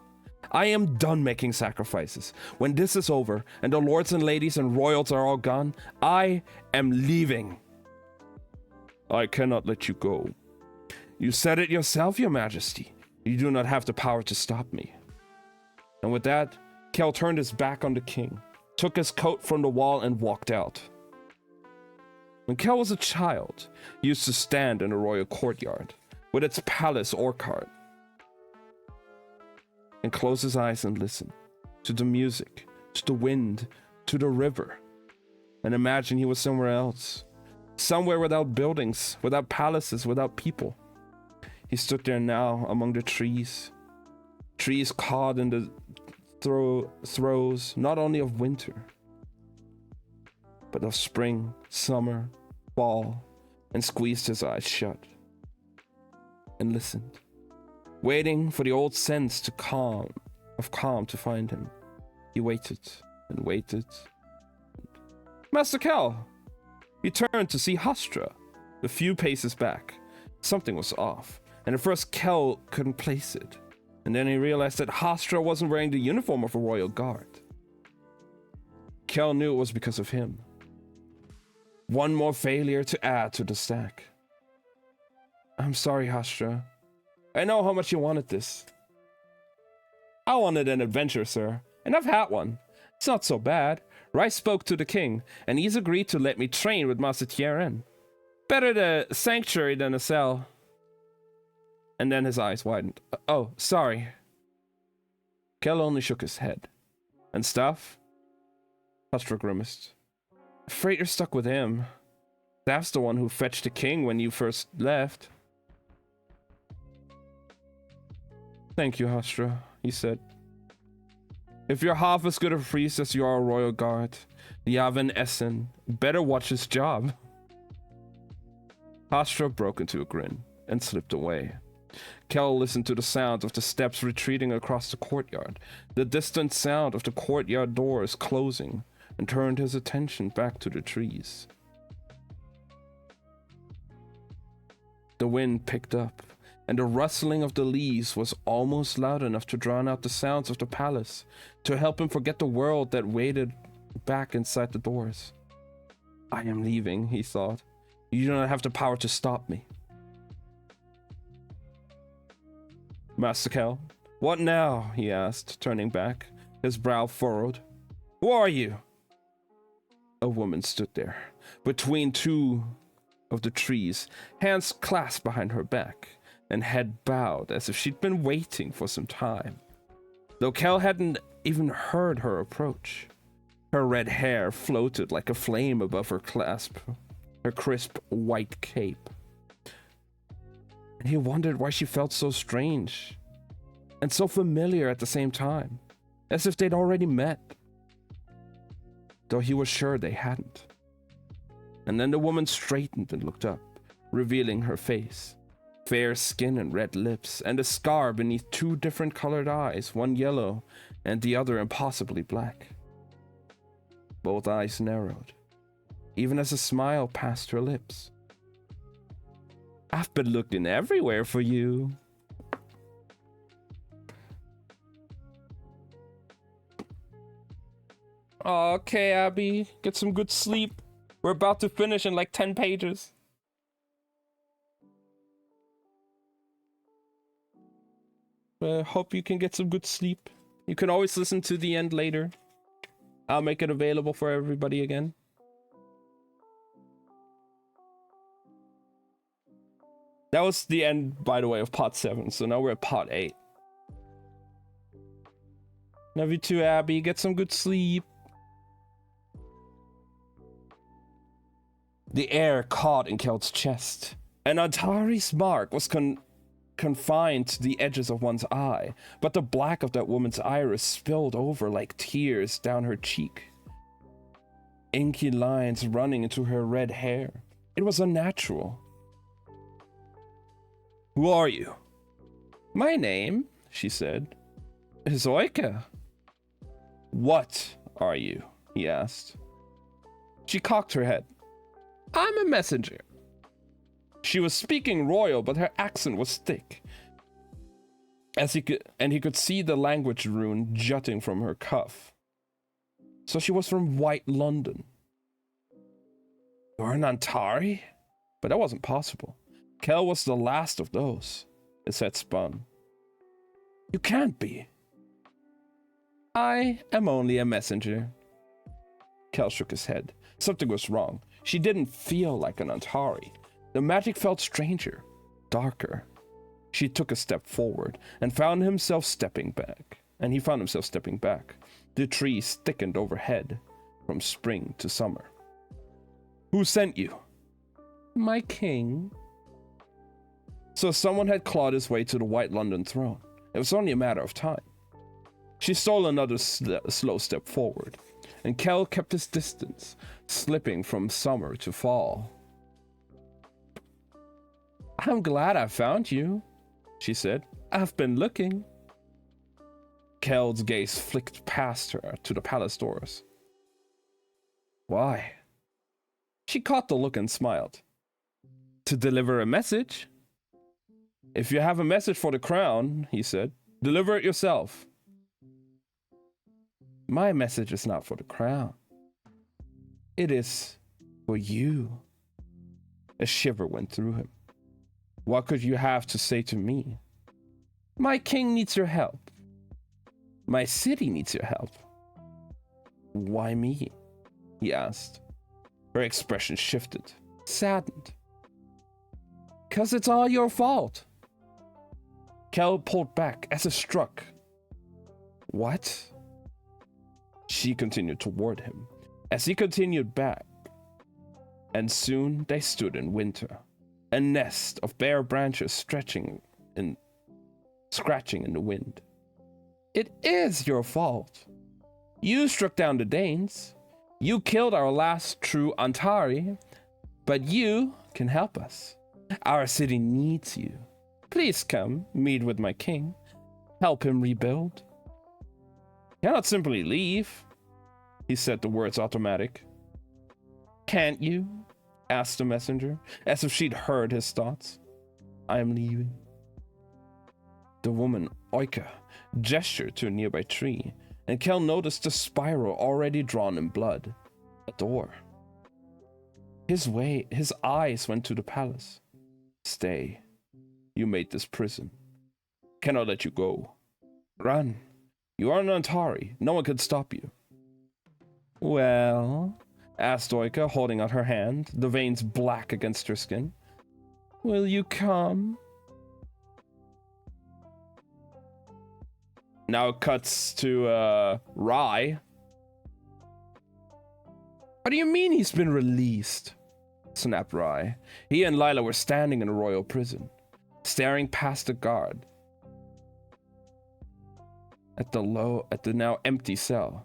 "I am done making sacrifices. When this is over, and the lords and ladies and royals are all gone, I am leaving." "I cannot let you go." "You said it yourself, your majesty. You do not have the power to stop me." And with that, Kel turned his back on the king, took his coat from the wall, and walked out. When Kel was a child, he used to stand in the royal courtyard with its palace orchard and close his eyes and listen to the music, to the wind, to the river, and imagine he was somewhere else, somewhere without buildings, without palaces, without people. He stood there now among the trees caught in the throes not only of winter, but of spring, summer, fall, and squeezed his eyes shut and listened, waiting for the old sense of calm to find him. He waited and waited. Master Kel! He turned to see Hastra, a few paces back. Something was off, and at first Kel couldn't place it. And then he realized that Hastra wasn't wearing the uniform of a royal guard. Kel knew it was because of him. One more failure to add to the stack. I'm sorry, Hastra. I know how much you wanted this. I wanted an adventure, sir, and I've had one. It's not so bad. Rice spoke to the king, and he's agreed to let me train with Master Tierin. Better the sanctuary than a cell. And then his eyes widened. Oh, sorry. Kel only shook his head. And Staff? Hastra grimaced. Afraid you're stuck with him. Staff's the one who fetched the king when you first left. Thank you, Hastra, he said. If you're half as good a priest as you are a royal guard, Yavin Essen better watch his job. Hastra broke into a grin and slipped away. Kel listened to the sound of the steps retreating across the courtyard, the distant sound of the courtyard doors closing, and turned his attention back to the trees. The wind picked up, and the rustling of the leaves was almost loud enough to drown out the sounds of the palace, to help him forget the world that waited back inside the doors. I am leaving, he thought. You do not have the power to stop me. Master Kel, what now? He asked, turning back, his brow furrowed. Who are you? A woman stood there, between two of the trees, hands clasped behind her back, and head bowed as if she'd been waiting for some time. Though Kel hadn't even heard her approach. Her red hair floated like a flame above her crisp white cape. And he wondered why she felt so strange and so familiar at the same time, as if they'd already met. Though he was sure they hadn't. And then the woman straightened and looked up, revealing her face. Fair skin and red lips, and a scar beneath two different colored eyes, one yellow and the other impossibly black. Both eyes narrowed, even as a smile passed her lips. I've been looking everywhere for you. Okay, Abby, get some good sleep. We're about to finish in like 10 pages. Hope you can get some good sleep. You can always listen to the end later. I'll make it available for everybody again. That was the end, by the way, of part 7. So now we're at part 8. Love you too, Abby. Get some good sleep. The air caught in Kel's chest. And Antari's mark was confined to the edges of one's eye, but the black of that woman's iris spilled over like tears down her cheek. Inky lines running into her red hair. It was unnatural. Who are you? My name, she said, is Oika. What are you? He asked. She cocked her head. I'm a messenger. She was speaking royal, but her accent was thick. He could see the language rune jutting from her cuff. So she was from White London. You're an Antari? But that wasn't possible. Kel was the last of those. His head spun. You can't be. I am only a messenger. Kel shook his head. Something was wrong. She didn't feel like an Antari. The magic felt stranger, darker. She took a step forward and found himself stepping back. The trees thickened overhead from spring to summer. Who sent you? My king. So someone had clawed his way to the White London throne. It was only a matter of time. She stole another slow step forward, and Kel kept his distance, slipping from summer to fall. I'm glad I found you, she said. I've been looking. Kel's gaze flicked past her to the palace doors. Why? She caught the look and smiled. To deliver a message. If you have a message for the crown, he said, deliver it yourself. My message is not for the crown. It is for you. A shiver went through him. What could you have to say to me? My king needs your help. My city needs your help. Why me? He asked. Her expression shifted, saddened. 'Cause it's all your fault. Kel pulled back as if struck. What? She continued toward him, as he continued back. And soon they stood in winter, a nest of bare branches scratching in the wind. It is your fault. You struck down the Danes. You killed our last true Antari, but you can help us. Our city needs you. Please come, meet with my king. Help him rebuild. Cannot simply leave. He said the words automatic. Can't you? Asked the messenger, as if she'd heard his thoughts. I am leaving. The woman, Oika, gestured to a nearby tree, and Kel noticed the spiral already drawn in blood. A door. His eyes went to the palace. Stay. You made this prison. Cannot let you go. Run. You are an Antari. No one can stop you. Well, asked Oika, holding out her hand, the veins black against her skin. Will you come? Now it cuts to, Rye. What do you mean he's been released? Snapped Rye. He and Lila were standing in a royal prison, staring past the guard at the now empty cell.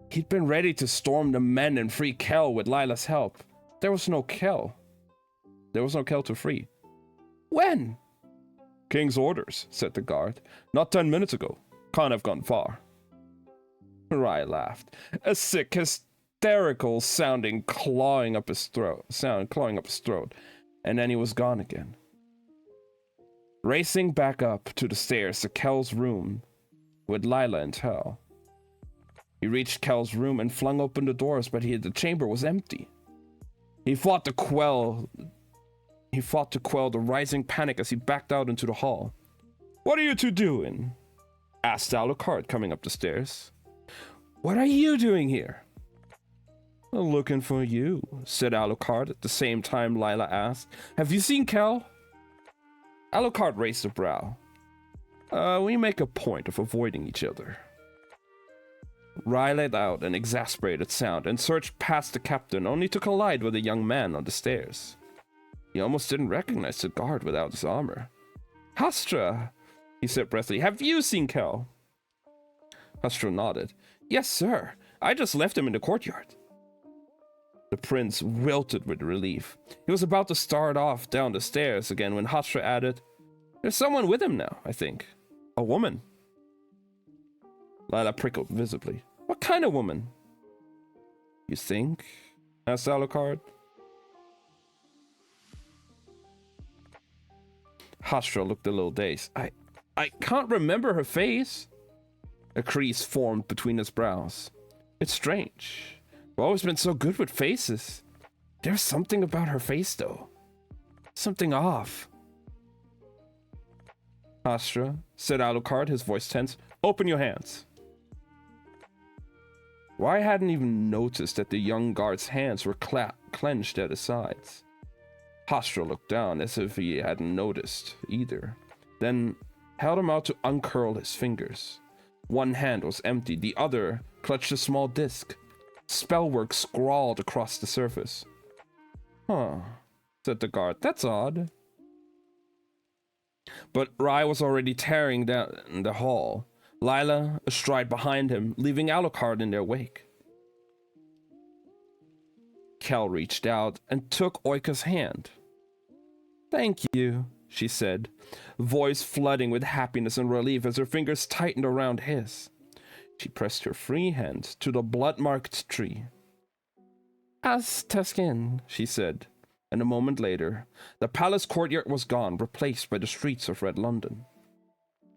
He'd been ready to storm the men and free Kel with Lila's help. There was no Kel. There was no Kel to free. When? King's orders, said the guard. Not 10 minutes ago. Can't have gone far. Rye laughed. A sick, hysterical sounding clawing up his throat, and then he was gone again. Racing back up to the stairs to Kel's room with Lila and Tel. He reached Kel's room and flung open the doors, but the chamber was empty. He fought to quell the rising panic as he backed out into the hall. What are you two doing? Asked Alucard, coming up the stairs. What are you doing here? Looking for you, said Alucard at the same time Lila asked. Have you seen Kel? Alucard raised a brow. We make a point of avoiding each other. Rye let out an exasperated sound and surged past the captain, only to collide with a young man on the stairs. He almost didn't recognize the guard without his armor. Hastra, he said breathlessly, have you seen Kel? Hastra nodded. Yes, sir. I just left him in the courtyard. The prince wilted with relief. He was about to start off down the stairs again when Hastra added, There's someone with him now, I think. A woman. Lila prickled visibly. What kind of woman? You think? Asked Alucard. Hastra looked a little dazed. I can't remember her face. A crease formed between his brows. It's strange. We've always been so good with faces. There's something about her face, though. Something off. Hastra, said Alucard, his voice tense. Open your hands. Rye hadn't even noticed that the young guard's hands were clenched at his sides. Hostra looked down as if he hadn't noticed either, then held him out to uncurl his fingers. One hand was empty, the other clutched a small disc. Spellwork scrawled across the surface. Huh, said the guard. That's odd. But Rye was already tearing down the hall, Lila astride behind him, leaving Alucard in their wake. Kel reached out and took Oika's hand. Thank you, she said, voice flooding with happiness and relief as her fingers tightened around his. She pressed her free hand to the blood-marked tree. As Tuscan, she said, and a moment later, the palace courtyard was gone, replaced by the streets of Red London.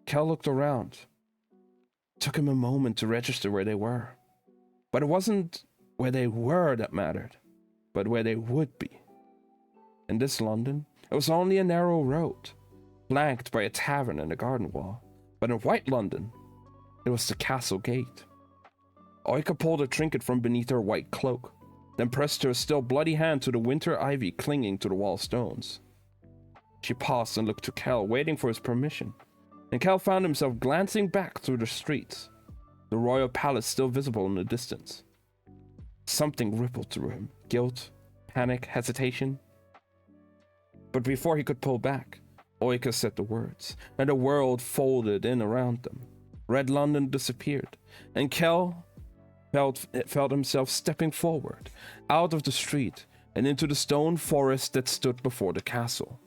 Kel looked around. It took him a moment to register where they were. But it wasn't where they were that mattered, but where they would be. In this London, it was only a narrow road, flanked by a tavern and a garden wall. But in White London, it was the castle gate. Oika pulled a trinket from beneath her white cloak, then pressed her still bloody hand to the winter ivy clinging to the wall stones. She paused and looked to Kel, waiting for his permission, and Kel found himself glancing back through the streets, the royal palace still visible in the distance. Something rippled through him, guilt, panic, hesitation. But before he could pull back, Oika said the words, and the world folded in around them. Red London disappeared, and Kel felt himself stepping forward, out of the street, and into the stone forest that stood before the castle.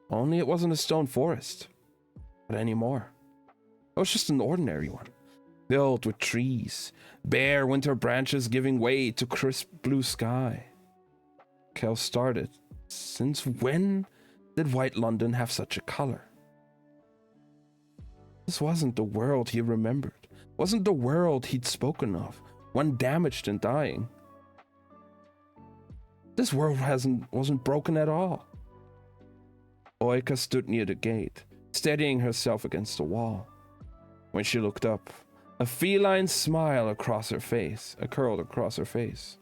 Only it wasn't a stone forest, but anymore. It was just an ordinary one, filled with trees, bare winter branches giving way to crisp blue sky. Kel started. Since when did White London have such a color? This wasn't the world he remembered, wasn't the world he'd spoken of, one damaged and dying. This world wasn't broken at all. Oika stood near the gate, steadying herself against the wall. When she looked up, a feline smile curled across her face.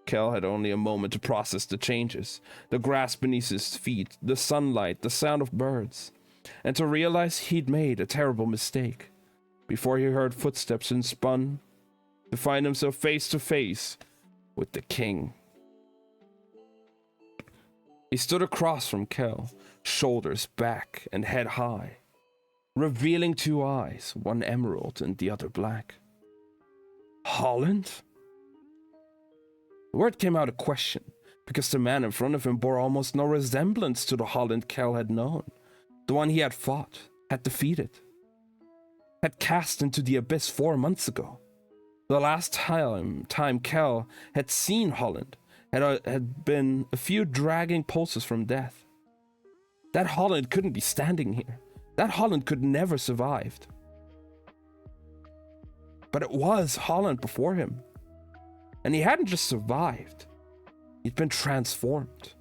Kel had only a moment to process the changes, the grass beneath his feet, the sunlight, the sound of birds, and to realize he'd made a terrible mistake before he heard footsteps and spun to find himself face to face with the king. He stood across from Kel, shoulders back and head high, revealing two eyes, one emerald and the other black. Holland? The word came out a question, because the man in front of him bore almost no resemblance to the Holland Kel had known, the one he had fought, had defeated, had cast into the abyss 4 months ago. The last time Kel had seen Holland had been a few dragging pulses from death. That Holland couldn't be standing here. That Holland could never survived. But it was Holland before him. And he hadn't just survived. He'd been transformed.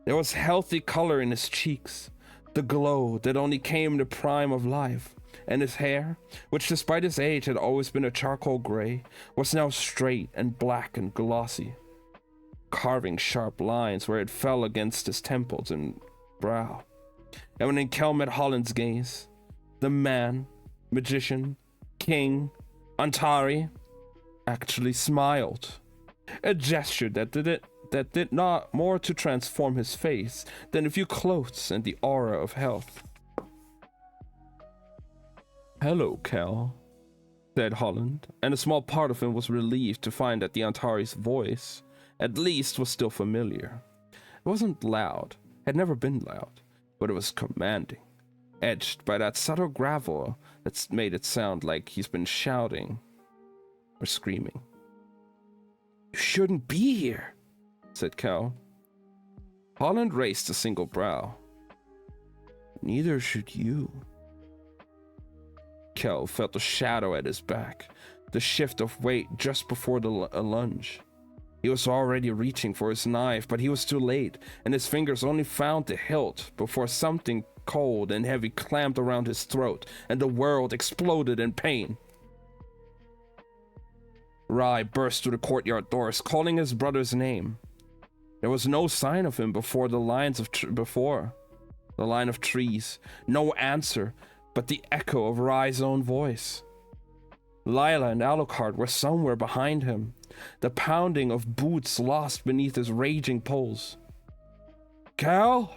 There was healthy color in his cheeks, the glow that only came in the prime of life, and his hair, which despite his age had always been a charcoal gray, was now straight and black and glossy, carving sharp lines where it fell against his temples and brow. And when Kel met Holland's gaze, the man, magician, king, Antari, actually smiled, a gesture that did not more to transform his face than a few clothes and the aura of health. Hello, Kel, said Holland, and a small part of him was relieved to find that the Antari's voice, at least, was still familiar. It wasn't loud, had never been loud, but it was commanding, edged by that subtle gravel that made it sound like he's been shouting or screaming. You shouldn't be here, said Kel. Holland raised a single brow. Neither should you. Kel felt a shadow at his back, the shift of weight just before a lunge. He was already reaching for his knife, but he was too late, and his fingers only found the hilt before something cold and heavy clamped around his throat, and the world exploded in pain. Rai burst through the courtyard doors, calling his brother's name. There was no sign of him before the line of trees. No answer, but the echo of Rai's own voice. Lila and Alucard were somewhere behind him, the pounding of boots lost beneath his raging pulse. Cal?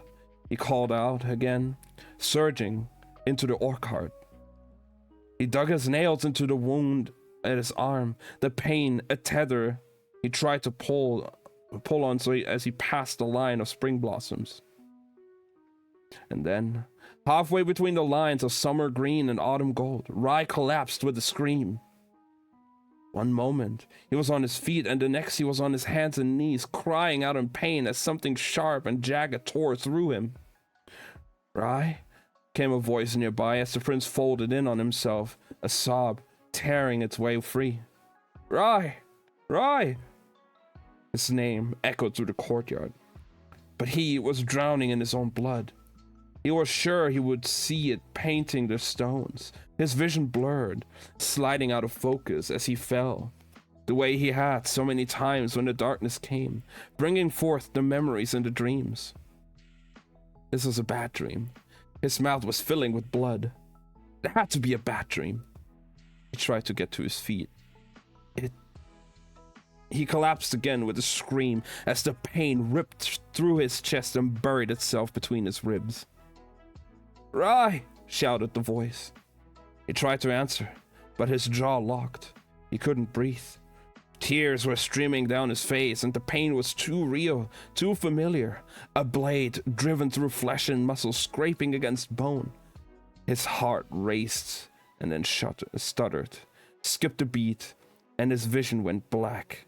He called out again, surging into the orchard. He dug his nails into the wound at his arm, the pain a tether he tried to pull on as he passed the line of spring blossoms. And then, halfway between the lines of summer green and autumn gold, Rai collapsed with a scream. One moment, he was on his feet, and the next he was on his hands and knees, crying out in pain as something sharp and jagged tore through him. Rai? Came a voice nearby as the prince folded in on himself, a sob tearing its way free. Rai! Rai! His name echoed through the courtyard, but he was drowning in his own blood. He was sure he would see it painting the stones, his vision blurred, sliding out of focus as he fell, the way he had so many times when the darkness came, bringing forth the memories and the dreams. This was a bad dream. His mouth was filling with blood. It had to be a bad dream. He tried to get to his feet. He collapsed again with a scream as the pain ripped through his chest and buried itself between his ribs. Rai! Shouted the voice. He tried to answer, but his jaw locked. He couldn't breathe. Tears were streaming down his face, and the pain was too real, too familiar. A blade driven through flesh and muscle, scraping against bone. His heart raced and then stuttered, skipped a beat, and his vision went black.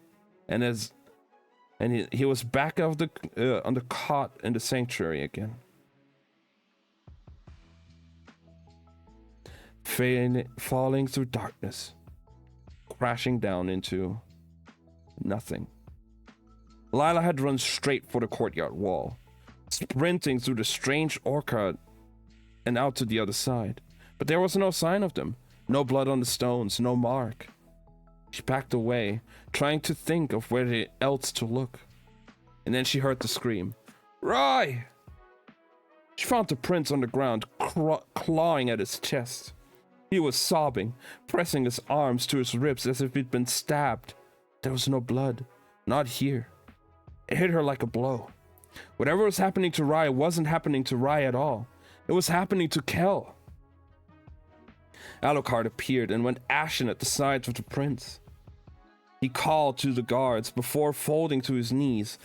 He was back on the cot in the sanctuary again. Falling through darkness, crashing down into nothing. Lila had run straight for the courtyard wall, sprinting through the strange orchard and out to the other side. But there was no sign of them, no blood on the stones, no mark. She backed away, trying to think of where else to look. And then she heard the scream, Rai! She found the prince on the ground, clawing at his chest. He was sobbing, pressing his arms to his ribs as if he'd been stabbed. There was no blood, not here. It hit her like a blow. Whatever was happening to Rai wasn't happening to Rai at all. It was happening to Kel. Alucard appeared and went ashen at the sides of the prince. He called to the guards before folding to his knees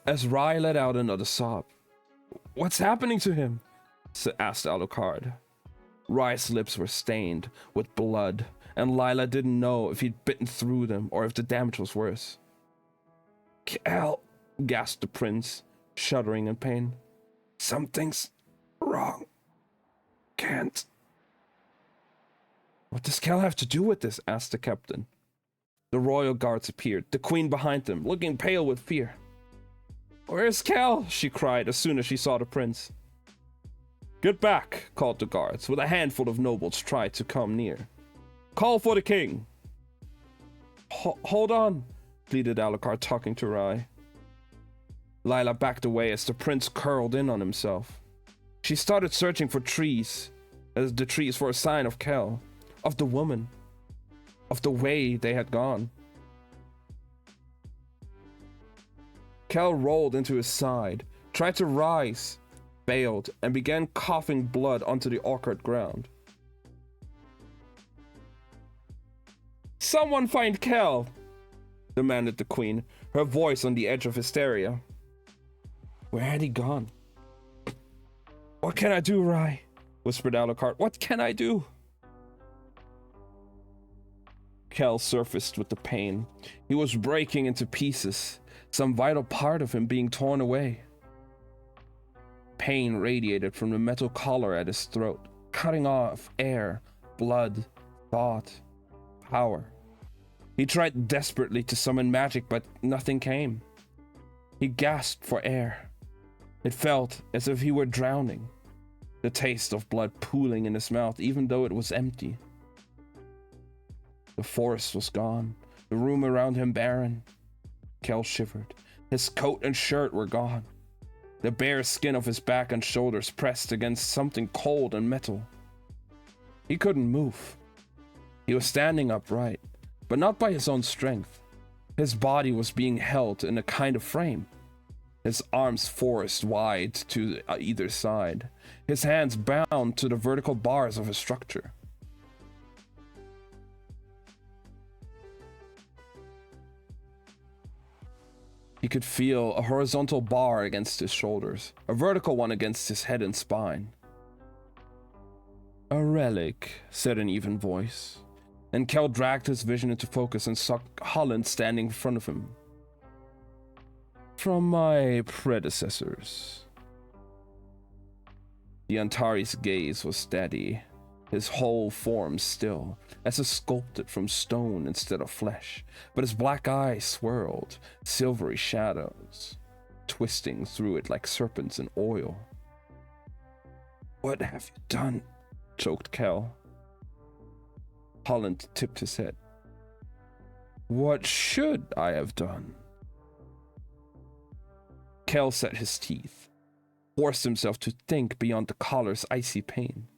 as Rai let out another sob. What's happening to him? Asked Alucard. Rai's lips were stained with blood, and Lila didn't know if he'd bitten through them or if the damage was worse. Kel, gasped the prince, shuddering in pain. Something's wrong. Can't. What does Kel have to do with this? Asked the captain. The royal guards appeared, the queen behind them, looking pale with fear. Where's Kel? She cried as soon as she saw the prince. Get back, called the guards, with a handful of nobles tried to come near. Call for the king. Hold on, pleaded Alucard, talking to Rai. Lila backed away as the prince curled in on himself. She started searching for the trees for a sign of Kel, of the woman, of the way they had gone. Kel rolled into his side, tried to rise, failed, and began coughing blood onto the orchard ground. Someone find Kel, demanded the queen, her voice on the edge of hysteria. Where had he gone? What can I do, Rai? Whispered Alucard. What can I do? Kel surfaced with the pain. He was breaking into pieces, some vital part of him being torn away. Pain radiated from the metal collar at his throat, cutting off air, blood, thought, power. He tried desperately to summon magic, but nothing came. He gasped for air. It felt as if he were drowning, the taste of blood pooling in his mouth even though it was empty. The forest was gone. the room around him barren. Kel shivered. His coat and shirt were gone. The bare skin of his back and shoulders pressed against something cold and metal. He couldn't move. He was standing upright, but not by his own strength. His body was being held in a kind of frame. His arms forced wide to either side, his hands bound to the vertical bars of a structure. He could feel a horizontal bar against his shoulders, a vertical one against his head and spine. A relic, said an even voice, and Kel dragged his vision into focus and saw Holland standing in front of him. From my predecessors. The Antari's gaze was steady, his whole form still, as if sculpted from stone instead of flesh, but his black eyes swirled, silvery shadows, twisting through it like serpents in oil. What have you done? Choked Kel. Holland tipped his head. What should I have done? Kel set his teeth, forced himself to think beyond the collar's icy pain.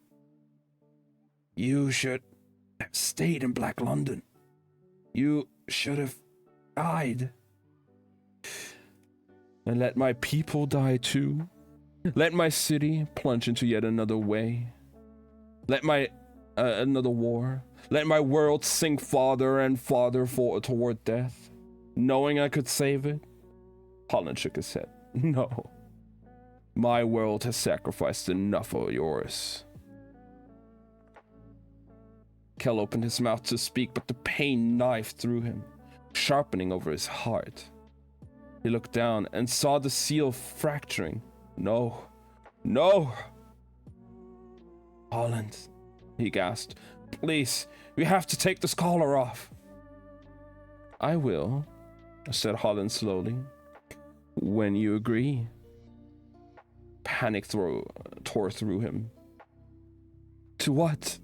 You should have stayed in Black London. You should have died. And let my people die too. Let my city plunge into yet another way. Let my another war. Let my world sink farther and farther toward death, knowing I could save it. Holland shook his head. No. My world has sacrificed enough of yours. Kel opened his mouth to speak, but the pain knifed through him, sharpening over his heart. He looked down and saw the seal fracturing. No. No! Holland, he gasped. Please, we have to take this collar off. I will, said Holland slowly. When you agree. Panic tore through him. To what?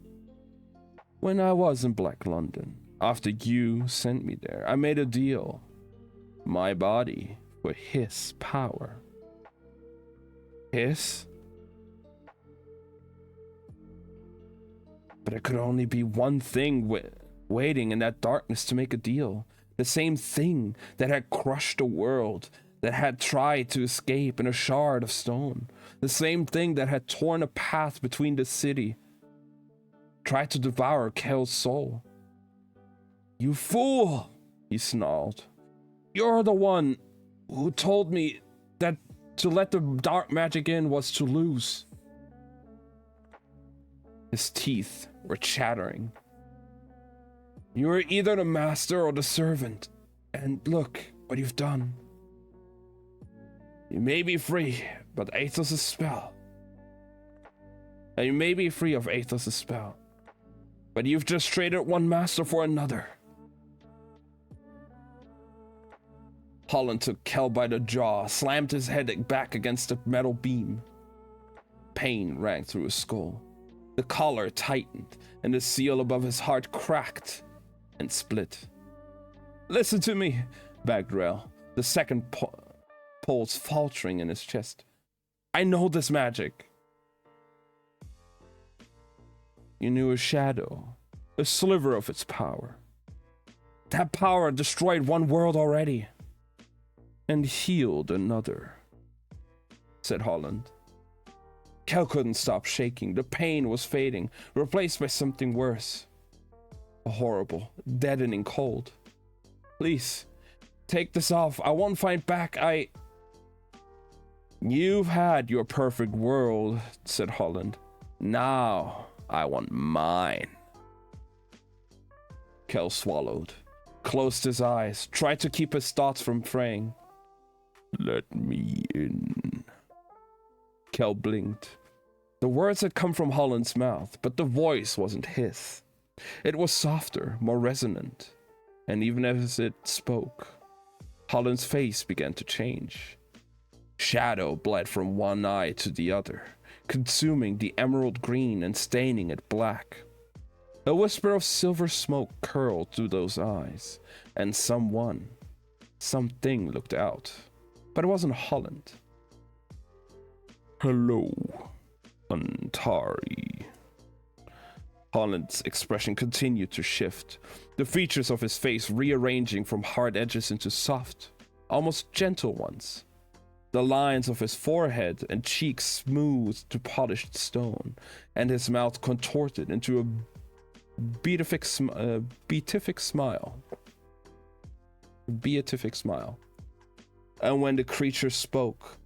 When I was in Black London, after you sent me there, I made a deal. My body for his power. His? But it could only be one thing waiting in that darkness to make a deal. The same thing that had crushed the world, that had tried to escape in a shard of stone. The same thing that had torn a path between the city, tried to devour Kel's soul. You fool, he snarled. You're the one who told me that to let the dark magic in was to lose. His teeth were chattering. You are either the master or the servant, and look what you've done. You may be free, but Athos' spell. And you may be free of Athos' spell, but you've just traded one master for another. Holland took Kel by the jaw, slammed his head back against the metal beam. Pain rang through his skull. The collar tightened, and the seal above his heart cracked and split. Listen to me, begged Rel, the second pulse faltering in his chest. I know this magic. You knew a shadow, a sliver of its power. That power destroyed one world already, and healed another, said Holland. Kel couldn't stop shaking. The pain was fading, replaced by something worse. A horrible, deadening cold. Please, take this off. I won't fight back. You've had your perfect world, said Holland. Now I want mine. Kel swallowed, closed his eyes, tried to keep his thoughts from fraying. Let me in. Kel blinked. The words had come from Holland's mouth, but the voice wasn't his. It was softer, more resonant, and even as it spoke, Holland's face began to change. Shadow bled from one eye to the other, consuming the emerald green and staining it black. A whisper of silver smoke curled through those eyes, and something looked out. But it wasn't Holland. Hello, Antari. Holland's expression continued to shift, the features of his face rearranging from hard edges into soft, almost gentle ones. The lines of his forehead and cheeks smoothed to polished stone, and his mouth contorted into a beatific smile. And when the creature spoke,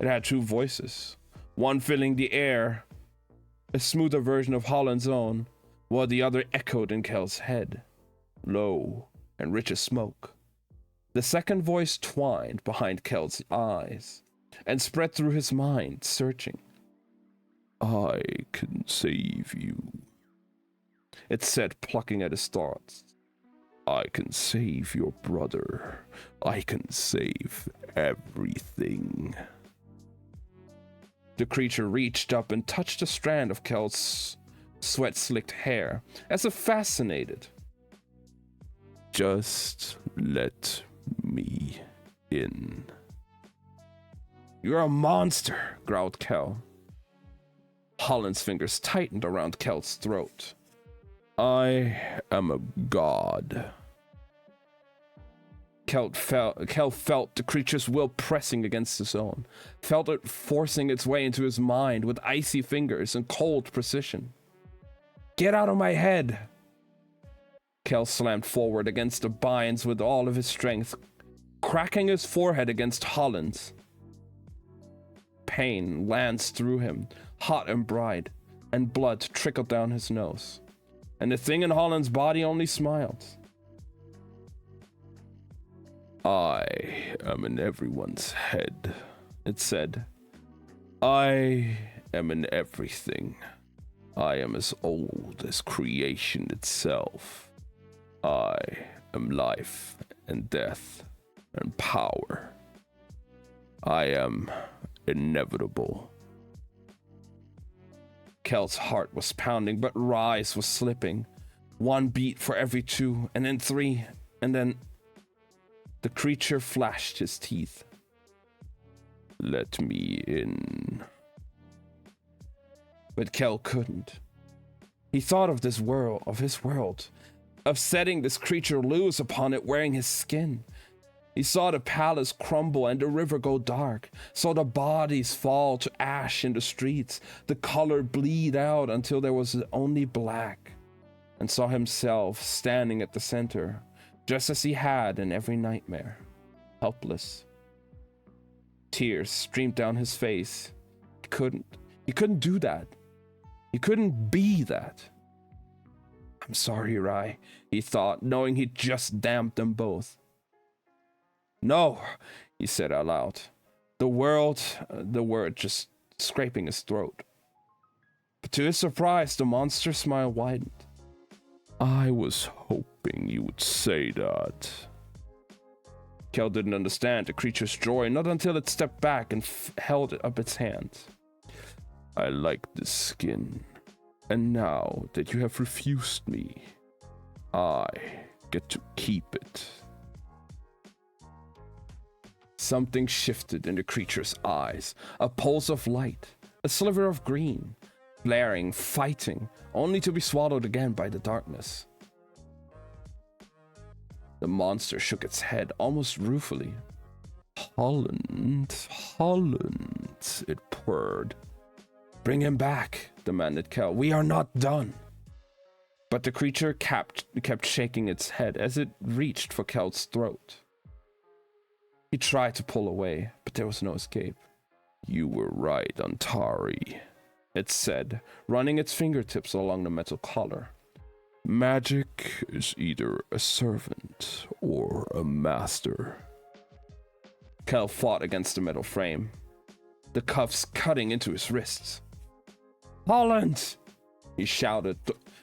it had two voices, one filling the air, a smoother version of Holland's own, while the other echoed in Kel's head, low and rich as smoke. The second voice twined behind Kel's eyes and spread through his mind, searching. I can save you, it said, plucking at his thoughts. I can save your brother. I can save everything. The creature reached up and touched a strand of Kel's sweat-slicked hair, as if fascinated. Just let me in. You're a monster, growled Kel. Holland's fingers tightened around Kel's throat. I am a god. Kel felt the creature's will pressing against his own, felt it forcing its way into his mind with icy fingers and cold precision. Get out of my head! Kel slammed forward against the binds with all of his strength, cracking his forehead against Holland's. Pain lanced through him, hot and bright, and blood trickled down his nose. And the thing in Holland's body only smiled. I am in everyone's head, it said. I am in everything. I am as old as creation itself. I am life and death and power. I am inevitable. Kel's heart was pounding, but Rise was slipping. One beat for every two, and then three, and then the creature flashed his teeth. Let me in. But Kel couldn't. He thought of his world, of setting this creature loose upon it wearing his skin. He saw the palace crumble and the river go dark, saw the bodies fall to ash in the streets, the color bleed out until there was only black, and saw himself standing at the center, just as he had in every nightmare, helpless. Tears streamed down his face. He couldn't do that. He couldn't be that. I'm sorry, Rai, he thought, knowing he'd just damned them both. No, he said out loud, the word just scraping his throat. But to his surprise, the monster smile widened. I was hoping you would say that. Kel didn't understand the creature's joy, not until it stepped back and held up its hands. I like this skin, and now that you have refused me, I get to keep it. Something shifted in the creature's eyes, a pulse of light, a sliver of green, flaring, fighting, only to be swallowed again by the darkness. The monster shook its head almost ruefully. Holland, it purred. Bring him back, demanded Kel. We are not done. But the creature kept shaking its head as it reached for Kel's throat. He tried to pull away, but there was no escape. You were right, Antari, it said, running its fingertips along the metal collar. Magic is either a servant or a master. Kel fought against the metal frame, the cuffs cutting into his wrists. Holland! He shouted,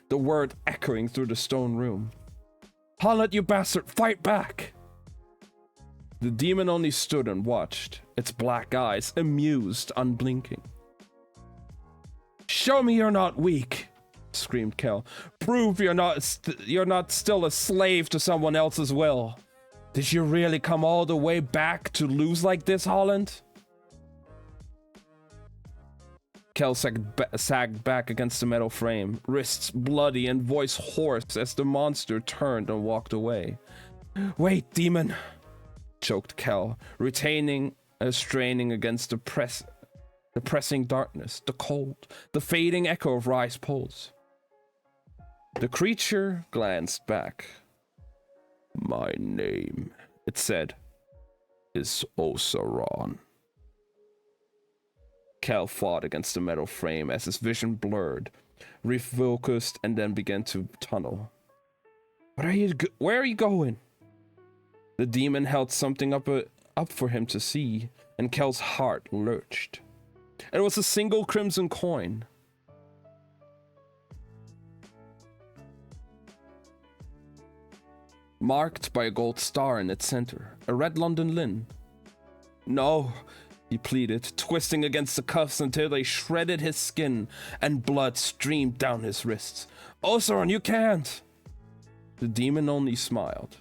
the word echoing through the stone room. Holland, you bastard, fight back! The demon only stood and watched, its black eyes amused, unblinking. Show me you're not weak, screamed Kel. Prove you're not still a slave to someone else's will. Did you really come all the way back to lose like this, Holland? Kel sagged back against the metal frame, wrists bloody and voice hoarse as the monster turned and walked away. Wait, demon, choked Kel, retaining and straining against the pressing darkness, the cold, the fading echo of Rye's pulse. The creature glanced back. My name, it said, is Osaron. Kel fought against the metal frame as his vision blurred, refocused, and then began to tunnel. Where are you going? The demon held something up for him to see, and Kel's heart lurched. It was a single crimson coin. Marked by a gold star in its center, a red London Lynn. No, he pleaded, twisting against the cuffs until they shredded his skin and blood streamed down his wrists. Osaron, you can't! The demon only smiled.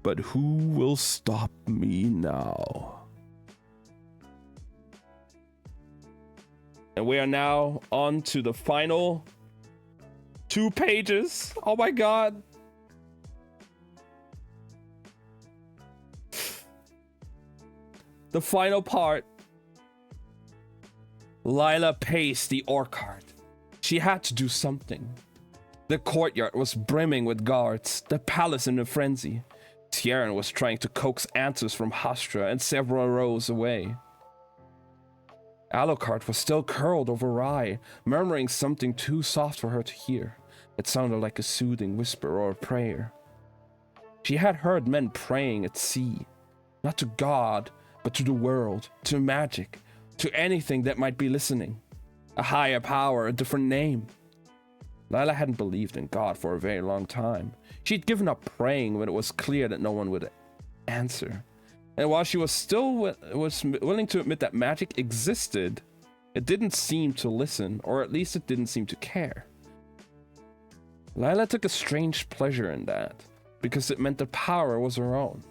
But who will stop me now? And we are now on to the final 2 pages. Oh my god. The final part. Lila paced the orchard. She had to do something. The courtyard was brimming with guards, the palace in a frenzy. Tieran was trying to coax answers from Hastra and several rows away. Alucard was still curled over Rye, murmuring something too soft for her to hear. It sounded like a soothing whisper or a prayer. She had heard men praying at sea, not to God, but to the world, to magic, to anything that might be listening. A higher power, a different name. Lila hadn't believed in God for a very long time. She'd given up praying when it was clear that no one would answer. And while she was still willing to admit that magic existed, it didn't seem to listen, or at least it didn't seem to care. Lila took a strange pleasure in that, because it meant the power was her own.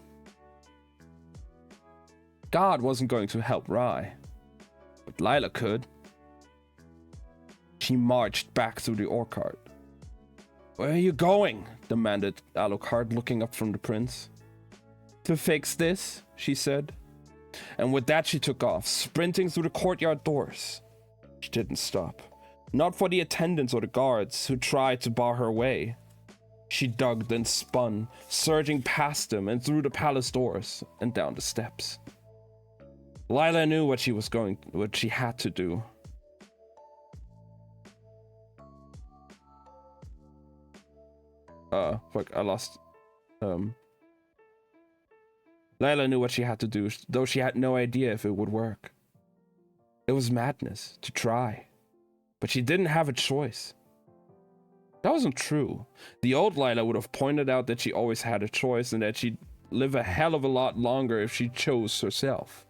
God wasn't going to help Rye, but Lila could. She marched back through the orchard. Where are you going? Demanded Alucard, looking up from the prince. To fix this, she said. And with that she took off, sprinting through the courtyard doors. She didn't stop. Not for the attendants or the guards who tried to bar her way. She dug and spun, surging past them and through the palace doors and down the steps. Lila knew what she had to do. Fuck, I lost. Lila knew what she had to do, though she had no idea if it would work. It was madness to try, but she didn't have a choice. That wasn't true. The old Lila would have pointed out that she always had a choice and that she'd live a hell of a lot longer if she chose herself.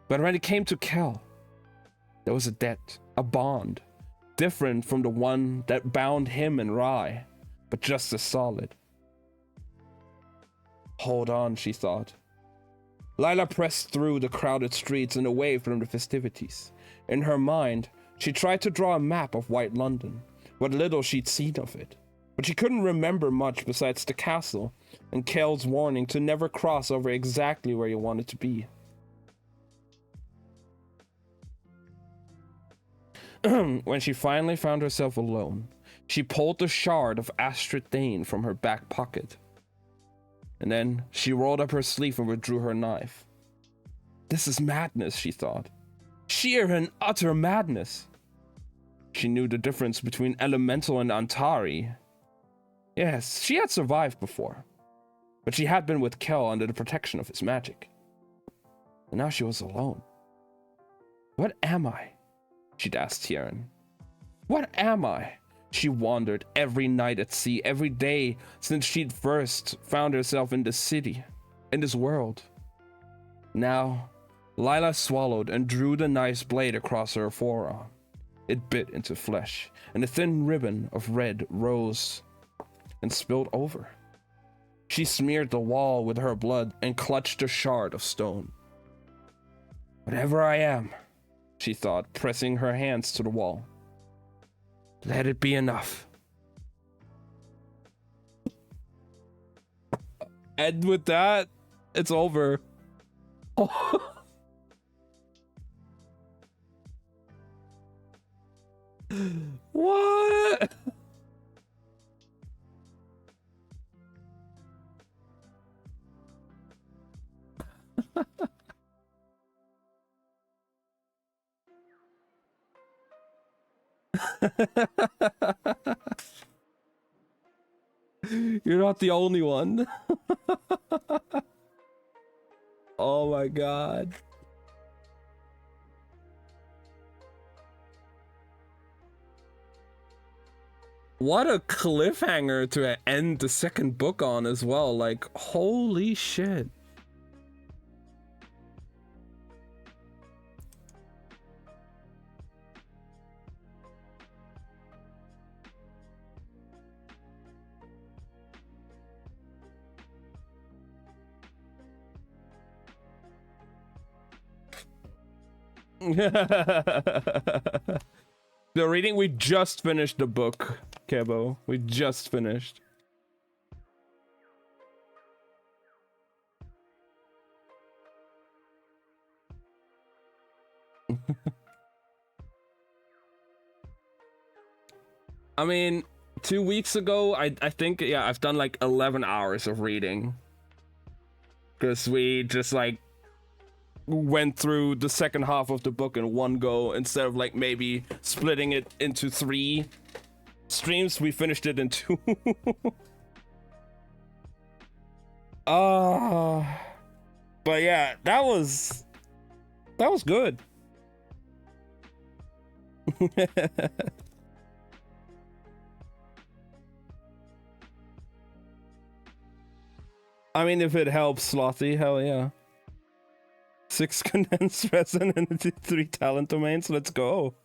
But when it came to Kel, there was a debt, a bond, different from the one that bound him and Rye, but just as solid. Hold on, she thought. Lila pressed through the crowded streets and away from the festivities. In her mind, she tried to draw a map of White London, what little she'd seen of it. But she couldn't remember much besides the castle and Kel's warning to never cross over exactly where you wanted to be. When she finally found herself alone, she pulled the shard of Astrid Dane from her back pocket. And then she rolled up her sleeve and withdrew her knife. This is madness, she thought. Sheer and utter madness. She knew the difference between Elemental and Antari. Yes, she had survived before, but she had been with Kel under the protection of his magic. And now she was alone. What am I? She'd asked Tieran. What am I? She wandered every night at sea, every day since she'd first found herself in this city, in this world. Now, Lila swallowed and drew the knife's blade across her forearm. It bit into flesh, and a thin ribbon of red rose and spilled over. She smeared the wall with her blood and clutched a shard of stone. Whatever I am, she thought, pressing her hands to the wall. Let it be enough. And with that, it's over. What? You're not the only one. Oh my god. What a cliffhanger to end the second book on as well. Like, holy shit. The reading, we just finished the book, Kebo. We just finished. I mean, 2 weeks ago, I think, yeah, I've done like 11 hours of reading. Because we just like went through the second half of the book in one go instead of like maybe splitting it into 3 streams. We finished it in 2. But yeah, that was good. I mean, if it helps, Slothy, hell yeah. 6 condensed resin and 3 talent domains, let's go.